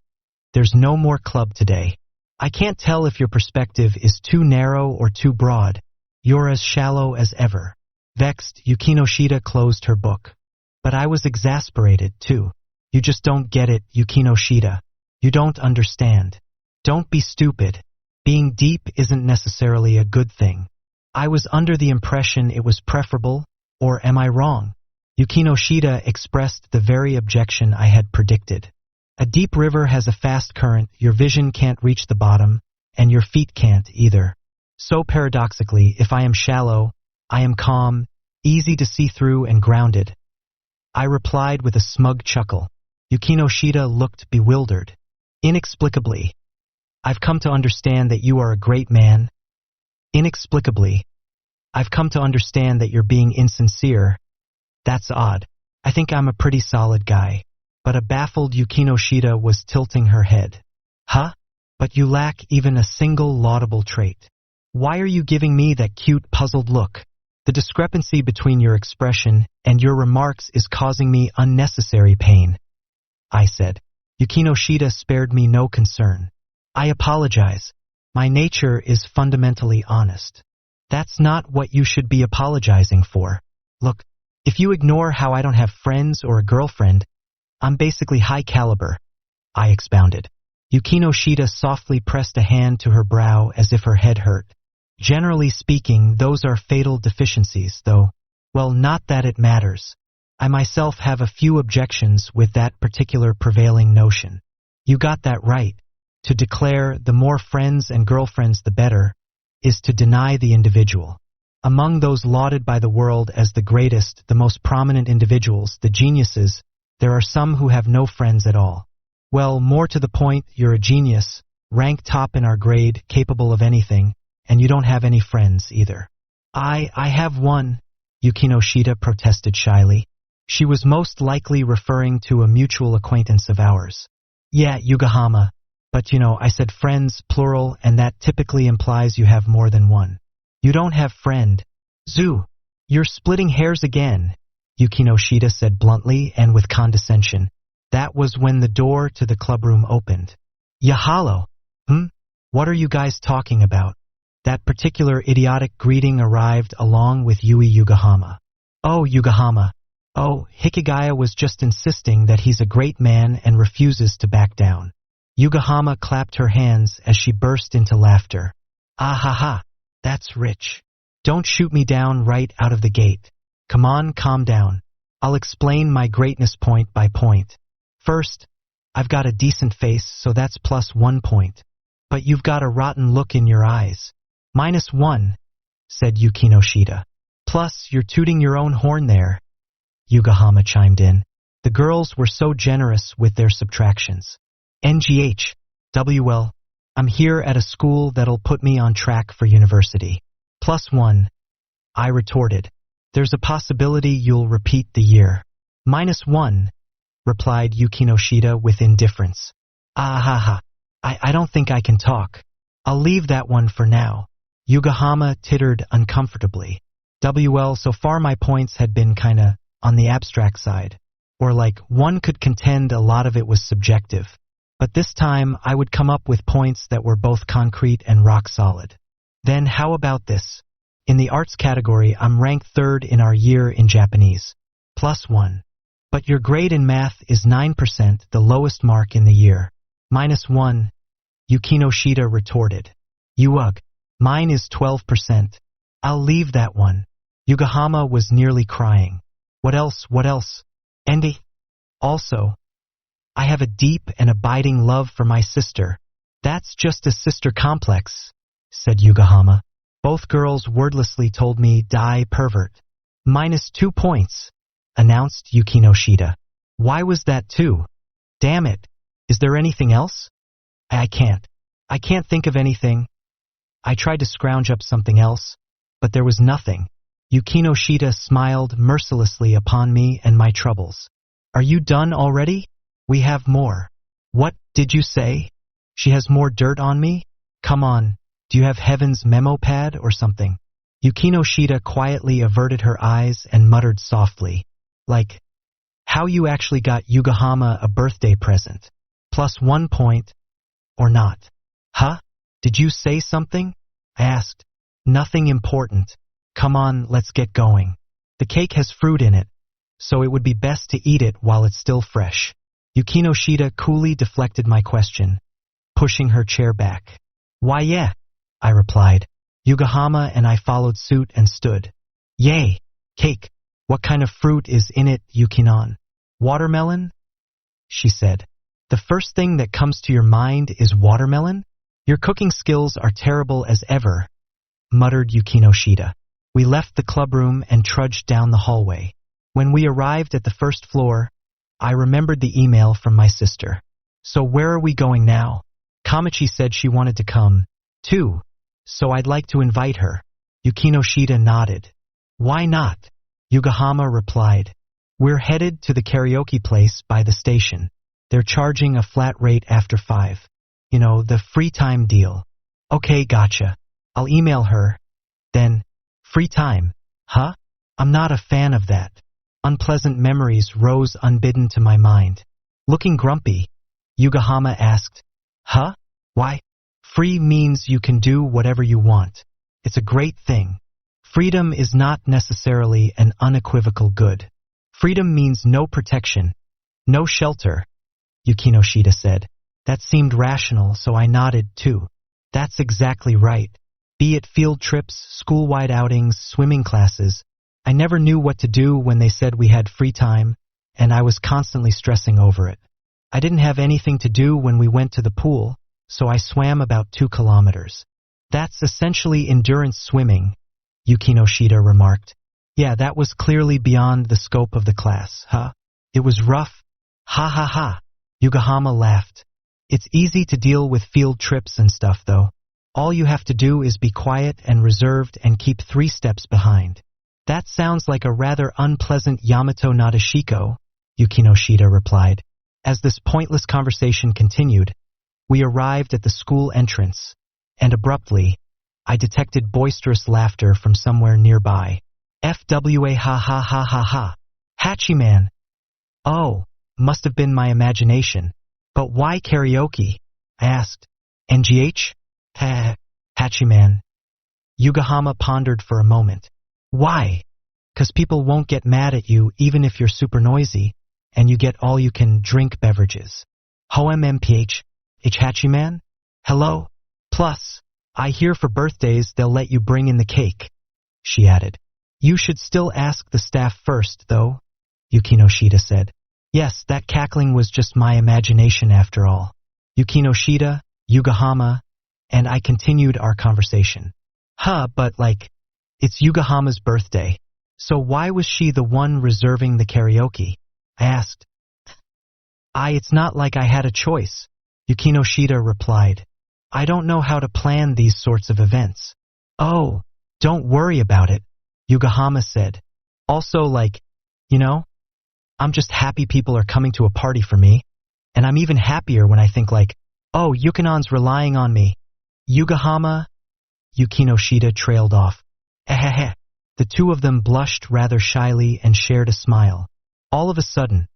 there's no more club today. I can't tell if your perspective is too narrow or too broad. You're as shallow as ever. Vexed, Yukino Shida closed her book. But I was exasperated, too. You just don't get it, Yukino Shida. You don't understand. Don't be stupid. Being deep isn't necessarily a good thing. I was under the impression it was preferable, or am I wrong? Yukino Shida expressed the very objection I had predicted. A deep river has a fast current, your vision can't reach the bottom, and your feet can't either. So paradoxically, if I am shallow, I am calm, easy to see through and grounded. I replied with a smug chuckle. Yukino Shida looked bewildered. Inexplicably. I've come to understand that you are a great man. Inexplicably. I've come to understand that you're being insincere. That's odd. I think I'm a pretty solid guy. But a baffled Yukino Shida was tilting her head. Huh? But you lack even a single laudable trait. Why are you giving me that cute, puzzled look? The discrepancy between your expression and your remarks is causing me unnecessary pain, I said. Yukino Shida spared me no concern. I apologize. My nature is fundamentally honest. That's not what you should be apologizing for. Look, if you ignore how I don't have friends or a girlfriend, I'm basically high caliber, I expounded. Yukino Shida softly pressed a hand to her brow as if her head hurt. Generally speaking, those are fatal deficiencies, though. Well, not that it matters. I myself have a few objections with that particular prevailing notion. You got that right. To declare the more friends and girlfriends the better is to deny the individual. Among those lauded by the world as the greatest, the most prominent individuals, the geniuses, there are some who have no friends at all. Well, more to the point, you're a genius, ranked top in our grade, capable of anything, and you don't have any friends either. I have one, Yukino Shida protested shyly. She was most likely referring to a mutual acquaintance of ours. Yeah, Yugahama, but I said friends, plural, and that typically implies you have more than one. You don't have friend. Zoo, you're splitting hairs again, Yukino Shida said bluntly and with condescension. That was when the door to the clubroom opened. Yahalo! What are you guys talking about? That particular idiotic greeting arrived along with Yui Yugahama. Oh, Yugahama. Oh, Hikigaya was just insisting that he's a great man and refuses to back down. Yugahama clapped her hands as she burst into laughter. Ah ha ha, that's rich. Don't shoot me down right out of the gate. Come on, calm down. I'll explain my greatness point by point. First, I've got a decent face, so that's +1 point. But you've got a rotten look in your eyes. -1, said Yukinoshita. Plus, you're tooting your own horn there, Yugahama chimed in. The girls were so generous with their subtractions. NGH, WL, I'm here at a school that'll put me on track for university. +1, I retorted. There's a possibility you'll repeat the year. -1, replied Yukinoshita with indifference. Ah ha ha, I don't think I can talk. I'll leave that one for now. Yugahama tittered uncomfortably. WL, so far my points had been kinda on the abstract side. Or like, one could contend a lot of it was subjective. But this time, I would come up with points that were both concrete and rock solid. Then how about this? In the arts category, I'm ranked 3rd in our year in Japanese. +1. But your grade in math is 9%, the lowest mark in the year. -1, Yukinoshita retorted. Ugh, mine is 12%. I'll leave that one. Yugahama was nearly crying. What else? Andy? Also, I have a deep and abiding love for my sister. That's just a sister complex, said Yugahama. Both girls wordlessly told me die pervert. -2 points, announced Yukinoshita. Why was that 2? Damn it. Is there anything else? I can't think of anything. I tried to scrounge up something else, but there was nothing. Yukinoshita smiled mercilessly upon me and my troubles. Are you done already? We have more. What did you say? She has more dirt on me? Come on, do you have heaven's memo pad or something? Yukinoshita quietly averted her eyes and muttered softly. Like, how you actually got Yugahama a birthday present. +1 point, or not. Huh? Did you say something? I asked. Nothing important. Come on, let's get going. The cake has fruit in it, so it would be best to eat it while it's still fresh. Yukinoshita coolly deflected my question, pushing her chair back. Why yeah, I replied. Yugahama and I followed suit and stood. Yay, cake. What kind of fruit is in it, Yukinon? Watermelon? She said. The first thing that comes to your mind is watermelon? Your cooking skills are terrible as ever, muttered Yukinoshita. We left the clubroom and trudged down the hallway. When we arrived at the first floor, I remembered the email from my sister. So where are we going now? Kamichi said she wanted to come, too, so I'd like to invite her. Yukinoshita nodded. Why not? Yugahama replied. We're headed to the karaoke place by the station. They're charging a flat rate after 5. You know, the free time deal. Okay, gotcha. I'll email her. Then, free time, huh? I'm not a fan of that. Unpleasant memories rose unbidden to my mind. Looking grumpy, Yugahama asked, huh? Why? Free means you can do whatever you want. It's a great thing. Freedom is not necessarily an unequivocal good. Freedom means no protection, no shelter, Yukinoshita said. That seemed rational, so I nodded too. That's exactly right. Be it field trips, school-wide outings, swimming classes, I never knew what to do when they said we had free time, and I was constantly stressing over it. I didn't have anything to do when we went to the pool, so I swam about 2 kilometers. That's essentially endurance swimming, Yukinoshita remarked. Yeah, that was clearly beyond the scope of the class, huh? It was rough. Ha ha ha. Yugahama laughed. It's easy to deal with field trips and stuff, though. All you have to do is be quiet and reserved and keep 3 steps behind. That sounds like a rather unpleasant Yamato Nadeshiko, Yukinoshita replied. As this pointless conversation continued, we arrived at the school entrance, and abruptly, I detected boisterous laughter from somewhere nearby. FWA ha ha ha ha ha. Hachiman. Oh, must have been my imagination. But why karaoke? I asked. NGH? Hachiman. Yugahama pondered for a moment. Why? 'Cause people won't get mad at you even if you're super noisy, and you get all-you-can-drink beverages. HOMMPH. Hachiman? Hello? Plus, I hear for birthdays they'll let you bring in the cake, she added. You should still ask the staff first, though, Yukinoshita said. Yes, that cackling was just my imagination after all. Yukinoshita, Yugahama, and I continued our conversation. But it's Yugahama's birthday. So why was she the one reserving the karaoke? I asked. It's not like I had a choice, Yukinoshita replied. I don't know how to plan these sorts of events. Oh, don't worry about it, Yugahama said. Also, I'm just happy people are coming to a party for me. And I'm even happier when I think oh, Yukinon's relying on me. Yugahama, Yukinoshita trailed off. The two of them blushed rather shyly and shared a smile. All of a sudden,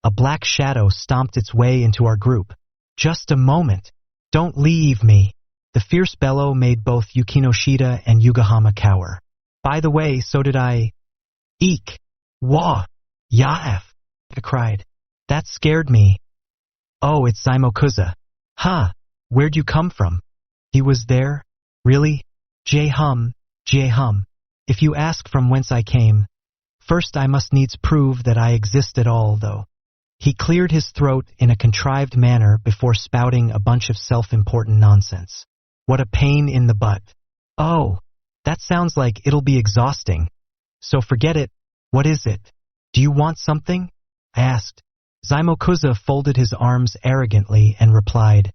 a black shadow stomped its way into our group. Just a moment. Don't leave me. The fierce bellow made both Yukinoshita and Yugahama cower. By the way, so did I. Eek! Wah! Yaef! I cried. That scared me. Oh, it's Zaimokuza. Where'd you come from? He was there? Really? J-hum. If you ask from whence I came, first I must needs prove that I exist at all, though. He cleared his throat in a contrived manner before spouting a bunch of self-important nonsense. What a pain in the butt. Oh, that sounds like it'll be exhausting. So forget it. What is it? Do you want something? I asked. Zaimokuza folded his arms arrogantly and replied,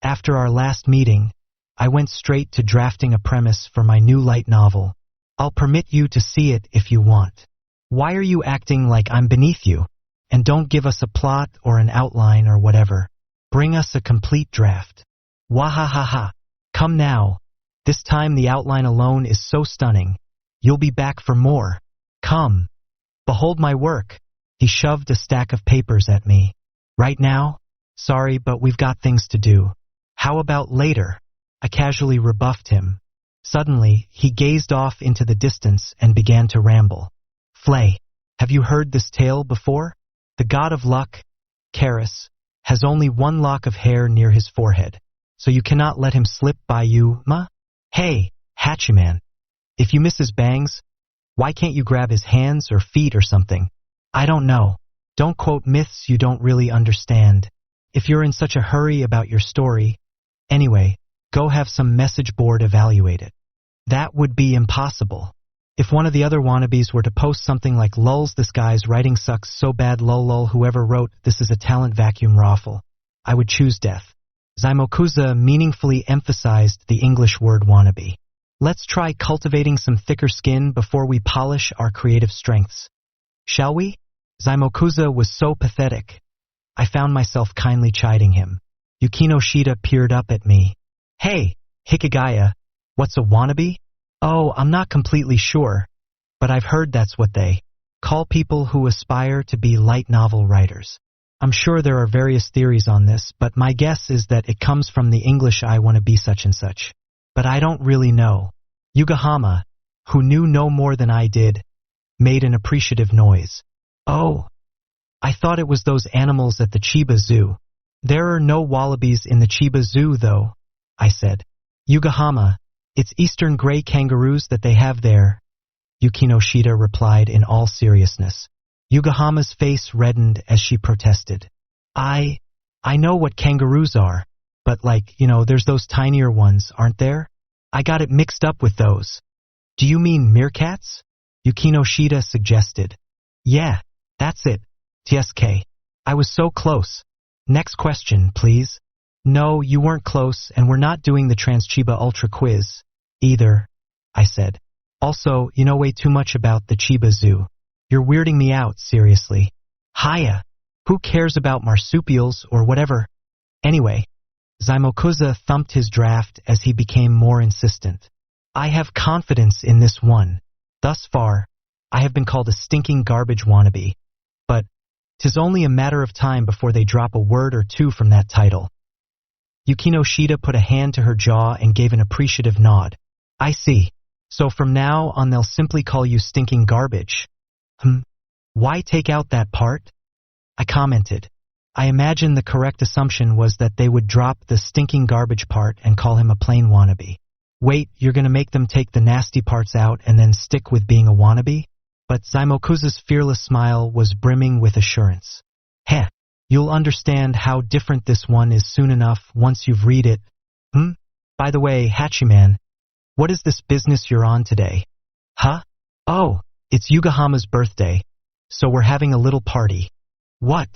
After our last meeting, I went straight to drafting a premise for my new light novel. I'll permit you to see it if you want. Why are you acting like I'm beneath you? And don't give us a plot or an outline or whatever. Bring us a complete draft. Wahahaha. Come now. This time the outline alone is so stunning. You'll be back for more. Come. Behold my work. He shoved a stack of papers at me. Right now? Sorry, but we've got things to do. How about later? I casually rebuffed him. Suddenly, he gazed off into the distance and began to ramble. Flay, have you heard this tale before? The god of luck, Karis, has only one lock of hair near his forehead, so you cannot let him slip by you, ma? Hey, Hachiman, if you miss his bangs, why can't you grab his hands or feet or something? I don't know. Don't quote myths you don't really understand. If you're in such a hurry about your story, anyway, go have some message board evaluate it. That would be impossible. If one of the other wannabes were to post something like lulz this guy's writing sucks so bad lol whoever wrote this is a talent vacuum raffle, I would choose death. Zaimokuza meaningfully emphasized the English word wannabe. Let's try cultivating some thicker skin before we polish our creative strengths. Shall we? Zaimokuza was so pathetic. I found myself kindly chiding him. Yukinoshita peered up at me. Hey, Hikigaya, what's a wannabe? Oh, I'm not completely sure, but I've heard that's what they call people who aspire to be light novel writers. I'm sure there are various theories on this, but my guess is that it comes from the English I want to be such and such. But I don't really know. Yugahama, who knew no more than I did, made an appreciative noise. Oh, I thought it was those animals at the Chiba Zoo. There are no wallabies in the Chiba Zoo, though, I said. Yugahama, it's eastern gray kangaroos that they have there, Yukinoshita replied in all seriousness. Yugahama's face reddened as she protested. I know what kangaroos are, but there's those tinier ones, aren't there? I got it mixed up with those. Do you mean meerkats? Yukinoshita suggested. Yeah, that's it, TSK. I was so close. Next question, please. No, you weren't close, and we're not doing the Transchiba Ultra quiz. Either, I said. Also, you know way too much about the Chiba Zoo. You're weirding me out, seriously. Hiya. Who cares about marsupials or whatever? Anyway, Zaimokuza thumped his draft as he became more insistent. I have confidence in this one. Thus far, I have been called a stinking garbage wannabe. But 'tis only a matter of time before they drop a word or two from that title. Yukinoshita put a hand to her jaw and gave an appreciative nod. I see. So from now on they'll simply call you stinking garbage. Why take out that part? I commented. I imagine the correct assumption was that they would drop the stinking garbage part and call him a plain wannabe. Wait, you're gonna make them take the nasty parts out and then stick with being a wannabe? But Zaimokuza's fearless smile was brimming with assurance. Heh, you'll understand how different this one is soon enough once you've read it. By the way, Hachiman, what is this business you're on today? Huh? Oh, it's Yugahama's birthday, so we're having a little party. What?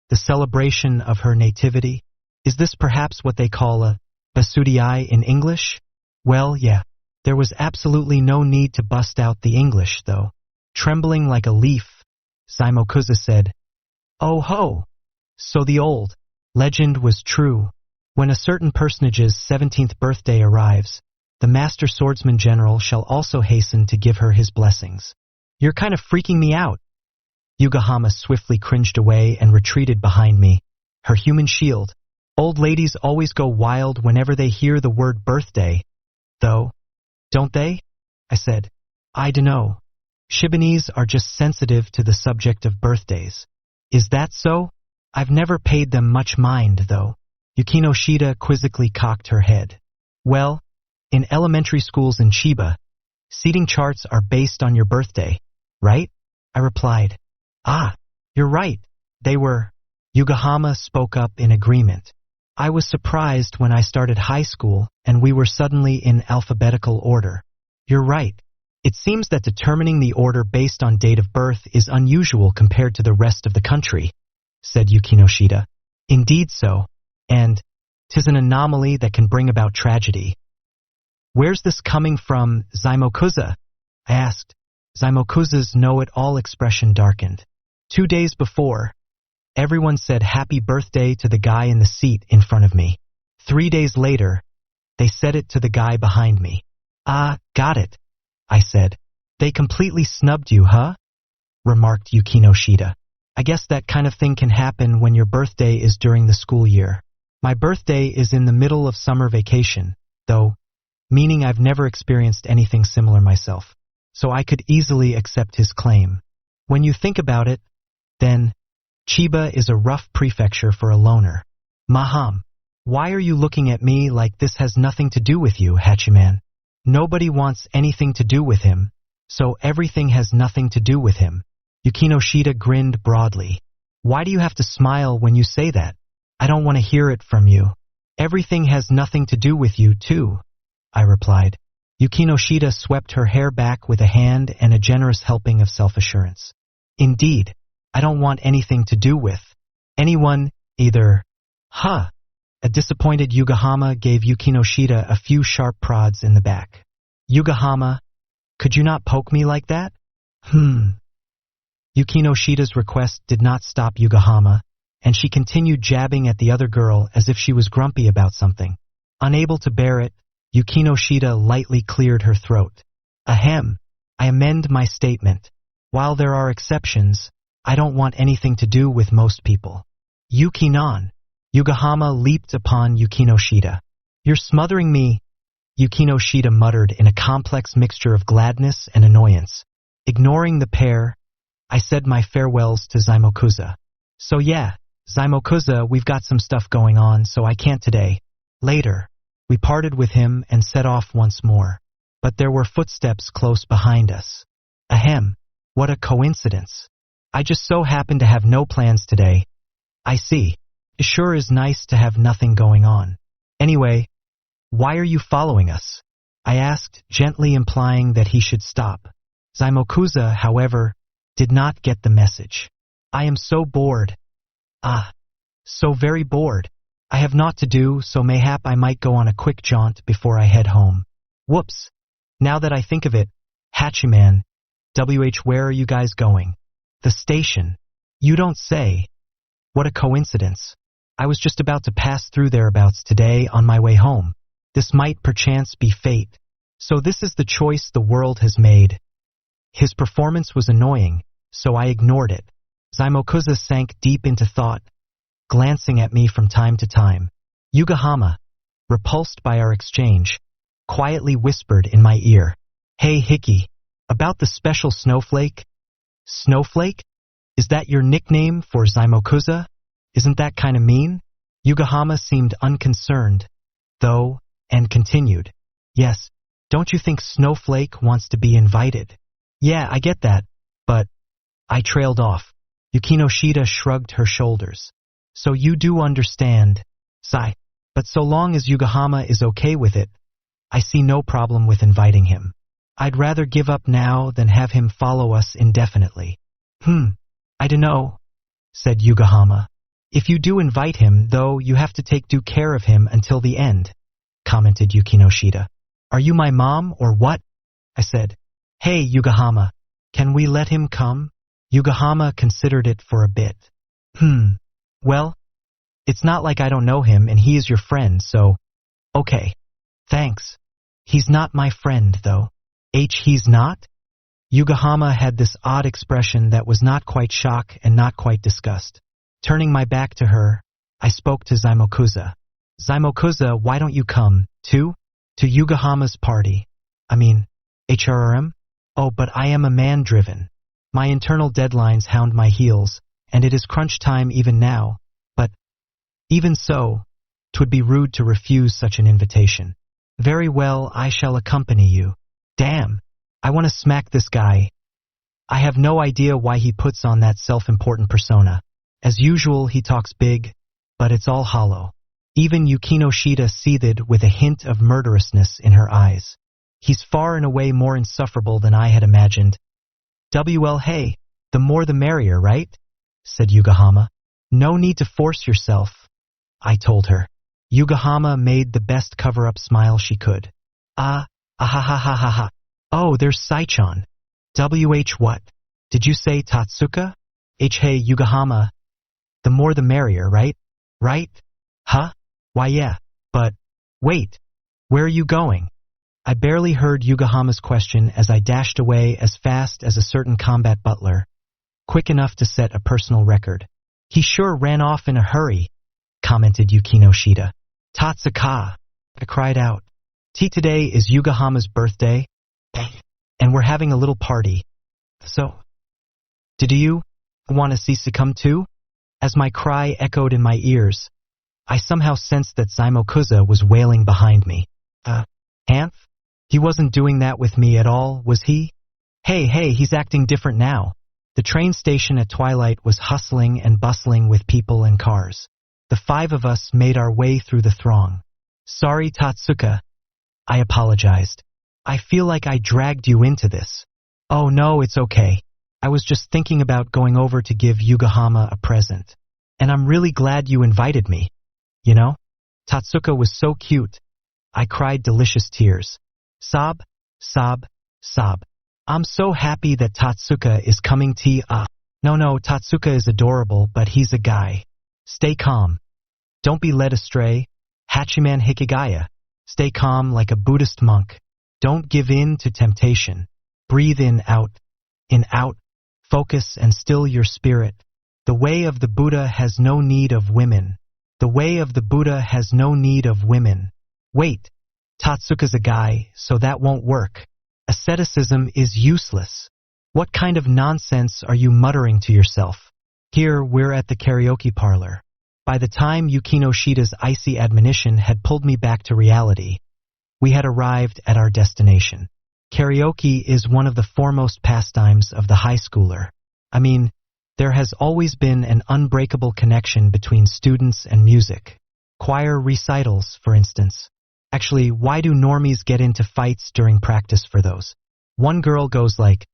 The celebration of her nativity? Is this perhaps what they call a basudii in English? Well, yeah. There was absolutely no need to bust out the English, though. Trembling like a leaf, Zaimokuza said, "Oh ho! So the old legend was true. When a certain personage's 17th birthday arrives, the Master Swordsman General shall also hasten to give her his blessings. You're kind of freaking me out." Yugahama swiftly cringed away and retreated behind me, her human shield. Old ladies always go wild whenever they hear the word birthday, though, don't they? I said. I dunno. Shibonese are just sensitive to the subject of birthdays. Is that so? I've never paid them much mind, though. Yukinoshita quizzically cocked her head. Well, in elementary schools in Chiba, seating charts are based on your birthday, right? I replied. Ah, you're right. They were. Yugahama spoke up in agreement. I was surprised when I started high school and we were suddenly in alphabetical order. You're right. It seems that determining the order based on date of birth is unusual compared to the rest of the country, said Yukinoshita. Indeed so, and 'tis an anomaly that can bring about tragedy. Where's this coming from, Zaimokuza? I asked. Zaimokuza's know-it-all expression darkened. 2 days before, everyone said happy birthday to the guy in the seat in front of me. 3 days later, they said it to the guy behind me. Ah, got it, I said. They completely snubbed you, huh? Remarked Yukinoshita. I guess that kind of thing can happen when your birthday is during the school year. My birthday is in the middle of summer vacation, though, meaning I've never experienced anything similar myself, so I could easily accept his claim. When you think about it, then, Chiba is a rough prefecture for a loner. Maham, why are you looking at me like this has nothing to do with you, Hachiman? Nobody wants anything to do with him, so everything has nothing to do with him. Yukinoshita grinned broadly. Why do you have to smile when you say that? I don't want to hear it from you. Everything has nothing to do with you, too, I replied. Yukinoshita swept her hair back with a hand and a generous helping of self-assurance. Indeed, I don't want anything to do with anyone, either. Huh. A disappointed Yugahama gave Yukinoshita a few sharp prods in the back. Yugahama, could you not poke me like that? Yukinoshita's request did not stop Yugahama, and she continued jabbing at the other girl as if she was grumpy about something. Unable to bear it, Yukinoshita lightly cleared her throat. Ahem. I amend my statement. While there are exceptions, I don't want anything to do with most people. Yukinon. Yugahama leaped upon Yukinoshita. You're smothering me, Yukinoshita muttered in a complex mixture of gladness and annoyance. Ignoring the pair, I said my farewells to Zaimokuza. So yeah, Zaimokuza, we've got some stuff going on, so I can't today. Later, we parted with him and set off once more. But there were footsteps close behind us. Ahem, what a coincidence. I just so happen to have no plans today. I see. It sure is nice to have nothing going on. Anyway, why are you following us? I asked, gently implying that he should stop. Zaimokuza, however, did not get the message. I am so bored. Ah, so very bored. I have naught to do, so mayhap I might go on a quick jaunt before I head home. Whoops. Now that I think of it, Hachiman, where are you guys going? The station. You don't say. What a coincidence. I was just about to pass through thereabouts today on my way home. This might perchance be fate. So this is the choice the world has made. His performance was annoying, so I ignored it. Zaimokuza sank deep into thought, glancing at me from time to time. Yugahama, repulsed by our exchange, quietly whispered in my ear, Hey Hickey, about the special snowflake? Snowflake? Is that your nickname for Zaimokuza? Isn't that kinda mean? Yugahama seemed unconcerned, though, and continued. Yes, don't you think Snowflake wants to be invited? Yeah, I get that, but... I trailed off. Yukinoshita shrugged her shoulders. So you do understand. Sigh. But so long as Yugahama is okay with it, I see no problem with inviting him. I'd rather give up now than have him follow us indefinitely. I dunno, said Yugahama. If you do invite him, though, you have to take due care of him until the end, commented Yukinoshita. Are you my mom or what? I said. Hey, Yugahama, can we let him come? Yugahama considered it for a bit. Well, it's not like I don't know him and he is your friend, so... Okay. Thanks. He's not my friend, though. He's not? Yugahama had this odd expression that was not quite shock and not quite disgust. Turning my back to her, I spoke to Zaimokuza. Zaimokuza, why don't you come, too? To Yugahama's party. I mean, HRRM? Oh, but I am a man-driven. My internal deadlines hound my heels, and it is crunch time even now, but even so, 'twould be rude to refuse such an invitation. Very well, I shall accompany you. Damn, I want to smack this guy. I have no idea why he puts on that self-important persona. As usual, he talks big, but it's all hollow. Even Yukinoshita seethed with a hint of murderousness in her eyes. He's far and away more insufferable than I had imagined. Hey, the more the merrier, right? Said Yugahama. No need to force yourself, I told her. Yugahama made the best cover-up smile she could. Ah ha ha ha ha ha. Oh, there's Saichan. What? Did you say Tatsuka? Hey, Yugahama. The more the merrier, right? Right? Huh? Why yeah, but... Wait, where are you going? I barely heard Yugahama's question as I dashed away as fast as a certain combat butler, quick enough to set a personal record. He sure ran off in a hurry, commented Yukinoshita. Tatsuka, I cried out. Today is Yugahama's birthday, and we're having a little party. So, did you want to see succumb too? As my cry echoed in my ears, I somehow sensed that Zaimokuza was wailing behind me. Hanf? He wasn't doing that with me at all, was he? Hey, he's acting different now. The train station at twilight was hustling and bustling with people and cars. The five of us made our way through the throng. Sorry, Tatsuka. I apologized. I feel like I dragged you into this. Oh no, it's okay. I was just thinking about going over to give Yugahama a present. And I'm really glad you invited me. You know? Tatsuka was so cute. I cried delicious tears. Sob, sob, sob. I'm so happy that Tatsuka is coming to No, Tatsuka is adorable, but he's a guy. Stay calm. Don't be led astray. Hachiman Hikigaya. Stay calm like a Buddhist monk. Don't give in to temptation. Breathe in, out. Focus and still your spirit. The way of the Buddha has no need of women. The way of the Buddha has no need of women. Wait. Tatsuka's a guy, so that won't work. Asceticism is useless. What kind of nonsense are you muttering to yourself? Here, we're at the karaoke parlor. By the time Yukinoshita's icy admonition had pulled me back to reality, we had arrived at our destination. Karaoke is one of the foremost pastimes of the high schooler. I mean, there has always been an unbreakable connection between students and music. Choir recitals, for instance. Actually, why do normies get into fights during practice for those? One girl goes like,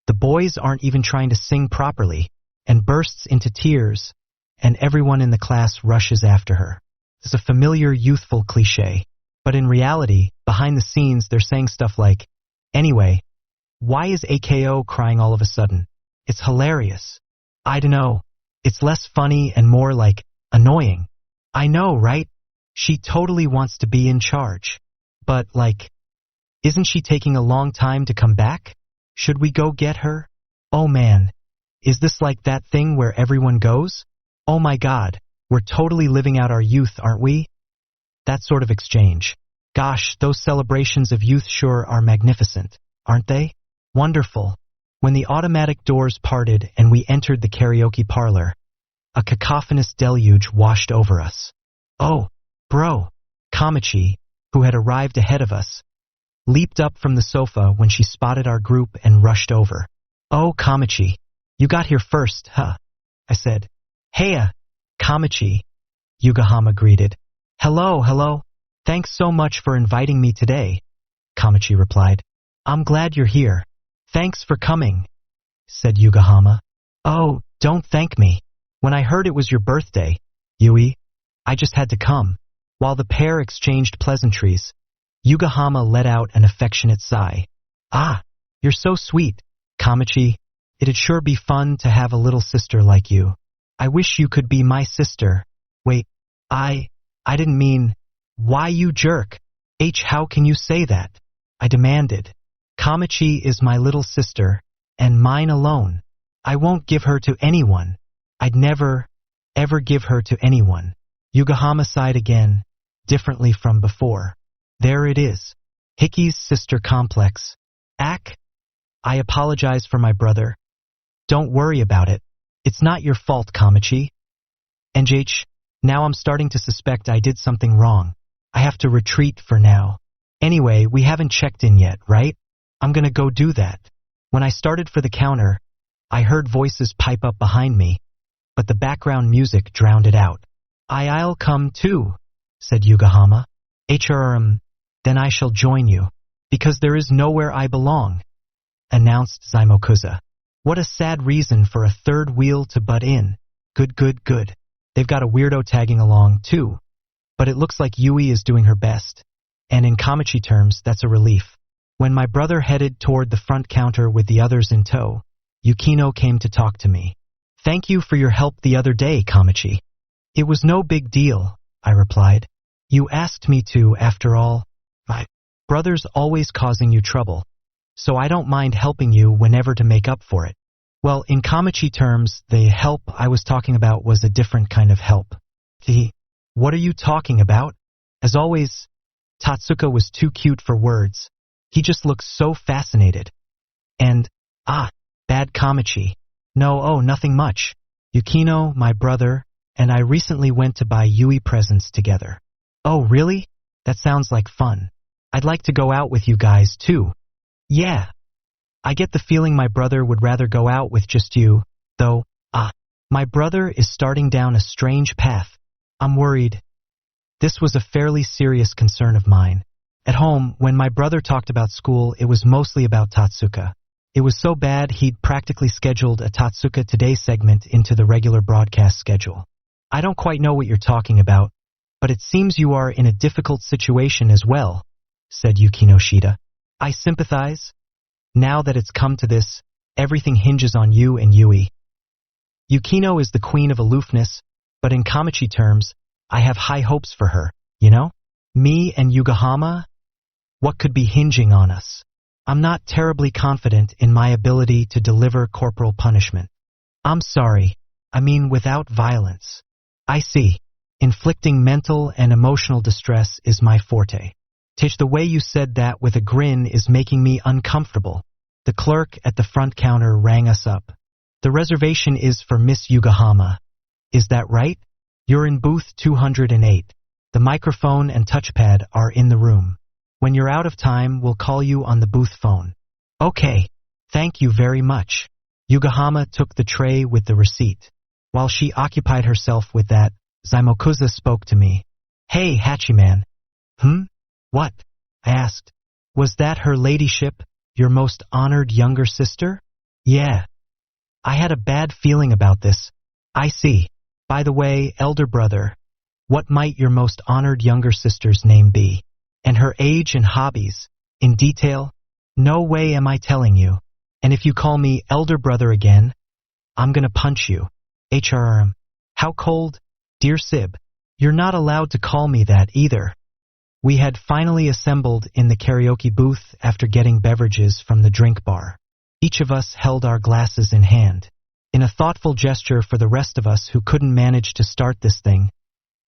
"The boys aren't even trying to sing properly," and bursts into tears, and everyone in the class rushes after her. It's a familiar youthful cliché, but in reality, behind the scenes they're saying stuff like, "Anyway, why is AKO crying all of a sudden? It's hilarious." I dunno. It's less funny and more like, annoying. I know, right? She totally wants to be in charge. But, like, isn't she taking a long time to come back? Should we go get her? Oh man, is this like that thing where everyone goes? Oh my god, we're totally living out our youth, aren't we? That sort of exchange. Gosh, those celebrations of youth sure are magnificent, aren't they? Wonderful. When the automatic doors parted and we entered the karaoke parlor, A cacophonous deluge washed over us. Oh, bro! Kamachi, who had arrived ahead of us, leaped up from the sofa when she spotted our group and rushed over. Oh, Kamachi, you got here first, huh? I said. Heya, Kamachi, Yugahama greeted. Hello, hello. Thanks so much for inviting me today, Kamachi replied. I'm glad you're here. Thanks for coming, said Yugahama. Oh, don't thank me. When I heard it was your birthday, Yui, I just had to come. While the pair exchanged pleasantries, Yugahama let out an affectionate sigh. Ah, you're so sweet, Kamachi. It'd sure be fun to have a little sister like you. I wish you could be my sister. Wait, I didn't mean... Why, you jerk? How can you say that? I demanded. Kamachi is my little sister, and mine alone. I won't give her to anyone. I'd never, ever give her to anyone. Yugahama sighed again, differently from before. There it is. Hickey's sister complex. I apologize for my brother. Don't worry about it. It's not your fault, Kamachi. Now I'm starting to suspect I did something wrong. I have to retreat for now. Anyway, we haven't checked in yet, right? I'm gonna go do that. When I started for the counter, I heard voices pipe up behind me, but the background music drowned it out. I'll come too, said Yugahama. Then I shall join you, because there is nowhere I belong, announced Zaimokuza. What a sad reason for a third wheel to butt in. Good. They've got a weirdo tagging along too. But it looks like Yui is doing her best. And in Kamachi terms, that's a relief. When my brother headed toward the front counter with the others in tow, Yukino came to talk to me. Thank you for your help the other day, Kamachi. It was no big deal, I replied. You asked me to, after all. My brother's always causing you trouble, so I don't mind helping you whenever to make up for it. Well, in Kamachi terms, the help I was talking about was a different kind of help. What are you talking about? As always, Tatsuka was too cute for words. He just looked so fascinated. And, bad Kamachi. No, nothing much. Yukino, my brother, and I recently went to buy Yui presents together. Oh, really? That sounds like fun. I'd like to go out with you guys, too. Yeah. I get the feeling my brother would rather go out with just you, though. My brother is starting down a strange path. I'm worried. This was a fairly serious concern of mine. At home, when my brother talked about school, it was mostly about Tatsuka. It was so bad he'd practically scheduled a Tatsuka Today segment into the regular broadcast schedule. I don't quite know what you're talking about, but it seems you are in a difficult situation as well, said Yukino Shida. I sympathize. Now that it's come to this, everything hinges on you and Yui. Yukino is the queen of aloofness, but in Kamachi terms, I have high hopes for her, you know? Me and Yugahama? What could be hinging on us? I'm not terribly confident in my ability to deliver corporal punishment. I'm sorry. I mean without violence. I see. Inflicting mental and emotional distress is my forte. The way you said that with a grin is making me uncomfortable. The clerk at the front counter rang us up. The reservation is for Miss Yugahama. Is that right? You're in booth 208. The microphone and touchpad are in the room. When you're out of time, we'll call you on the booth phone. Okay. Thank you very much. Yugahama took the tray with the receipt. While she occupied herself with that, Zaimokuza spoke to me. Hey, Hachiman. What? I asked. Was that her ladyship, your most honored younger sister? Yeah. I had a bad feeling about this. I see. By the way, elder brother, what might your most honored younger sister's name be? And her age and hobbies? In detail? No way am I telling you. And if you call me elder brother again, I'm gonna punch you. How cold? Dear Sib, you're not allowed to call me that either. We had finally assembled in the karaoke booth after getting beverages from the drink bar. Each of us held our glasses in hand. In a thoughtful gesture for the rest of us who couldn't manage to start this thing,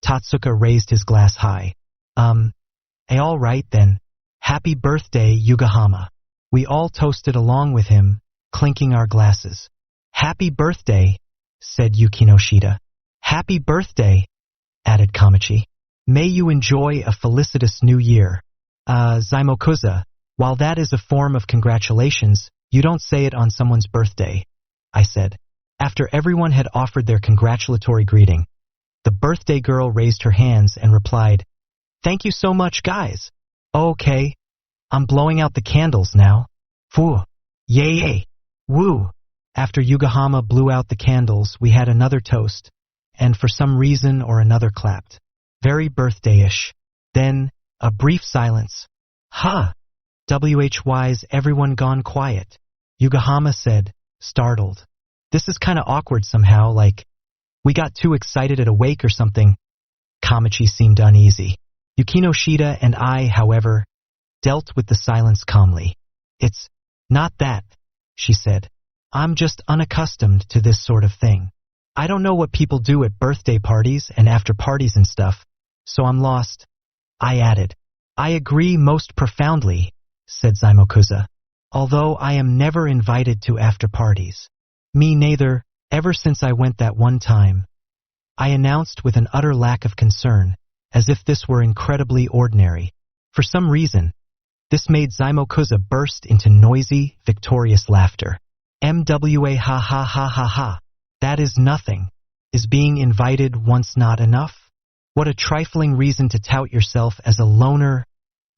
Tatsuka raised his glass high. All right then. Happy birthday, Yugahama. We all toasted along with him, clinking our glasses. Happy birthday, said Yukino Shida. Happy birthday, added Kamachi. May you enjoy a felicitous new year. Zaimokuza, while that is a form of congratulations, you don't say it on someone's birthday, I said. After everyone had offered their congratulatory greeting, the birthday girl raised her hands and replied, Thank you so much, guys. Okay. I'm blowing out the candles now. Phew. Yay. Woo. After Yugahama blew out the candles, we had another toast, and for some reason or another clapped. Very birthday-ish. Then, a brief silence. Huh. WHY's everyone gone quiet? Yugahama said, startled. This is kinda awkward somehow, like, we got too excited at a wake or something. Kamachi seemed uneasy. Yukinoshita and I, however, dealt with the silence calmly. It's not that, she said. I'm just unaccustomed to this sort of thing. I don't know what people do at birthday parties and after parties and stuff, so I'm lost. I added. I agree most profoundly, said Zaimokuza, although I am never invited to after parties. Me neither, ever since I went that one time, I announced with an utter lack of concern, as if this were incredibly ordinary. For some reason, this made Zaimokuza burst into noisy, victorious laughter. MWA ha ha ha ha ha. That is nothing. Is being invited once not enough? What a trifling reason to tout yourself as a loner.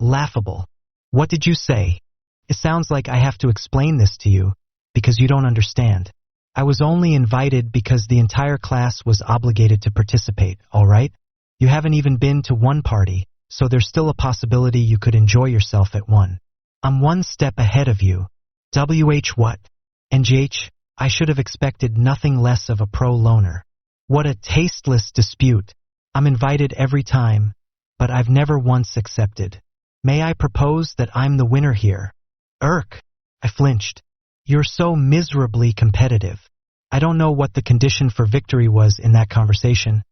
Laughable. What did you say? It sounds like I have to explain this to you, because you don't understand. I was only invited because the entire class was obligated to participate, alright? You haven't even been to one party, so there's still a possibility you could enjoy yourself at one. I'm one step ahead of you. WH what? NGH, I should have expected nothing less of a pro-loner. What a tasteless dispute. I'm invited every time, but I've never once accepted. May I propose that I'm the winner here? Irk! I flinched. You're so miserably competitive. I don't know what the condition for victory was in that conversation,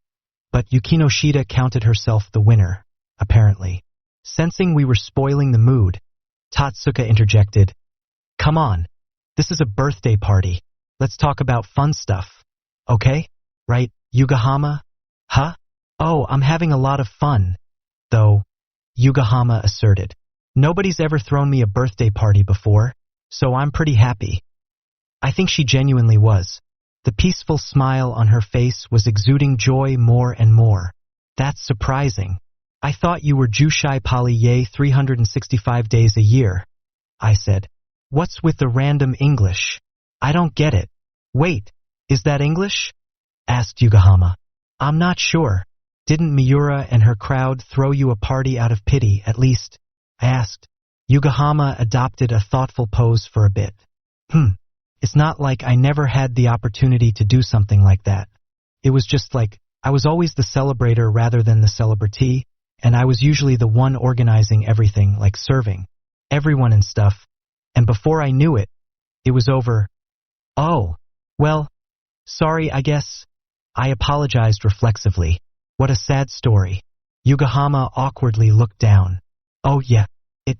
but Yukinoshita counted herself the winner, apparently. Sensing we were spoiling the mood, Tatsuka interjected. Come on. This is a birthday party. Let's talk about fun stuff. Okay? Right, Yugahama? Huh? Oh, I'm having a lot of fun. Though, Yugahama asserted. Nobody's ever thrown me a birthday party before, so I'm pretty happy. I think she genuinely was. The peaceful smile on her face was exuding joy more and more. That's surprising. I thought you were Jushai Pali Ye 365 days a year, I said. What's with the random English? I don't get it. Wait, is that English? Asked Yugahama. I'm not sure. Didn't Miura and her crowd throw you a party out of pity, at least? I asked. Yugahama adopted a thoughtful pose for a bit. It's not like I never had the opportunity to do something like that. It was just like, I was always the celebrator rather than the celebratee, and I was usually the one organizing everything, like serving everyone and stuff. And before I knew it, it was over. Oh, well, sorry, I guess. I apologized reflexively. What a sad story. Yugahama awkwardly looked down. Oh yeah, it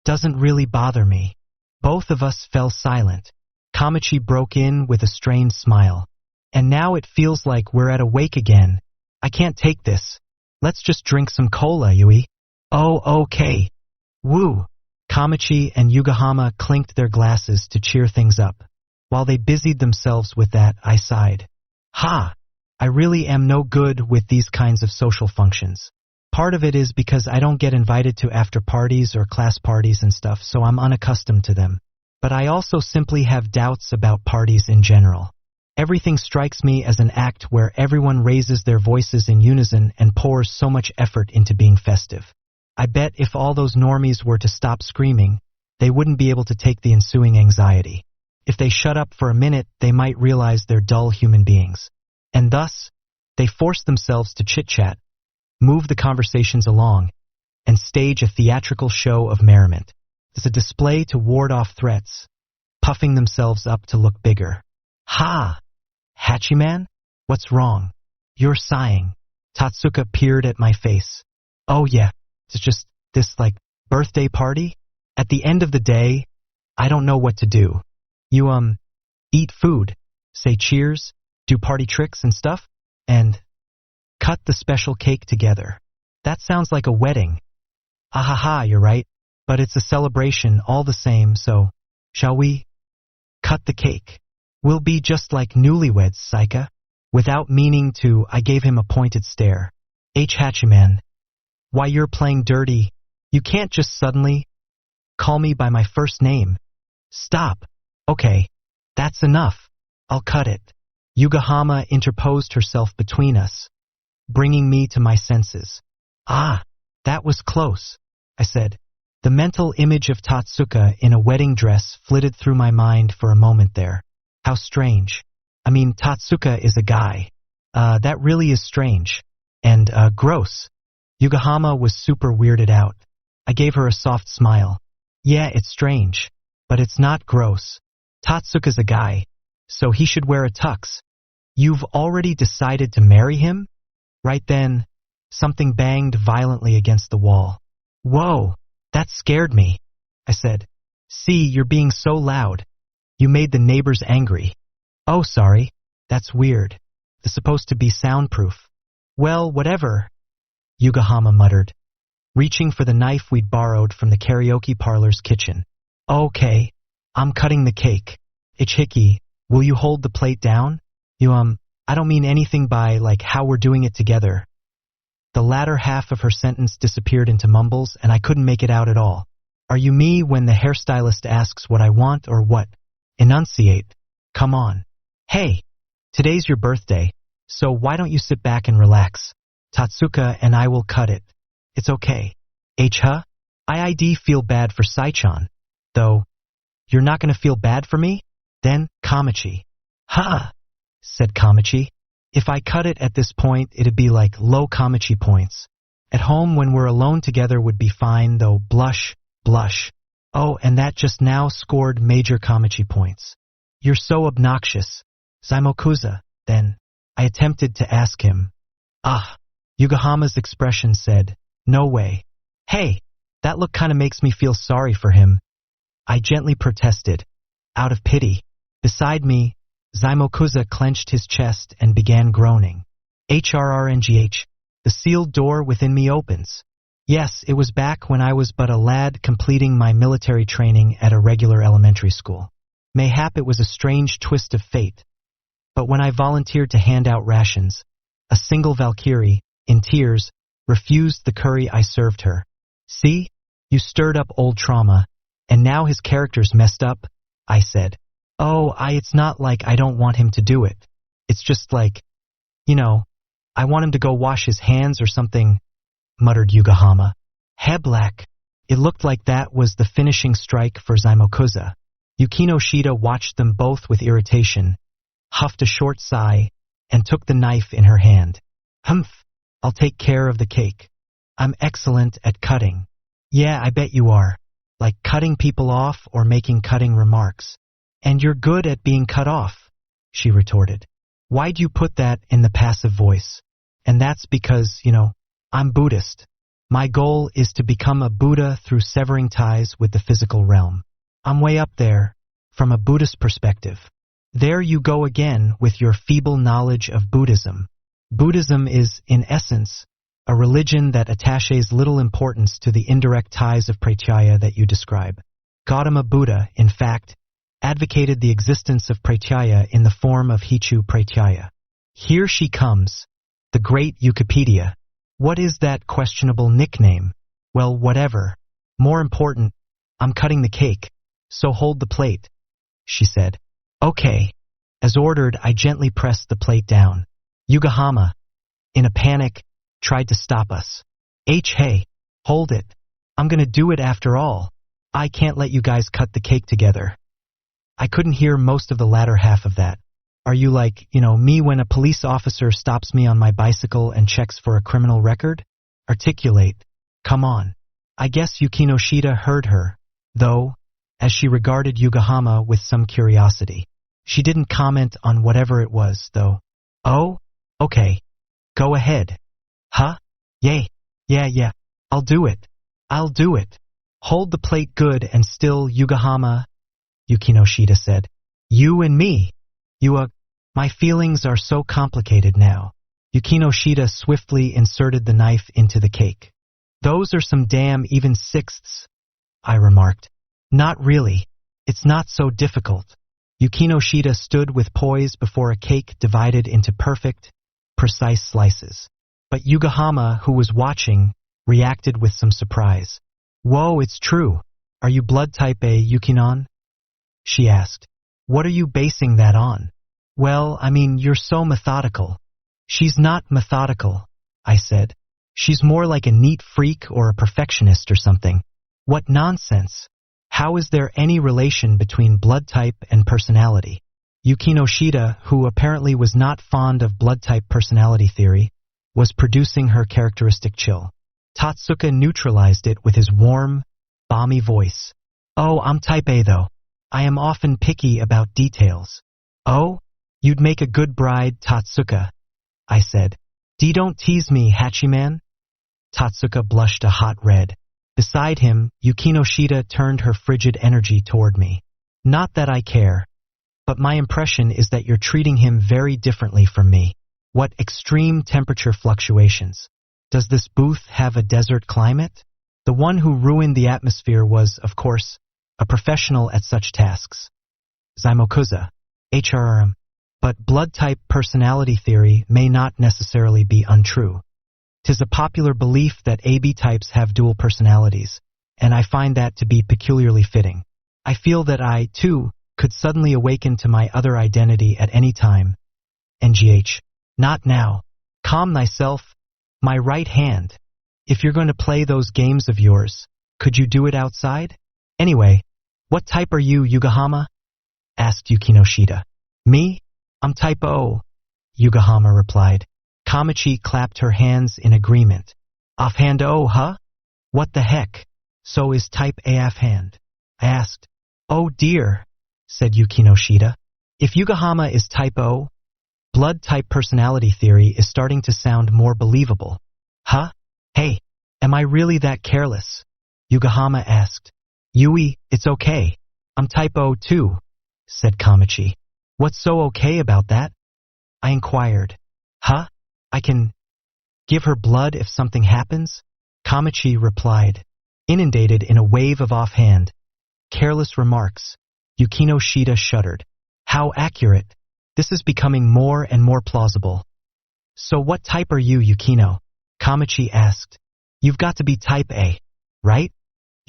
doesn't really bother me. Both of us fell silent. Kamachi broke in with a strained smile. And now it feels like we're at a wake again. I can't take this. Let's just drink some cola, Yui. Oh, okay. Woo. Kamachi and Yugahama clinked their glasses to cheer things up. While they busied themselves with that, I sighed. Ha! I really am no good with these kinds of social functions. Part of it is because I don't get invited to after parties or class parties and stuff, so I'm unaccustomed to them. But I also simply have doubts about parties in general. Everything strikes me as an act where everyone raises their voices in unison and pours so much effort into being festive. I bet if all those normies were to stop screaming, they wouldn't be able to take the ensuing anxiety. If they shut up for a minute, they might realize they're dull human beings. And thus, they force themselves to chit-chat, move the conversations along, and stage a theatrical show of merriment. As a display to ward off threats, puffing themselves up to look bigger. Ha! Hachiman? What's wrong? You're sighing. Tatsuka peered at my face. Oh yeah, it's just this, birthday party? At the end of the day, I don't know what to do. You, eat food, say cheers, do party tricks and stuff, and cut the special cake together. That sounds like a wedding. Ahaha, you're right, but it's a celebration all the same, so shall we cut the cake? We'll be just like newlyweds, Saika. Without meaning to, I gave him a pointed stare. Hachiman, why you're playing dirty? You can't just suddenly call me by my first name. Stop. Okay, that's enough. I'll cut it. Yugahama interposed herself between us, bringing me to my senses. Ah, that was close, I said. The mental image of Tatsuka in a wedding dress flitted through my mind for a moment there. How strange. I mean, Tatsuka is a guy. That really is strange. And, gross. Yugahama was super weirded out. I gave her a soft smile. Yeah, it's strange. But it's not gross. Tatsuka's a guy. So he should wear a tux. You've already decided to marry him? Right then, something banged violently against the wall. Whoa, that scared me, I said. See, you're being so loud. You made the neighbors angry. Oh, sorry. That's weird. It's supposed to be soundproof. Well, whatever, Yugahama muttered, reaching for the knife we'd borrowed from the karaoke parlor's kitchen. Okay, I'm cutting the cake. Ichiki, will you hold the plate down? I don't mean anything by, like, how we're doing it together. The latter half of her sentence disappeared into mumbles, and I couldn't make it out at all. Are you me when the hairstylist asks what I want or what? Enunciate. Come on. Hey, today's your birthday, so why don't you sit back and relax? Tatsuka and I will cut it. It's okay. Huh? I feel bad for Saichan. Though, you're not gonna feel bad for me? Then, Kamachi. Ha! Said Kamachi. If I cut it at this point, it'd be like low Kamachi points. At home when we're alone together would be fine, though blush, blush. Oh, and that just now scored major Kamachi points. You're so obnoxious. Zaimokuza, then. I attempted to ask him. Ah, Yugahama's expression said, no way. Hey, that look kinda makes me feel sorry for him. I gently protested. Out of pity. Beside me, Zaimokuza clenched his chest and began groaning. HRRNGH, the sealed door within me opens. Yes, it was back when I was but a lad completing my military training at a regular elementary school. Mayhap it was a strange twist of fate. But when I volunteered to hand out rations, a single Valkyrie, in tears, refused the curry I served her. See? You stirred up old trauma, and now his character's messed up, I said. Oh, it's not like I don't want him to do it. It's just like, I want him to go wash his hands or something, muttered Yugahama. Heblak. It looked like that was the finishing strike for Zaimokuza. Yukino Shida watched them both with irritation, huffed a short sigh, and took the knife in her hand. Humph, I'll take care of the cake. I'm excellent at cutting. Yeah, I bet you are. Like cutting people off or making cutting remarks. And you're good at being cut off, she retorted. Why'd you put that in the passive voice? And that's because, I'm Buddhist. My goal is to become a Buddha through severing ties with the physical realm. I'm way up there, from a Buddhist perspective. There you go again with your feeble knowledge of Buddhism. Buddhism is, in essence, a religion that attaches little importance to the indirect ties of pratyaya that you describe. Gautama Buddha, in fact, advocated the existence of pratyaya in the form of Hichu pratyaya. Here she comes, the great Wikipedia. What is that questionable nickname? Well, whatever. More important, I'm cutting the cake, so hold the plate, she said. Okay. As ordered, I gently pressed the plate down. Yugahama, in a panic, tried to stop us. Hey, hold it. I'm gonna do it after all. I can't let you guys cut the cake together. I couldn't hear most of the latter half of that. Are you like, me when a police officer stops me on my bicycle and checks for a criminal record? Articulate. Come on. I guess Yukino Shida heard her, though, as she regarded Yugahama with some curiosity. She didn't comment on whatever it was, though. Oh? Okay. Go ahead. Huh? Yay. Yeah. I'll do it. Hold the plate good and still, Yugahama, Yukino Shida said. You and me. My feelings are so complicated now. Yukinoshita swiftly inserted the knife into the cake. Those are some damn even sixths, I remarked. Not really. It's not so difficult. Yukinoshita stood with poise before a cake divided into perfect, precise slices. But Yugahama, who was watching, reacted with some surprise. Whoa, it's true. Are you blood type A, Yukinon? She asked. What are you basing that on? Well, I mean, you're so methodical. She's not methodical, I said. She's more like a neat freak or a perfectionist or something. What nonsense. How is there any relation between blood type and personality? Yukinoshita, who apparently was not fond of blood type personality theory, was producing her characteristic chill. Tatsuka neutralized it with his warm, balmy voice. Oh, I'm type A though. I am often picky about details. Oh? You'd make a good bride, Tatsuka, I said. Don't tease me, Hachiman. Tatsuka blushed a hot red. Beside him, Yukinoshita turned her frigid energy toward me. Not that I care. But my impression is that you're treating him very differently from me. What extreme temperature fluctuations. Does this booth have a desert climate? The one who ruined the atmosphere was, of course, a professional at such tasks. Zaimokuza, HRM. But blood-type personality theory may not necessarily be untrue. 'Tis a popular belief that AB types have dual personalities, and I find that to be peculiarly fitting. I feel that I, too, could suddenly awaken to my other identity at any time. NGH. Not now. Calm thyself. My right hand. If you're going to play those games of yours, could you do it outside? Anyway, what type are you, Yugahama? Asked Yukinoshita. Me? I'm type O, Yugahama replied. Kamichi clapped her hands in agreement. Offhand O, huh? What the heck? So is type A offhand? I asked. Oh dear, said Yukinoshita. If Yugahama is type O, blood-type personality theory is starting to sound more believable. Huh? Hey, am I really that careless? Yugahama asked. Yui, it's okay. I'm type O too, said Kamichi. What's so okay about that? I inquired. Huh? I can give her blood if something happens? Kamichi replied. Inundated in a wave of offhand, careless remarks, Yukinoshita shuddered. How accurate. This is becoming more and more plausible. So what type are you, Yukino? Kamichi asked. You've got to be type A, right?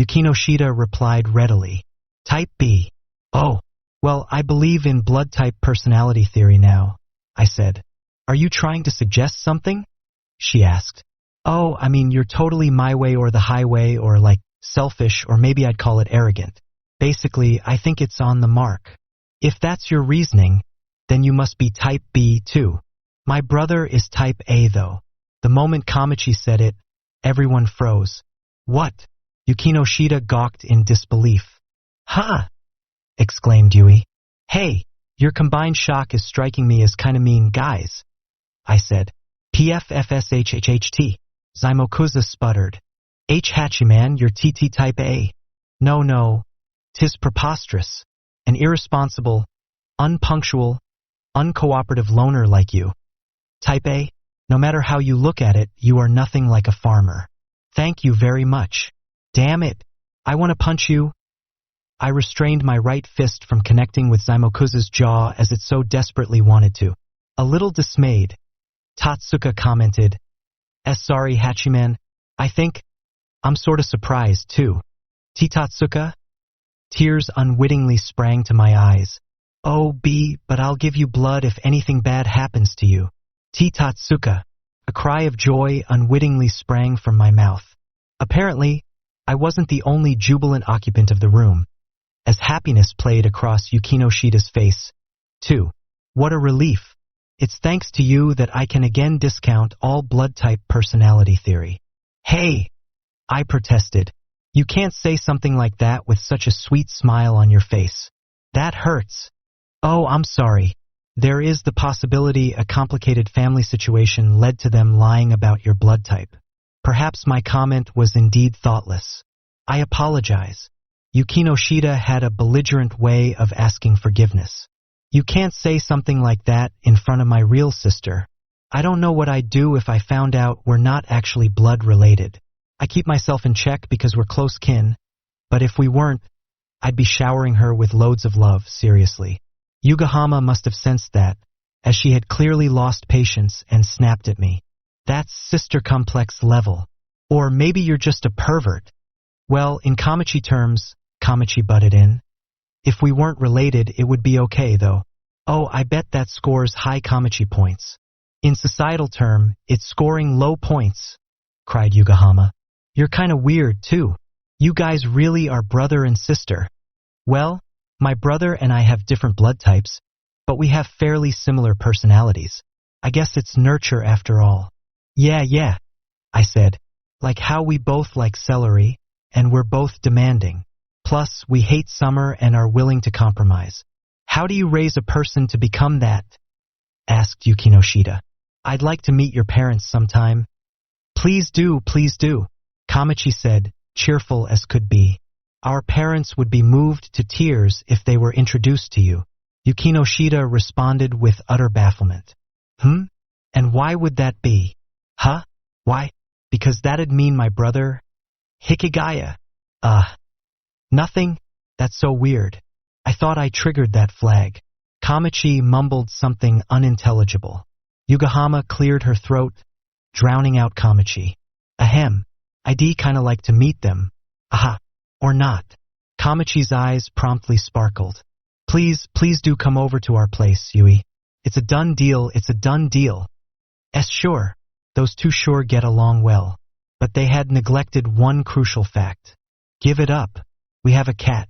Yukinoshita replied readily. Type B. Oh, well, I believe in blood-type personality theory now, I said. Are you trying to suggest something? She asked. Oh, I mean, you're totally my way or the highway or like selfish or maybe I'd call it arrogant. Basically, I think it's on the mark. If that's your reasoning, then you must be type B too. My brother is type A though. The moment Kamichi said it, everyone froze. What? Yukinoshita gawked in disbelief. Ha! Exclaimed Yui. Hey, your combined shock is striking me as kinda mean guys. I said. PFFSHHHT. Zaimokuza sputtered. H Hachiman, you're TT type A. No, 'tis preposterous. An irresponsible, unpunctual, uncooperative loner like you. Type A, no matter how you look at it, you are nothing like a farmer. Thank you very much. Damn it, I want to punch you. I restrained my right fist from connecting with Zaimokuza's jaw as it so desperately wanted to. A little dismayed, Tatsuka commented, Sorry, Hachiman, I think I'm sorta surprised, too. Tatsuka? Tears unwittingly sprang to my eyes. Oh, B, but I'll give you blood if anything bad happens to you. Tatsuka. A cry of joy unwittingly sprang from my mouth. Apparently, I wasn't the only jubilant occupant of the room, as happiness played across Yukinoshita's face, too. What a relief. It's thanks to you that I can again discount all blood-type personality theory. Hey, I protested. You can't say something like that with such a sweet smile on your face. That hurts. Oh, I'm sorry. There is the possibility a complicated family situation led to them lying about your blood type. Perhaps my comment was indeed thoughtless. I apologize. Yukinoshita had a belligerent way of asking forgiveness. You can't say something like that in front of my real sister, I don't know what I'd do if I found out we're not actually blood related. I keep myself in check because we're close kin, but if we weren't, I'd be showering her with loads of love, seriously. Yugahama must have sensed that, as she had clearly lost patience and snapped at me. That's sister complex level. Or maybe you're just a pervert. Well, in Kamachi terms, Kamachi butted in. If we weren't related, it would be okay, though. Oh, I bet that scores high Kamachi points. In societal term, it's scoring low points, cried Yugahama. You're kinda weird, too. You guys really are brother and sister. Well, my brother and I have different blood types, but we have fairly similar personalities. I guess it's nurture after all. Yeah, I said. Like how we both like celery, and we're both demanding. Plus, we hate summer and are willing to compromise. How do you raise a person to become that? Asked Yukinoshita. I'd like to meet your parents sometime. Please do, Kamachi said, cheerful as could be. Our parents would be moved to tears if they were introduced to you. Yukinoshita responded with utter bafflement. And why would that be? Huh? Why? Because that'd mean my brother... Hikigaya. Nothing? That's so weird. I thought I triggered that flag. Kamachi mumbled something unintelligible. Yugahama cleared her throat, drowning out Kamachi. Ahem. I'd kinda like to meet them. Aha. Or not. Kamachi's eyes promptly sparkled. Please do come over to our place, Yui. It's a done deal. Sure. Those two sure get along well. But they had neglected one crucial fact. Give it up. We have a cat.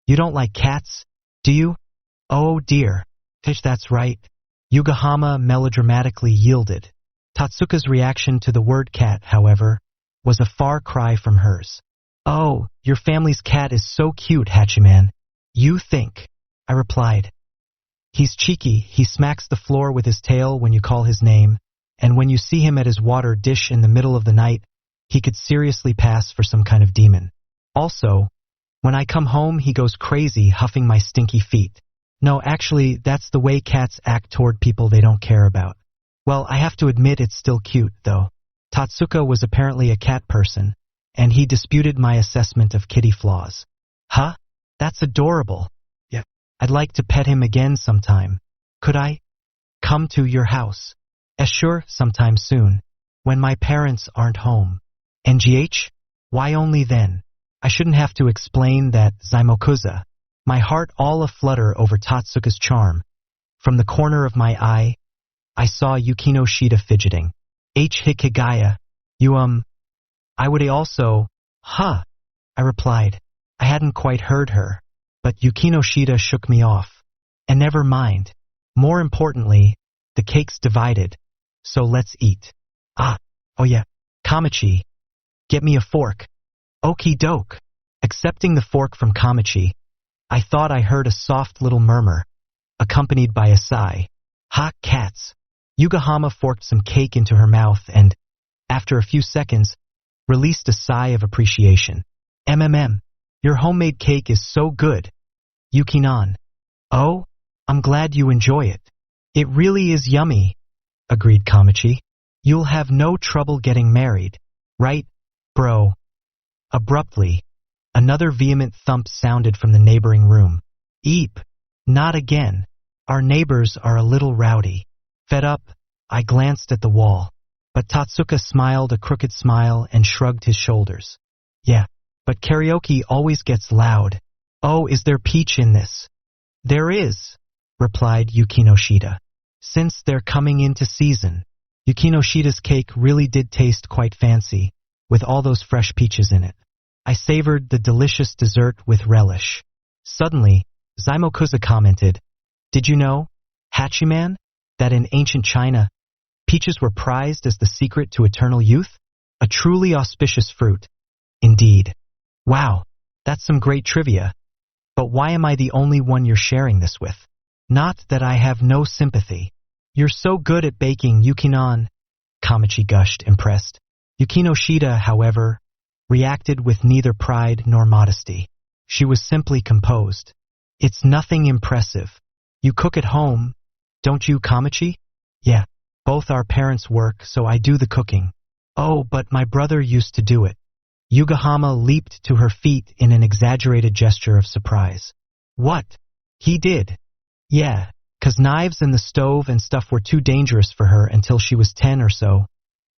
You don't like cats, do you? Oh dear. Fish, that's right. Yugahama melodramatically yielded. Tatsuka's reaction to the word cat, however, was a far cry from hers. Oh, your family's cat is so cute, Hachiman. You think? I replied. He's cheeky. He smacks the floor with his tail when you call his name, and when you see him at his water dish in the middle of the night, he could seriously pass for some kind of demon. Also, when I come home, he goes crazy, huffing my stinky feet. No, actually, that's the way cats act toward people they don't care about. Well, I have to admit it's still cute, though. Tatsuka was apparently a cat person, and he disputed my assessment of kitty flaws. Huh? That's adorable. Yeah. I'd like to pet him again sometime. Could I? Come to your house? Sure, sometime soon. When my parents aren't home. NGH? Why only then? I shouldn't have to explain that, Zaimokuza. My heart all aflutter over Tatsuka's charm. From the corner of my eye, I saw Yukinoshita fidgeting. Hikigaya, you I would also, huh? I replied. I hadn't quite heard her, but Yukinoshita shook me off. And never mind. More importantly, the cake's divided, so let's eat. Oh yeah, Kamachi. Get me a fork. Okie doke. Accepting the fork from Kamachi, I thought I heard a soft little murmur, accompanied by a sigh. Ha, cats. Yugahama forked some cake into her mouth and, after a few seconds, released a sigh of appreciation. Your homemade cake is so good. Yukinan. Oh, I'm glad you enjoy it. It really is yummy, agreed Kamachi. You'll have no trouble getting married, right, bro? Abruptly, another vehement thump sounded from the neighboring room. Eep! Not again. Our neighbors are a little rowdy. Fed up, I glanced at the wall, but Tatsuka smiled a crooked smile and shrugged his shoulders. Yeah, but karaoke always gets loud. Oh, is there peach in this? There is, replied Yukinoshita. Since they're coming into season. Yukinoshita's cake really did taste quite fancy, with all those fresh peaches in it. I savored the delicious dessert with relish. Suddenly, Zaimokuza commented, Did you know, Hachiman, that in ancient China, peaches were prized as the secret to eternal youth? A truly auspicious fruit. Indeed. Wow, that's some great trivia. But why am I the only one you're sharing this with? Not that I have no sympathy. You're so good at baking, Yukinan, Kamachi gushed, impressed. Yukinoshita, however, reacted with neither pride nor modesty. She was simply composed. It's nothing impressive. You cook at home, don't you, Kamachi? Yeah, Both our parents work, so I do the cooking. Oh, but my brother used to do it. Yugahama leaped to her feet in an exaggerated gesture of surprise. What? He did? Yeah, 'cause knives and the stove and stuff were too dangerous for her until she was 10 or so,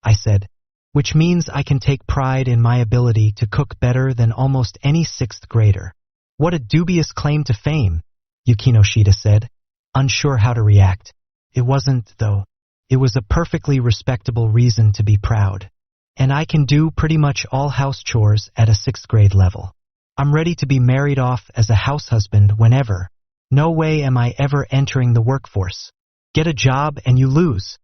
I said. Which means I can take pride in my ability to cook better than almost any 6th grader. What a dubious claim to fame, Yukinoshita said, unsure how to react. It wasn't, though. It was a perfectly respectable reason to be proud. And I can do pretty much all house chores at a 6th grade level. I'm ready to be married off as a house husband whenever. No way am I ever entering the workforce. Get a job and you lose,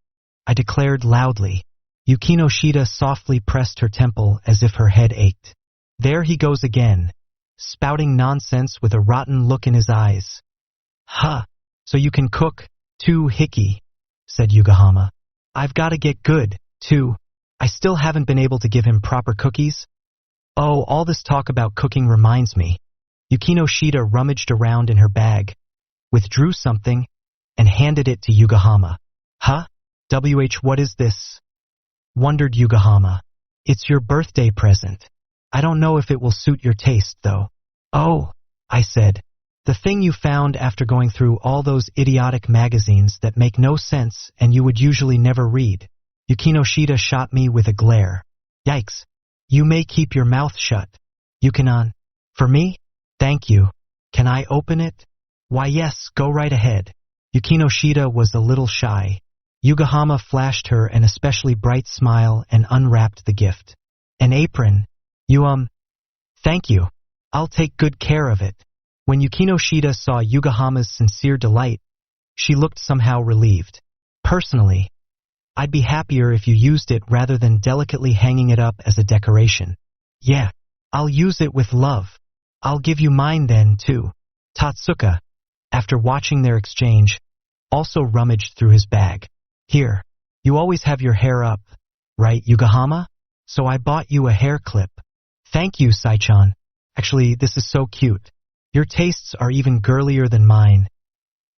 I declared loudly. Yukinoshita softly pressed her temple as if her head ached. There he goes again, spouting nonsense with a rotten look in his eyes. Huh, so you can cook, too, Hickey, said Yugahama. I've gotta get good, too. I still haven't been able to give him proper cookies. Oh, all this talk about cooking reminds me. Yukinoshita rummaged around in her bag, withdrew something, and handed it to Yugahama. Huh? What is this? Wondered Yugahama. It's your birthday present. I don't know if it will suit your taste, though. Oh, I said. The thing you found after going through all those idiotic magazines that make no sense and you would usually never read. Yukinoshita shot me with a glare. Yikes. You may keep your mouth shut. Yukinon. For me? Thank you. Can I open it? Why yes, go right ahead. Yukinoshita was a little shy. Yugahama flashed her an especially bright smile and unwrapped the gift. An apron. Thank you. I'll take good care of it. When Yukinoshita saw Yugahama's sincere delight, she looked somehow relieved. Personally, I'd be happier if you used it rather than delicately hanging it up as a decoration. Yeah, I'll use it with love. I'll give you mine then, too. Tatsuka, after watching their exchange, also rummaged through his bag. Here, you always have your hair up, right, Yugahama? So I bought you a hair clip. Thank you, Saichan. Actually, this is so cute. Your tastes are even girlier than mine.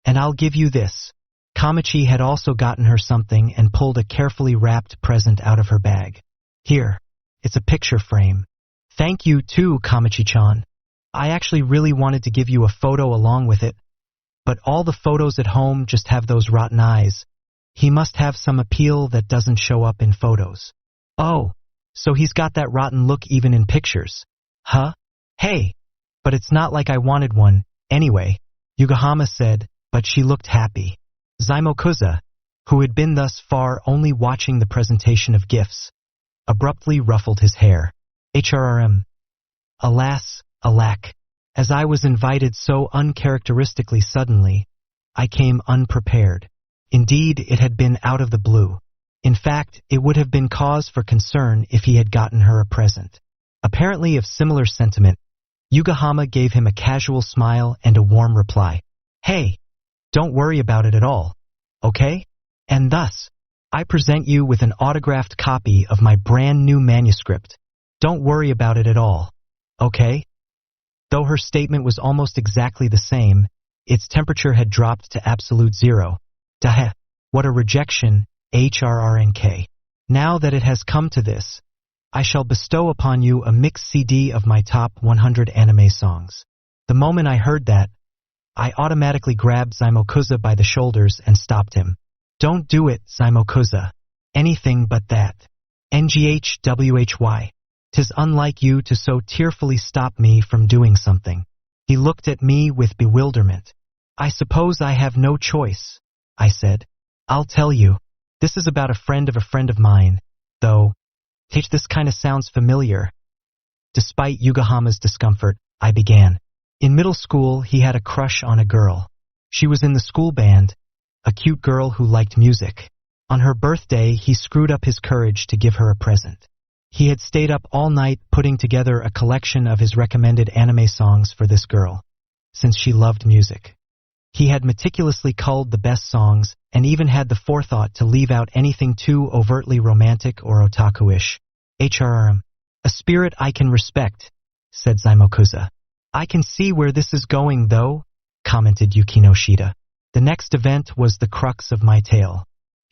And I'll give you this. Kamachi had also gotten her something and pulled a carefully wrapped present out of her bag. Here, it's a picture frame. Thank you too, Kamachi-chan. I actually really wanted to give you a photo along with it, but all the photos at home just have those rotten eyes. He must have some appeal that doesn't show up in photos. Oh, so he's got that rotten look even in pictures. Huh? Hey, but it's not like I wanted one, anyway, Yugahama said, but she looked happy. Zaimokuza, who had been thus far only watching the presentation of gifts, abruptly ruffled his hair. HRRM. Alas, alack. As I was invited so uncharacteristically suddenly, I came unprepared. Indeed, it had been out of the blue. In fact, it would have been cause for concern if he had gotten her a present. Apparently of similar sentiment, Yugahama gave him a casual smile and a warm reply. Hey, don't worry about it at all, okay? And thus, I present you with an autographed copy of my brand new manuscript. Don't worry about it at all, okay? Though her statement was almost exactly the same, its temperature had dropped to absolute zero. Daheh, what a rejection, HRRNK. Now that it has come to this, I shall bestow upon you a mix CD of my top 100 anime songs. The moment I heard that, I automatically grabbed Zaimokuza by the shoulders and stopped him. Don't do it, Zaimokuza. Anything but that. NGHWHY. 'Tis unlike you to so tearfully stop me from doing something. He looked at me with bewilderment. I suppose I have no choice, I said. I'll tell you. This is about a friend of mine, though. This kinda sounds familiar. Despite Yugahama's discomfort, I began. In middle school, he had a crush on a girl. She was in the school band, a cute girl who liked music. On her birthday, he screwed up his courage to give her a present. He had stayed up all night putting together a collection of his recommended anime songs for this girl, since she loved music. He had meticulously culled the best songs and even had the forethought to leave out anything too overtly romantic or otaku-ish. HRRM. A spirit I can respect, said Zaimokuza. I can see where this is going, though, commented Yukinoshita. The next event was the crux of my tale.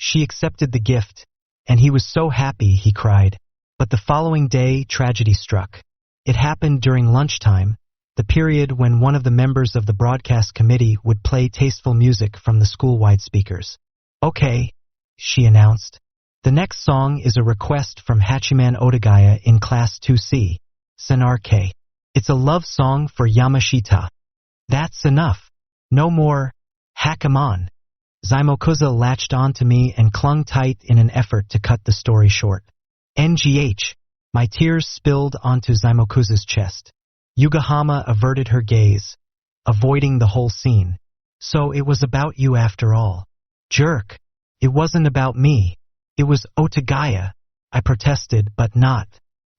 She accepted the gift, and he was so happy he cried. But the following day, tragedy struck. It happened during lunchtime, the period when one of the members of the broadcast committee would play tasteful music from the school-wide speakers. "Okay," she announced. "The next song is a request from Hachiman Otagaya in Class 2C, Senar K. It's a love song for Yamashita." "That's enough. No more. Hack 'em on." Zaimokuza latched onto me and clung tight in an effort to cut the story short. NGH. My tears spilled onto Zaimokuza's chest. Yugahama averted her gaze, avoiding the whole scene. "So it was about you after all." "Jerk. It wasn't about me. It was Otagaya." I protested, but not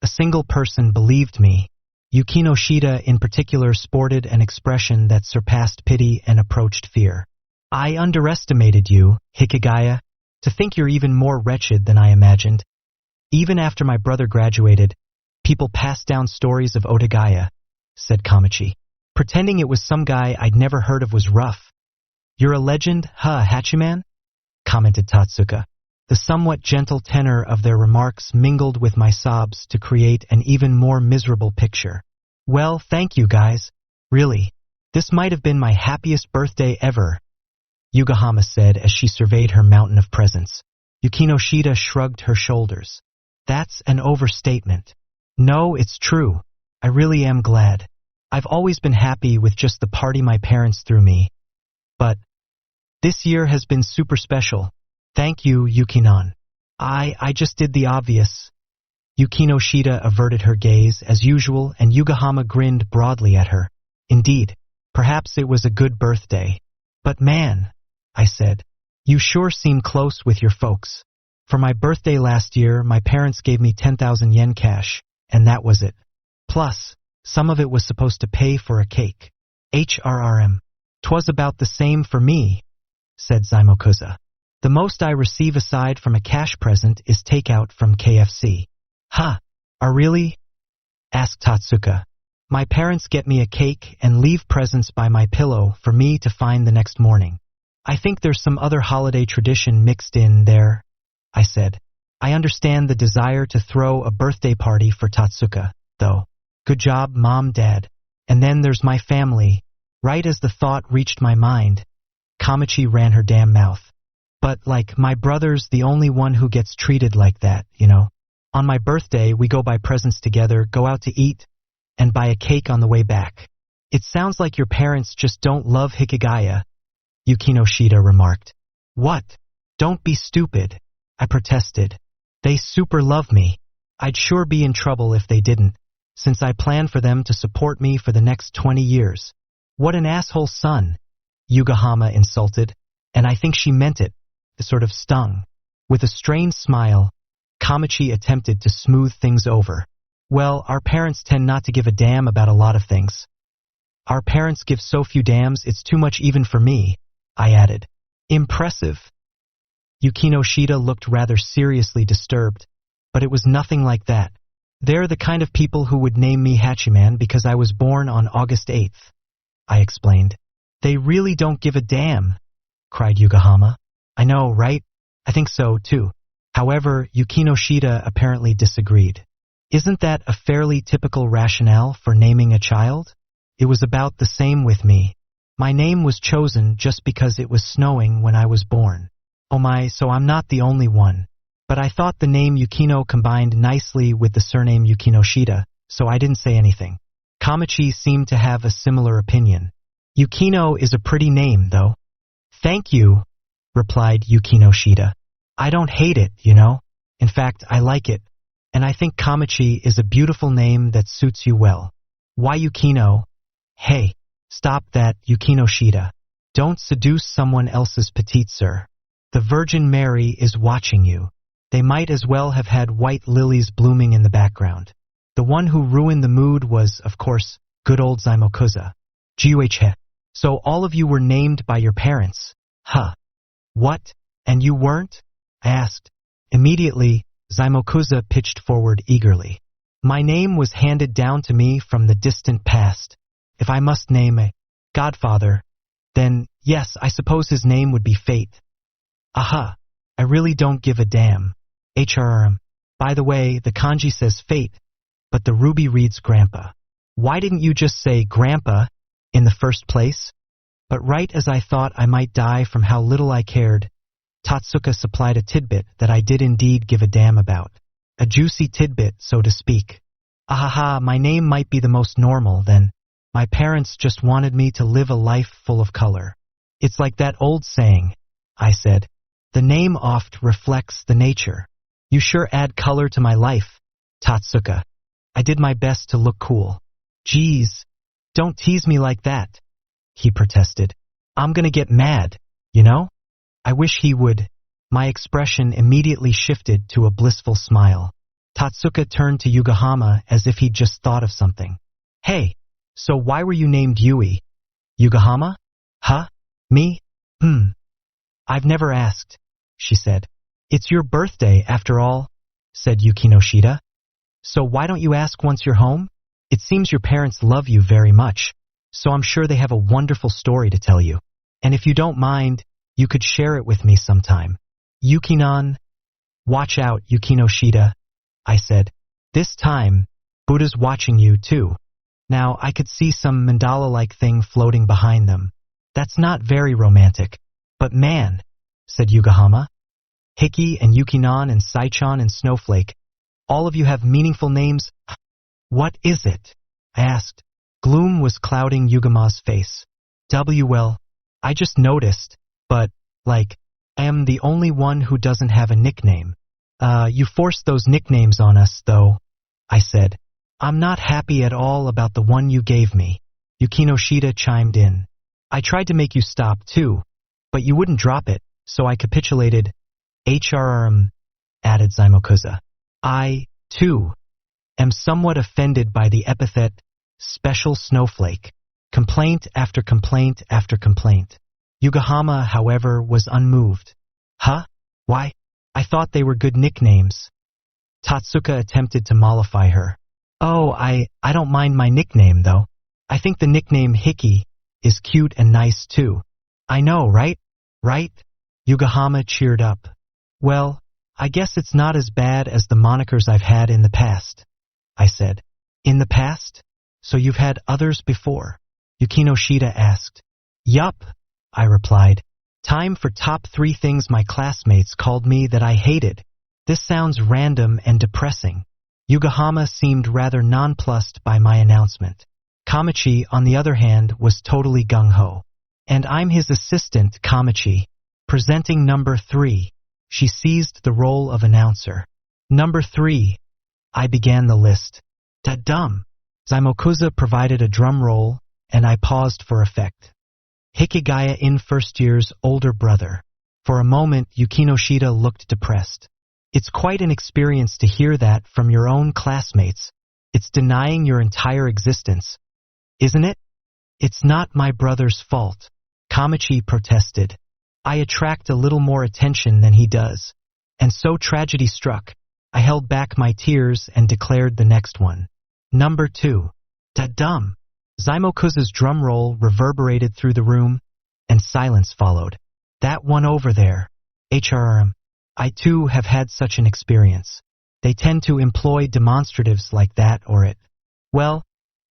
a single person believed me. Yukinoshita in particular sported an expression that surpassed pity and approached fear. "I underestimated you, Hikigaya. To think you're even more wretched than I imagined." "Even after my brother graduated, people passed down stories of Otagaya," said Kamachi. "Pretending it was some guy I'd never heard of was rough." "You're a legend, huh, Hachiman?" commented Tatsuka. The somewhat gentle tenor of their remarks mingled with my sobs to create an even more miserable picture. "Well, thank you guys. Really. This might have been my happiest birthday ever," Yugahama said as she surveyed her mountain of presents. Yukinoshita shrugged her shoulders. "That's an overstatement." "No, it's true. I really am glad. I've always been happy with just the party my parents threw me. But this year has been super special. Thank you, Yukinon." I just did the obvious." Yukinoshita averted her gaze as usual and Yugahama grinned broadly at her. "Indeed, perhaps it was a good birthday." "But man," I said, "you sure seem close with your folks. For my birthday last year, my parents gave me 10,000 yen cash, and that was it. Plus, some of it was supposed to pay for a cake." "HRRM. 'Twas about the same for me," said Zaimokuza. "The most I receive aside from a cash present is takeout from KFC." "Huh, are really?" asked Tatsuka. "My parents get me a cake and leave presents by my pillow for me to find the next morning. I think there's some other holiday tradition mixed in there," I said. "I understand the desire to throw a birthday party for Tatsuka, though. Good job, Mom, Dad. And then there's my family." Right as the thought reached my mind, Kamachi ran her damn mouth. "But, like, my brother's the only one who gets treated like that, you know. On my birthday, we go buy presents together, go out to eat, and buy a cake on the way back." "It sounds like your parents just don't love Hikigaya," Yukinoshita remarked. "What? Don't be stupid," I protested. "They super love me. I'd sure be in trouble if they didn't, since I plan for them to support me for the next 20 years. "What an asshole son," Yugahama insulted, and I think she meant it. It sort of stung. With a strained smile, Kamachi attempted to smooth things over. "Well, our parents tend not to give a damn about a lot of things. Our parents give so few damns it's too much even for me," I added. "Impressive." Yukinoshita looked rather seriously disturbed, but it was nothing like that. "They're the kind of people who would name me Hachiman because I was born on August 8th, I explained. "They really don't give a damn," cried Yugahama. "I know, right? I think so, too." However, Yukinoshita apparently disagreed. "Isn't that a fairly typical rationale for naming a child? It was about the same with me. My name was chosen just because it was snowing when I was born. Oh my, so I'm not the only one. But I thought the name Yukino combined nicely with the surname Yukinoshita, so I didn't say anything." Kamachi seemed to have a similar opinion. "Yukino is a pretty name, though." "Thank you," replied Yukinoshita. "I don't hate it, you know. In fact, I like it. And I think Kamachi is a beautiful name that suits you well." "Why Yukino?" "Hey, stop that, Yukinoshita. Don't seduce someone else's petite sir. The Virgin Mary is watching you." They might as well have had white lilies blooming in the background. The one who ruined the mood was, of course, good old Zaimokuza. "Guhe. So all of you were named by your parents, huh?" "What? And you weren't?" I asked. Immediately, Zaimokuza pitched forward eagerly. "My name was handed down to me from the distant past. If I must name a godfather, then, yes, I suppose his name would be Fate." "Aha, I really don't give a damn. HRM. By the way, the kanji says fate, but the ruby reads grandpa. Why didn't you just say grandpa in the first place? But right as I thought I might die from how little I cared, Tatsuka supplied a tidbit that I did indeed give a damn about. A juicy tidbit, so to speak. Ahaha, my name might be the most normal, then. My parents just wanted me to live a life full of color. It's like that old saying, I said. The name oft reflects the nature. You sure add color to my life, Tatsuka. I did my best to look cool. Geez, don't tease me like that, he protested. I'm gonna get mad, you know? I wish he would. My expression immediately shifted to a blissful smile. Tatsuka turned to Yugahama as if he'd just thought of something. Hey, so why were you named Yui? Yugahama? Huh? Me? I've never asked, she said. It's your birthday, after all, said Yukinoshita. So why don't you ask once you're home? It seems your parents love you very much, so I'm sure they have a wonderful story to tell you. And if you don't mind, you could share it with me sometime. Yukinon? Watch out, Yukinoshita, I said. This time, Buddha's watching you too. Now, I could see some mandala-like thing floating behind them. That's not very romantic. But man, said Yugahama. Hiki and Yukinon and Saichan and Snowflake, all of you have meaningful names. What is it? I asked. Gloom was clouding Yugama's face. Well, I just noticed, but, I am the only one who doesn't have a nickname. You forced those nicknames on us, though, I said. I'm not happy at all about the one you gave me. Yukinoshita chimed in. I tried to make you stop, too, but you wouldn't drop it, so I capitulated. Added Zaimokuza. I, too, am somewhat offended by the epithet, special snowflake. Complaint after complaint after complaint. Yugahama, however, was unmoved. Huh? Why? I thought they were good nicknames. Tatsuka attempted to mollify her. Oh, I don't mind my nickname, though. I think the nickname Hiki is cute and nice, too. I know, right? Right? Yugahama cheered up. Well, I guess it's not as bad as the monikers I've had in the past, I said. In the past? So you've had others before? Yukinoshita asked. Yup, I replied. Time for top 3 things my classmates called me that I hated. This sounds random and depressing. Yugahama seemed rather nonplussed by my announcement. Kamichi, on the other hand, was totally gung-ho. And I'm his assistant, Kamichi. Presenting number 3. She seized the role of announcer. Number 3. I began the list. Da-dum. Zaimokuza provided a drum roll, and I paused for effect. Hikigaya in first year's older brother. For a moment, Yukinoshita looked depressed. It's quite an experience to hear that from your own classmates. It's denying your entire existence. Isn't it? It's not my brother's fault. Kamichi protested. I attract a little more attention than he does. And so tragedy struck. I held back my tears and declared the next one. Number 2. Da-dum. Zaimokuza's drum roll reverberated through the room, and silence followed. That one over there. I too have had such an experience. They tend to employ demonstratives like that or it. Well,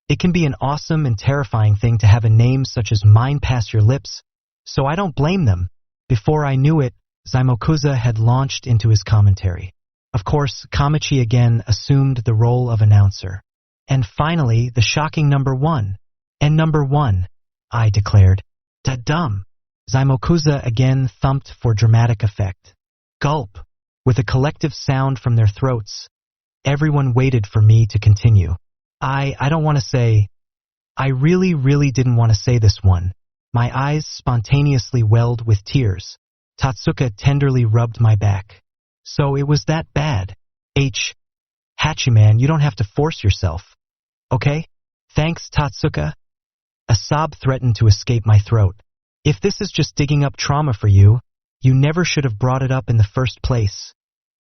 it can be an awesome and terrifying thing to have a name such as mine pass your lips, so I don't blame them. Before I knew it, Zaimokuza had launched into his commentary. Of course, Kamichi again assumed the role of announcer. And finally, the shocking number 1. And number 1, I declared. Da-dum. Zaimokuza again thumped for dramatic effect. Gulp. With a collective sound from their throats. Everyone waited for me to continue. I don't want to say. I really didn't want to say this one. My eyes spontaneously welled with tears. Tatsuka tenderly rubbed my back. So it was that bad. Hachiman, you don't have to force yourself. Okay? Thanks, Tatsuka. A sob threatened to escape my throat. If this is just digging up trauma for you, you never should have brought it up in the first place.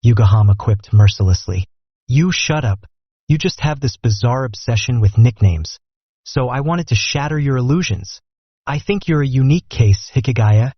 Yugahama quipped mercilessly. You shut up. You just have this bizarre obsession with nicknames. So I wanted to shatter your illusions. I think you're a unique case, Hikigaya,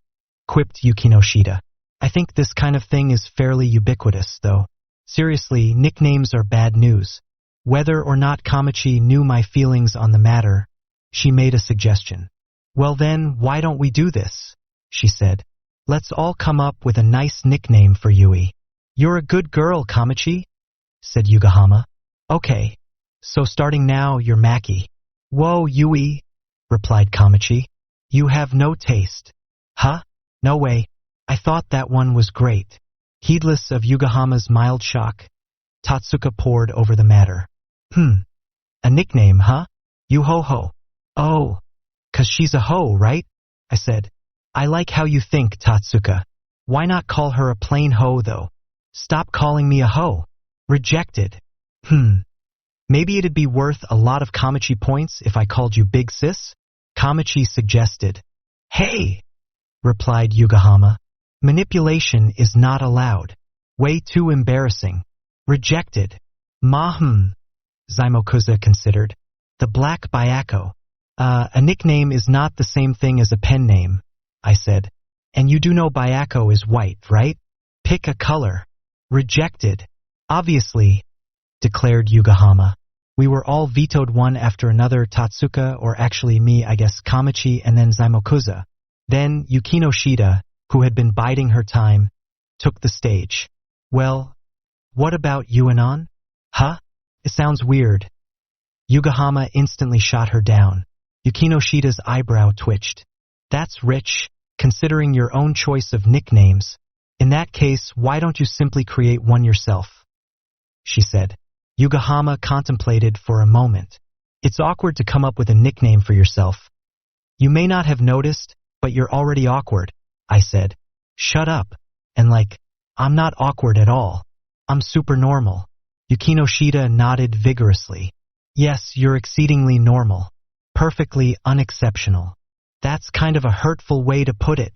quipped Yukinoshita. I think this kind of thing is fairly ubiquitous, though. Seriously, nicknames are bad news. Whether or not Kamachi knew my feelings on the matter, she made a suggestion. Well then, why don't we do this? She said. Let's all come up with a nice nickname for Yui. You're a good girl, Kamachi, said Yugahama. Okay. So starting now, you're Maki. Whoa, Yui, replied Kamachi. You have no taste. Huh? No way. I thought that one was great. Heedless of Yugahama's mild shock, Tatsuka pored over the matter. A nickname, huh? You ho-ho. Oh, 'cause she's a hoe, right? I said. I like how you think, Tatsuka. Why not call her a plain hoe, though? Stop calling me a hoe. Rejected. Maybe it'd be worth a lot of Kamachi points if I called you Big Sis? Kamachi suggested. Hey, replied Yugahama. Manipulation is not allowed. Way too embarrassing. Rejected. Zaimokuza considered. The Black Byako. A nickname is not the same thing as a pen name, I said. And you do know Byako is white, right? Pick a color. Rejected. Obviously, declared Yugahama. We were all vetoed one after another, Tatsuka, or actually me, I guess, Kamachi, and then Zaimokuza. Then Yukinoshita, who had been biding her time, took the stage. Well, what about Yuanon? Huh? It sounds weird. Yugahama instantly shot her down. Yukinoshita's eyebrow twitched. That's rich, considering your own choice of nicknames. In that case, why don't you simply create one yourself? She said. Yugahama contemplated for a moment. It's awkward to come up with a nickname for yourself. You may not have noticed, but you're already awkward, I said. Shut up. And I'm not awkward at all. I'm super normal. Yukinoshita nodded vigorously. Yes, you're exceedingly normal. Perfectly unexceptional. That's kind of a hurtful way to put it.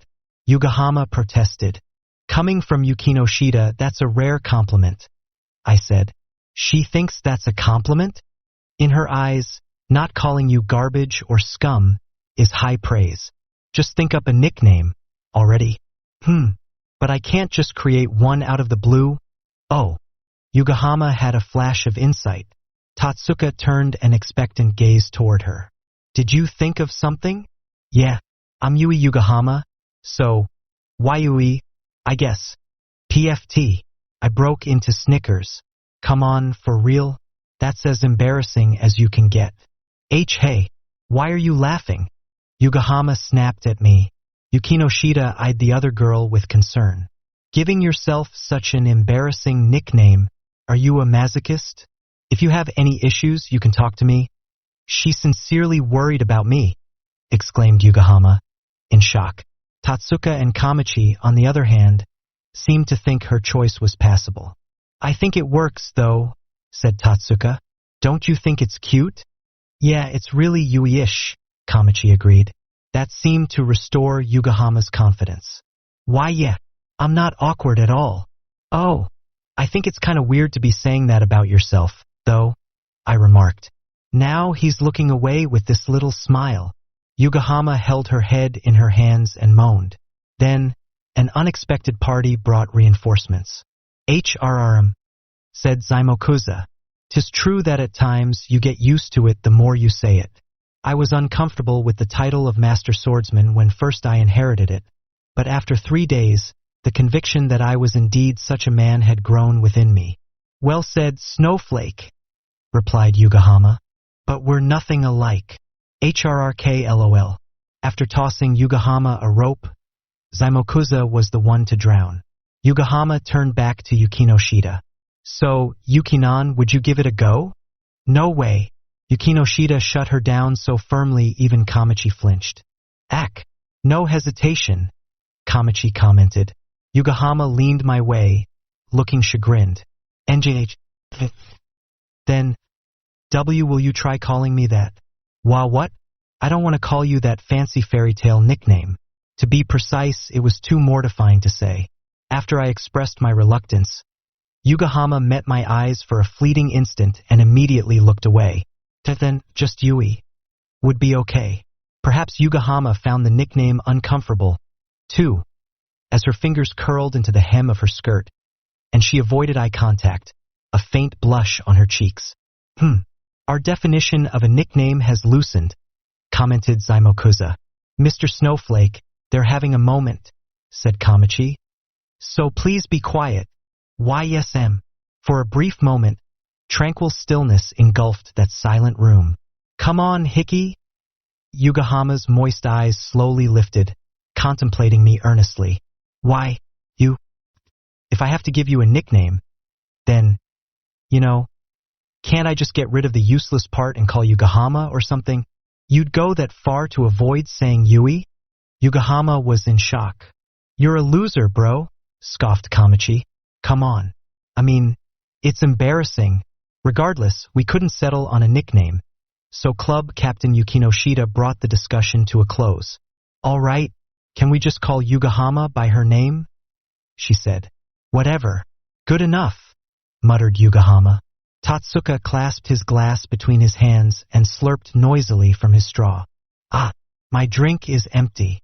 Yugahama protested. Coming from Yukinoshita, that's a rare compliment, I said. She thinks that's a compliment? In her eyes, not calling you garbage or scum is high praise. Just think up a nickname already. But I can't just create one out of the blue. Oh. Yugahama had a flash of insight. Tatsuka turned an expectant gaze toward her. Did you think of something? Yeah. I'm Yui Yugahama, so Yui, I guess. PFT. I broke into Snickers. Come on, for real? That's as embarrassing as you can get. Hey, why are you laughing? Yugahama snapped at me. Yukinoshita eyed the other girl with concern. Giving yourself such an embarrassing nickname, are you a masochist? If you have any issues, you can talk to me. She's sincerely worried about me, exclaimed Yugahama, in shock. Tatsuka and Kamachi, on the other hand, seemed to think her choice was passable. I think it works, though, said Tatsuka. Don't you think it's cute? Yeah, it's really Yui-ish, Kamachi agreed. That seemed to restore Yugahama's confidence. Why, yeah, I'm not awkward at all. Oh, I think it's kind of weird to be saying that about yourself, though, I remarked. Now he's looking away with this little smile. Yugahama held her head in her hands and moaned. Then, an unexpected party brought reinforcements. HRRM, said Zaimokuza. 'Tis true that at times you get used to it the more you say it. I was uncomfortable with the title of Master Swordsman when first I inherited it, but after 3 days, the conviction that I was indeed such a man had grown within me. Well said, Snowflake, replied Yugahama. But we're nothing alike. HRRK LOL. After tossing Yugahama a rope, Zaimokuza was the one to drown. Yugahama turned back to Yukinoshita. So, Yukinon, would you give it a go? No way. Yukinoshita shut her down so firmly even Kamachi flinched. Ack. No hesitation, Kamachi commented. Yugahama leaned my way, looking chagrined. NJH. Then, will you try calling me that? What? I don't want to call you that fancy fairy tale nickname. To be precise, it was too mortifying to say. After I expressed my reluctance, Yugahama met my eyes for a fleeting instant and immediately looked away. Then, just Yui would be okay. Perhaps Yugahama found the nickname uncomfortable, too. as her fingers curled into the hem of her skirt, and she avoided eye contact, a faint blush on her cheeks. Our definition of a nickname has loosened, commented Zymokuza. Mr. Snowflake, they're having a moment, said Kamachi. So please be quiet. YSM. For a brief moment, tranquil stillness engulfed that silent room. Come on, Hickey. Yugahama's moist eyes slowly lifted, contemplating me earnestly. Why, you? If I have to give you a nickname, then, can't I just get rid of the useless part and call you Gahama or something? You'd go that far to avoid saying Yui? Yugahama was in shock. You're a loser, bro, scoffed Kamachi. Come on. I mean, it's embarrassing. Regardless, we couldn't settle on a nickname. So Club Captain Yukinoshita brought the discussion to a close. All right, can we just call Yugahama by her name? She said. Whatever. Good enough, muttered Yugahama. Tatsuka clasped his glass between his hands and slurped noisily from his straw. Ah, my drink is empty.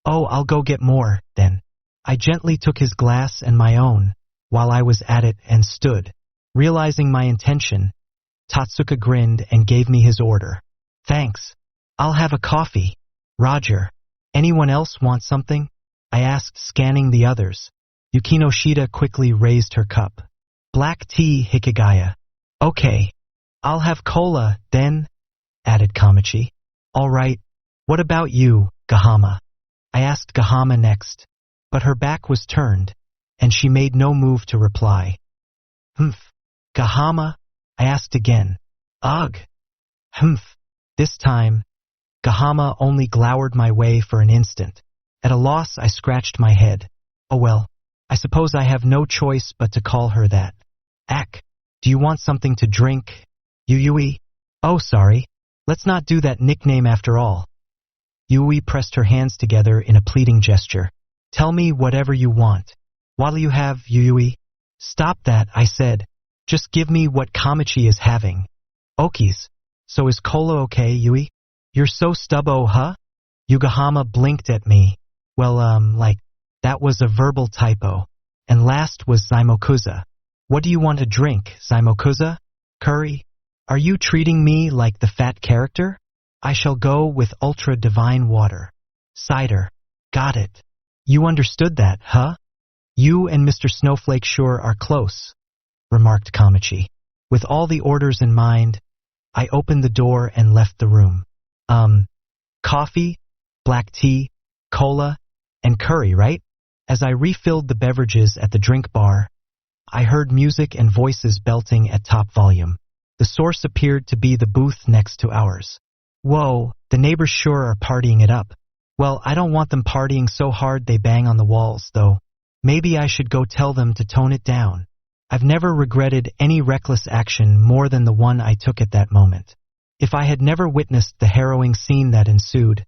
Oh, I'll go get more, then. I gently took his glass and my own, while I was at it and stood. Realizing my intention, Tatsuka grinned and gave me his order. Thanks. I'll have a coffee. Roger. Anyone else want something? I asked, scanning the others. Yukinoshita quickly raised her cup. Black tea, Hikigaya. Okay. I'll have cola, then, added Kamachi. All right. What about you, Gahama? I asked Gahama next, but her back was turned, and she made no move to reply. Gahama? I asked again. Ugh. This time, Gahama only glowered my way for an instant. At a loss, I scratched my head. Oh well, I suppose I have no choice but to call her that. Ack, do you want something to drink? Yui? Oh, sorry. Let's not do that nickname after all. Yui pressed her hands together in a pleading gesture. Tell me whatever you want. What'll you have, Yui? Stop that, I said. Just give me what Kamachi is having. Okies. So is cola okay, Yui? You're so stubbo, huh? Yugahama blinked at me. Well, that was a verbal typo. And last was Zymokuza. What do you want to drink, Zymokuza? Curry? Are you treating me like the fat character? I shall go with ultra divine water. Cider. Got it. You understood that, huh? You and Mr. Snowflake sure are close, remarked Kamachi. With all the orders in mind, I opened the door and left the room. Coffee, black tea, cola, and curry, right? As I refilled the beverages at the drink bar, I heard music and voices belting at top volume. The source appeared to be the booth next to ours. Whoa, the neighbors sure are partying it up. Well, I don't want them partying so hard they bang on the walls, though. Maybe I should go tell them to tone it down. I've never regretted any reckless action more than the one I took at that moment. If I had never witnessed the harrowing scene that ensued,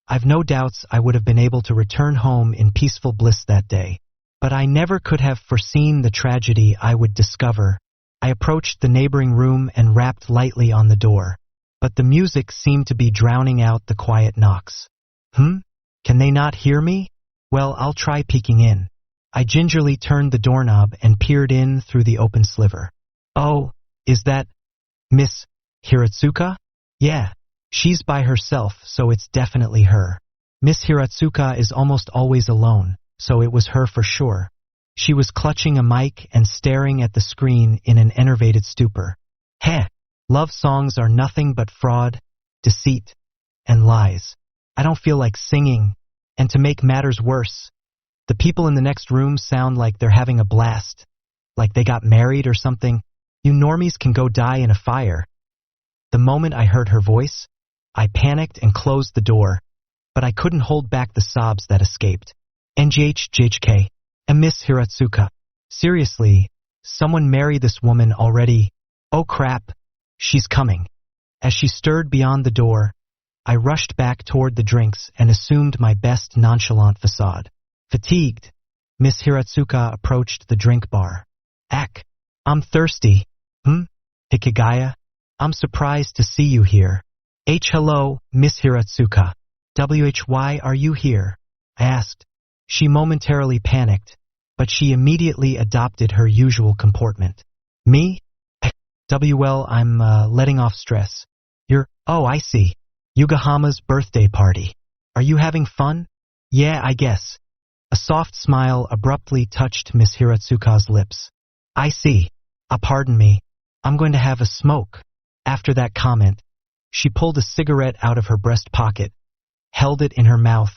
I've no doubts I would have been able to return home in peaceful bliss that day. But I never could have foreseen the tragedy I would discover. I approached the neighboring room and rapped lightly on the door, but the music seemed to be drowning out the quiet knocks. Can they not hear me? Well, I'll try peeking in. I gingerly turned the doorknob and peered in through the open sliver. Oh, is that Miss Hiratsuka? Yeah, she's by herself, so it's definitely her. Miss Hiratsuka is almost always alone, so it was her for sure. She was clutching a mic and staring at the screen in an enervated stupor. Heh, love songs are nothing but fraud, deceit, and lies. I don't feel like singing, and to make matters worse, the people in the next room sound like they're having a blast. Like they got married or something. You normies can go die in a fire. The moment I heard her voice, I panicked and closed the door, but I couldn't hold back the sobs that escaped. NGHJHK, and Miss Hiratsuka. Seriously, someone marry this woman already. Oh crap, she's coming. As she stirred beyond the door, I rushed back toward the drinks and assumed my best nonchalant facade. Fatigued, Miss Hiratsuka approached the drink bar. Ack, I'm thirsty. Hikigaya, I'm surprised to see you here. Hello, Miss Hiratsuka. Why are you here? I asked, She momentarily panicked, but she immediately adopted her usual comportment. Me? Well, I'm letting off stress. Oh, I see. Yugahama's birthday party. Are you having fun? Yeah, I guess. A soft smile abruptly touched Miss Hiratsuka's lips. I see. Pardon me. I'm going to have a smoke. After that comment, she pulled a cigarette out of her breast pocket, held it in her mouth,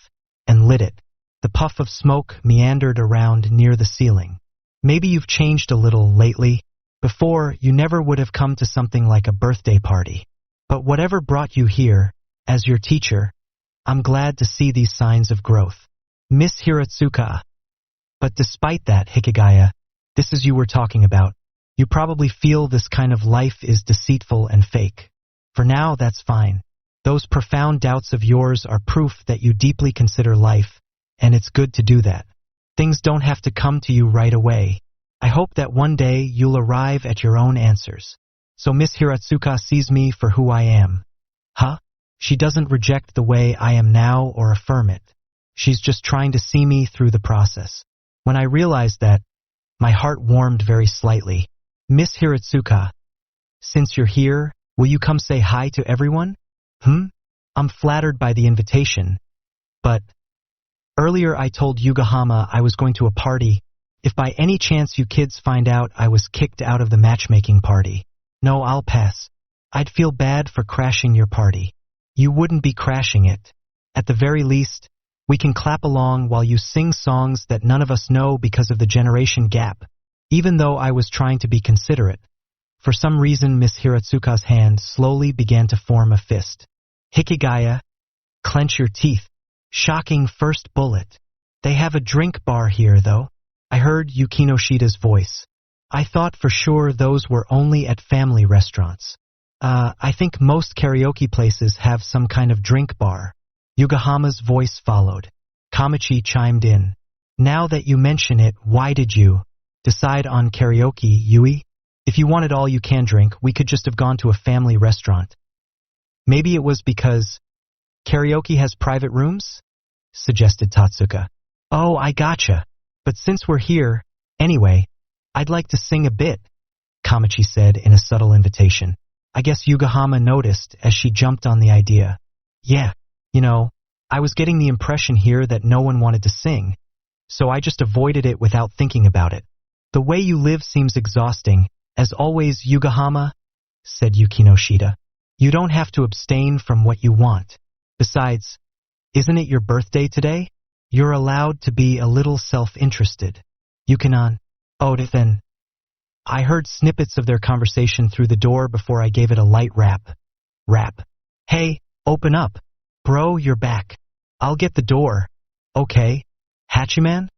and lit it. The puff of smoke meandered around near the ceiling. Maybe you've changed a little lately. Before, you never would have come to something like a birthday party. But whatever brought you here, as your teacher, I'm glad to see these signs of growth. Miss Hiratsuka. But despite that, Hikigaya, this is you we're talking about. You probably feel this kind of life is deceitful and fake. For now, that's fine. Those profound doubts of yours are proof that you deeply consider life, and it's good to do that. Things don't have to come to you right away. I hope that one day you'll arrive at your own answers. So Miss Hiratsuka sees me for who I am. Huh? She doesn't reject the way I am now or affirm it. She's just trying to see me through the process. When I realized that, my heart warmed very slightly. Miss Hiratsuka, since you're here, will you come say hi to everyone? I'm flattered by the invitation, but earlier I told Yugahama I was going to a party. If by any chance you kids find out I was kicked out of the matchmaking party, no, I'll pass. I'd feel bad for crashing your party. You wouldn't be crashing it. At the very least, we can clap along while you sing songs that none of us know because of the generation gap. Even though I was trying to be considerate, for some reason Miss Hiratsuka's hand slowly began to form a fist. Hikigaya, clench your teeth. Shocking first bullet. They have a drink bar here, though. I heard Yukinoshida's voice. I thought for sure those were only at family restaurants. I think most karaoke places have some kind of drink bar. Yugahama's voice followed. Kamachi chimed in. Now that you mention it, why did you decide on karaoke, Yui? If you wanted all you can drink, we could just have gone to a family restaurant. Maybe it was because karaoke has private rooms? Suggested Tatsuka. Oh, I gotcha. But since we're here, anyway, I'd like to sing a bit, Kamachi said in a subtle invitation. I guess Yugahama noticed as she jumped on the idea. Yeah, I was getting the impression here that no one wanted to sing, so I just avoided it without thinking about it. The way you live seems exhausting, as always, Yugahama, said Yukinoshita. You don't have to abstain from what you want. Besides, isn't it your birthday today? You're allowed to be a little self-interested. Yukinon. Oh, then. I heard snippets of their conversation through the door before I gave it a light rap. Hey, open up. Bro, you're back. I'll get the door. Okay. Hachiman?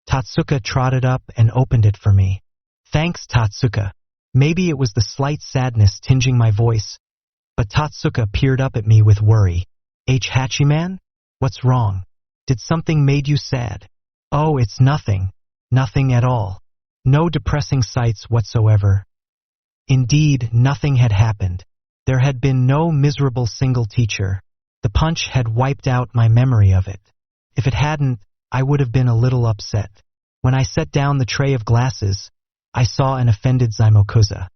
Tatsuka trotted up and opened it for me. Thanks, Tatsuka. Maybe it was the slight sadness tinging my voice, but Tatsuka peered up at me with worry. Hachiman? What's wrong? Did something made you sad? Oh, it's nothing. Nothing at all. No depressing sights whatsoever. Indeed, nothing had happened. There had been no miserable single teacher. The punch had wiped out my memory of it. If it hadn't, I would have been a little upset. When I set down the tray of glasses, I saw an offended Zaimokuza.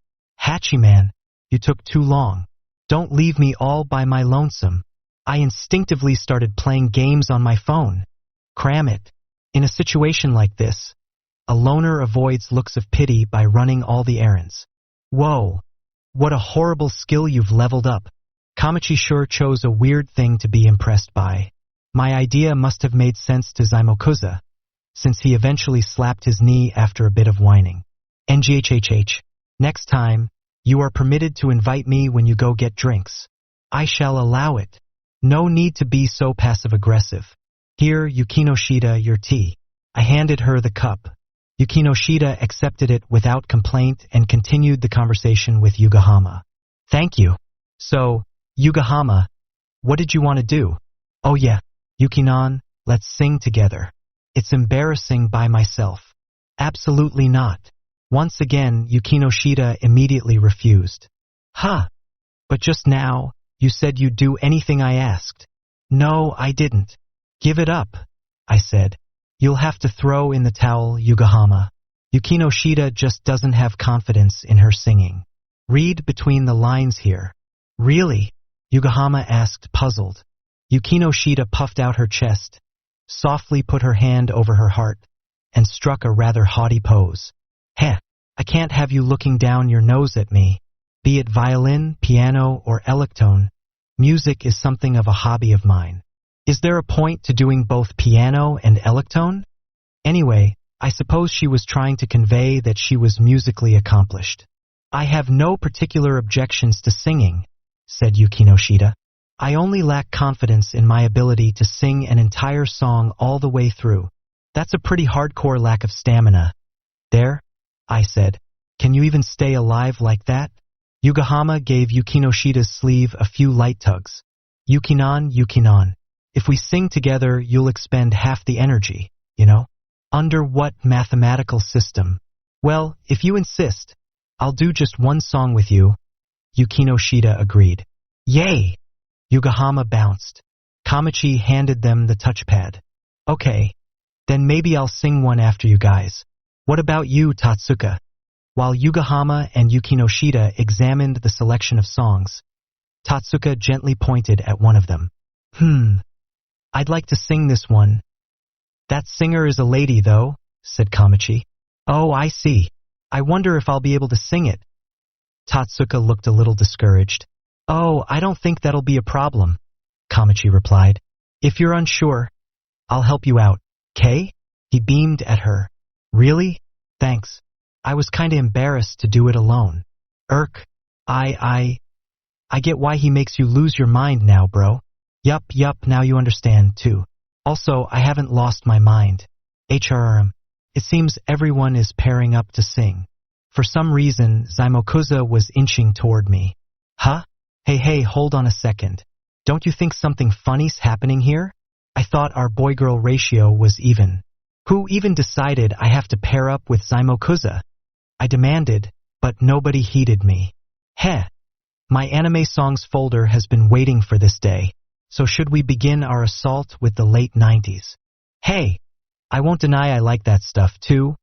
Hachiman, you took too long. Don't leave me all by my lonesome. I instinctively started playing games on my phone. Cram it. In a situation like this, a loner avoids looks of pity by running all the errands. Whoa. What a horrible skill you've leveled up. Kamachi sure chose a weird thing to be impressed by. My idea must have made sense to Zaimokuza, since he eventually slapped his knee after a bit of whining. NGHHH. Next time, you are permitted to invite me when you go get drinks. I shall allow it. No need to be so passive-aggressive. Here, Yukinoshita, your tea. I handed her the cup. Yukinoshita accepted it without complaint and continued the conversation with Yugahama. Thank you. So, Yugahama, what did you want to do? Oh yeah, Yukinon, let's sing together. It's embarrassing by myself. Absolutely not. Once again, Yukinoshita immediately refused. Huh. But just now, you said you'd do anything I asked. No, I didn't. Give it up, I said. You'll have to throw in the towel, Yugahama. Yukino Shida just doesn't have confidence in her singing. Read between the lines here. Really? Yugahama asked, puzzled. Yukino Shida puffed out her chest, softly put her hand over her heart, and struck a rather haughty pose. Heh, I can't have you looking down your nose at me. Be it violin, piano, or electone, music is something of a hobby of mine. Is there a point to doing both piano and electone? Anyway, I suppose she was trying to convey that she was musically accomplished. I have no particular objections to singing, said Yukino Shida. I only lack confidence in my ability to sing an entire song all the way through. That's a pretty hardcore lack of stamina. There, I said. Can you even stay alive like that? Yugahama gave Yukino Shida's sleeve a few light tugs. Yukinon. If we sing together, you'll expend half the energy, you know? Under what mathematical system? Well, if you insist, I'll do just one song with you. Yukino Shida agreed. Yay! Yugahama bounced. Kamachi handed them the touchpad. Okay, then maybe I'll sing one after you guys. What about you, Tatsuka? While Yugahama and Yukino Shida examined the selection of songs, Tatsuka gently pointed at one of them. I'd like to sing this one. That singer is a lady, though, said Kamachi. Oh, I see. I wonder if I'll be able to sing it. Tatsuka looked a little discouraged. Oh, I don't think that'll be a problem, Kamachi replied. If you're unsure, I'll help you out, 'kay? He beamed at her. Really? Thanks. I was kinda embarrassed to do it alone. I get why he makes you lose your mind now, bro. Yup, now you understand, too. Also, I haven't lost my mind. HRM. It seems everyone is pairing up to sing. For some reason, Zaimokuza was inching toward me. Huh? Hey, hold on a second. Don't you think something funny's happening here? I thought our boy-girl ratio was even. Who even decided I have to pair up with Zaimokuza? I demanded, but nobody heeded me. Heh. My anime songs folder has been waiting for this day, so should we begin our assault with the late 90s? Hey, I won't deny I like that stuff too,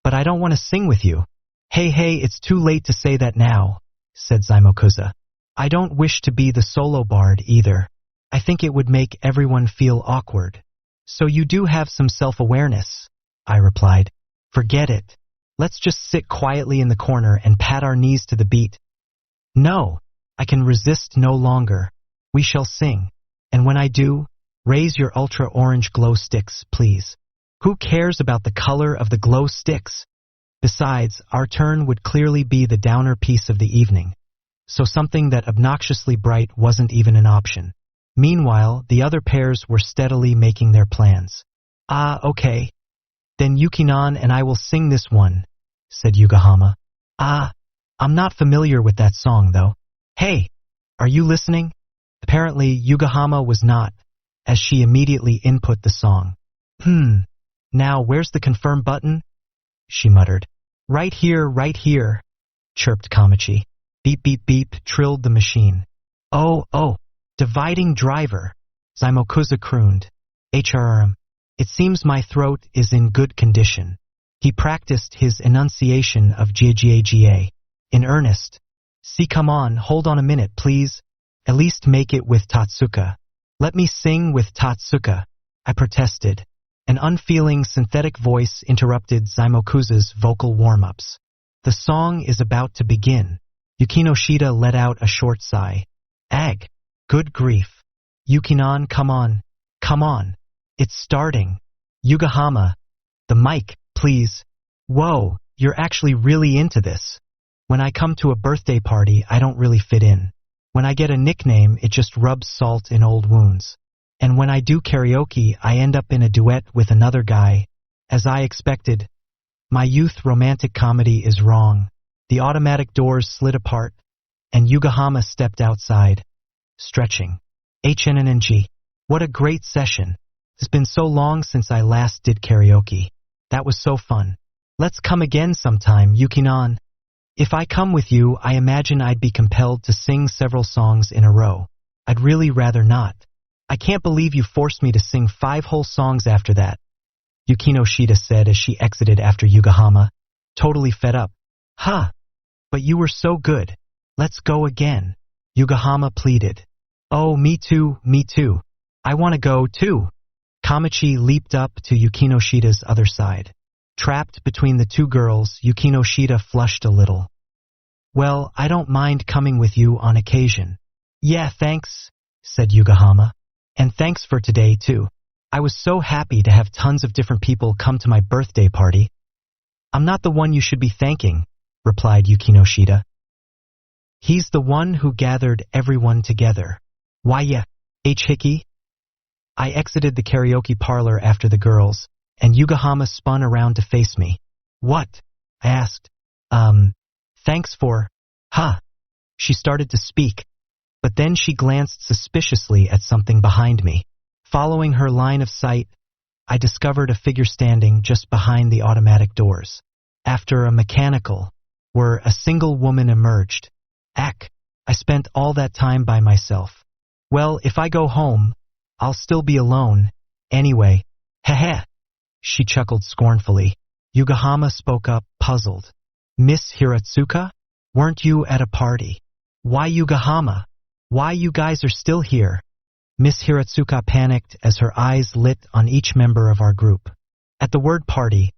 but I don't want to sing with you. Hey, it's too late to say that now, said Zaimokuza. I don't wish to be the solo bard either. I think it would make everyone feel awkward. So you do have some self-awareness, I replied. Forget it. Let's just sit quietly in the corner and pat our knees to the beat. No, I can resist no longer. We shall sing. And when I do, raise your ultra-orange glow sticks, please. Who cares about the color of the glow sticks? Besides, our turn would clearly be the downer piece of the evening. So something that obnoxiously bright wasn't even an option. Meanwhile, the other pairs were steadily making their plans. Okay. Then Yukinon and I will sing this one, said Yugahama. I'm not familiar with that song, though. Hey, are you listening? Apparently, Yugahama was not, as she immediately input the song. Now where's the confirm button? She muttered. Right here, chirped Kamachi. Beep, trilled the machine. Oh, dividing driver, Zaimokuza crooned. HRM. It seems my throat is in good condition. He practiced his enunciation of GAGA. In earnest. See, come on, hold on a minute, please. At least make it with Tatsuka. Let me sing with Tatsuka, I protested. An unfeeling synthetic voice interrupted Zaimokuza's vocal warm-ups. The song is about to begin. Yukino Shida let out a short sigh. Ag. Good grief. Yukinon, come on. It's starting. Yugahama. The mic, please. Whoa, you're actually really into this. When I come to a birthday party, I don't really fit in. When I get a nickname, it just rubs salt in old wounds. And when I do karaoke, I end up in a duet with another guy. As I expected. My youth romantic comedy is wrong. The automatic doors slid apart, and Yugahama stepped outside. Stretching. HNNG. What a great session. It's been so long since I last did karaoke. That was so fun. Let's come again sometime, Yukinon. If I come with you, I imagine I'd be compelled to sing several songs in a row. I'd really rather not. I can't believe you forced me to sing 5 whole songs after that. Yukino Shida said as she exited after Yugahama, totally fed up. "Ha! But you were so good. Let's go again," Yugahama pleaded. "Oh, me too, me too. I want to go too." Kamachi leaped up to Yukino Shida's other side. Trapped between the two girls, Yukino Shida flushed a little. "Well, I don't mind coming with you on occasion." "Yeah, thanks," said Yugahama. "And thanks for today, too. I was so happy to have tons of different people come to my birthday party." "I'm not the one you should be thanking," replied Yukino Shida. "He's the one who gathered everyone together." "Why yeah, H. Hickey?" I exited the karaoke parlor after the girls, and Yugahama spun around to face me. "What?" I asked. Thanks for... Huh." She started to speak, but then she glanced suspiciously at something behind me. Following her line of sight, I discovered a figure standing just behind the automatic doors. After a mechanical whir, a single woman emerged. Ack, I spent all that time by myself. Well, if I go home, I'll still be alone. Anyway, heh. She chuckled scornfully. Yugahama spoke up, puzzled. "Miss Hiratsuka? Weren't you at a party?" "Why Yugahama? Why you guys are still here?" Miss Hiratsuka panicked as her eyes lit on each member of our group. At the word party,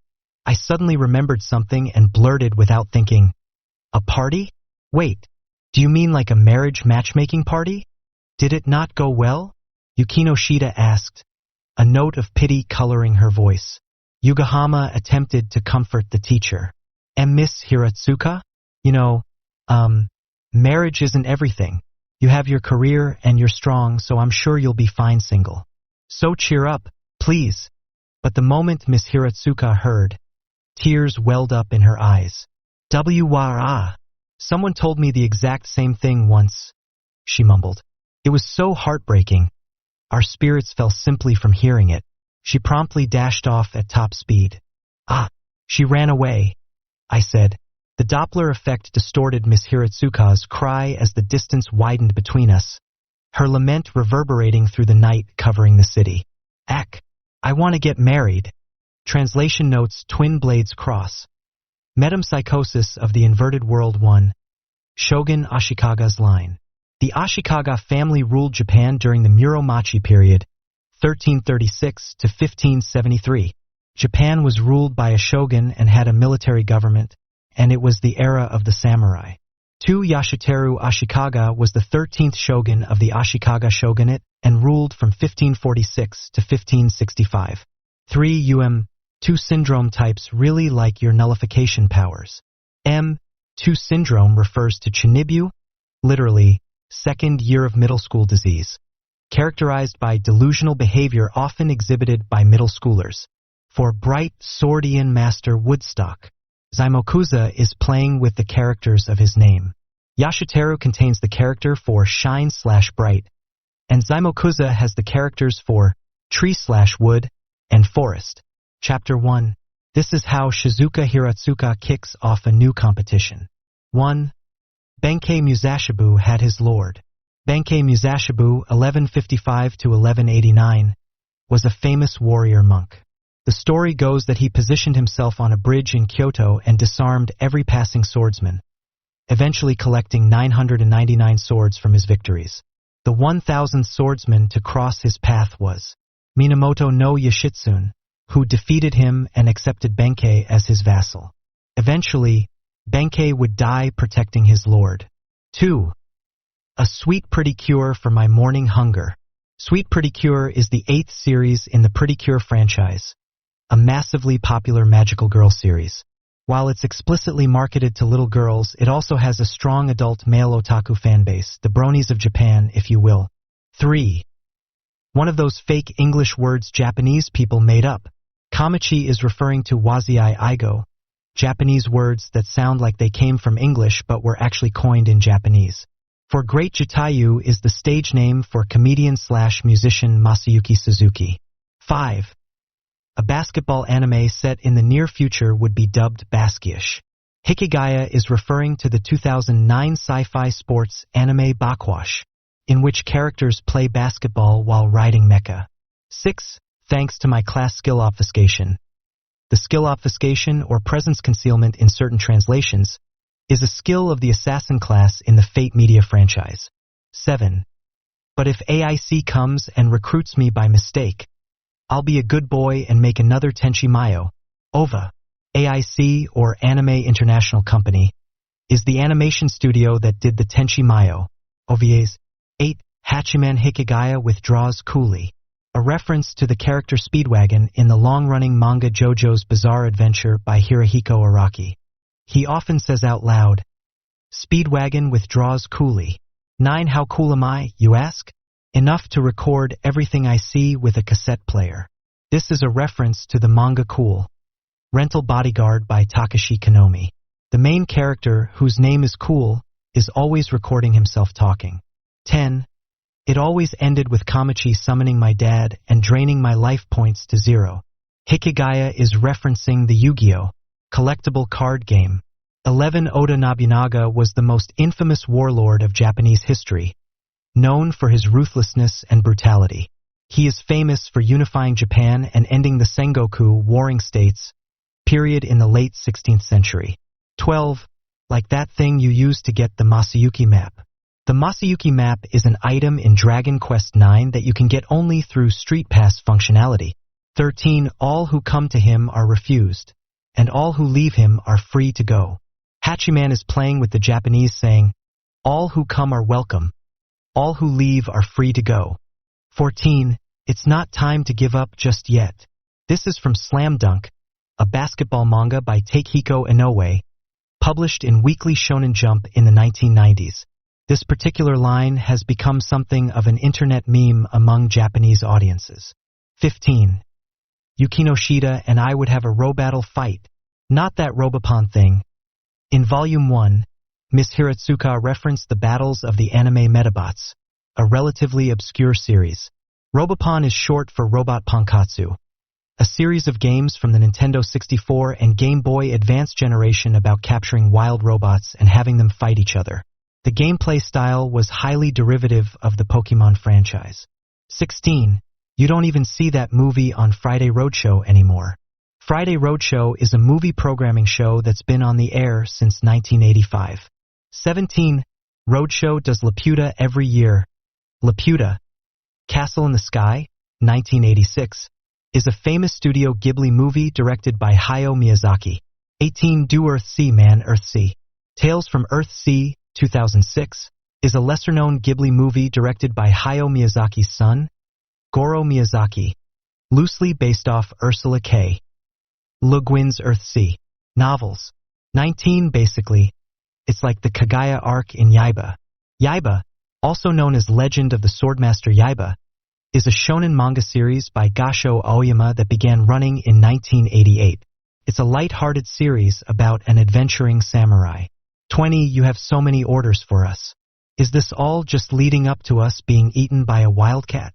I suddenly remembered something and blurted without thinking, "A party? Wait, do you mean like a marriage matchmaking party? Did it not go well?" Yukino Shida asked, a note of pity coloring her voice. Yugahama attempted to comfort the teacher. "And Miss Hiratsuka? You know, marriage isn't everything. You have your career and you're strong, so I'm sure you'll be fine single. So cheer up, please." But the moment Miss Hiratsuka heard, tears welled up in her eyes. "Wah, someone told me the exact same thing once," she mumbled. "It was so heartbreaking. Our spirits fell simply from hearing it." She promptly dashed off at top speed. "Ah, she ran away," I said. The Doppler effect distorted Miss Hiratsuka's cry as the distance widened between us, her lament reverberating through the night covering the city. Ack, I want to get married. Translation notes: Twin Blades Cross. Metempsychosis of the Inverted World 1. Shogun Ashikaga's line. The Ashikaga family ruled Japan during the Muromachi period, 1336 to 1573. Japan was ruled by a shogun and had a military government, and it was the era of the samurai. 2. Yashiteru Ashikaga was the 13th shogun of the Ashikaga shogunate and ruled from 1546 to 1565. 3. 2 syndrome types really like your nullification powers. 2 syndrome refers to Chinibu, literally, second year of middle school disease, characterized by delusional behavior often exhibited by middle schoolers. For bright Swordian Master Woodstock, Zaimokuza is playing with the characters of his name. Yashiteru contains the character for shine/bright, and Zaimokuza has the characters for tree/wood and forest. Chapter 1. This is how Shizuka Hiratsuka kicks off a new competition. 1. Benkei Musashibu had his lord. Benkei Musashibu, 1155 to 1189, was a famous warrior monk. The story goes that he positioned himself on a bridge in Kyoto and disarmed every passing swordsman, eventually collecting 999 swords from his victories. The 1,000th swordsman to cross his path was Minamoto no Yoshitsune, who defeated him and accepted Benkei as his vassal. Eventually, Benkei would die protecting his lord. 2. A Sweet Pretty Cure for My Morning Hunger. Sweet Pretty Cure is the 8th series in the Pretty Cure franchise, a massively popular magical girl series. While it's explicitly marketed to little girls, it also has a strong adult male otaku fanbase, the bronies of Japan, if you will. 3. One of those fake English words Japanese people made up. Kamachi is referring to waziai aigo, Japanese words that sound like they came from English but were actually coined in Japanese. For Great Jitayu is the stage name for comedian/musician Masayuki Suzuki. 5. A basketball anime set in the near future would be dubbed Basquish. Hikigaya is referring to the 2009 sci-fi sports anime Bakwash, in which characters play basketball while riding mecha. 6. thanks to my class skill obfuscation. The skill obfuscation, or presence concealment in certain translations, is a skill of the assassin class in the Fate Media franchise. 7. But if AIC comes and recruits me by mistake, I'll be a good boy and make another Tenchi Mayo. OVA. AIC, or Anime International Company, is the animation studio that did the Tenchi Mayo OVAs. 8. Hachiman Hikigaya withdraws coolly, a reference to the character Speedwagon in the long-running manga JoJo's Bizarre Adventure by Hirohiko Araki. He often says out loud, "Speedwagon withdraws coolly." 9. How cool am I, you ask? Enough to record everything I see with a cassette player. This is a reference to the manga Cool Rental Bodyguard by Takashi Konomi. The main character, whose name is Cool, is always recording himself talking. 10. It always ended with Kamachi summoning my dad and draining my life points to 0. Hikigaya is referencing the Yu-Gi-Oh! Collectible card game. 11. Oda Nobunaga was the most infamous warlord of Japanese history, known for his ruthlessness and brutality. He is famous for unifying Japan and ending the Sengoku warring states period in the late 16th century. 12. Like that thing you use to get the Masayuki map. The Masayuki map is an item in Dragon Quest IX that you can get only through Street Pass functionality. 13. All who come to him are refused, and all who leave him are free to go. Hachiman is playing with the Japanese saying, all who come are welcome, all who leave are free to go. 14. It's not time to give up just yet. This is from Slam Dunk, a basketball manga by Takehiko Inoue, published in Weekly Shonen Jump in the 1990s. This particular line has become something of an internet meme among Japanese audiences. 15. Yukinoshita and I would have a robattle fight, not that Robopon thing. In Volume 1, Miss Hiratsuka referenced the battles of the anime Metabots, a relatively obscure series. Robopon is short for Robot Pankatsu, a series of games from the Nintendo 64 and Game Boy Advance generation about capturing wild robots and having them fight each other. The gameplay style was highly derivative of the Pokemon franchise. 16. You don't even see that movie on Friday Roadshow anymore. Friday Roadshow is a movie programming show that's been on the air since 1985. 17. Roadshow does Laputa every year. Laputa, Castle in the Sky, 1986, is a famous Studio Ghibli movie directed by Hayao Miyazaki. 18. Do Earthsea Man Earthsea. Tales from Earthsea, 2006, is a lesser-known Ghibli movie directed by Hayao Miyazaki's son, Goro Miyazaki, loosely based off Ursula K. Le Guin's Earthsea novels. 19. Basically, it's like the Kagaya arc in Yaiba. Yaiba, also known as Legend of the Swordmaster Yaiba, is a shonen manga series by Gasho Aoyama that began running in 1988. It's a light-hearted series about an adventuring samurai. 20. You have so many orders for us. Is this all just leading up to us being eaten by a wildcat?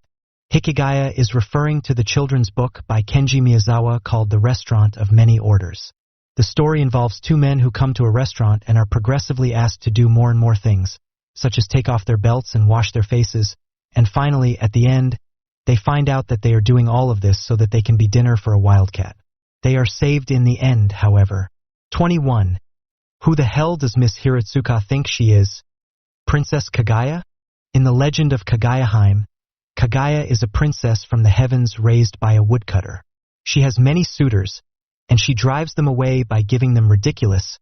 Hikigaya is referring to the children's book by Kenji Miyazawa called The Restaurant of Many Orders. The story involves two men who come to a restaurant and are progressively asked to do more and more things, such as take off their belts and wash their faces, and finally, at the end, they find out that they are doing all of this so that they can be dinner for a wildcat. They are saved in the end, however. 21. Who the hell does Miss Hiratsuka think she is? Princess Kagaya? In the legend of Kagayaheim, Kagaya is a princess from the heavens raised by a woodcutter. She has many suitors, and she drives them away by giving them ridiculous,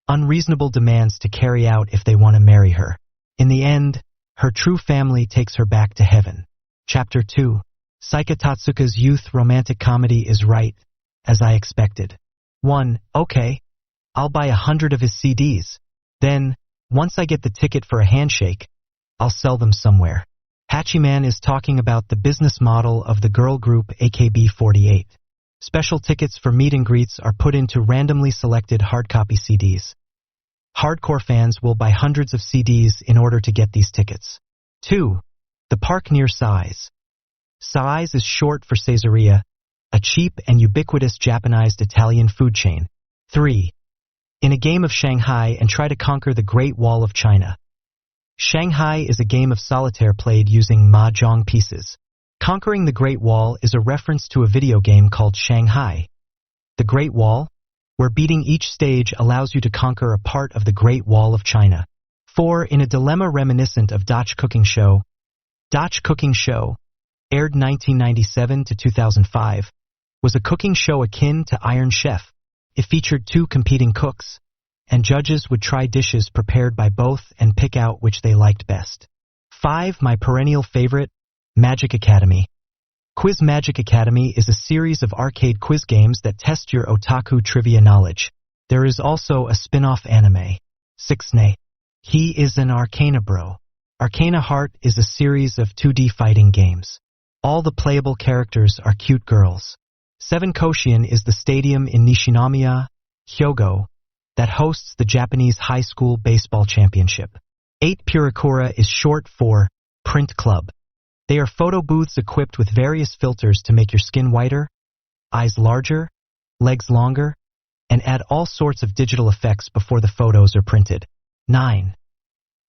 unreasonable demands to carry out if they want to marry her. In the end, her true family takes her back to heaven. Chapter 2. Saika Tatsuka's youth romantic comedy is right, as I expected. 1. Okay, I'll buy 100 of his CDs. Then, once I get the ticket for a handshake, I'll sell them somewhere. Hachiman is talking about the business model of the girl group AKB48. Special tickets for meet and greets are put into randomly selected hardcopy CDs. Hardcore fans will buy hundreds of CDs in order to get these tickets. 2. The park near Sais. Sais is short for Caesarea, a cheap and ubiquitous Japanized Italian food chain. 3. In a game of Shanghai and try to conquer the Great Wall of China. Shanghai is a game of solitaire played using mahjong pieces. Conquering the Great Wall is a reference to a video game called Shanghai. The Great Wall, where beating each stage allows you to conquer a part of the Great Wall of China. 4. In a dilemma reminiscent of Dutch Cooking Show. Dutch Cooking Show, aired 1997 to 2005, was a cooking show akin to Iron Chef. It featured two competing cooks, and judges would try dishes prepared by both and pick out which they liked best. 5. My perennial favorite, Magic Academy. Quiz Magic Academy is a series of arcade quiz games that test your otaku trivia knowledge. There is also a spin-off anime. 6. Nay. He is an Arcana bro. Arcana Heart is a series of 2D fighting games. All the playable characters are cute girls. 7. Koshien is the stadium in Nishinomiya, Hyogo, that hosts the Japanese high school baseball championship. 8. Purikura is short for Print Club. They are photo booths equipped with various filters to make your skin whiter, eyes larger, legs longer, and add all sorts of digital effects before the photos are printed. 9.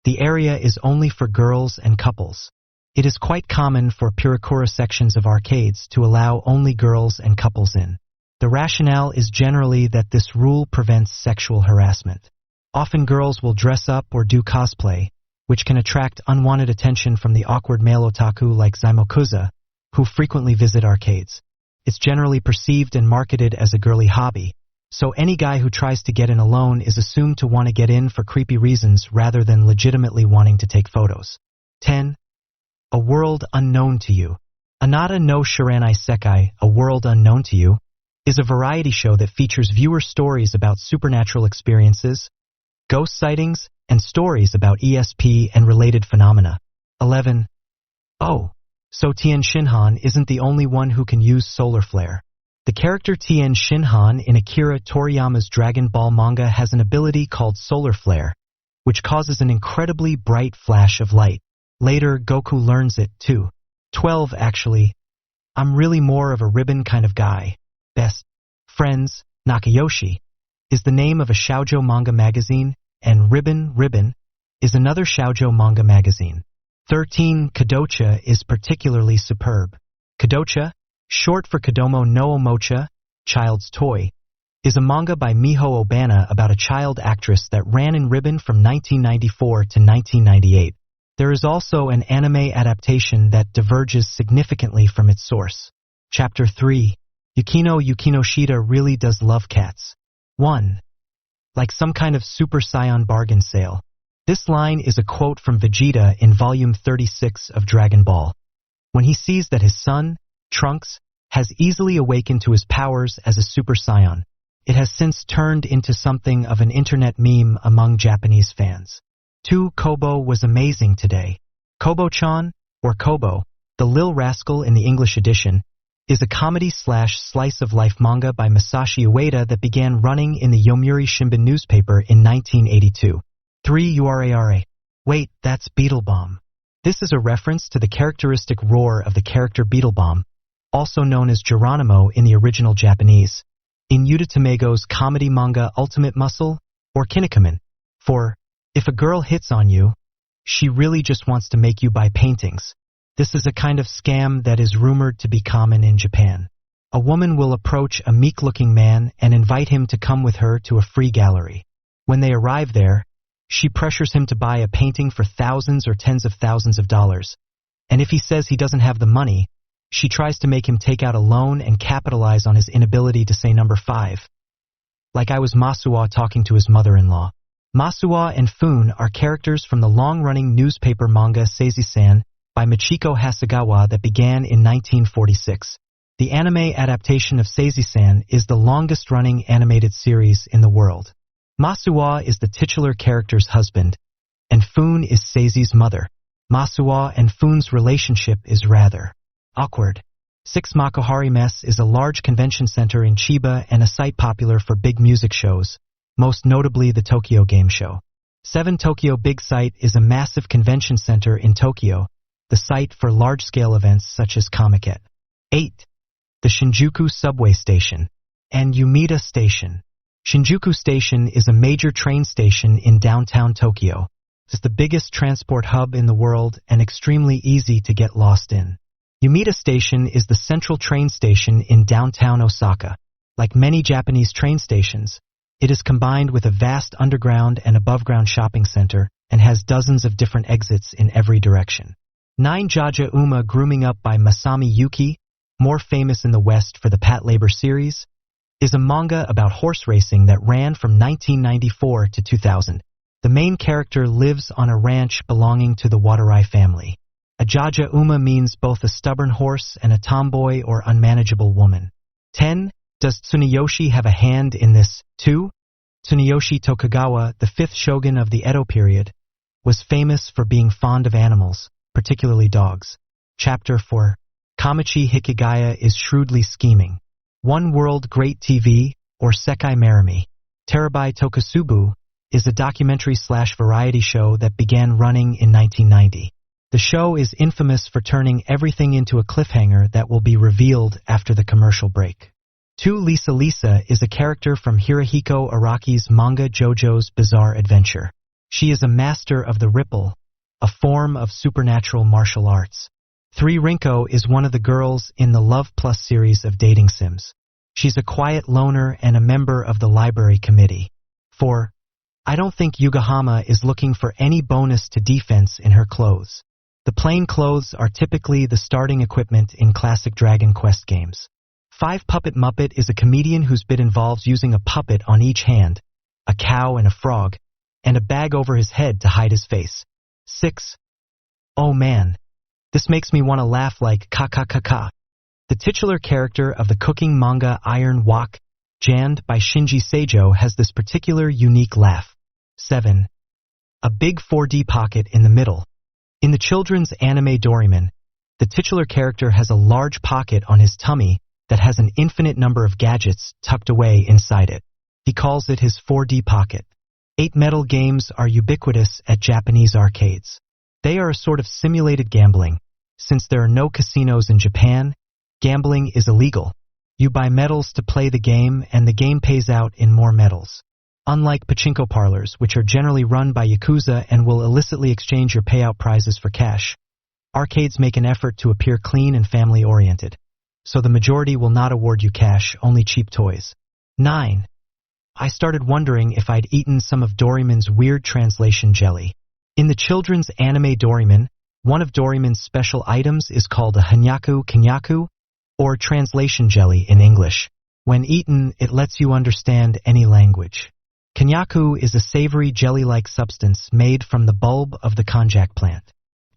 The area is only for girls and couples. It is quite common for Purikura sections of arcades to allow only girls and couples in. The rationale is generally that this rule prevents sexual harassment. Often girls will dress up or do cosplay, which can attract unwanted attention from the awkward male otaku like Zaimokuza, who frequently visit arcades. It's generally perceived and marketed as a girly hobby, so any guy who tries to get in alone is assumed to want to get in for creepy reasons rather than legitimately wanting to take photos. 10. A World Unknown to You. Anata no Shiranai Sekai, A World Unknown to You, is a variety show that features viewer stories about supernatural experiences, ghost sightings, and stories about ESP and related phenomena. 11. Oh, so Tien Shinhan isn't the only one who can use solar flare. The character Tien Shinhan in Akira Toriyama's Dragon Ball manga has an ability called solar flare, which causes an incredibly bright flash of light. Later, Goku learns it too. 12. Actually, I'm really more of a ribbon kind of guy. Best Friends, Nakayoshi, is the name of a shoujo manga magazine, and Ribbon is another shoujo manga magazine. 13. Kadocha is particularly superb. Kadocha, short for Kodomo no Omocha, child's toy, is a manga by Miho Obana about a child actress that ran in Ribbon from 1994 to 1998. There is also an anime adaptation that diverges significantly from its source. Chapter 3. Yukino Yukinoshita really does love cats. 1. Like some kind of Super Saiyan bargain sale. This line is a quote from Vegeta in Volume 36 of Dragon Ball. When he sees that his son, Trunks, has easily awakened to his powers as a Super Saiyan, it has since turned into something of an internet meme among Japanese fans. 2. Kobo was amazing today. Kobo-chan, or Kobo, the Lil Rascal in the English edition, is a comedy/slice-of-life manga by Masashi Ueda that began running in the Yomiuri Shimbun newspaper in 1982. 3. Urara. Wait, that's Beetlebomb. This is a reference to the characteristic roar of the character Beetlebomb, also known as Geronimo in the original Japanese, in Yuta Tamego's comedy manga Ultimate Muscle, or Kinnikuman, for, if a girl hits on you, she really just wants to make you buy paintings. This is a kind of scam that is rumored to be common in Japan. A woman will approach a meek-looking man and invite him to come with her to a free gallery. When they arrive there, she pressures him to buy a painting for thousands or tens of thousands of dollars, and if he says he doesn't have the money, she tries to make him take out a loan and capitalize on his inability to say number 5. Like I was Masuwa talking to his mother-in-law. Masuwa and Fun are characters from the long-running newspaper manga Seizi-san by Michiko Hasegawa that began in 1946. The anime adaptation of Seizi-san is the longest-running animated series in the world. Masuwa is the titular character's husband, and Fun is Seizi's mother. Masuwa and Fun's relationship is rather awkward. 6. Makuhari Mess is a large convention center in Chiba and a site popular for big music shows, most notably the Tokyo Game Show. 7. Tokyo Big Sight is a massive convention center in Tokyo, the site for large-scale events such as Comiket. 8. The Shinjuku Subway Station and Umeda Station. Shinjuku Station is a major train station in downtown Tokyo. It's the biggest transport hub in the world and extremely easy to get lost in. Umeda Station is the central train station in downtown Osaka. Like many Japanese train stations, it is combined with a vast underground and above-ground shopping center and has dozens of different exits in every direction. 9 Jaja Uma Grooming Up by Masami Yuki, more famous in the West for the Patlabor series, is a manga about horse racing that ran from 1994 to 2000. The main character lives on a ranch belonging to the Watarai family. A Jaja Uma means both a stubborn horse and a tomboy or unmanageable woman. 10. Does Tsuneyoshi have a hand in this? 2. Tsuneyoshi Tokugawa, the 5th shogun of the Edo period, was famous for being fond of animals, particularly dogs. Chapter 4. Kamichi Hikigaya is shrewdly scheming. One World Great TV, or Sekai Marimi. Terabai Tokusubu, is a documentary/variety show that began running in 1990. The show is infamous for turning everything into a cliffhanger that will be revealed after the commercial break. 2. Lisa Lisa is a character from Hirohiko Araki's manga JoJo's Bizarre Adventure. She is a master of the ripple, a form of supernatural martial arts. 3. Rinko is one of the girls in the Love Plus series of dating sims. She's a quiet loner and a member of the library committee. 4. I don't think Yugahama is looking for any bonus to defense in her clothes. The plain clothes are typically the starting equipment in classic Dragon Quest games. 5. Puppet Muppet is a comedian whose bit involves using a puppet on each hand, a cow and a frog, and a bag over his head to hide his face. 6. Oh man. This makes me want to laugh like ka. The titular character of the cooking manga Iron Wok, Janned by Shinji Seijo, has this particular unique laugh. 7. A big 4D pocket in the middle. In the children's anime Doraemon, the titular character has a large pocket on his tummy that has an infinite number of gadgets tucked away inside it. He calls it his 4D pocket. 8. Metal games are ubiquitous at Japanese arcades. They are a sort of simulated gambling. Since there are no casinos in Japan, gambling is illegal. You buy medals to play the game, and the game pays out in more medals. Unlike pachinko parlors, which are generally run by Yakuza and will illicitly exchange your payout prizes for cash, arcades make an effort to appear clean and family-oriented. So the majority will not award you cash, only cheap toys. 9. I started wondering if I'd eaten some of Doraemon's weird translation jelly. In the children's anime Doraemon, one of Doraemon's special items is called a hanyaku kanyaku, or translation jelly in English. When eaten, it lets you understand any language. Kanyaku is a savory jelly-like substance made from the bulb of the konjac plant.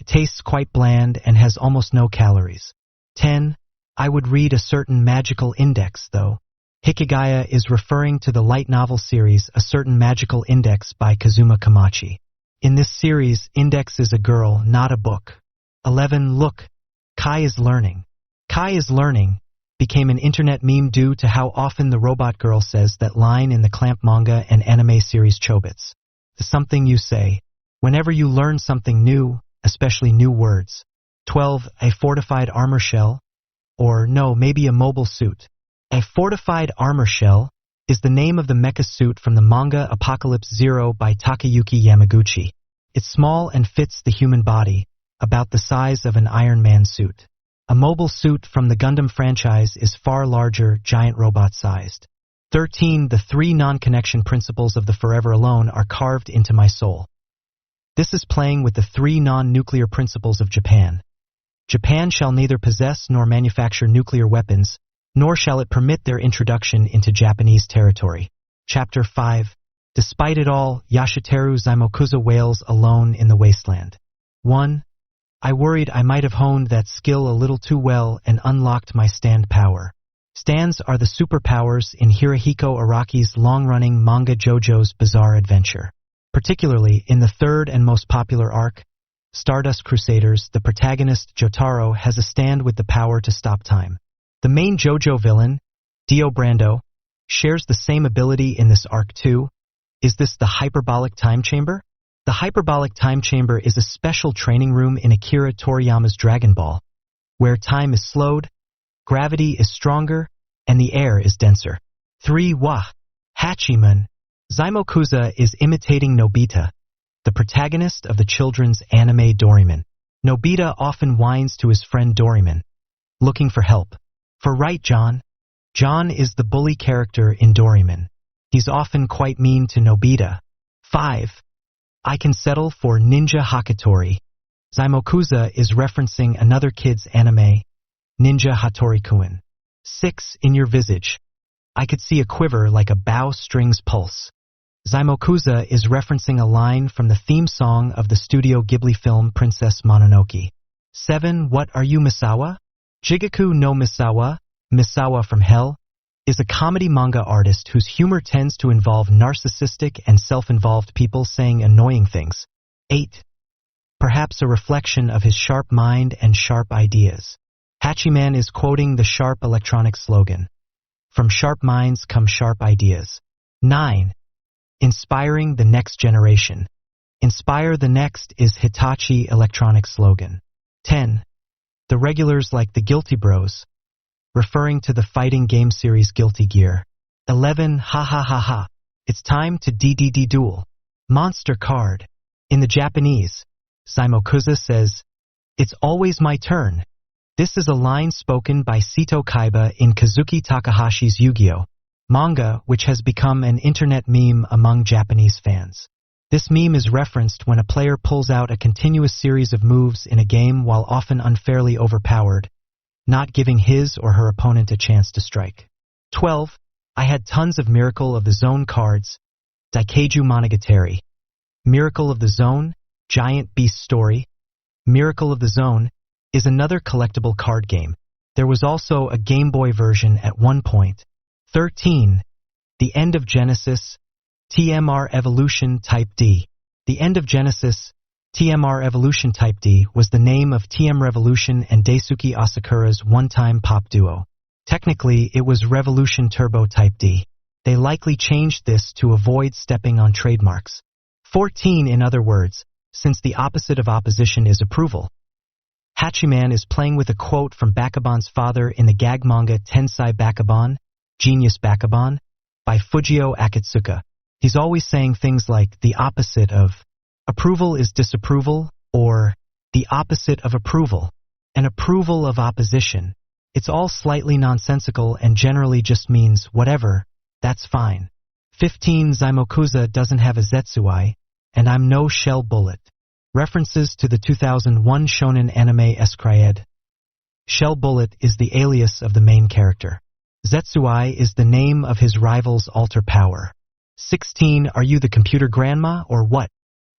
It tastes quite bland and has almost no calories. 10. I would read a certain magical index, though. Hikigaya is referring to the light novel series A Certain Magical Index by Kazuma Kamachi. In this series, Index is a girl, not a book. 11. Look, Kai is learning. Kai is learning became an internet meme due to how often the robot girl says that line in the Clamp manga and anime series Chobits. The something you say whenever you learn something new, especially new words. 12. A fortified armor shell, or no, maybe a mobile suit. A fortified armor shell is the name of the mecha suit from the manga Apocalypse Zero by Takayuki Yamaguchi. It's small and fits the human body, about the size of an Iron Man suit. A mobile suit from the Gundam franchise is far larger, giant robot-sized. 13. The 3 non-connection principles of the Forever Alone are carved into my soul. This is playing with the 3 non-nuclear principles of Japan. Japan shall neither possess nor manufacture nuclear weapons, nor shall it permit their introduction into Japanese territory. Chapter 5. Despite it all, Yashiteru Zaimokuza wails alone in the wasteland. 1. I worried I might have honed that skill a little too well and unlocked my stand power. Stands are the superpowers in Hirohiko Araki's long-running manga JoJo's Bizarre Adventure. Particularly in the 3rd and most popular arc, Stardust Crusaders, the protagonist Jotaro has a stand with the power to stop time. The main JoJo villain, Dio Brando, shares the same ability in this arc too. Is this the hyperbolic time chamber? The hyperbolic time chamber is a special training room in Akira Toriyama's Dragon Ball, where time is slowed, gravity is stronger, and the air is denser. 3. Wah! Hachiman. Zaimokuza is imitating Nobita, the protagonist of the children's anime Doraemon. Nobita often whines to his friend Doraemon, looking for help. For right, John. John is the bully character in Doraemon. He's often quite mean to Nobita. 5. I can settle for Ninja Hakitori. Zaimokuza is referencing another kid's anime, Ninja Hattori-kun. 6. In your visage. I could see a quiver like a bow string's pulse. Zaimokuza is referencing a line from the theme song of the Studio Ghibli film Princess Mononoke. 7. What are you, Misawa? Jigaku no Misawa, Misawa from Hell, is a comedy manga artist whose humor tends to involve narcissistic and self-involved people saying annoying things. 8. Perhaps a reflection of his sharp mind and sharp ideas. Hachiman is quoting the Sharp Electronics slogan. From sharp minds come sharp ideas. 9. Inspiring the next generation. Inspire the next is Hitachi Electronics slogan. 10. The regulars like the Guilty Bros, referring to the fighting game series Guilty Gear. 11. Ha ha ha ha. It's time to DDD duel. Monster card. In the Japanese, Zaimokuza says, "It's always my turn." This is a line spoken by Seto Kaiba in Kazuki Takahashi's Yu-Gi-Oh! Manga, which has become an internet meme among Japanese fans. This meme is referenced when a player pulls out a continuous series of moves in a game while often unfairly overpowered, not giving his or her opponent a chance to strike. 12. I had tons of Miracle of the Zone cards. Daikeiju Monogatari. Miracle of the Zone, Giant Beast Story. Miracle of the Zone is another collectible card game. There was also a Game Boy version at one point. 13. The End of Genesis, TMR Evolution Type D. The End of Genesis, TMR Evolution Type D was the name of TM Revolution and Daisuke Asakura's one-time pop duo. Technically, it was Revolution Turbo Type D. They likely changed this to avoid stepping on trademarks. 14. In other words, since the opposite of opposition is approval. Hachiman is playing with a quote from Bakuban's father in the gag manga Tensai Bakuban, Genius Bakuban, by Fujio Akatsuka. He's always saying things like, the opposite of approval is disapproval, or the opposite of approval, an approval of opposition. It's all slightly nonsensical and generally just means whatever, that's fine. 15. Zaimokuza doesn't have a Zetsuai, and I'm no shell bullet. References to the 2001 shonen anime Escried. Shell Bullet is the alias of the main character. Zetsuai is the name of his rival's alter power. 16. Are you the computer grandma or what?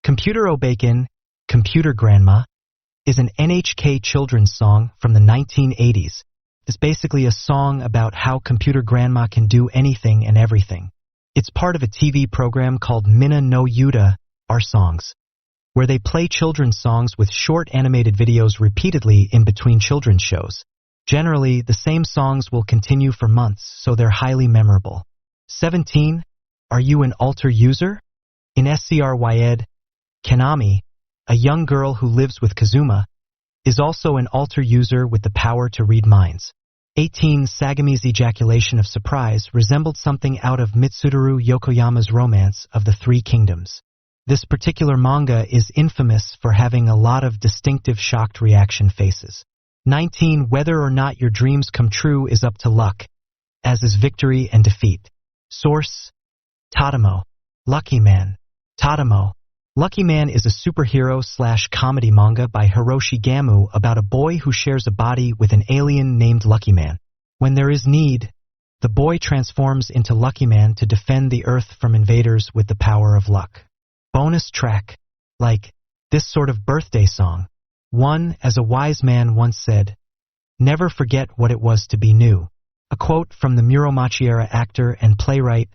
Computer Obacon, Computer Grandma, is an NHK children's song from the 1980s. It's basically a song about how computer grandma can do anything and everything. It's part of a TV program called Minna no Yuta, Our Songs, where they play children's songs with short animated videos repeatedly in between children's shows. Generally, the same songs will continue for months, so they're highly memorable. 17. Are you an alter user? In SCRYed, Kanami, a young girl who lives with Kazuma, is also an alter user with the power to read minds. 18. Sagami's ejaculation of surprise resembled something out of Mitsudaru Yokoyama's Romance of the Three Kingdoms. This particular manga is infamous for having a lot of distinctive shocked reaction faces. 19. Whether or not your dreams come true is up to luck, as is victory and defeat. Source: Tadamo. Lucky Man. Tadamo. Lucky Man is a superhero/comedy manga by Hiroshi Gamu about a boy who shares a body with an alien named Lucky Man. When there is need, the boy transforms into Lucky Man to defend the Earth from invaders with the power of luck. Bonus track. Like this sort of birthday song. 1. As a wise man once said, never forget what it was to be new. A quote from the Muromachi-era actor and playwright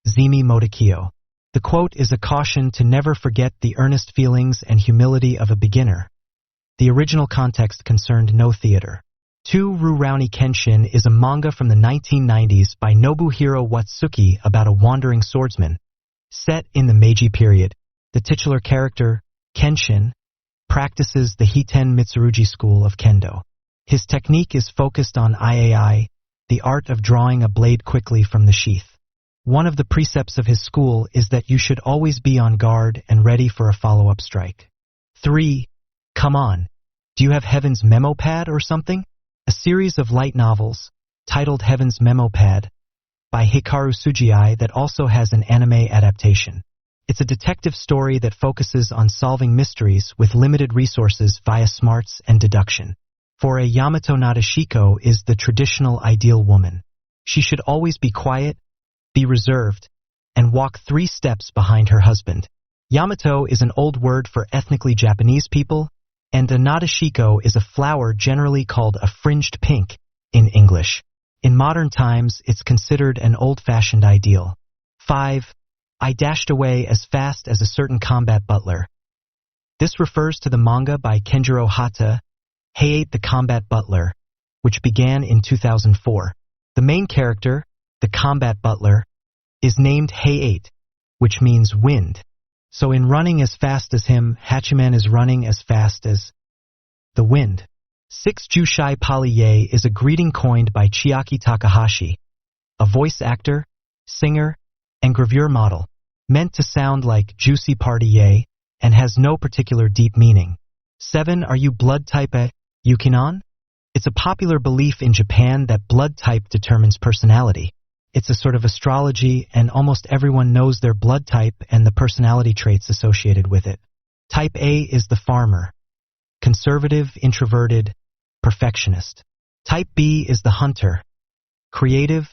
Zimi Motokiyo. The quote is a caution to never forget the earnest feelings and humility of a beginner. The original context concerned no theater. 2. Rurouni Kenshin is a manga from the 1990s by Nobuhiro Watsuki about a wandering swordsman. Set in the Meiji period, the titular character, Kenshin, practices the Hiten Mitsurugi school of Kendo. His technique is focused on iai, the art of drawing a blade quickly from the sheath. One of the precepts of his school is that you should always be on guard and ready for a follow-up strike. 3. Come on. Do you have Heaven's memo pad or something? a series of light novels, titled Heaven's Memopad, by Hikaru Sugiyai that also has an anime adaptation. It's a detective story that focuses on solving mysteries with limited resources via smarts and deduction. For a Yamato Nadeshiko is the traditional ideal woman. She should always be quiet, be reserved, and walk 3 steps behind her husband. Yamato is an old word for ethnically Japanese people, and a Nadeshiko is a flower generally called a fringed pink in English. In modern times, it's considered an old-fashioned ideal. 5. I dashed away as fast as a certain combat butler. This refers to the manga by Kenjiro Hata, Hey-8 the Combat Butler, which began in 2004. The main character, the combat butler, is named Hey-8, which means wind. So in running as fast as him, Hachiman is running as fast as the wind. 6. Jushai Pali-ye is a greeting coined by Chiaki Takahashi, a voice actor, singer, and gravure model, meant to sound like Juicy Party-ye, and has no particular deep meaning. 7. Are you blood type A, Yukinon? It's a popular belief in Japan that blood type determines personality. It's a sort of astrology, and almost everyone knows their blood type and the personality traits associated with it. Type A is the farmer, conservative, introverted, perfectionist. Type B is the hunter, creative,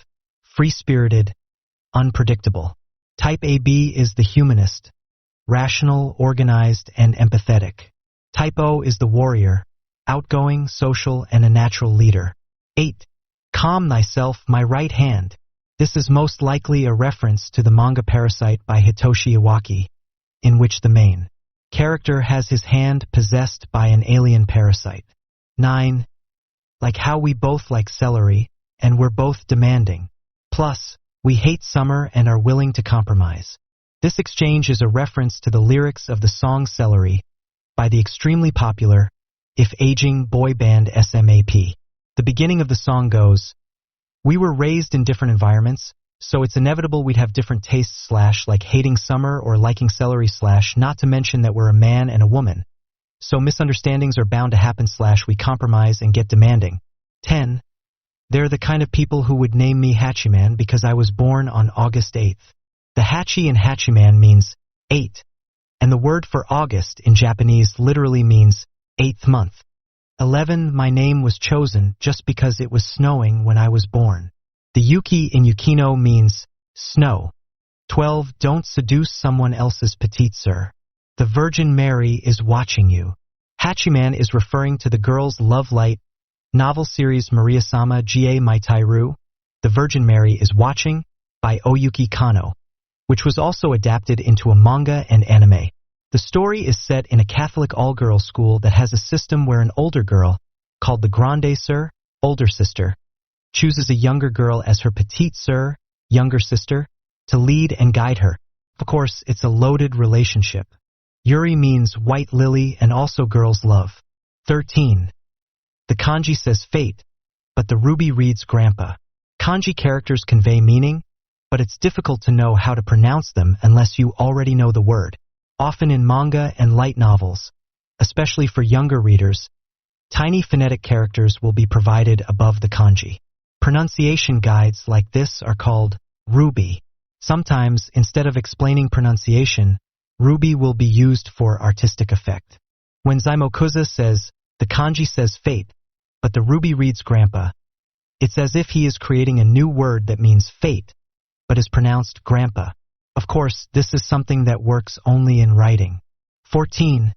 free-spirited, unpredictable. Type AB is the humanist, rational, organized, and empathetic. Type O is the warrior, outgoing, social, and a natural leader. 8. Calm thyself, my right hand. This is most likely a reference to the manga Parasite by Hitoshi Iwaki, in which the main character has his hand possessed by an alien parasite. 9. Like how we both like celery, and we're both demanding. Plus, we hate summer and are willing to compromise. This exchange is a reference to the lyrics of the song Celery by the extremely popular, if aging, boy band SMAP. The beginning of the song goes, "We were raised in different environments, so it's inevitable we'd have different tastes / like hating summer or liking celery / not to mention that we're a man and a woman. So misunderstandings are bound to happen / we compromise and get demanding." 10. They're the kind of people who would name me Hachiman because I was born on August 8th. The Hachi in Hachiman means 8, and the word for August in Japanese literally means 8th month. 11. My name was chosen just because it was snowing when I was born. The Yuki in Yukino means snow. 12. Don't seduce someone else's petite sir. The Virgin Mary is watching you. Hachiman is referring to the girls' love light novel series Maria-sama Ga Maitairu, The Virgin Mary is Watching, by Oyuki Kano, which was also adapted into a manga and anime. The story is set in a Catholic all-girls school that has a system where an older girl, called the Grande Sœur, older sister, chooses a younger girl as her petite sœur, younger sister, to lead and guide her. Of course, it's a loaded relationship. Yuri means white lily and also girls' love. 13. The kanji says fate, but the ruby reads grandpa. Kanji characters convey meaning, but it's difficult to know how to pronounce them unless you already know the word. Often in manga and light novels, especially for younger readers, tiny phonetic characters will be provided above the kanji. Pronunciation guides like this are called ruby. Sometimes, instead of explaining pronunciation, ruby will be used for artistic effect. When Zaimokuza says, the kanji says fate, but the ruby reads grandpa, it's as if he is creating a new word that means fate, but is pronounced grandpa. Of course, this is something that works only in writing. 14.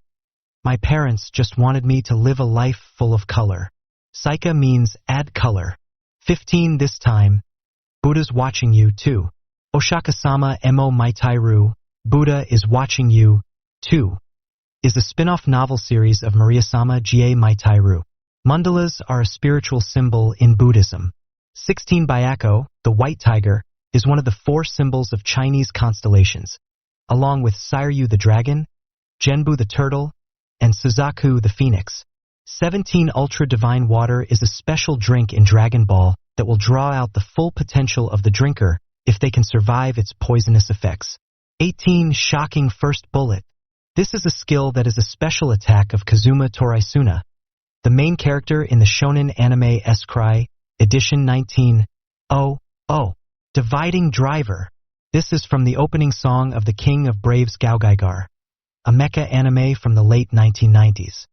My parents just wanted me to live a life full of color. Saika means add color. 15. This time, Buddha's watching you too. Oshaka-sama Emo Maitairu, Buddha is watching you too, is a spin-off novel series of Maria-sama Ga Maitairu. Mandalas are a spiritual symbol in Buddhism. 16. Byako, the white tiger, is one of the 4 symbols of Chinese constellations, along with Sairyu the dragon, Genbu the turtle, and Suzaku the phoenix. 17. Ultra divine water is a special drink in Dragon Ball that will draw out the full potential of the drinker if they can survive its poisonous effects. 18. Shocking first bullet. This is a skill that is a special attack of Kazuma Toraisuna, The main character in the shonen anime S-Cry, edition 19. Oh, Dividing Driver. This is from the opening song of The King of Braves Gaogaigar, a mecha anime from the late 1990s.